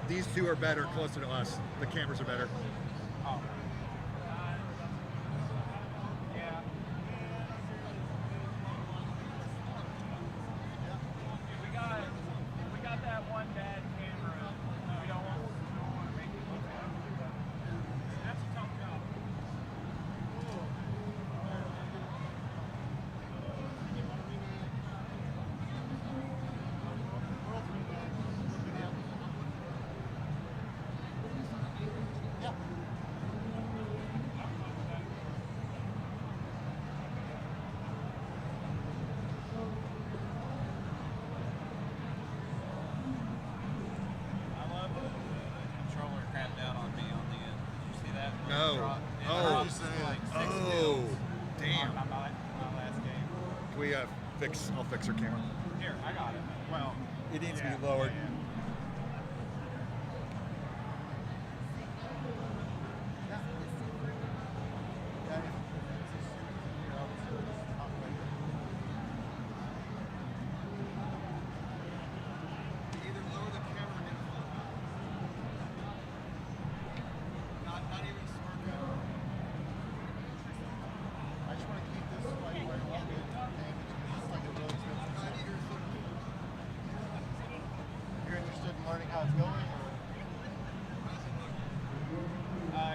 These two are better, closer to us. The cameras are better. Oh. We got that one bad camera. We don't want to make it look bad. That's a tough job. No. Oh. Oh. Damn. My last game. Can I'll fix her camera. Here, I got it. Well, It needs to be lowered. Learning how it's going?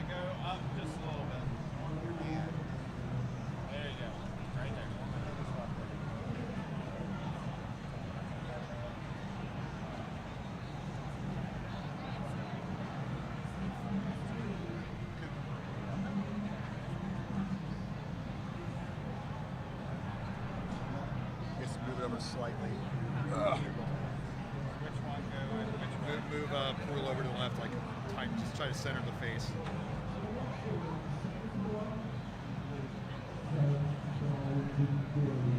Go up just a little bit. There you go. Right there. Just move it over slightly. Which one go? Move Perula over to the left, like just try to center the face.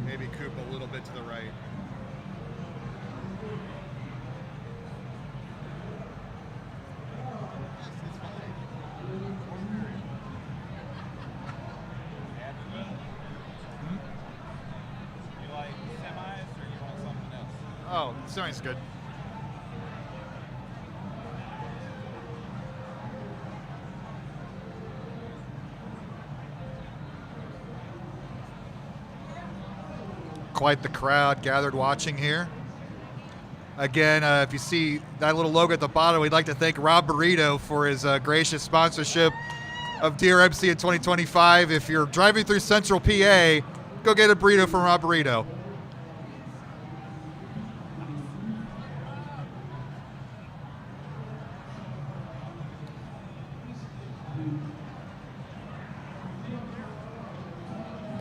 Maybe Coop a little bit to the right. You like semis or you want something else? Oh, semi's good. Quite the crowd gathered watching here. Again, if you see that little logo at the bottom, we'd like to thank Rob Burrito for his gracious sponsorship of DrMC in 2025. If you're driving through Central PA, go get a burrito from Rob Burrito.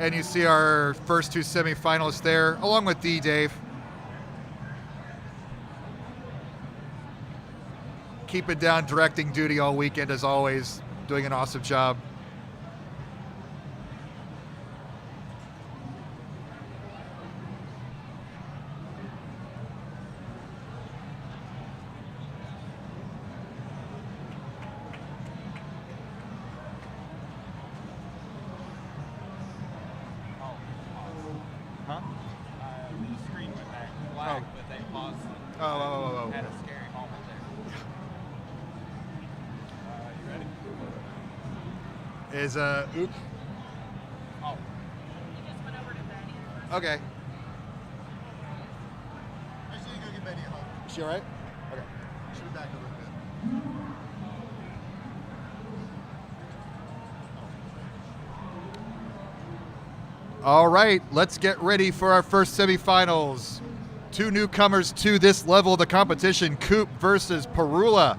And you see our first two semifinalists there, along with D. Dave. keeping down directing duty all weekend as always, doing an awesome job. Huh? The screen went back black, but they paused it. Oh. Had a scary moment there. You ready? Is Ook? Oh. He just went over to Betty. Okay. Actually, go get Betty home. Is she all right? Okay. She'll be back in a little bit. All right, let's get ready for our first semifinals. Two newcomers to this level of the competition, Coop versus Perula.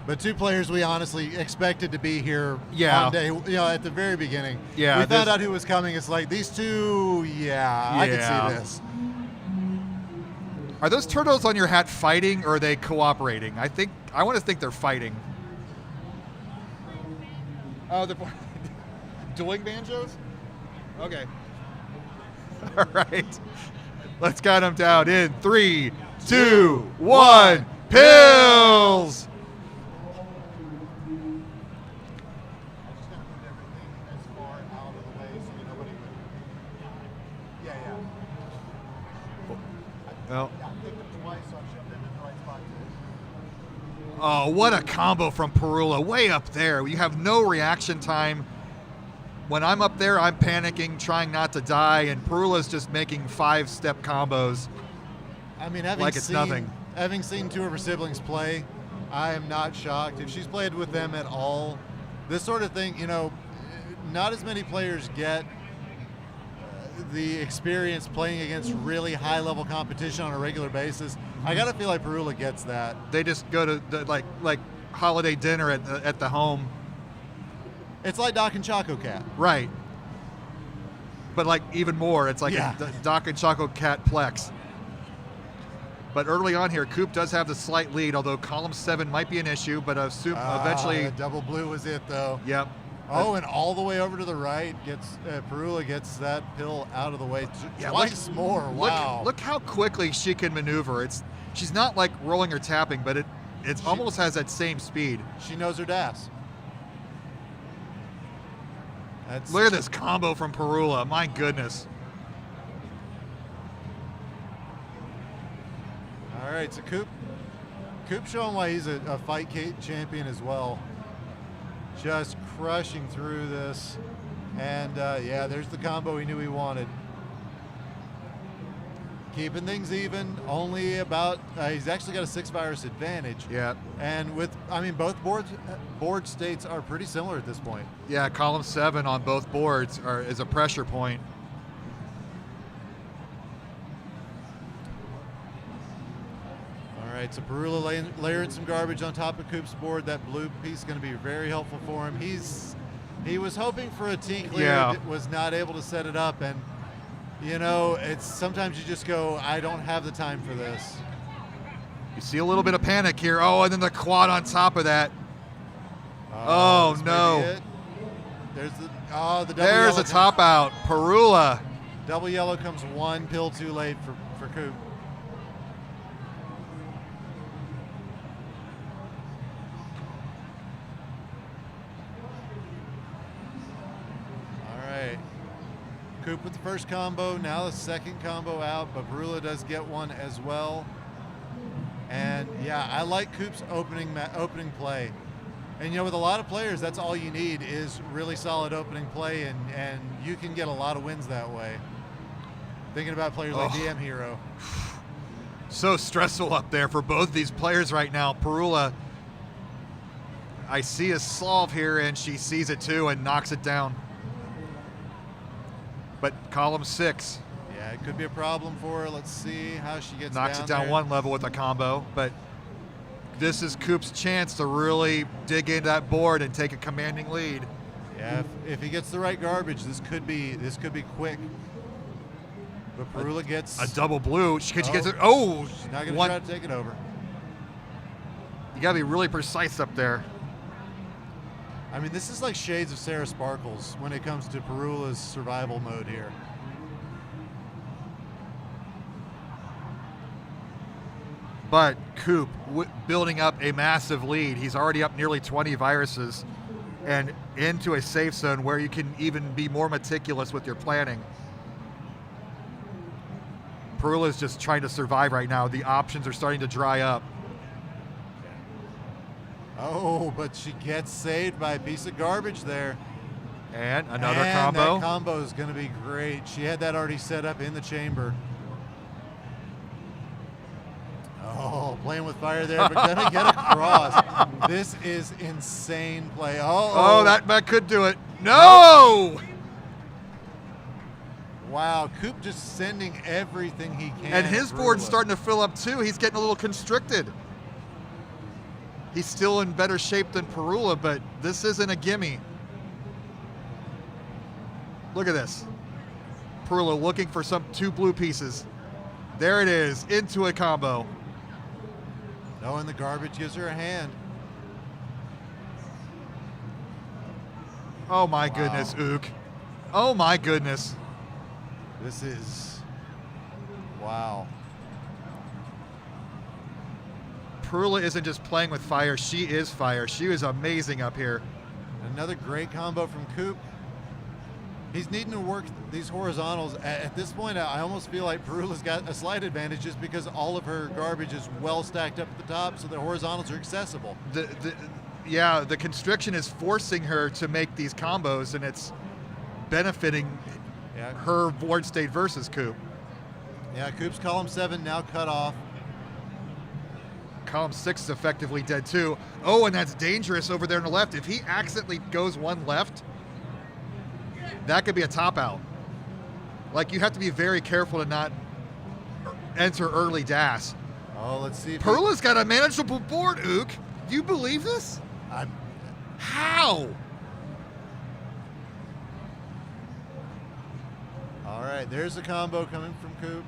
But two players we honestly expected to be here Yeah. on day, at the very beginning. Yeah, we this- found out who was coming. It's like these two, I can see this. Are those turtles on your hat fighting or are they cooperating? I want to think they're fighting. Oh, they're dueling banjos? Okay. All right. Let's count them down in 3, 2, 1. Pills! I just gotta put everything as far out of the way so nobody would. Yeah. Well. I picked them twice, so I shoved them in the right spot too. Oh, what a combo from Perula. Way up there. You have no reaction time. When I'm up there, I'm panicking, trying not to die, and Perula's just making 5-step combos. I mean, Like it's nothing. Having seen two of her siblings play, I am not shocked. If she's played with them at all, this sort of thing, not as many players get the experience playing against really high-level competition on a regular basis. I gotta feel like Perula gets that. They just go to like holiday dinner at the home. It's like Doc and Choco Cat. Right. But like even more, it's like Yeah. a Doc and Choco Cat Plex. But early on here, Coop does have the slight lead, although column 7 might be an issue, but eventually. The double blue was it, though. Yep. Oh, and all the way over to the right, Perula gets that pill out of the way twice more. Wow. Look how quickly she can maneuver. She's not like rolling or tapping, but it almost has that same speed. She knows her DAS. Look at this combo from Perula. My goodness. All right, so Coop showing why he's a fight champion as well. Just crushing through this. And there's the combo he knew he wanted. Keeping things even, only about, he's actually got a 6 virus advantage. Yeah. And both board states are pretty similar at this point. Yeah, column 7 on both boards is a pressure point. All right, so Perula layering some garbage on top of Coop's board. That blue piece is going to be very helpful for him. He was hoping for a T clear, was not able to set it up, and it's sometimes you just go, I don't have the time for this. You see a little bit of panic here. Oh, and then the quad on top of that. Oh no. There's the double There's yellow a top out. Perula. Double yellow comes one pill too late for Coop. All right. Coop with the first combo, now the second combo out, but Perula does get one as well. And yeah, I like Coop's opening play. And with a lot of players, that's all you need is really solid opening play, and you can get a lot of wins that way. Thinking about players like DM Hero. So stressful up there for both these players right now. Perula, I see a solve here, and she sees it too and knocks it down. But column 6. Yeah, it could be a problem for her. Let's see how she gets knocks it down there. one level with a combo, but this is Coop's chance to really dig into that board and take a commanding lead. Yeah, if he gets the right garbage, this could be quick. But Perula gets a double blue. She gets it. Oh, she's not going to try to take it over. You gotta be really precise up there. I mean, this is like shades of Sarah Sparkles when it comes to Perula's survival mode here. But Coop building up a massive lead. He's already up nearly 20 viruses and into a safe zone where you can even be more meticulous with your planning. Perula's just trying to survive right now. The options are starting to dry up. Oh, but she gets saved by a piece of garbage there. And another and combo. That combo is going to be great. She had that already set up in the chamber. Oh, playing with fire there, but gonna get across. This is insane play. Oh, that could do it. No! Wow, Coop just sending everything he can. And his at board's Perula. starting to fill up too. He's getting a little constricted. He's still in better shape than Perula, but this isn't a gimme. Look at this. Perula looking for some 2 blue pieces. There it is, into a combo. Oh, and the garbage gives her a hand. Oh my goodness, Ook. Oh my goodness. This is, wow. Perula isn't just playing with fire, she is fire. She is amazing up here. Another great combo from Coop. He's needing to work these horizontals. At this point, I almost feel like Perula's got a slight advantage just because all of her garbage is well stacked up at the top, so the horizontals are accessible. The constriction is forcing her to make these combos, and it's benefiting her board state versus Coop. Yeah, Coop's column 7 now cut off. Column 6 is effectively dead too. Oh, and that's dangerous over there on the left. If he accidentally goes one left, that could be a top out. Like, you have to be very careful to not enter early DAS. Oh, let's see. Perula's got a manageable board, Ook. Do you believe this? How? All right, there's a combo coming from Coop.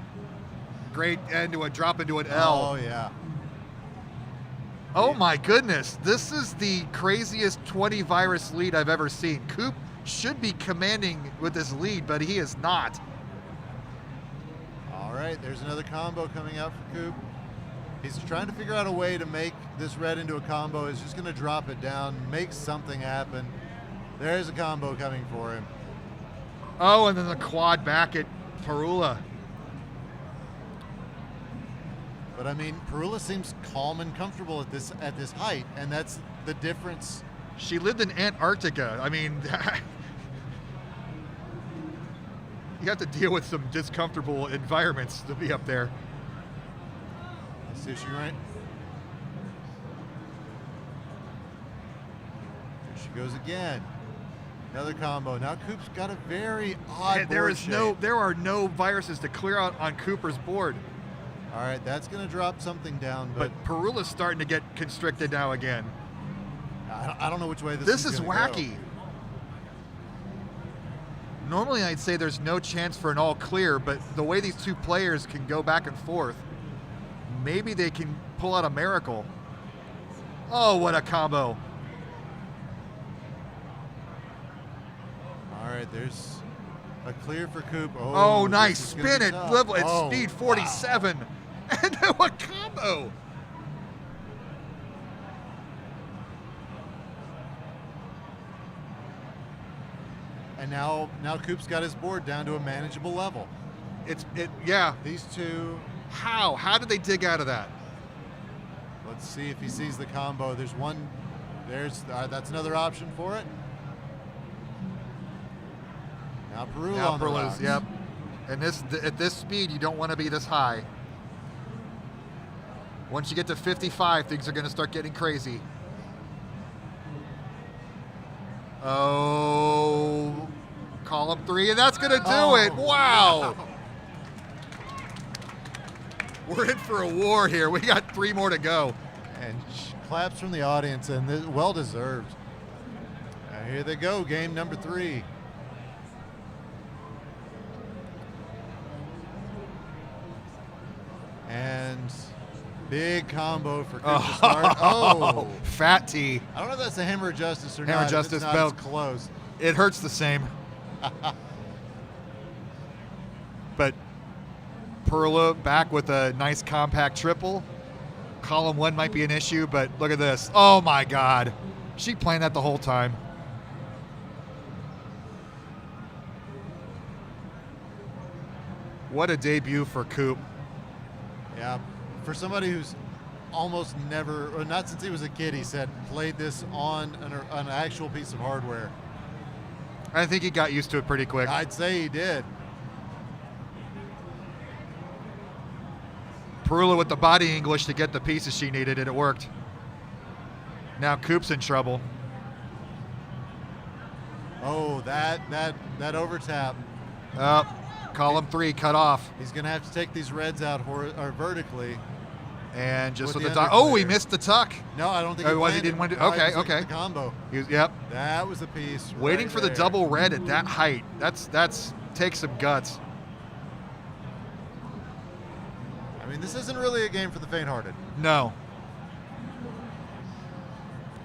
Great end to a drop into an L. Oh, yeah. Oh my goodness. This is the craziest 20 virus lead I've ever seen. Coop should be commanding with this lead, but he is not. All right, there's another combo coming out for Coop. He's trying to figure out a way to make this red into a combo. He's just going to drop it down, make something happen. There's a combo coming for him. Oh, and then the quad back at Perula. But I mean, Perula seems calm and comfortable at this height, and that's the difference. She lived in Antarctica. I mean, you have to deal with some discomfortable environments to be up there. Let's see if she right. There she goes again. Another combo. Now Coop's got a very odd board shape. There are no viruses to clear out on Cooper's board. All right, that's going to drop something down. But Perula's starting to get constricted now again. I don't know which way this is gonna wacky. Go. Normally I'd say there's no chance for an all clear, but the way these two players can go back and forth, maybe they can pull out a miracle. Oh, what a combo. All right, there's a clear for Coop. Oh, nice. Spin it. Tough. Level at Oh, speed 47. Wow. And what combo. And now Coop's got his board down to a manageable level. Yeah. These two. How did they dig out of that? Let's see if he sees the combo. There's one. That's another option for it. Now Perula on the rocks. Yep. And at this speed, you don't want to be this high. Once you get to 55, things are going to start getting crazy. Oh, column 3, and that's going to do it. Wow. We're in for a war here. We got 3 more to go. And claps from the audience, and well deserved. Here they go, game number 3. And Big combo for Coop to start. Oh, fat T. I don't know if that's a hammer of justice or Hammer not. justice It's not, belt. it's close. It hurts the same. But Perla back with a nice compact triple. Column 1 might be an issue, but look at this. Oh my God. She playing that the whole time. What a debut for Coop. Yeah, for somebody who's almost never, or not since he was a kid, he said, played this on an actual piece of hardware. I think he got used to it pretty quick. I'd say he did. Perula with the body English to get the pieces she needed, and it worked. Now Coop's in trouble. Oh, that overtap. Column 3 cut off. He's going to have to take these reds out vertically. And just with the the tuck. Oh, he underclear. missed the tuck. No, I don't think Oh, he he didn't want to. No, Okay, it was okay. The combo. Yep. That was a piece. Waiting right for the there. double red at that height. That's takes some guts. I mean, this isn't really a game for the faint-hearted. No.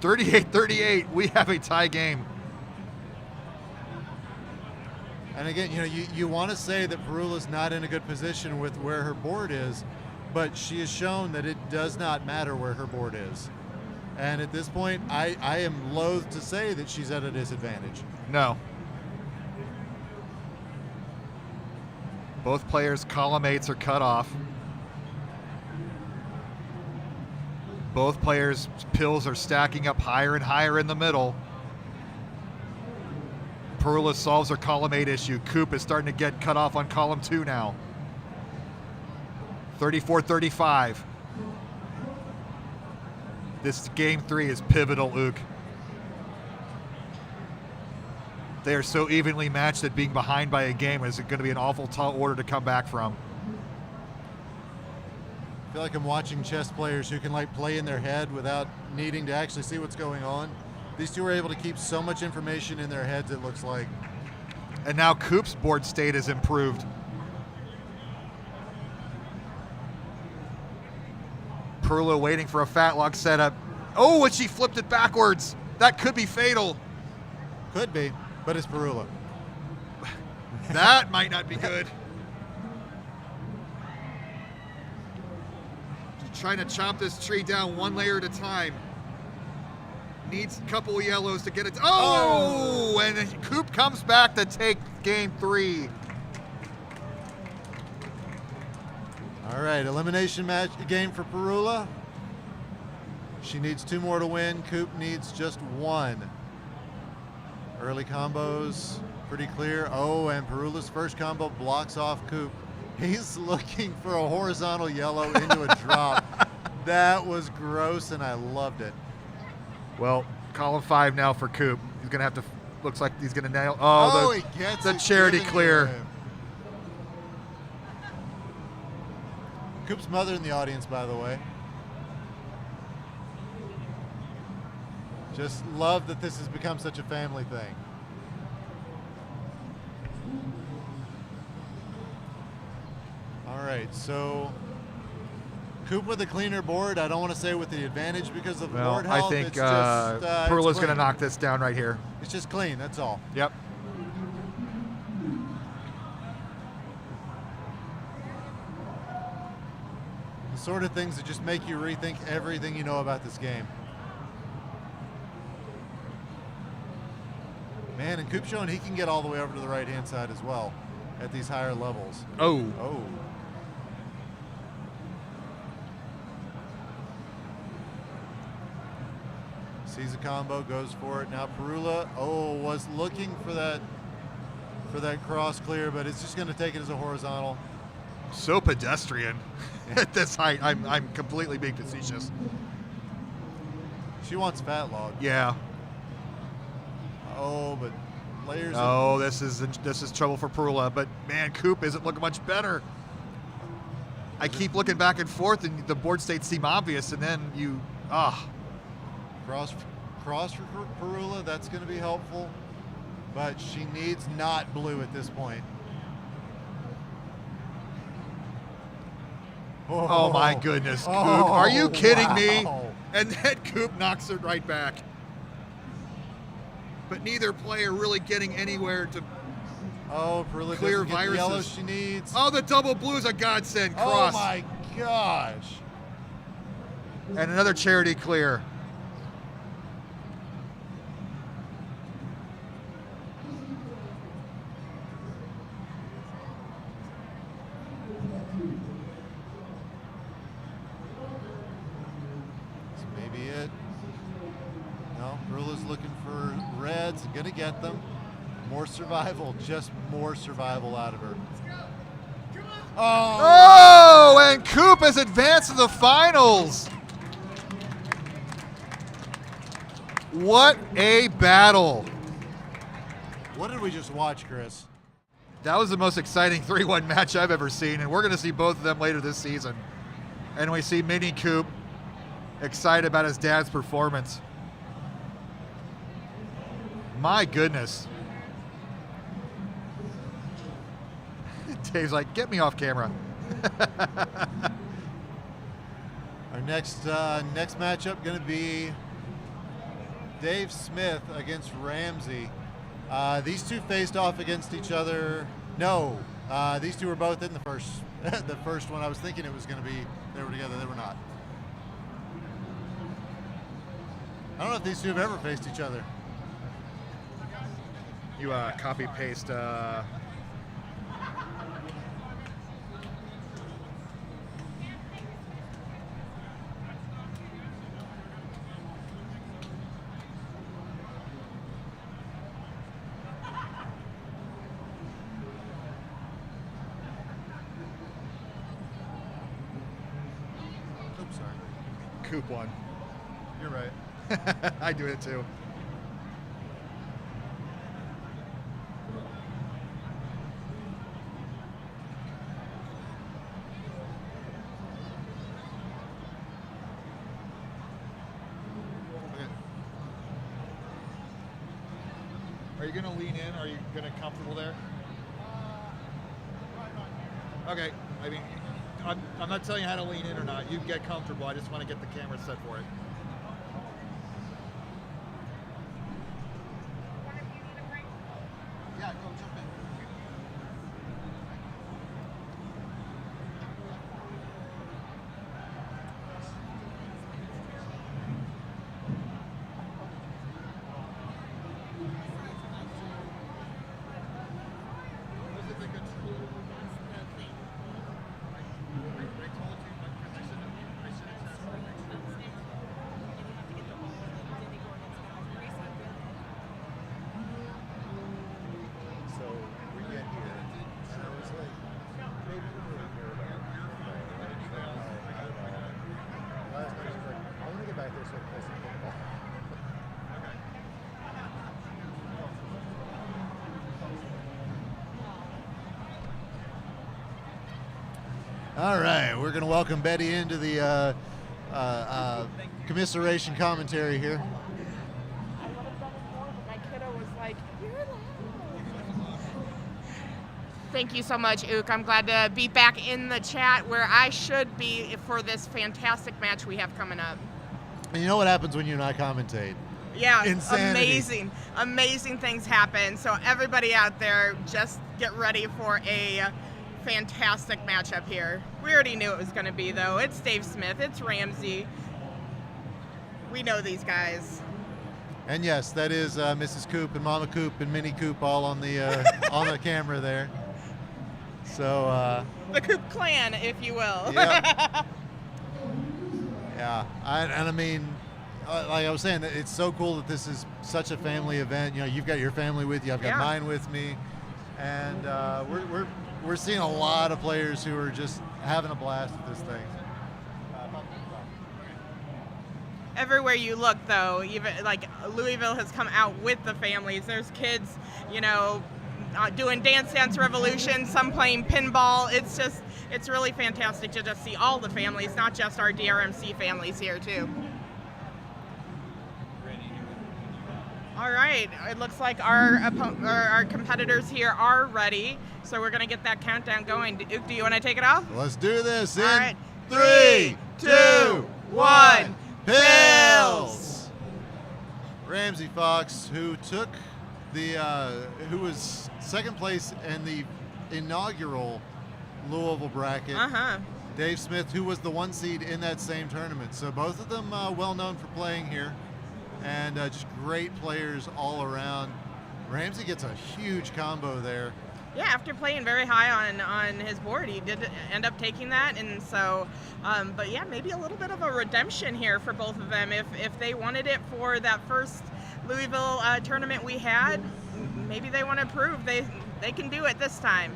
38-38. We have a tie game. And again, you want to say that Perula's not in a good position with where her board is, but she has shown that it does not matter where her board is. And at this point, I am loath to say that she's at a disadvantage. No. Both players' column 8s are cut off. Both players' pills are stacking up higher and higher in the middle. Perula solves her column 8 issue. Coop is starting to get cut off on column 2 now. 34-35. This game 3 is pivotal, Ook. They are so evenly matched that being behind by a game is going to be an awful tall order to come back from. I feel like I'm watching chess players who can play in their head without needing to actually see what's going on. These two are able to keep so much information in their heads, it looks like. And now Coop's board state has improved. Perula waiting for a fat lock setup. Oh, and she flipped it backwards. That could be fatal. Could be, but it's Perula. That might not be good. Trying to chop this tree down one layer at a time. Needs a couple of yellows to get it. Oh! And then Coop comes back to take game 3. All right, elimination match game for Perula. She needs 2 more to win. Coop needs just 1. Early combos, pretty clear. Oh, and Perula's first combo blocks off Coop. He's looking for a horizontal yellow into a drop. That was gross, and I loved it. Well, column 5 now for Coop. He's going to have to, looks like he's going to nail. He gets the it charity given to clear. him. Coop's mother in the audience, by the way. Just love that this has become such a family thing. All right, so Coop with a cleaner board. I don't want to say with the advantage because of Well, board I health. think It's just, Perla's going to clean. knock this down right here. It's just clean, that's all. Yep. The sort of things that just make you rethink everything you know about this game. Man, and Coop's showing he can get all the way over to the right-hand side as well at these higher levels. Oh. Oh. Sees a combo, goes for it. Now Perula, was looking for that cross clear, but it's just going to take it as a horizontal. So pedestrian at this height. I'm completely being facetious. She wants fat log. Yeah. Oh, but layers. Oh, this is trouble for Perula. But man, Coop isn't looking much better. I keep looking back and forth, and the board states seem obvious, and then you Cross for Perula, that's going to be helpful, but she needs not blue at this point. Oh my goodness, Coop. Are you kidding me? And then Coop knocks it right back. But neither player really getting anywhere to Perla clear doesn't get the viruses. yellow she needs. Oh, the double blue is a godsend cross. Oh my gosh. And another charity clear. This may be it. No, Perla's looking for reds, gonna get them. More survival, just more survival out of her. Oh, and Coop has advanced to the finals. What a battle. What did we just watch, Chris? That was the most exciting 3-1 match I've ever seen, and we're going to see both of them later this season. And we see Mini Coop excited about his dad's performance. My goodness. Dave's like, get me off camera. Our next matchup going to be Dave Smith against Ramsey. These two faced off against each other. No, these two were both in the first the first one. I was thinking it was going to be they were together. They were not. I don't know if these two have ever faced each other. You copy paste. Oops, sorry. Coop one. You're right. I do it too. Are you going to lean in? Are you going to comfortable there? Okay. I mean, I'm not telling you how to lean in or not. You get comfortable. I just want to get the camera set for it. Yeah, go jump in. All right, we're going to welcome Betty into the commiseration commentary here. I would have done it more, but my kiddo was like, "You're loud." Thank you so much, Ook. I'm glad to be back in the chat where I should be for this fantastic match we have coming up. And you know what happens when you and I commentate? Yeah, Insanity. amazing things happen. So everybody out there, just get ready for a fantastic matchup here. We already knew it was going to be, though. It's Dave Smith. It's Ramsey. We know these guys. And yes, that is Mrs. Coop and Mama Coop and Minnie Coop all on the on the camera there. So the Coop clan, if you will. Yeah. Yeah. I mean, like I was saying, it's so cool that this is such a family event. You know, you've got your family with you. I've got mine with me, and we're seeing a lot of players who are just having a blast with this thing. Everywhere you look, though, even like Louisville has come out with the families. There's kids, you know, doing Dance Dance Revolution, some playing pinball. It's really fantastic to just see all the families, not just our DrMC families here, too. All right, it looks like our competitors here are ready, so we're going to get that countdown going. Duke, do you want to take it off? Let's do this. All right, 3, 2, 1. Pills. Ramsey Fox, who took who was second place in the inaugural Louisville bracket. Dave Smith, who was the 1 seed in that same tournament. So both of them well known for playing here, and just great players all around. Ramsey gets a huge combo there. Yeah, after playing very high on his board, he did end up taking that, and so, but yeah, maybe a little bit of a redemption here for both of them. If they wanted it for that first Louisville tournament we had, maybe they want to prove they can do it this time.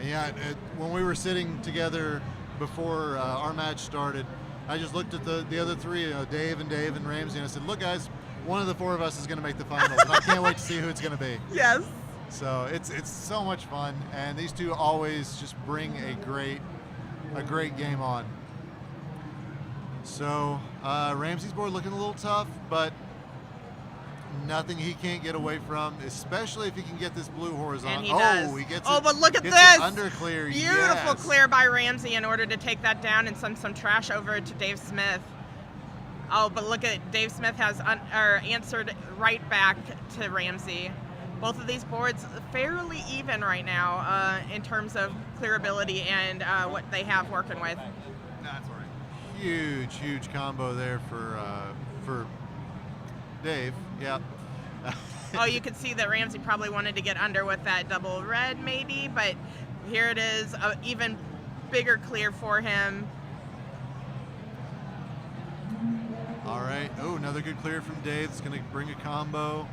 Yeah, when we were sitting together before our match started, I just looked at the other three, Dave and Ramsey, and I said, look guys, one of the four of us is going to make the finals, and I can't wait to see who it's going to be. Yes. So it's so much fun, and these two always just bring a great game on. So Ramsey's board looking a little tough, but nothing he can't get away from, especially if he can get this blue horizontal. And he does. He gets but look at gets this. it under clear. Beautiful Yes. clear by Ramsey in order to take that down and send some trash over to Dave Smith. Oh, but look at Dave Smith has answered right back to Ramsey. Both of these boards fairly even right now in terms of clearability and what they have working with. That's all right. Huge combo there for Dave. Yep. Oh, you could see that Ramsey probably wanted to get under with that double red maybe, but here it is, an even bigger clear for him. All right. Oh, another good clear from Dave. It's going to bring a combo.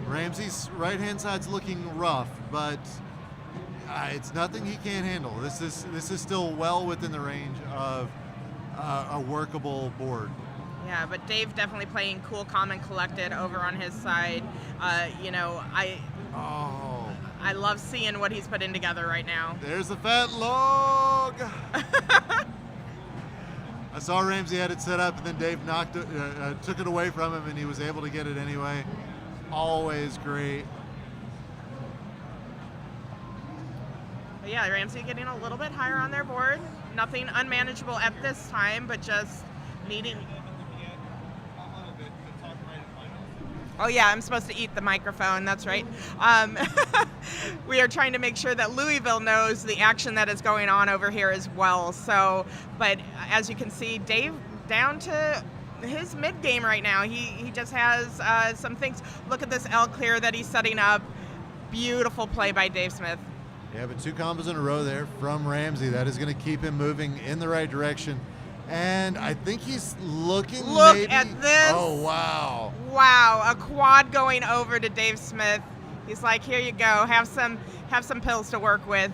Ramsey's right-hand side's looking rough, but it's nothing he can't handle. This is still well within the range of a workable board. Yeah, but Dave definitely playing cool, calm, and collected over on his side. I love seeing what he's putting together right now. There's the fat log. I saw Ramsey had it set up, and then Dave took it away from him, and he was able to get it anyway. Always great. But yeah, Ramsey getting a little bit higher on their board. Nothing unmanageable at this time, but just needing. Oh yeah, I'm supposed to eat the microphone, that's right. We are trying to make sure that Louisville knows the action that is going on over here as well. So, but as you can see, Dave down to his mid game right now. He just has some things. Look at this L clear that he's setting up. Beautiful play by Dave Smith. Yeah, but 2 combos in a row there from Ramsey. That is going to keep him moving in the right direction. And I think he's looking. Look maybe, at this. Oh, wow. Wow, a quad going over to Dave Smith. He's like, here you go, have some pills to work with.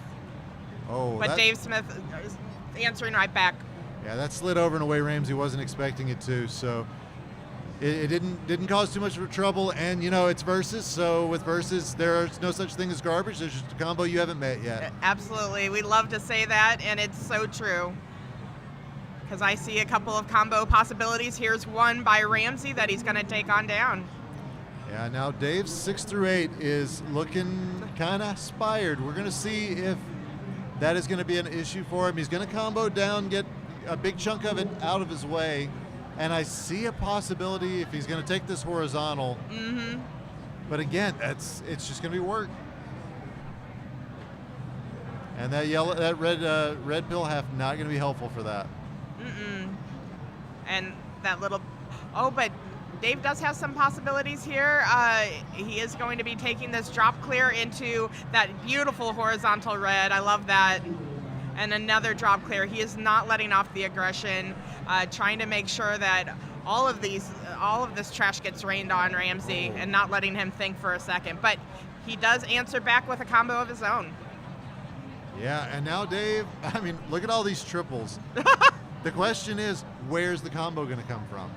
Oh, but Dave Smith is answering right back. Yeah, that slid over in a way Ramsey wasn't expecting it to. So it didn't cause too much trouble. And it's versus. So with versus, there's no such thing as garbage. There's just a combo you haven't met yet. Absolutely, we love to say that, and it's so true. Because I see a couple of combo possibilities. Here's one by Ramsey that he's going to take on down. Yeah, now Dave's 6 through 8 is looking kind of inspired. We're going to see if that is going to be an issue for him. He's going to combo down, get a big chunk of it out of his way, and I see a possibility if he's going to take this horizontal. Mm-hmm. But again, it's just going to be work. And that red pill half not going to be helpful for that. And that little, but Dave does have some possibilities here. He is going to be taking this drop clear into that beautiful horizontal red. I love that. And another drop clear. He is not letting off the aggression, trying to make sure that all of this trash gets rained on Ramsey and not letting him think for a second. But he does answer back with a combo of his own. Yeah, and now Dave, look at all these triples. The question is, where's the combo going to come from?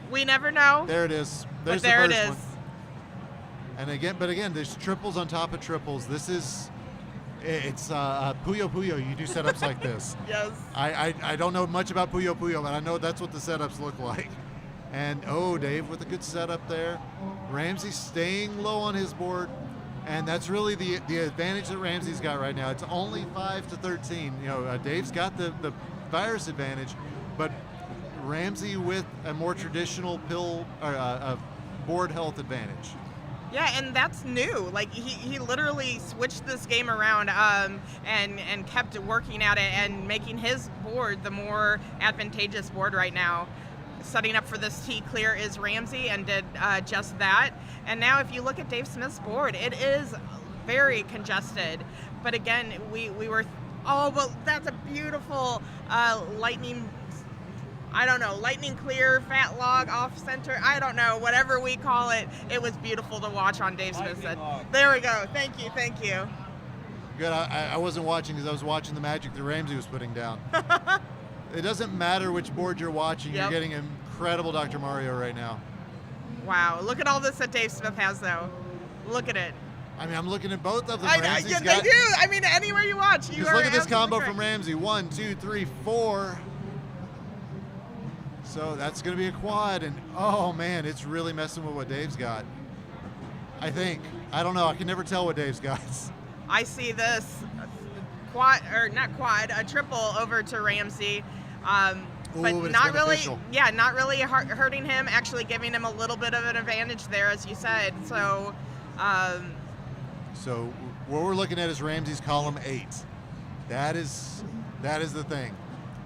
We never know. There it is. There's there the first it is. One. And again, there's triples on top of triples. It's Puyo Puyo. You do setups like this. Yes. I don't know much about Puyo Puyo, but I know that's what the setups look like. And Dave with a good setup there. Ramsey staying low on his board. And that's really the advantage that Ramsey's got right now. It's only 5 to 13. Dave's got the virus advantage, but Ramsey with a more traditional pill or board health advantage. Yeah, and that's new. Like he literally switched this game around and kept working at it and making his board the more advantageous board right now. Setting up for this T clear is Ramsey and did just that. And now if you look at Dave Smith's board, it is very congested. But again, we were, oh, well, that's a beautiful lightning clear, fat log, off center, I don't know, whatever we call it. It was beautiful to watch on Dave Smith's set. There we go. Thank you. Good. I wasn't watching because I was watching the magic that Ramsey was putting down. It doesn't matter which board you're watching. Yep. You're getting incredible Dr. Mario right now. Wow. Look at all this that Dave Smith has, though. Look at it. I mean, I'm looking at both of them. Yeah, they do. I mean, anywhere you watch. Just look at this combo from Ramsey. 1, 2, 3, 4. So that's going to be a quad, and oh man, it's really messing with what Dave's got. I think. I don't know. I can never tell what Dave's got. I see this a triple over to Ramsey, but not really. Beneficial. Yeah, not really hurting him. Actually, giving him a little bit of an advantage there, as you said. So. So what we're looking at is Ramsey's column 8. That is the thing.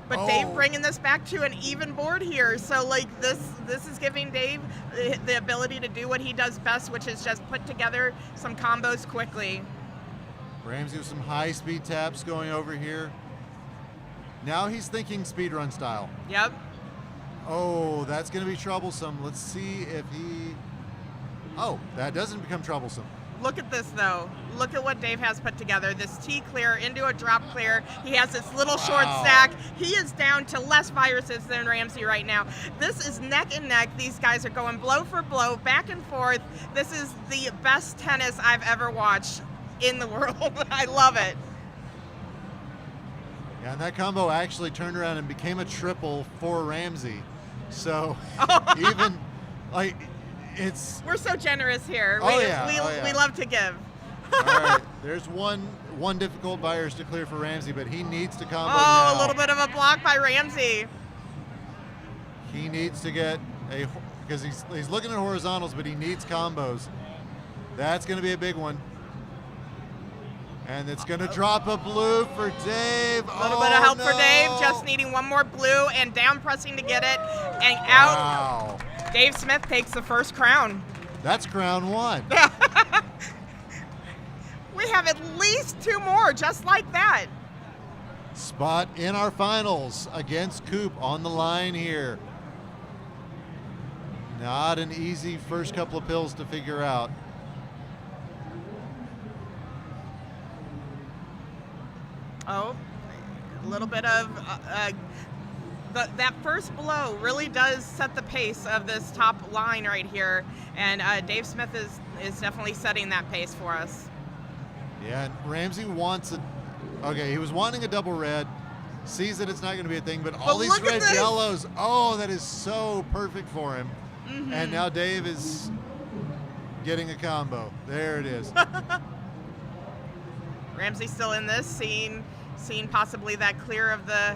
But Dave bringing this back to an even board here. So like this is giving Dave the ability to do what he does best, which is just put together some combos quickly. Ramsey with some high speed taps going over here. Now he's thinking speedrun style. Yep. Oh, that's going to be troublesome. Let's see if he... Oh, that doesn't become troublesome. Look at this, though. Look at what Dave has put together. This T clear into a drop clear. He has this little short stack. He is down to less viruses than Ramsey right now. This is neck and neck. These guys are going blow for blow, back and forth. This is the best tennis I've ever watched in the world. I love it. Yeah, and that combo actually turned around and became a triple for Ramsey. So even like... We're so generous here. We love to give. All right, there's one difficult virus to clear for Ramsey, but he needs to combo now. A little bit of a block by Ramsey. He needs to get because he's looking at horizontals, but he needs combos. That's going to be a big one. And it's going to drop a blue for Dave. A little bit of help for Dave, just needing one more blue and down pressing to get it and out. Wow. Dave Smith takes the first crown. That's crown 1. We have at least 2 more just like that. Spot in our finals against Coop on the line here. Not an easy first couple of pills to figure out. Oh, a little bit of that first blow really does set the pace of this top line right here, and Dave Smith is definitely setting that pace for us. Yeah, and Ramsey wants he was wanting a double red, sees that it's not going to be a thing, but all these red yellows, that is so perfect for him. Mm-hmm. And now Dave is getting a combo. There it is. Ramsey still in this, seeing possibly that clear of the,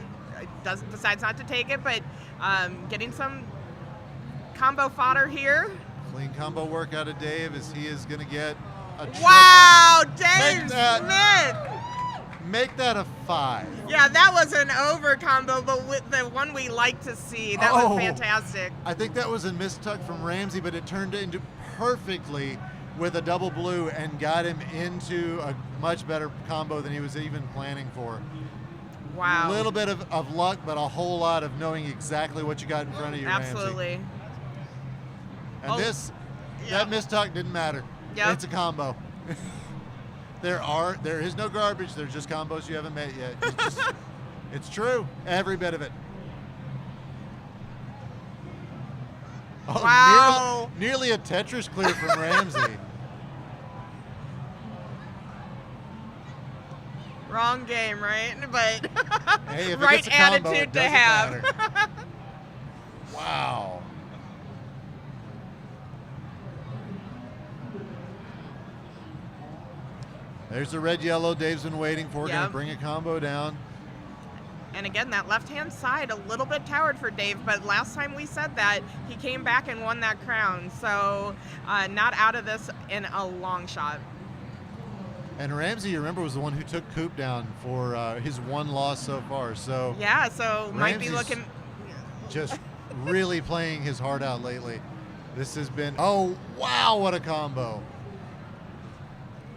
decides not to take it, but getting some combo fodder here. Clean combo work out of Dave as he is going to get a triple. Wow, Dave Smith! Make that a 5. Yeah, that was an over combo, but with the one we like to see. That was fantastic. I think that was a mistuck from Ramsey, but it turned into perfectly with a double blue and got him into a much better combo than he was even planning for. Wow. A little bit of luck, but a whole lot of knowing exactly what you got in front of you, Absolutely. Ramsey. And that mistuck didn't matter. Yep. It's a combo. There is no garbage. There's just combos you haven't met yet. It's true. Every bit of it. Oh, wow. Nearly a Tetris clear from Ramsey. Wrong game, right? But hey, if right it gets a combo, attitude it to doesn't have. matter. Wow. There's the red yellow Dave's been waiting for. Going to bring a combo down. And again, that left-hand side, a little bit towered for Dave, but last time we said that, he came back and won that crown. So not out of this in a long shot. And Ramsey, you remember, was the one who took Coop down for his one loss so far. So yeah, so might be Ramsey's looking just really playing his heart out lately. This has been, oh, wow, what a combo.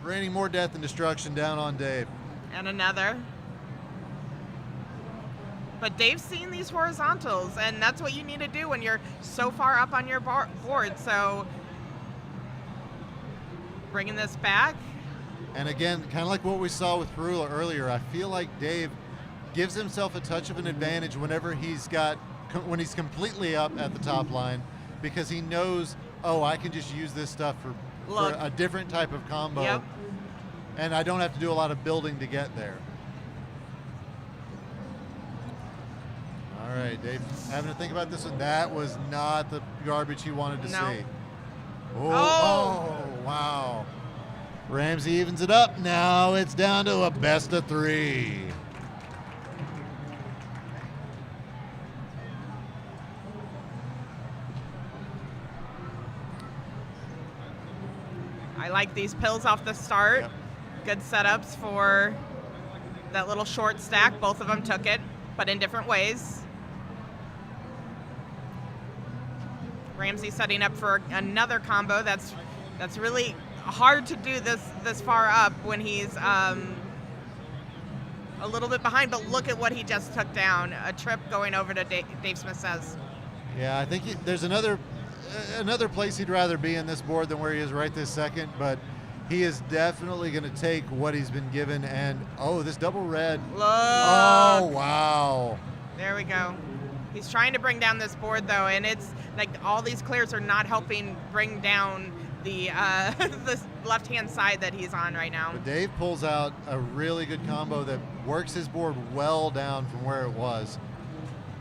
Raining more death and destruction down on Dave. and another. But Dave's seen these horizontals, and that's what you need to do when you're so far up on your board. So bringing this back. And again, kind of like what we saw with Perula earlier, I feel like Dave gives himself a touch of an advantage whenever when he's completely up at the top line, because he knows, oh, I can just use this stuff for a different type of combo. Yep. And I don't have to do a lot of building to get there. All right, Dave, having to think about this one. That was not the garbage he wanted to see. Oh, wow. Ramsey evens it up. Now it's down to a best of 3. I like these pills off the start. Yep. Good setups for that little short stack. Both of them took it, but in different ways. Ramsey setting up for another combo that's really hard to do this far up when he's a little bit behind, but look at what he just took down. A trip going over to Dave Smith says. Yeah, I think there's another place he'd rather be in this board than where he is right this second, but he is definitely going to take what he's been given. And this double red. Look. Oh, wow. There we go. He's trying to bring down this board though, and it's like all these clears are not helping bring down the the left-hand side that he's on right now. But Dave pulls out a really good combo that works his board well down from where it was.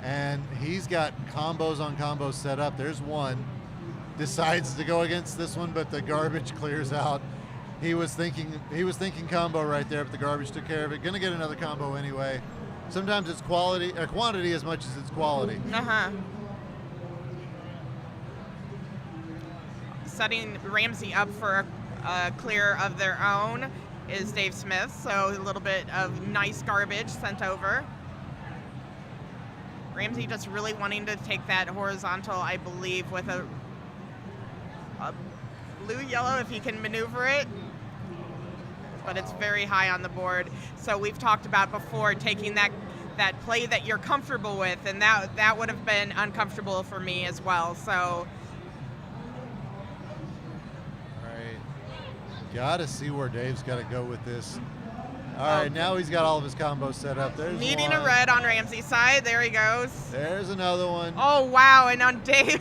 And he's got combos on combos set up. There's one. Decides to go against this one, but the garbage clears out. He was thinking combo right there, but the garbage took care of it. Gonna get another combo anyway. Sometimes it's quantity as much as it's quality. Setting Ramsey up for a clear of their own is Dave Smith, so a little bit of nice garbage sent over. Ramsey just really wanting to take that horizontal, I believe, with a blue-yellow if he can maneuver it. But it's very high on the board. So we've talked about before taking that play that you're comfortable with, and that would have been uncomfortable for me as well. So Got to see where Dave's got to go with this. All right, now he's got all of his combos set up. There's needing one. a red on Ramsey's side. There he goes. There's another one. Oh, wow. And on Dave,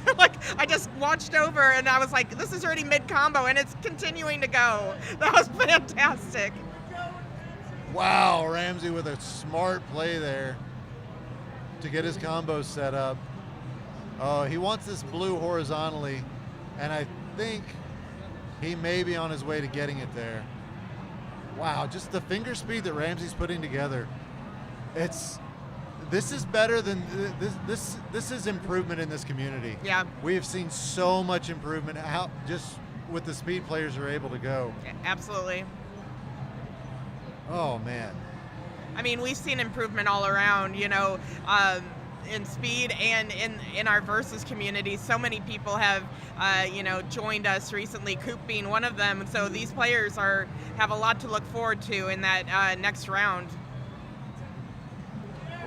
I just watched over and I was like, this is already mid-combo, and it's continuing to go. That was fantastic. Wow, Ramsey with a smart play there to get his combos set up. Oh, he wants this blue horizontally, and I think he may be on his way to getting it there. Wow, just the finger speed that Ramsey's putting together. This is better than this is improvement in this community. Yeah. We have seen so much improvement just with the speed players are able to go. Absolutely. Oh man. I mean, we've seen improvement all around, in speed and in our versus community. So many people have joined us recently, Coop being one of them. So these players have a lot to look forward to in that next round.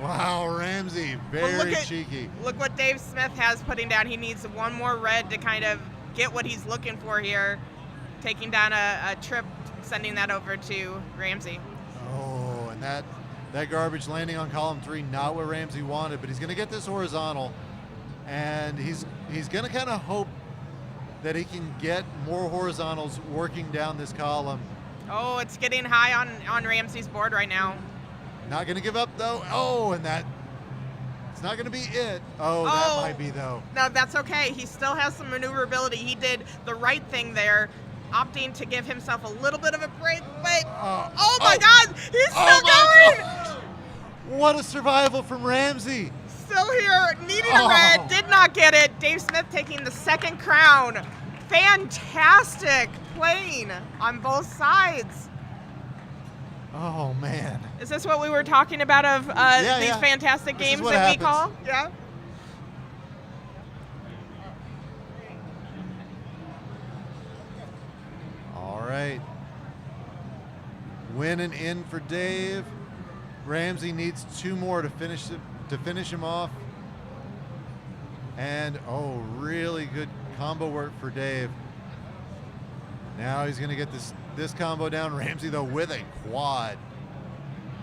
Wow, Ramsey, very cheeky. Look what Dave Smith has putting down. He needs one more red to kind of get what he's looking for here. Taking down a trip, sending that over to Ramsey. Oh, and that garbage landing on column 3, not what Ramsey wanted, but he's going to get this horizontal, and he's going to kind of hope that he can get more horizontals working down this column. Oh, it's getting high on Ramsey's board right now. Not going to give up, though. Oh, and it's not going to be it. Oh, that might be, though. No, that's okay. He still has some maneuverability. He did the right thing there, opting to give himself a little bit of a break, but oh my God, he's still going! what a survival from Ramsey. Still here, needing a red, did not get it. Dave Smith taking the second crown. Fantastic playing on both sides. Oh, man. Is this what we were talking about of these fantastic This is games what that happens. we call? Yeah. All right. Win and in for Dave. Ramsey needs 2 more to finish him off. And really good combo work for Dave. Now he's going to get this combo down. Ramsey though with a quad.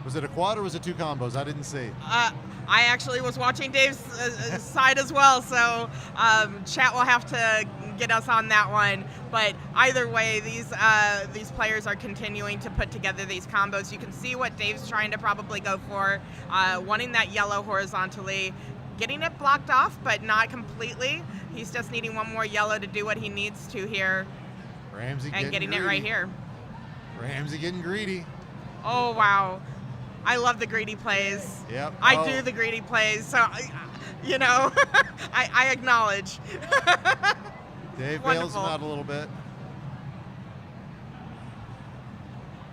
Was it a quad or was it 2 combos? I didn't see. I actually was watching Dave's side as well, so chat will have to get us on that one. But either way, these players are continuing to put together these combos. You can see what Dave's trying to probably go for, wanting that yellow horizontally, getting it blocked off, but not completely. He's just needing 1 more yellow to do what he needs to here. Ramsey and getting it right here. Ramsey getting greedy. Oh, wow. I love the greedy plays. Yep. I do the greedy plays, so, I acknowledge. Dave bails him out a little bit.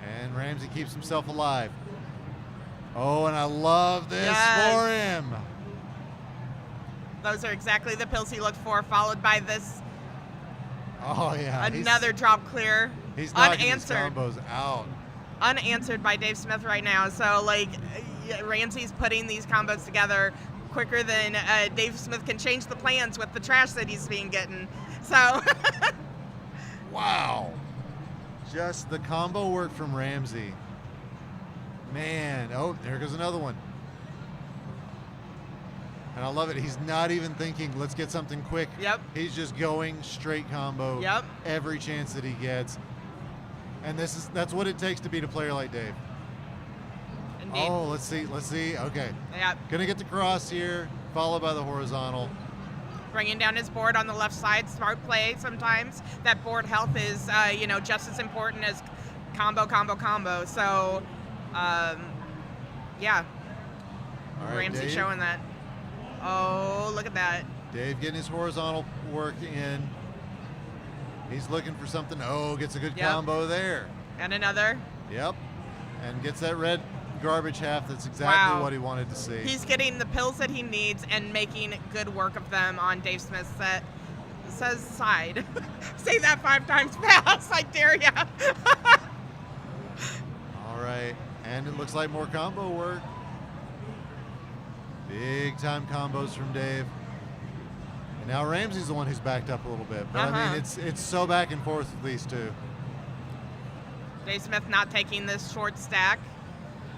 And Ramsey keeps himself alive. Oh, and I love this for him. Those are exactly the pills he looked for, followed by this. Oh, yeah. Another drop clear. He's knocking his unanswered. combos out. Unanswered by Dave Smith right now. So, Ramsey's putting these combos together quicker than Dave Smith can change the plans with the trash that he's been getting. So. Wow. Just the combo work from Ramsey. Man. Oh, there goes another one. And I love it. He's not even thinking, let's get something quick. Yep. He's just going straight combo. Yep. Every chance that he gets. And that's what it takes to beat a player like Dave. Indeed. Oh, let's see. Okay. Yep. Gonna get the cross here, followed by the horizontal. Bringing down his board on the left side, smart play sometimes. That board health is, just as important as combo. So, yeah. All right, Ramsey Dave. showing that. Oh, look at that. Dave getting his horizontal work in. He's looking for something. Oh, gets a good combo there. And another. Yep. And gets that red garbage half. That's exactly what he wanted to see. He's getting the pills that he needs and making good work of them on Dave Smith's side. Say that 5 times fast. I dare ya. All right. And it looks like more combo work. Big time combos from Dave. And now Ramsey's the one who's backed up a little bit. But I mean, it's so back and forth with these two. Dave Smith not taking this short stack,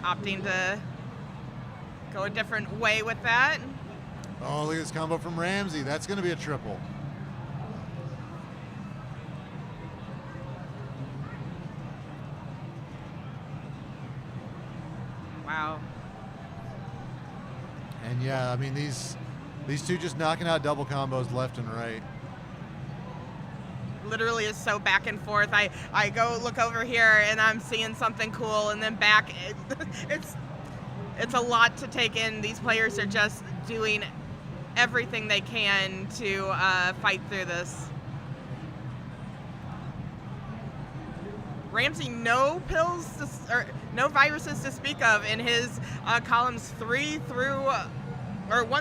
opting to go a different way with that. Oh, look at this combo from Ramsey. That's going to be a triple. Wow. And yeah, I mean, these two just knocking out double combos left and right. Literally is so back and forth. I go look over here and I'm seeing something cool, and then back. It's a lot to take in. These players are just doing everything they can to fight through this. Ramsey, no pills or no viruses to speak of in his columns 1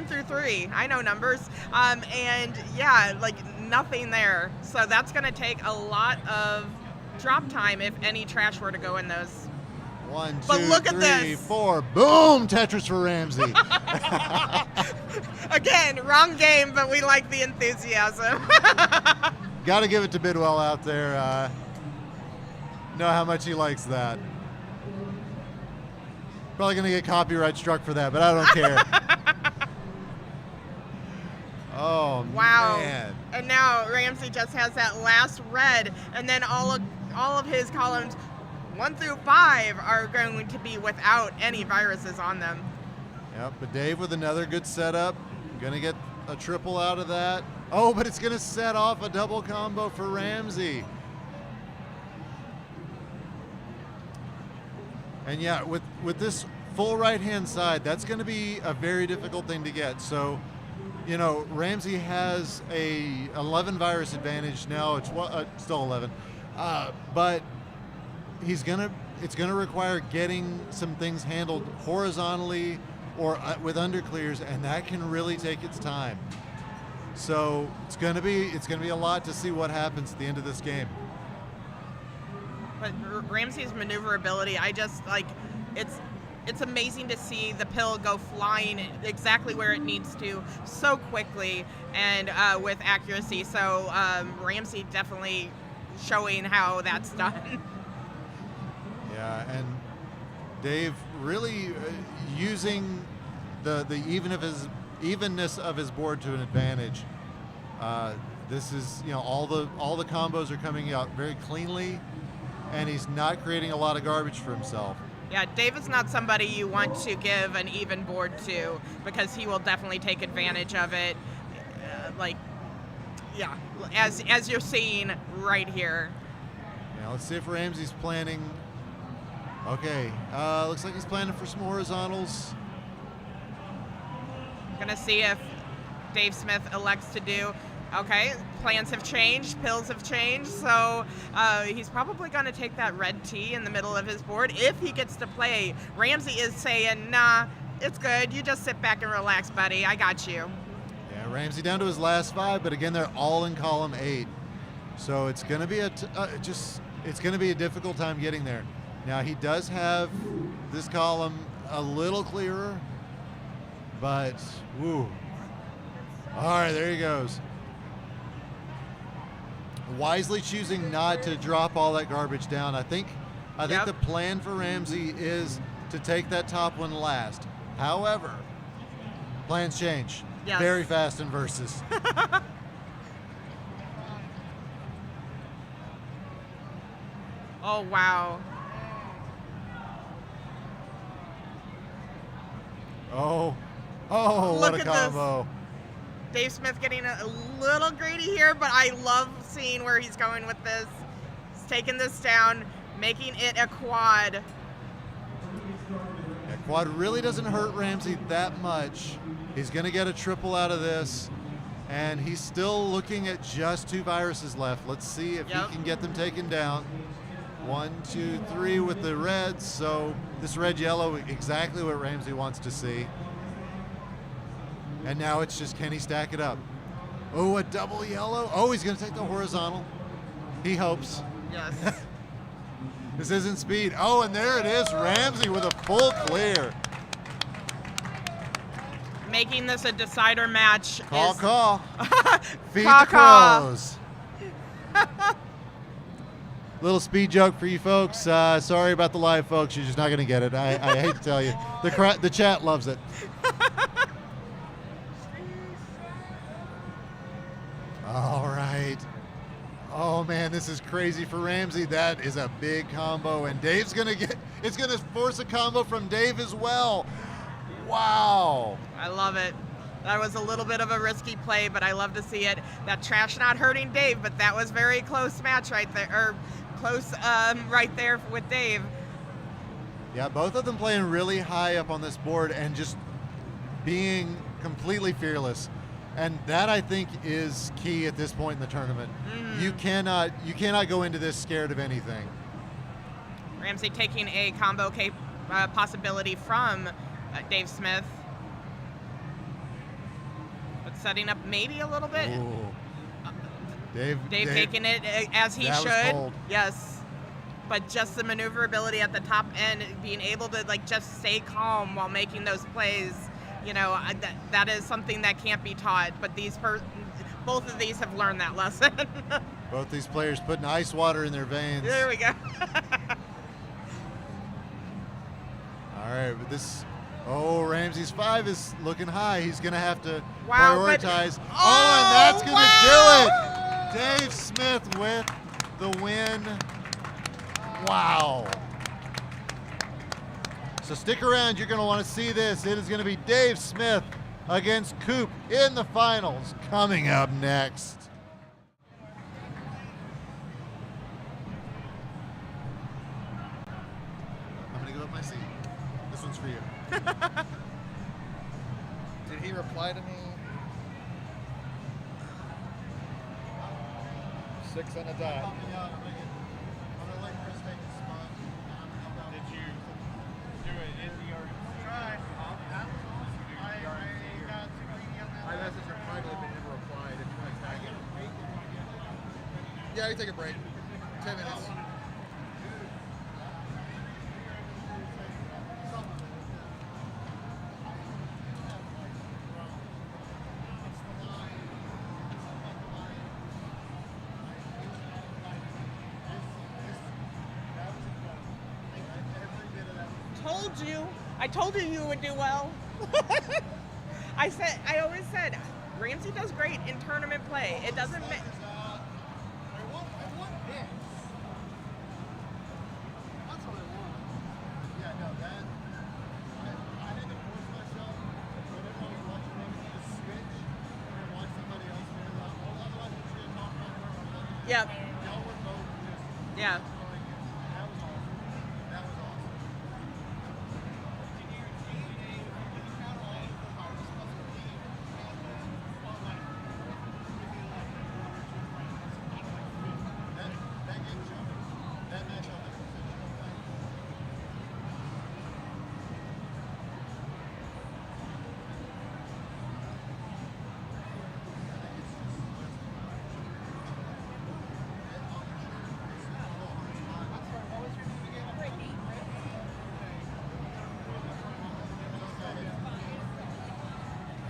through 3. I know numbers. And yeah, nothing there. So that's going to take a lot of drop time if any trash were to go in those. 1, 2, But look 3, at this. 4. Boom! Tetris for Ramsey. Again, wrong game, but we like the enthusiasm. Got to give it to Bidwell out there. Know how much he likes that. Probably going to get copyright struck for that, but I don't care. Oh, wow. man. And now Ramsey just has that last red, and then all of his columns 1 through 5 are going to be without any viruses on them. Yep, but Dave with another good setup. Going to get a triple out of that. Oh, but it's going to set off a double combo for Ramsey. And yeah, with this full right-hand side, that's going to be a very difficult thing to get. So, you know, Ramsey has a 11 virus advantage now. It's still 11, but it's going to require getting some things handled horizontally or with underclears, and that can really take its time. So it's going to be a lot to see what happens at the end of this game. But Ramsey's maneuverability, I just like, it's amazing to see the pill go flying exactly where it needs to so quickly and with accuracy. So Ramsey definitely showing how that's done. Yeah, and Dave really using the evenness of his board to an advantage. This is, you know, all the combos are coming out very cleanly, and he's not creating a lot of garbage for himself. Yeah, Dave is not somebody you want to give an even board to because he will definitely take advantage of it. As you're seeing right here. Yeah, let's see if Ramsey's planning. Okay, looks like he's planning for some horizontals. Gonna see if Dave Smith elects to do. Okay, plans have changed, pills have changed, so he's probably going to take that red T in the middle of his board if he gets to play. Ramsey is saying, nah, it's good. You just sit back and relax, buddy. I got you. Yeah, Ramsey down to his last 5, but again, they're all in column 8. So it's going to be it's going to be a difficult time getting there. Now, he does have this column a little clearer, but, woo. All right, there he goes. Wisely choosing not to drop all that garbage down. I think the plan for Ramsey is to take that top one last. However, plans change very fast in versus. Oh, wow. Oh, Look what a at combo. this. Dave Smith getting a little greedy here, but I love seeing where he's going with this. He's taking this down, making it a quad. Yeah, quad really doesn't hurt Ramsey that much. He's going to get a triple out of this, and he's still looking at just 2 viruses left. Let's see if he can get them taken down. 1, 2, 3 with the reds. So this red-yellow, exactly what Ramsey wants to see. And now it's just, can he stack it up? Oh, a double yellow. Oh, he's going to take the horizontal. He hopes. Yes. This isn't speed. Oh, and there it is. Ramsey with a full clear. Making this a decider match. Call. Feed Caw, the caw. crows. Little speed joke for you folks. Sorry about the live folks. You're just not going to get it. I hate to tell you. The chat loves it. All right. Oh man, this is crazy for Ramsey. That is a big combo, and Dave's gonna it's gonna force a combo from Dave as well. Wow. I love it. That was a little bit of a risky play, but I love to see it. That trash not hurting Dave, but that was very close match right there, or close right there with Dave. Yeah, both of them playing really high up on this board and just being completely fearless. And that, I think, is key at this point in the tournament. You cannot go into this scared of anything. Ramsey taking a combo possibility from Dave Smith. But setting up maybe a little bit. Dave taking it as he that should. Was cold. Yes. But just the maneuverability at the top end, being able to just stay calm while making those plays. You know, that is something that can't be taught, but both of these have learned that lesson. Both these players putting ice water in their veins. There we go. All right, but Ramsey's 5 is looking high. He's going to have to prioritize. And that's going to do it. Dave Smith with the win. Wow. So stick around, you're going to want to see this. It is going to be Dave Smith against Coop in the finals coming up next. I'm going to give up my seat. This one's for you. Did he reply to me? 6 on the dot. Did you do it in DrMC? I messaged him privately, but he never replied. If you want to tag him. Yeah, you take a break. 10 minutes. I told you you would do well. I always said, Ramsey does great in tournament play. It doesn't matter. Yep. Yeah.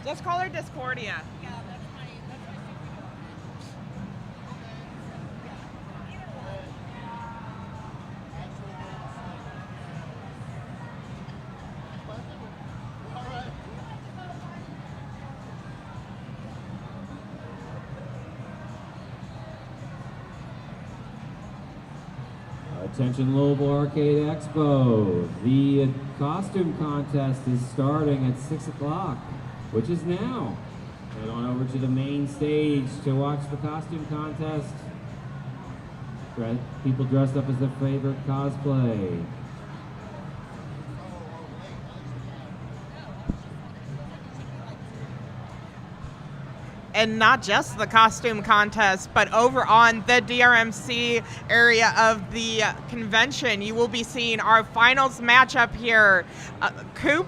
Let's call her Discordia. Yeah, that's my super Attention Louisville Arcade Expo. The costume contest is starting at 6 o'clock, which is now. Head on over to the main stage to watch the costume contest. People dressed up as their favorite cosplay. And not just the costume contest, but over on the DrMC area of the convention, you will be seeing our finals matchup here. Coop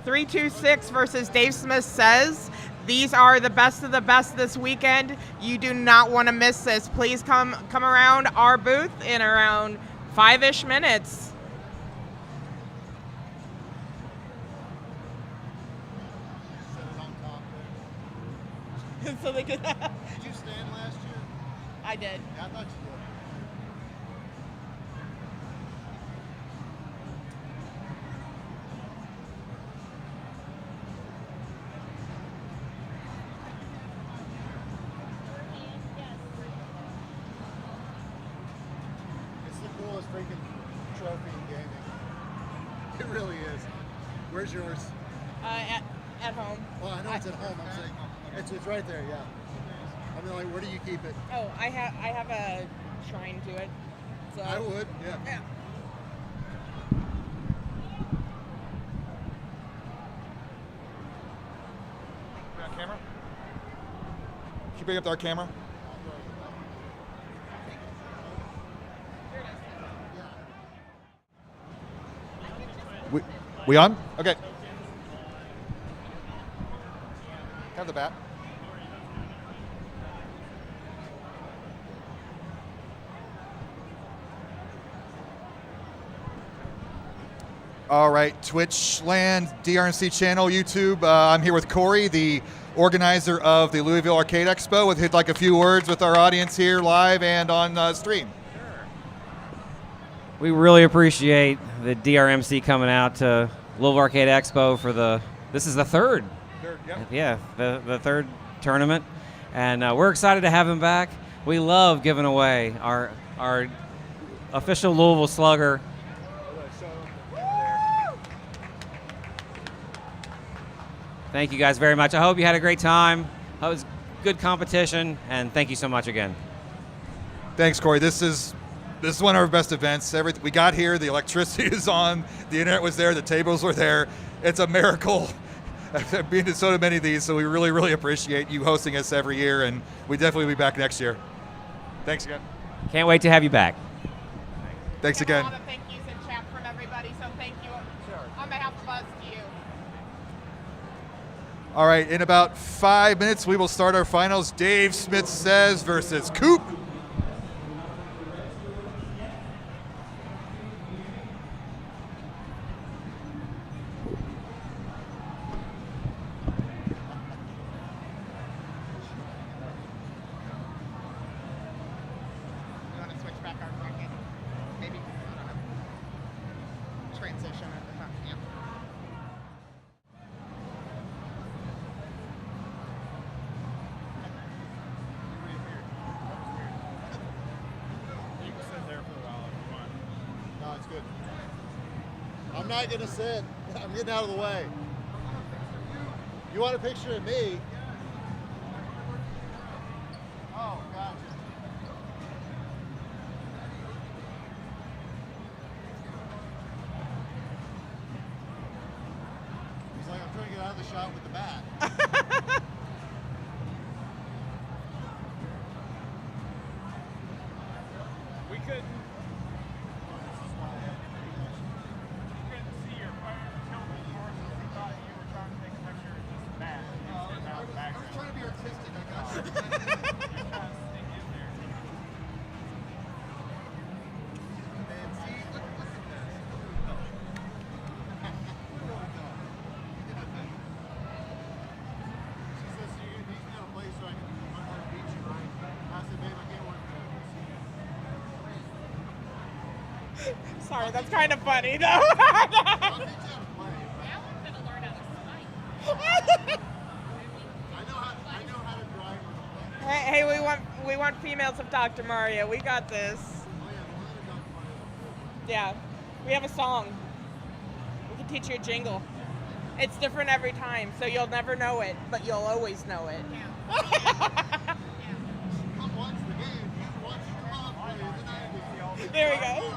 326 versus Dave Smith Says. These are the best of the best this weekend. You do not want to miss this. Please come around our booth in around 5-ish minutes. So they could. Did you stand last year? I did. Yeah, I thought you did. It's the coolest freaking trophy in gaming. It really is. Where's yours? At home. Well, I know it's at home. I'm saying it's right there. Yeah. I mean, like, where do you keep it? Oh, I have a shrine to it. So I would. Yeah. Yeah. Camera? Can you bring up our camera? We on? Okay. Have the bat. All right, Twitch land, DrMC channel, YouTube. I'm here with Corey, the organizer of the Louisville Arcade Expo. Would like a few words with our audience here live and on stream. We really appreciate the DrMC coming out to Louisville Arcade Expo for this is the third. Yep. Yeah, the third tournament. And we're excited to have him back. We love giving away our official Louisville Slugger. Thank you guys very much. I hope you had a great time. It was good competition, and thank you so much again. Thanks, Corey. This This is one of our best events. We got here, the electricity is on, the internet was there, the tables were there. It's a miracle. I've been to so many of these, so we really, really appreciate you hosting us every year, and we definitely will be back next year. Thanks again. Can't wait to have you back. Thanks We have again. a lot of thank yous in chat from everybody, so thank you on behalf of us to you. All right, in about 5 minutes, we will start our finals. Dave Smith Says versus Coop. You want to switch back our bracket? Maybe? I don't know. Transition at the time. Yeah. You can sit there for a while if you want. No, it's good. I'm not gonna sit. I'm getting out of the way. You want a picture of me? Oh, gotcha. He's like, I'm trying to get out of the shot with the bat. We couldn't see your tilted horses. We thought you were trying to take a picture of just bat. I was trying to be artistic, I got you. You're trying to sneak in there. Man, see, look at this. She says, so you need to have a place so I can learn how to beat you, right? I said, babe, I can't work for Sorry, that's kind of funny, though. I'll teach you how to play. Now I'm going to learn how to snipe. I know how to drive with a play. Hey, we want females of Dr. Mario. We got this. Oh yeah, the one that got money. Yeah, we have a song. We can teach you a jingle. It's different every time, so you'll never know it, but you'll always know it. Come watch the game. You watch your mom play the 90s. There we go.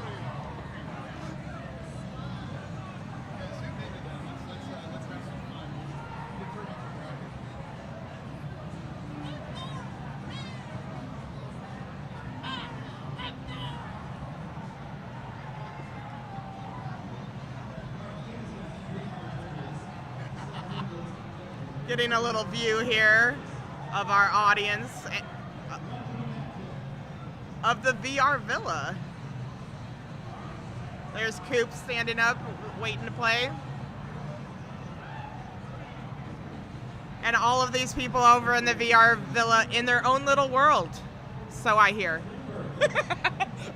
Getting a little view here of our audience of the VR Villa. There's Coop standing up, waiting to play. And all of these people over in the VR Villa in their own little world. So I hear.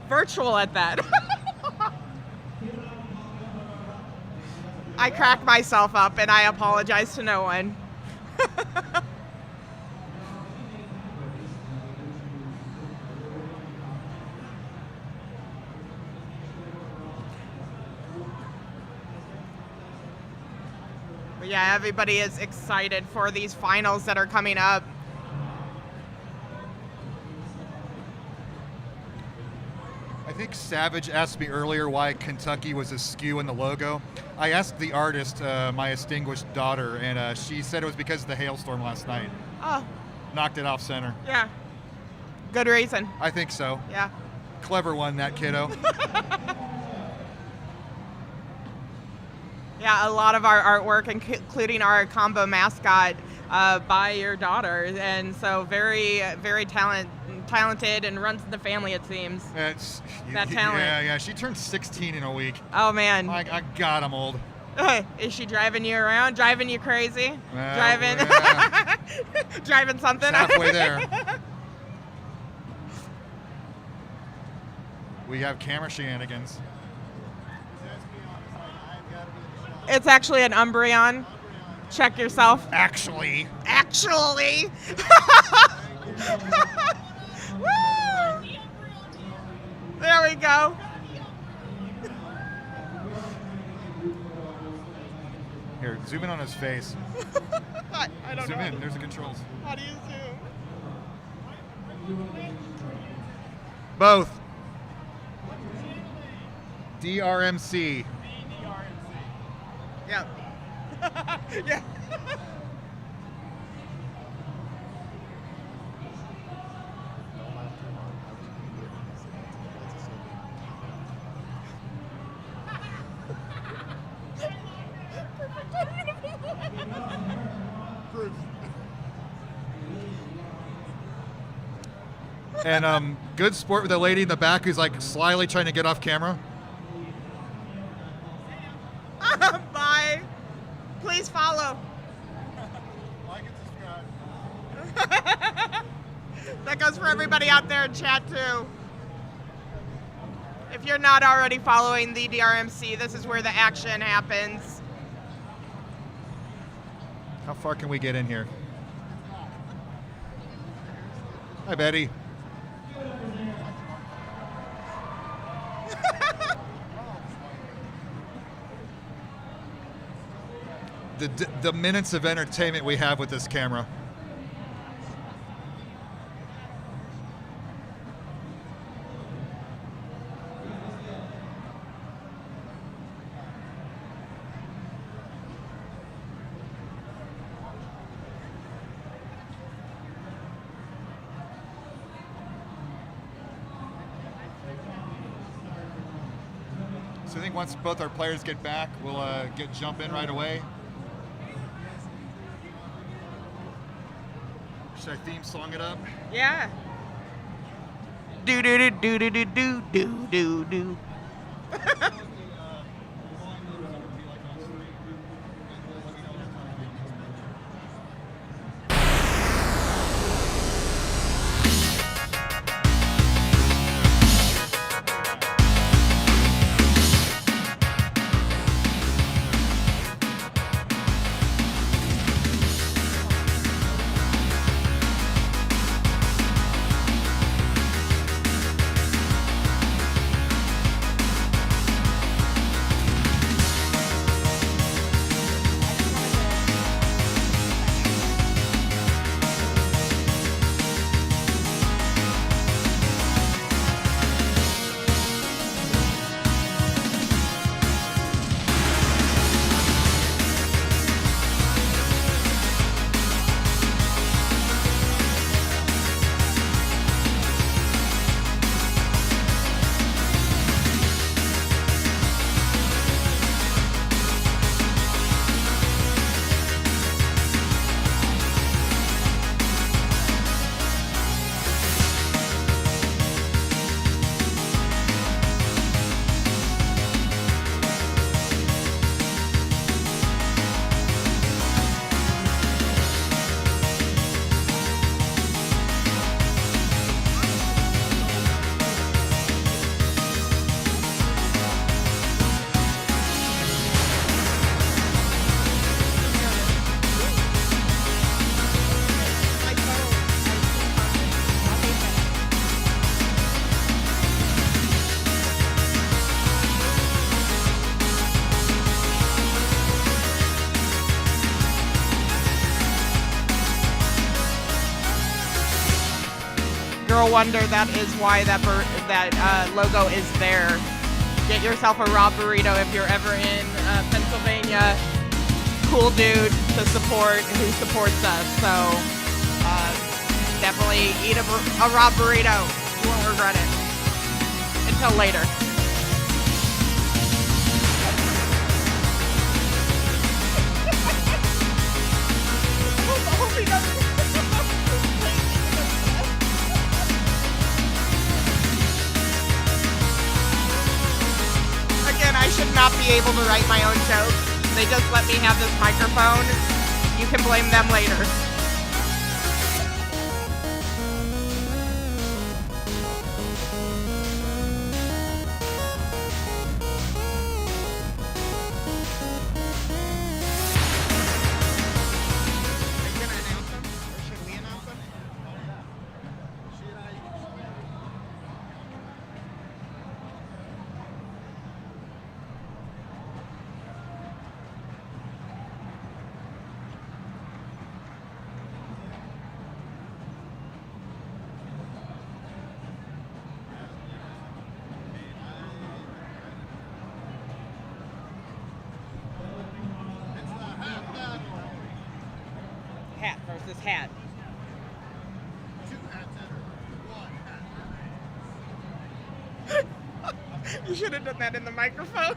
Virtual at that. I cracked myself up and I apologize to no one. But yeah, everybody is excited for these finals that are coming up. I think Savage asked me earlier why Kentucky was askew in the logo. I asked the artist, my distinguished daughter, and she said it was because of the hailstorm last night. Oh, Knocked it off center. yeah. Good reason. I think so. Yeah. Clever one, that kiddo. Yeah, a lot of our artwork, including our combo mascot, by your daughter, and so very, very talented, and runs in the family. It seems. It's, That talent. Yeah. She turned 16 in a week. Oh man, God, I'm old. is she driving you around? Driving you crazy? Driving? Yeah. Driving something? It's halfway there. We have camera shenanigans. It's actually an Umbreon. Check yourself. Actually. Woo! There we go. Here, zoom in on his face. I don't Zoom know. in. There's the controls. How do you zoom? Both. DrMC. Yeah. Yeah. And good sport with the lady in the back who's like slyly trying to get off camera. Bye. Please follow. Like and subscribe. That goes for everybody out there in chat too. If you're not already following the DrMC, this is where the action happens. How far can we get in here? Hi, Betty. The minutes of entertainment we have with this camera. So I think once both our players get back, we'll jump in right away. Should I theme song it up? Yeah. Do do do do do do do do do. Girl Wonder, that is why that logo is there. Get yourself a raw burrito if you're ever in Pennsylvania. Cool dude to support who supports us. So definitely eat a raw burrito. You won't regret it. Until later. I hope he doesn't. Again, I should not be able to write my own jokes. They just let me have this microphone. You can blame them later. Are you gonna announce them? Or should we announce them? this hat. 2 hats enter. 1 hat. You should have done that in the microphone.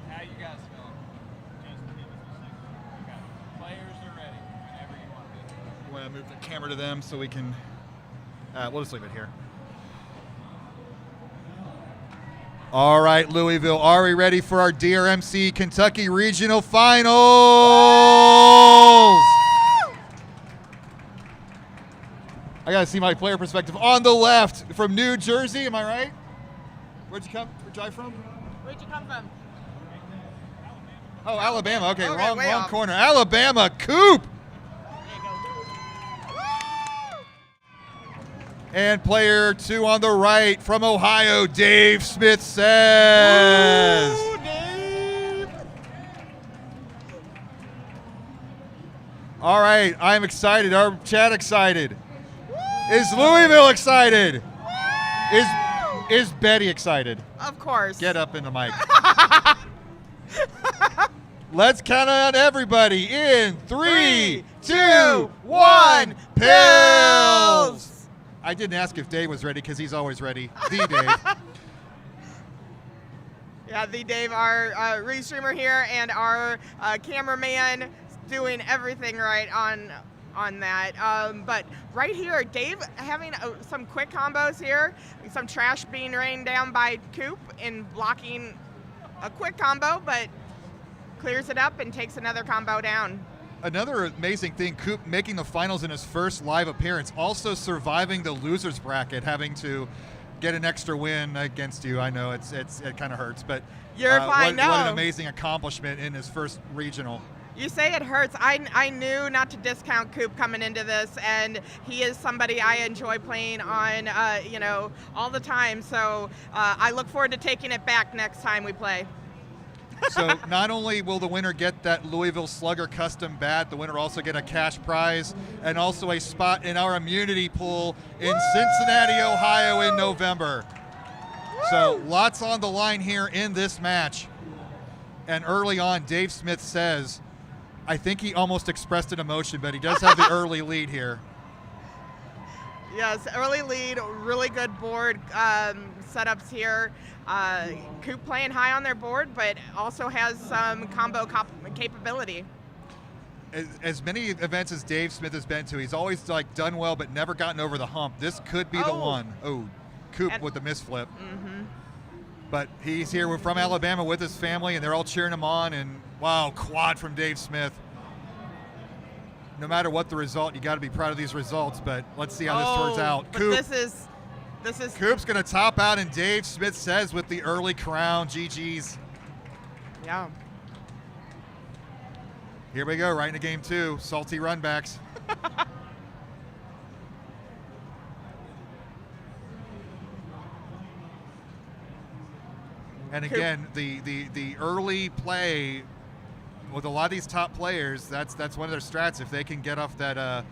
How you guys feeling? Okay. Players are ready whenever you want to be. You want to move the camera to them so we can, we'll just leave it here. All right, Louisville, are we ready for our DrMC Kentucky Regional Finals? I got to see my player perspective. On the left from New Jersey, am I right? Where'd you drive from? Where'd you come from? Oh, Alabama. Okay, Okay, wrong way off. corner. Alabama, Coop. And player 2 on the right from Ohio, Dave Smith says. Ooh, Dave. All right, I'm excited. Our chat excited. Is Louisville excited? Is Betty excited? Of course. Get up in the mic. Let's count on everybody in 3, 2, 1. Pills. I didn't ask if Dave was ready because he's always ready. The Dave. Yeah, the Dave, our restreamer here, and our cameraman doing everything right on that. But right here, Dave having some quick combos here, some trash being rained down by Coop in blocking a quick combo, but clears it up and takes another combo down. Another amazing thing, Coop making the finals in his first live appearance, also surviving the losers bracket, having to get an extra win against you. I know it kind of hurts, but You're fine. what an amazing accomplishment in his first regional. You say it hurts. I knew not to discount Coop coming into this, and he is somebody I enjoy playing on, all the time. So I look forward to taking it back next time we play. So not only will the winner get that Louisville Slugger custom bat, the winner also get a cash prize and also a spot in our immunity pool in Cincinnati, Ohio in November. So lots on the line here in this match. And early on, Dave Smith says, I think he almost expressed an emotion, but he does have the early lead here. Yes, early lead, really good board setups here. Coop playing high on their board, but also has some combo capability. As many events as Dave Smith has been to, he's always done well, but never gotten over the hump. This could be the one. Oh, Coop with the misflip. Mm-hmm. But he's here. We're from Alabama with his family, and they're all cheering him on. And wow, quad from Dave Smith. No matter what the result, you got to be proud of these results. But let's see how this turns out. But Coop. This is Coop's going to top out, and Dave Smith says with the early crown, GG's. Yeah. Here we go, right into game 2. Salty runbacks. And again, the early play with a lot of these top players, that's one of their strats. If they can get off that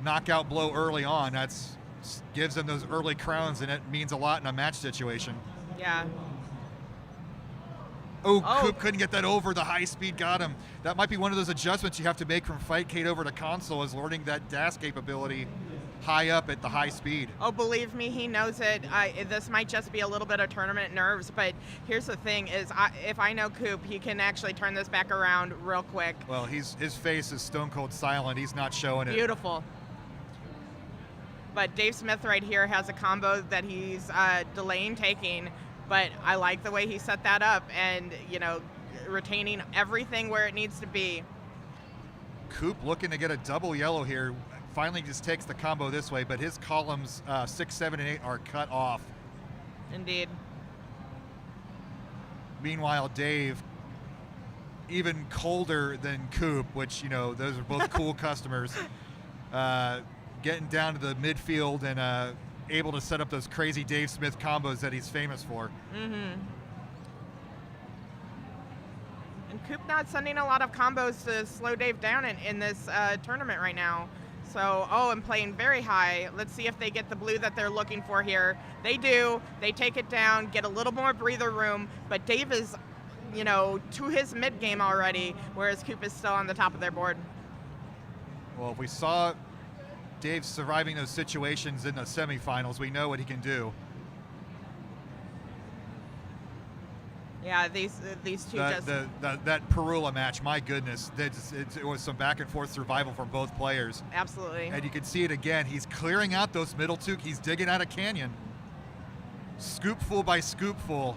knockout blow early on, that's gives them those early crowns, and it means a lot in a match situation. Yeah. Oh, Coop couldn't get that over. The high speed got him. That might be one of those adjustments you have to make from Fightcade over to console, is learning that dash capability high up at the high speed. Oh, believe me, he knows it. This might just be a little bit of tournament nerves, but here's the thing: is if I know Coop, he can actually turn this back around real quick. Well, his face is stone cold silent. He's not showing it. Beautiful. But Dave Smith right here has a combo that he's delaying taking, but I like the way he set that up and, retaining everything where it needs to be. Coop looking to get a double yellow here. Finally just takes the combo this way, but his columns 6, 7, and 8 are cut off. Indeed. Meanwhile, Dave, even colder than Coop, which, those are both cool customers, getting down to the midfield and able to set up those crazy Dave Smith combos that he's famous for. Mm-hmm. And Coop not sending a lot of combos to slow Dave down in this tournament right now. So, and playing very high. Let's see if they get the blue that they're looking for here. They do. They take it down, get a little more breather room, but Dave is, to his mid game already, whereas Coop is still on the top of their board. Well, if we saw Dave surviving those situations in the semifinals, we know what he can do. Yeah, these two that Perula match, my goodness, it was some back and forth survival from both players. Absolutely. And you can see it again. He's clearing out those middle two. He's digging out a canyon. Scoopful by scoopful.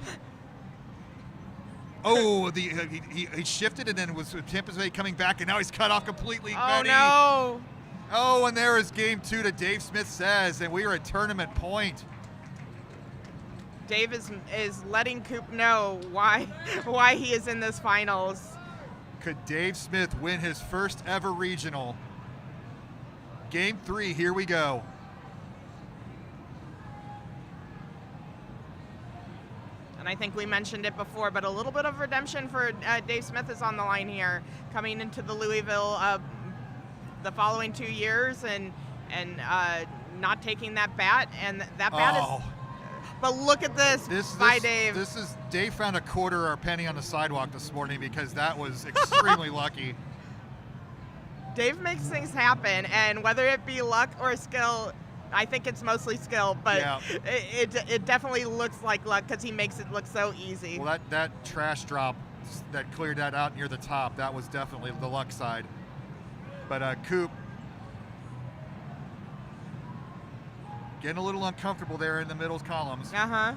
Oh, he shifted and then was anticipating coming back, and now he's cut off completely. Oh, Betty. no. Oh, and there is game 2 to Dave Smith says, and we are at tournament point. Dave is letting Coop know why he is in this finals. Could Dave Smith win his first ever regional? Game 3, here we go. And I think we mentioned it before, but a little bit of redemption for Dave Smith is on the line here, coming into the Louisville the following 2 years and not taking that bat, and that bat is. But look at this by Dave. Dave found a quarter or a penny on the sidewalk this morning because that was extremely lucky. Dave makes things happen, and whether it be luck or skill, I think it's mostly skill, but yeah. it definitely looks like luck because he makes it look so easy. Well, that trash drop that cleared that out near the top, that was definitely the luck side. But Coop getting a little uncomfortable there in the middle columns. Uh-huh.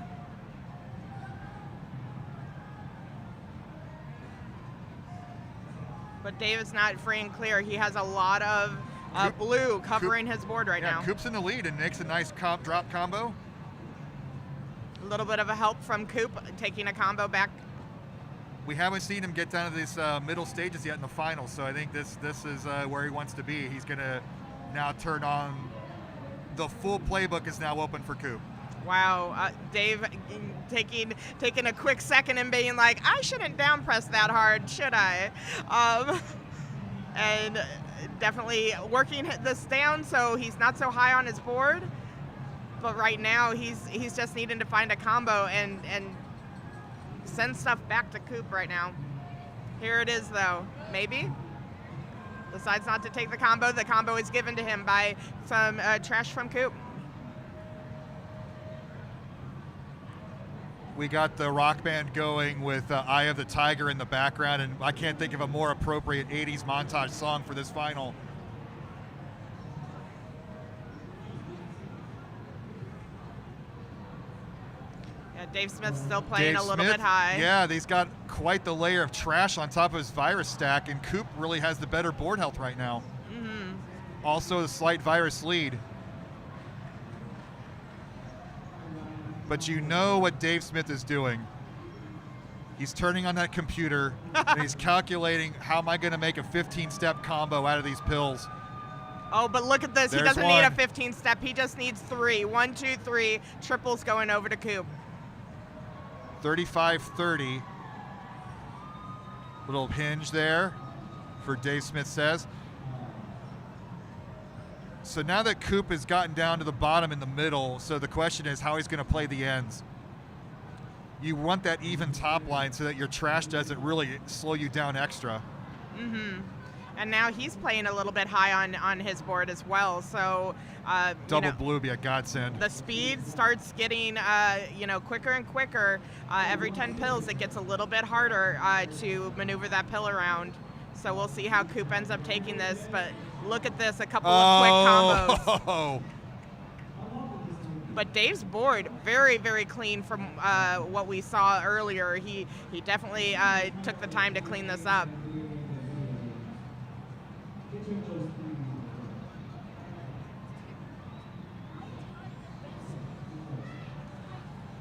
But Dave is not free and clear. He has a lot of blue covering his board right now. Coop's in the lead and makes a nice drop combo. A little bit of a help from Coop, taking a combo back. We haven't seen him get down to these middle stages yet in the finals, so I think this is where he wants to be. He's going to now turn on. The full playbook is now open for Coop. Wow, Dave taking a quick second and being like, I shouldn't down press that hard, should I? And definitely working this down so he's not so high on his board. But right now he's just needing to find a combo and send stuff back to Coop right now. Here it is though, maybe. Decides not to take the combo. The combo is given to him by some trash from Coop. We got the rock band going with Eye of the Tiger in the background, and I can't think of a more appropriate 80s montage song for this final. Yeah, Dave Smith's still playing a little bit high. Yeah, he's got quite the layer of trash on top of his virus stack, and Coop really has the better board health right now. Mm-hmm. Also a slight virus lead. But you know what Dave Smith is doing. He's turning on that computer and he's calculating, how am I going to make a 15-step combo out of these pills? Oh, but look at this. He There's doesn't need a one. 15-step. He just needs 3. 1, 2, 3. Triples going over to Coop. 35-30. Little hinge there for Dave Smith says. So now that Coop has gotten down to the bottom in the middle, so the question is how he's going to play the ends. You want that even top line so that your trash doesn't really slow you down extra. Mm-hmm. And now he's playing a little bit high on his board as well. So Double blue be a godsend. the speed starts getting quicker and quicker. Every 10 pills, it gets a little bit harder to maneuver that pill around. So we'll see how Coop ends up taking this. But look at this, a couple of quick combos. But Dave's board, very, very clean from what we saw earlier. He definitely took the time to clean this up.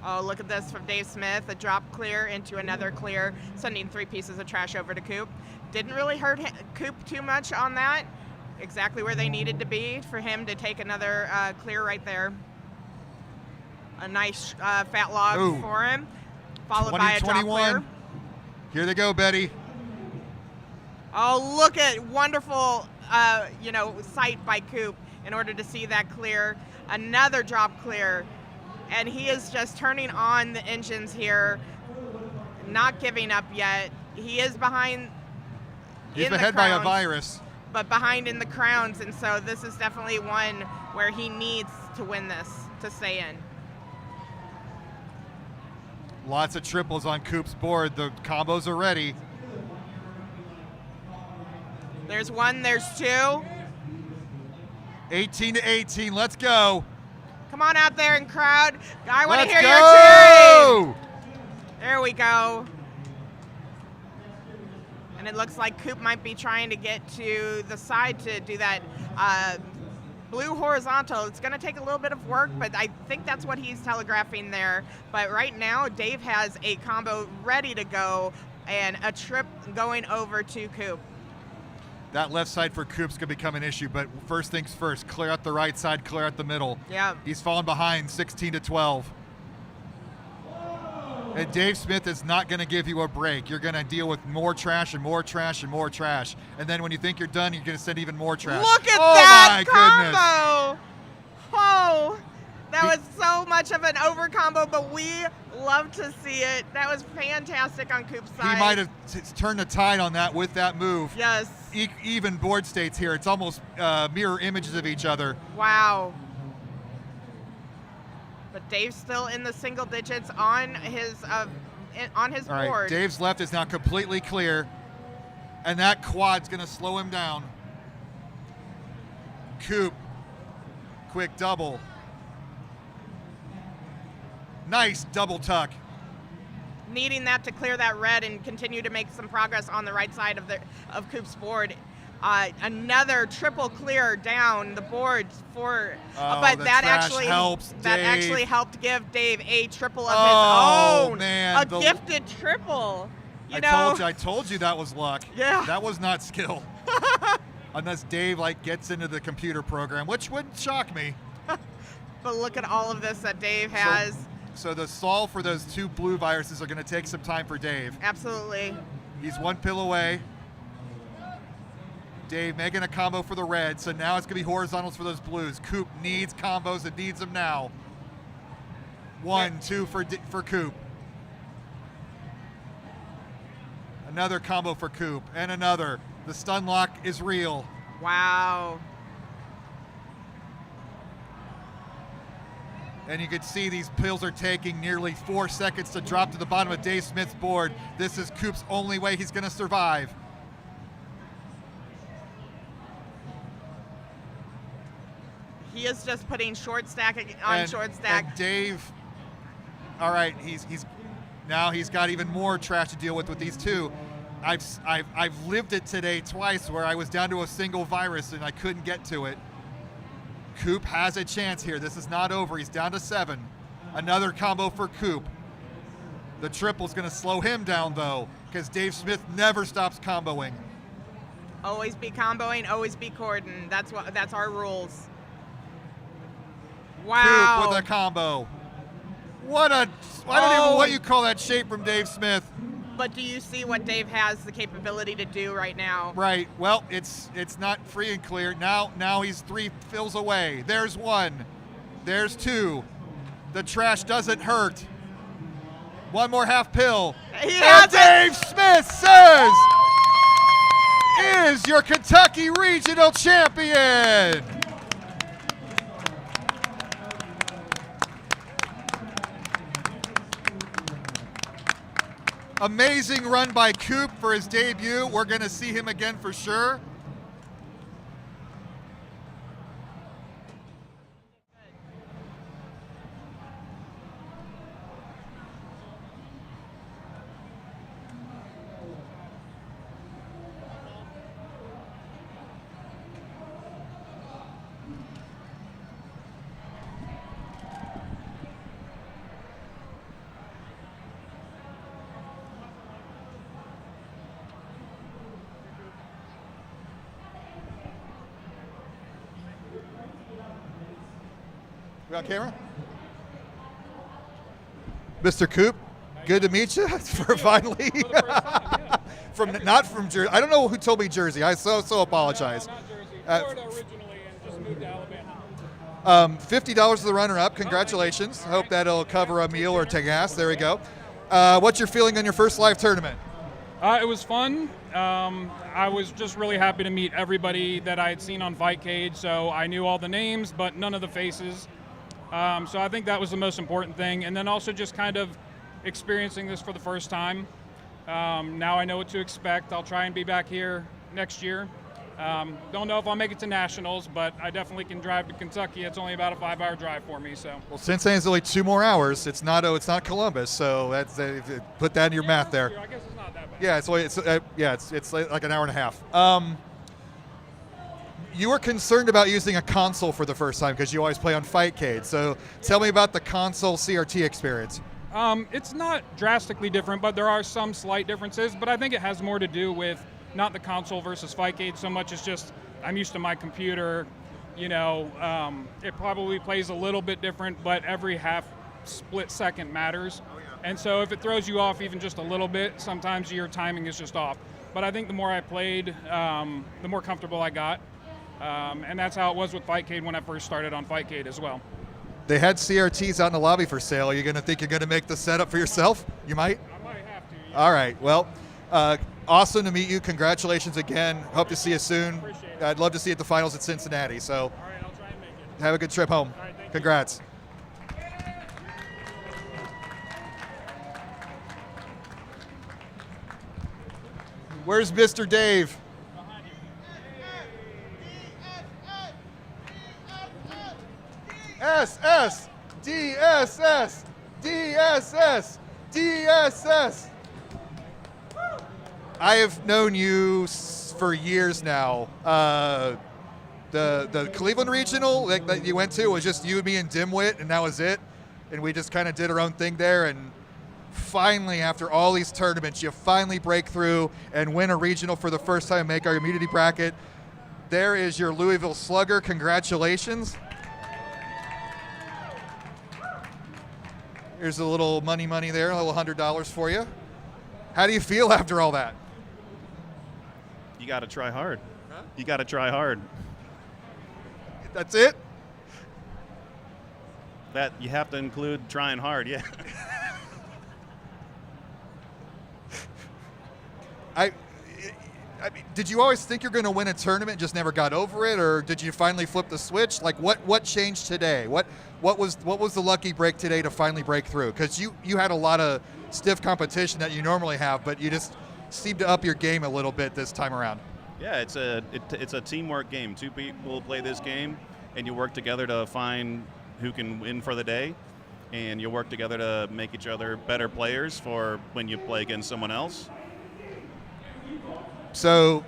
Oh, look at this from Dave Smith, a drop clear into another clear, sending 3 pieces of trash over to Coop. Didn't really hurt Coop too much on that. Exactly where they needed to be for him to take another clear right there. A nice fat log for him, followed by a drop clear. Here they go, Betty. Oh, look at wonderful, sight by Coop in order to see that clear. Another drop clear. And he is just turning on the engines here, not giving up yet. He is behind. He's ahead by a virus. But behind in the crowns, and so this is definitely one where he needs to win this to stay in. Lots of triples on Coop's board. The combos are ready. There's 1, there's 2. 18-18, let's go. Come on out there and crowd. I want to hear go! your cheering. There we go. And it looks like Coop might be trying to get to the side to do that blue horizontal. It's going to take a little bit of work, but I think that's what he's telegraphing there. But right now, Dave has a combo ready to go and a trip going over to Coop. That left side for Coop's going to become an issue, but first things first, clear out the right side, clear out the middle. Yeah. He's fallen behind 16-12. And Dave Smith is not going to give you a break. You're going to deal with more trash and more trash and more trash. And then when you think you're done, you're going to send even more trash. Look at my that combo! Goodness. Oh, that was so much of an over combo, but we love to see it. That was fantastic on Coop's side. He might have turned the tide on that with that move. Yes. Even board states here. It's almost mirror images of each other. Wow. But Dave's still in the single digits on his All right, board. Dave's left is now completely clear, and that quad's going to slow him down. Coop, quick double. Nice double tuck. Needing that to clear that red and continue to make some progress on the right side of Coop's board. Another triple clear down the board for, but that actually helped give Dave a triple of his own. Man, a gifted triple. I told you that was luck. Yeah. That was not skill. Unless Dave gets into the computer program, which wouldn't shock me. But look at all of this that Dave has. So the solve for those 2 blue viruses are going to take some time for Dave. Absolutely. He's 1 pill away. Dave making a combo for the red, so now it's going to be horizontals for those blues. Coop needs combos and needs them now. 1, 2 for Coop. Another combo for Coop, and another. The stun lock is real. Wow. And you can see these pills are taking nearly 4 seconds to drop to the bottom of Dave Smith's board. This is Coop's only way he's going to survive. He is just putting short stack on short stack. And Dave, all right, he's got even more trash to deal with these 2. I've lived it today twice where I was down to a single virus and I couldn't get to it. Coop has a chance here. This is not over. He's down to 7. Another combo for Coop. The triple's going to slow him down, though, because Dave Smith never stops comboing. Always be comboing, always be cordon. That's our rules. Wow. Coop with a combo. I don't even know what you call that shape from Dave Smith. But do you see what Dave has the capability to do right now? Right. Well, it's not free and clear. Now he's 3 fills away. There's 1. There's 2. The trash doesn't hurt. 1 more half pill. And Dave Smith says is your Kentucky Regional Champion. Amazing run by Coop for his debut. We're going to see him again for sure. We on camera? Mr. Coop, good to meet you for finally. Not from Jersey. I don't know who told me Jersey. I so apologize. No, not Jersey. Florida originally and just moved to Alabama. $50 to the runner-up. Congratulations. Hope that'll cover a meal or gas. There we go. What's your feeling on your first live tournament? It was fun. I was just really happy to meet everybody that I had seen on Fight Cage. So I knew all the names, but none of the faces. So I think that was the most important thing. And then also just kind of experiencing this for the first time. Now I know what to expect. I'll try and be back here next year. Don't know if I'll make it to nationals, but I definitely can drive to Kentucky. It's only about a 5-hour drive for me. So. Well, Cincinnati's only 2 more hours. It's not Columbus, so that's put that in your math there. I guess it's not that bad. Yeah, it's like an hour and a half. You were concerned about using a console for the first time because you always play on Fightcade. So tell me about the console CRT experience. It's not drastically different, but there are some slight differences. But I think it has more to do with not the console versus Fightcade so much as just I'm used to my computer. It probably plays a little bit different, but every half split second matters. And so if it throws you off even just a little bit, sometimes your timing is just off. But I think the more I played, the more comfortable I got. And that's how it was with Fightcade when I first started on Fightcade as well. They had CRTs out in the lobby for sale. Are you going to think you're going to make the setup for yourself? You might? I might have to, yeah. All right. Well, awesome to meet you. Congratulations again. Hope to see you soon. Appreciate it. I'd love to see you at the finals at Cincinnati. So All right, I'll try and make it. have a good trip home. All right, thank you. Congrats. Where's Mr. Dave? SS, DSS, DSS, DSS. I have known you for years now. The Cleveland Regional that you went to was just you, me, and Dimwit, and that was it. And we just kind of did our own thing there. And finally, after all these tournaments, you finally break through and win a regional for the first time and make our immunity bracket. There is your Louisville Slugger. Congratulations. Here's a little money there, a little $100 for you. How do you feel after all that? You got to try hard. Huh? You got to try hard. That's it? That you have to include trying hard, yeah. I mean, did you always think you're going to win a tournament and just never got over it, or did you finally flip the switch? Like, what changed today? What was the lucky break today to finally break through? Because you had a lot of stiff competition that you normally have, but you just seemed to up your game a little bit this time around. Yeah, it's a teamwork game. 2 people play this game, and you work together to find who can win for the day, and you work together to make each other better players for when you play against someone else. So,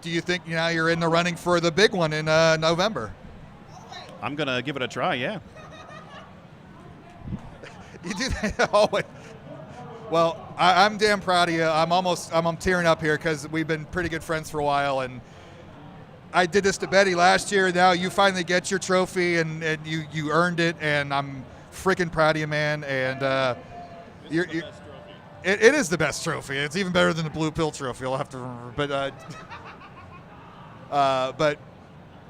do you think now you're in the running for the big one in November? I'm going to give it a try, yeah. You do that always. Well, I'm damn proud of you. I'm tearing up here because we've been pretty good friends for a while, and I did this to Betty last year. Now you finally get your trophy, and you earned it, and I'm freaking proud of you, man. And it is the best trophy. It's even better than the Blue Pill trophy. I'll have to remember, but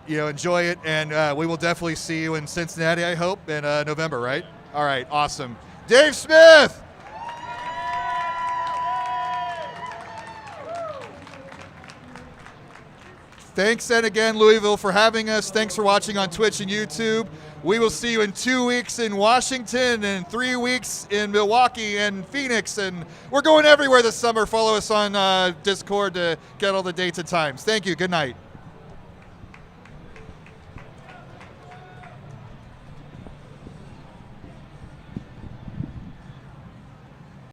enjoy it, and we will definitely see you in Cincinnati, I hope, in November, right? All right, awesome. Dave Smith! Thanks, and again, Louisville, for having us. Thanks for watching on Twitch and YouTube. We will see you in 2 weeks in Washington and 3 weeks in Milwaukee and Phoenix, and we're going everywhere this summer. Follow us on Discord to get all the dates and times. Thank you. Good night.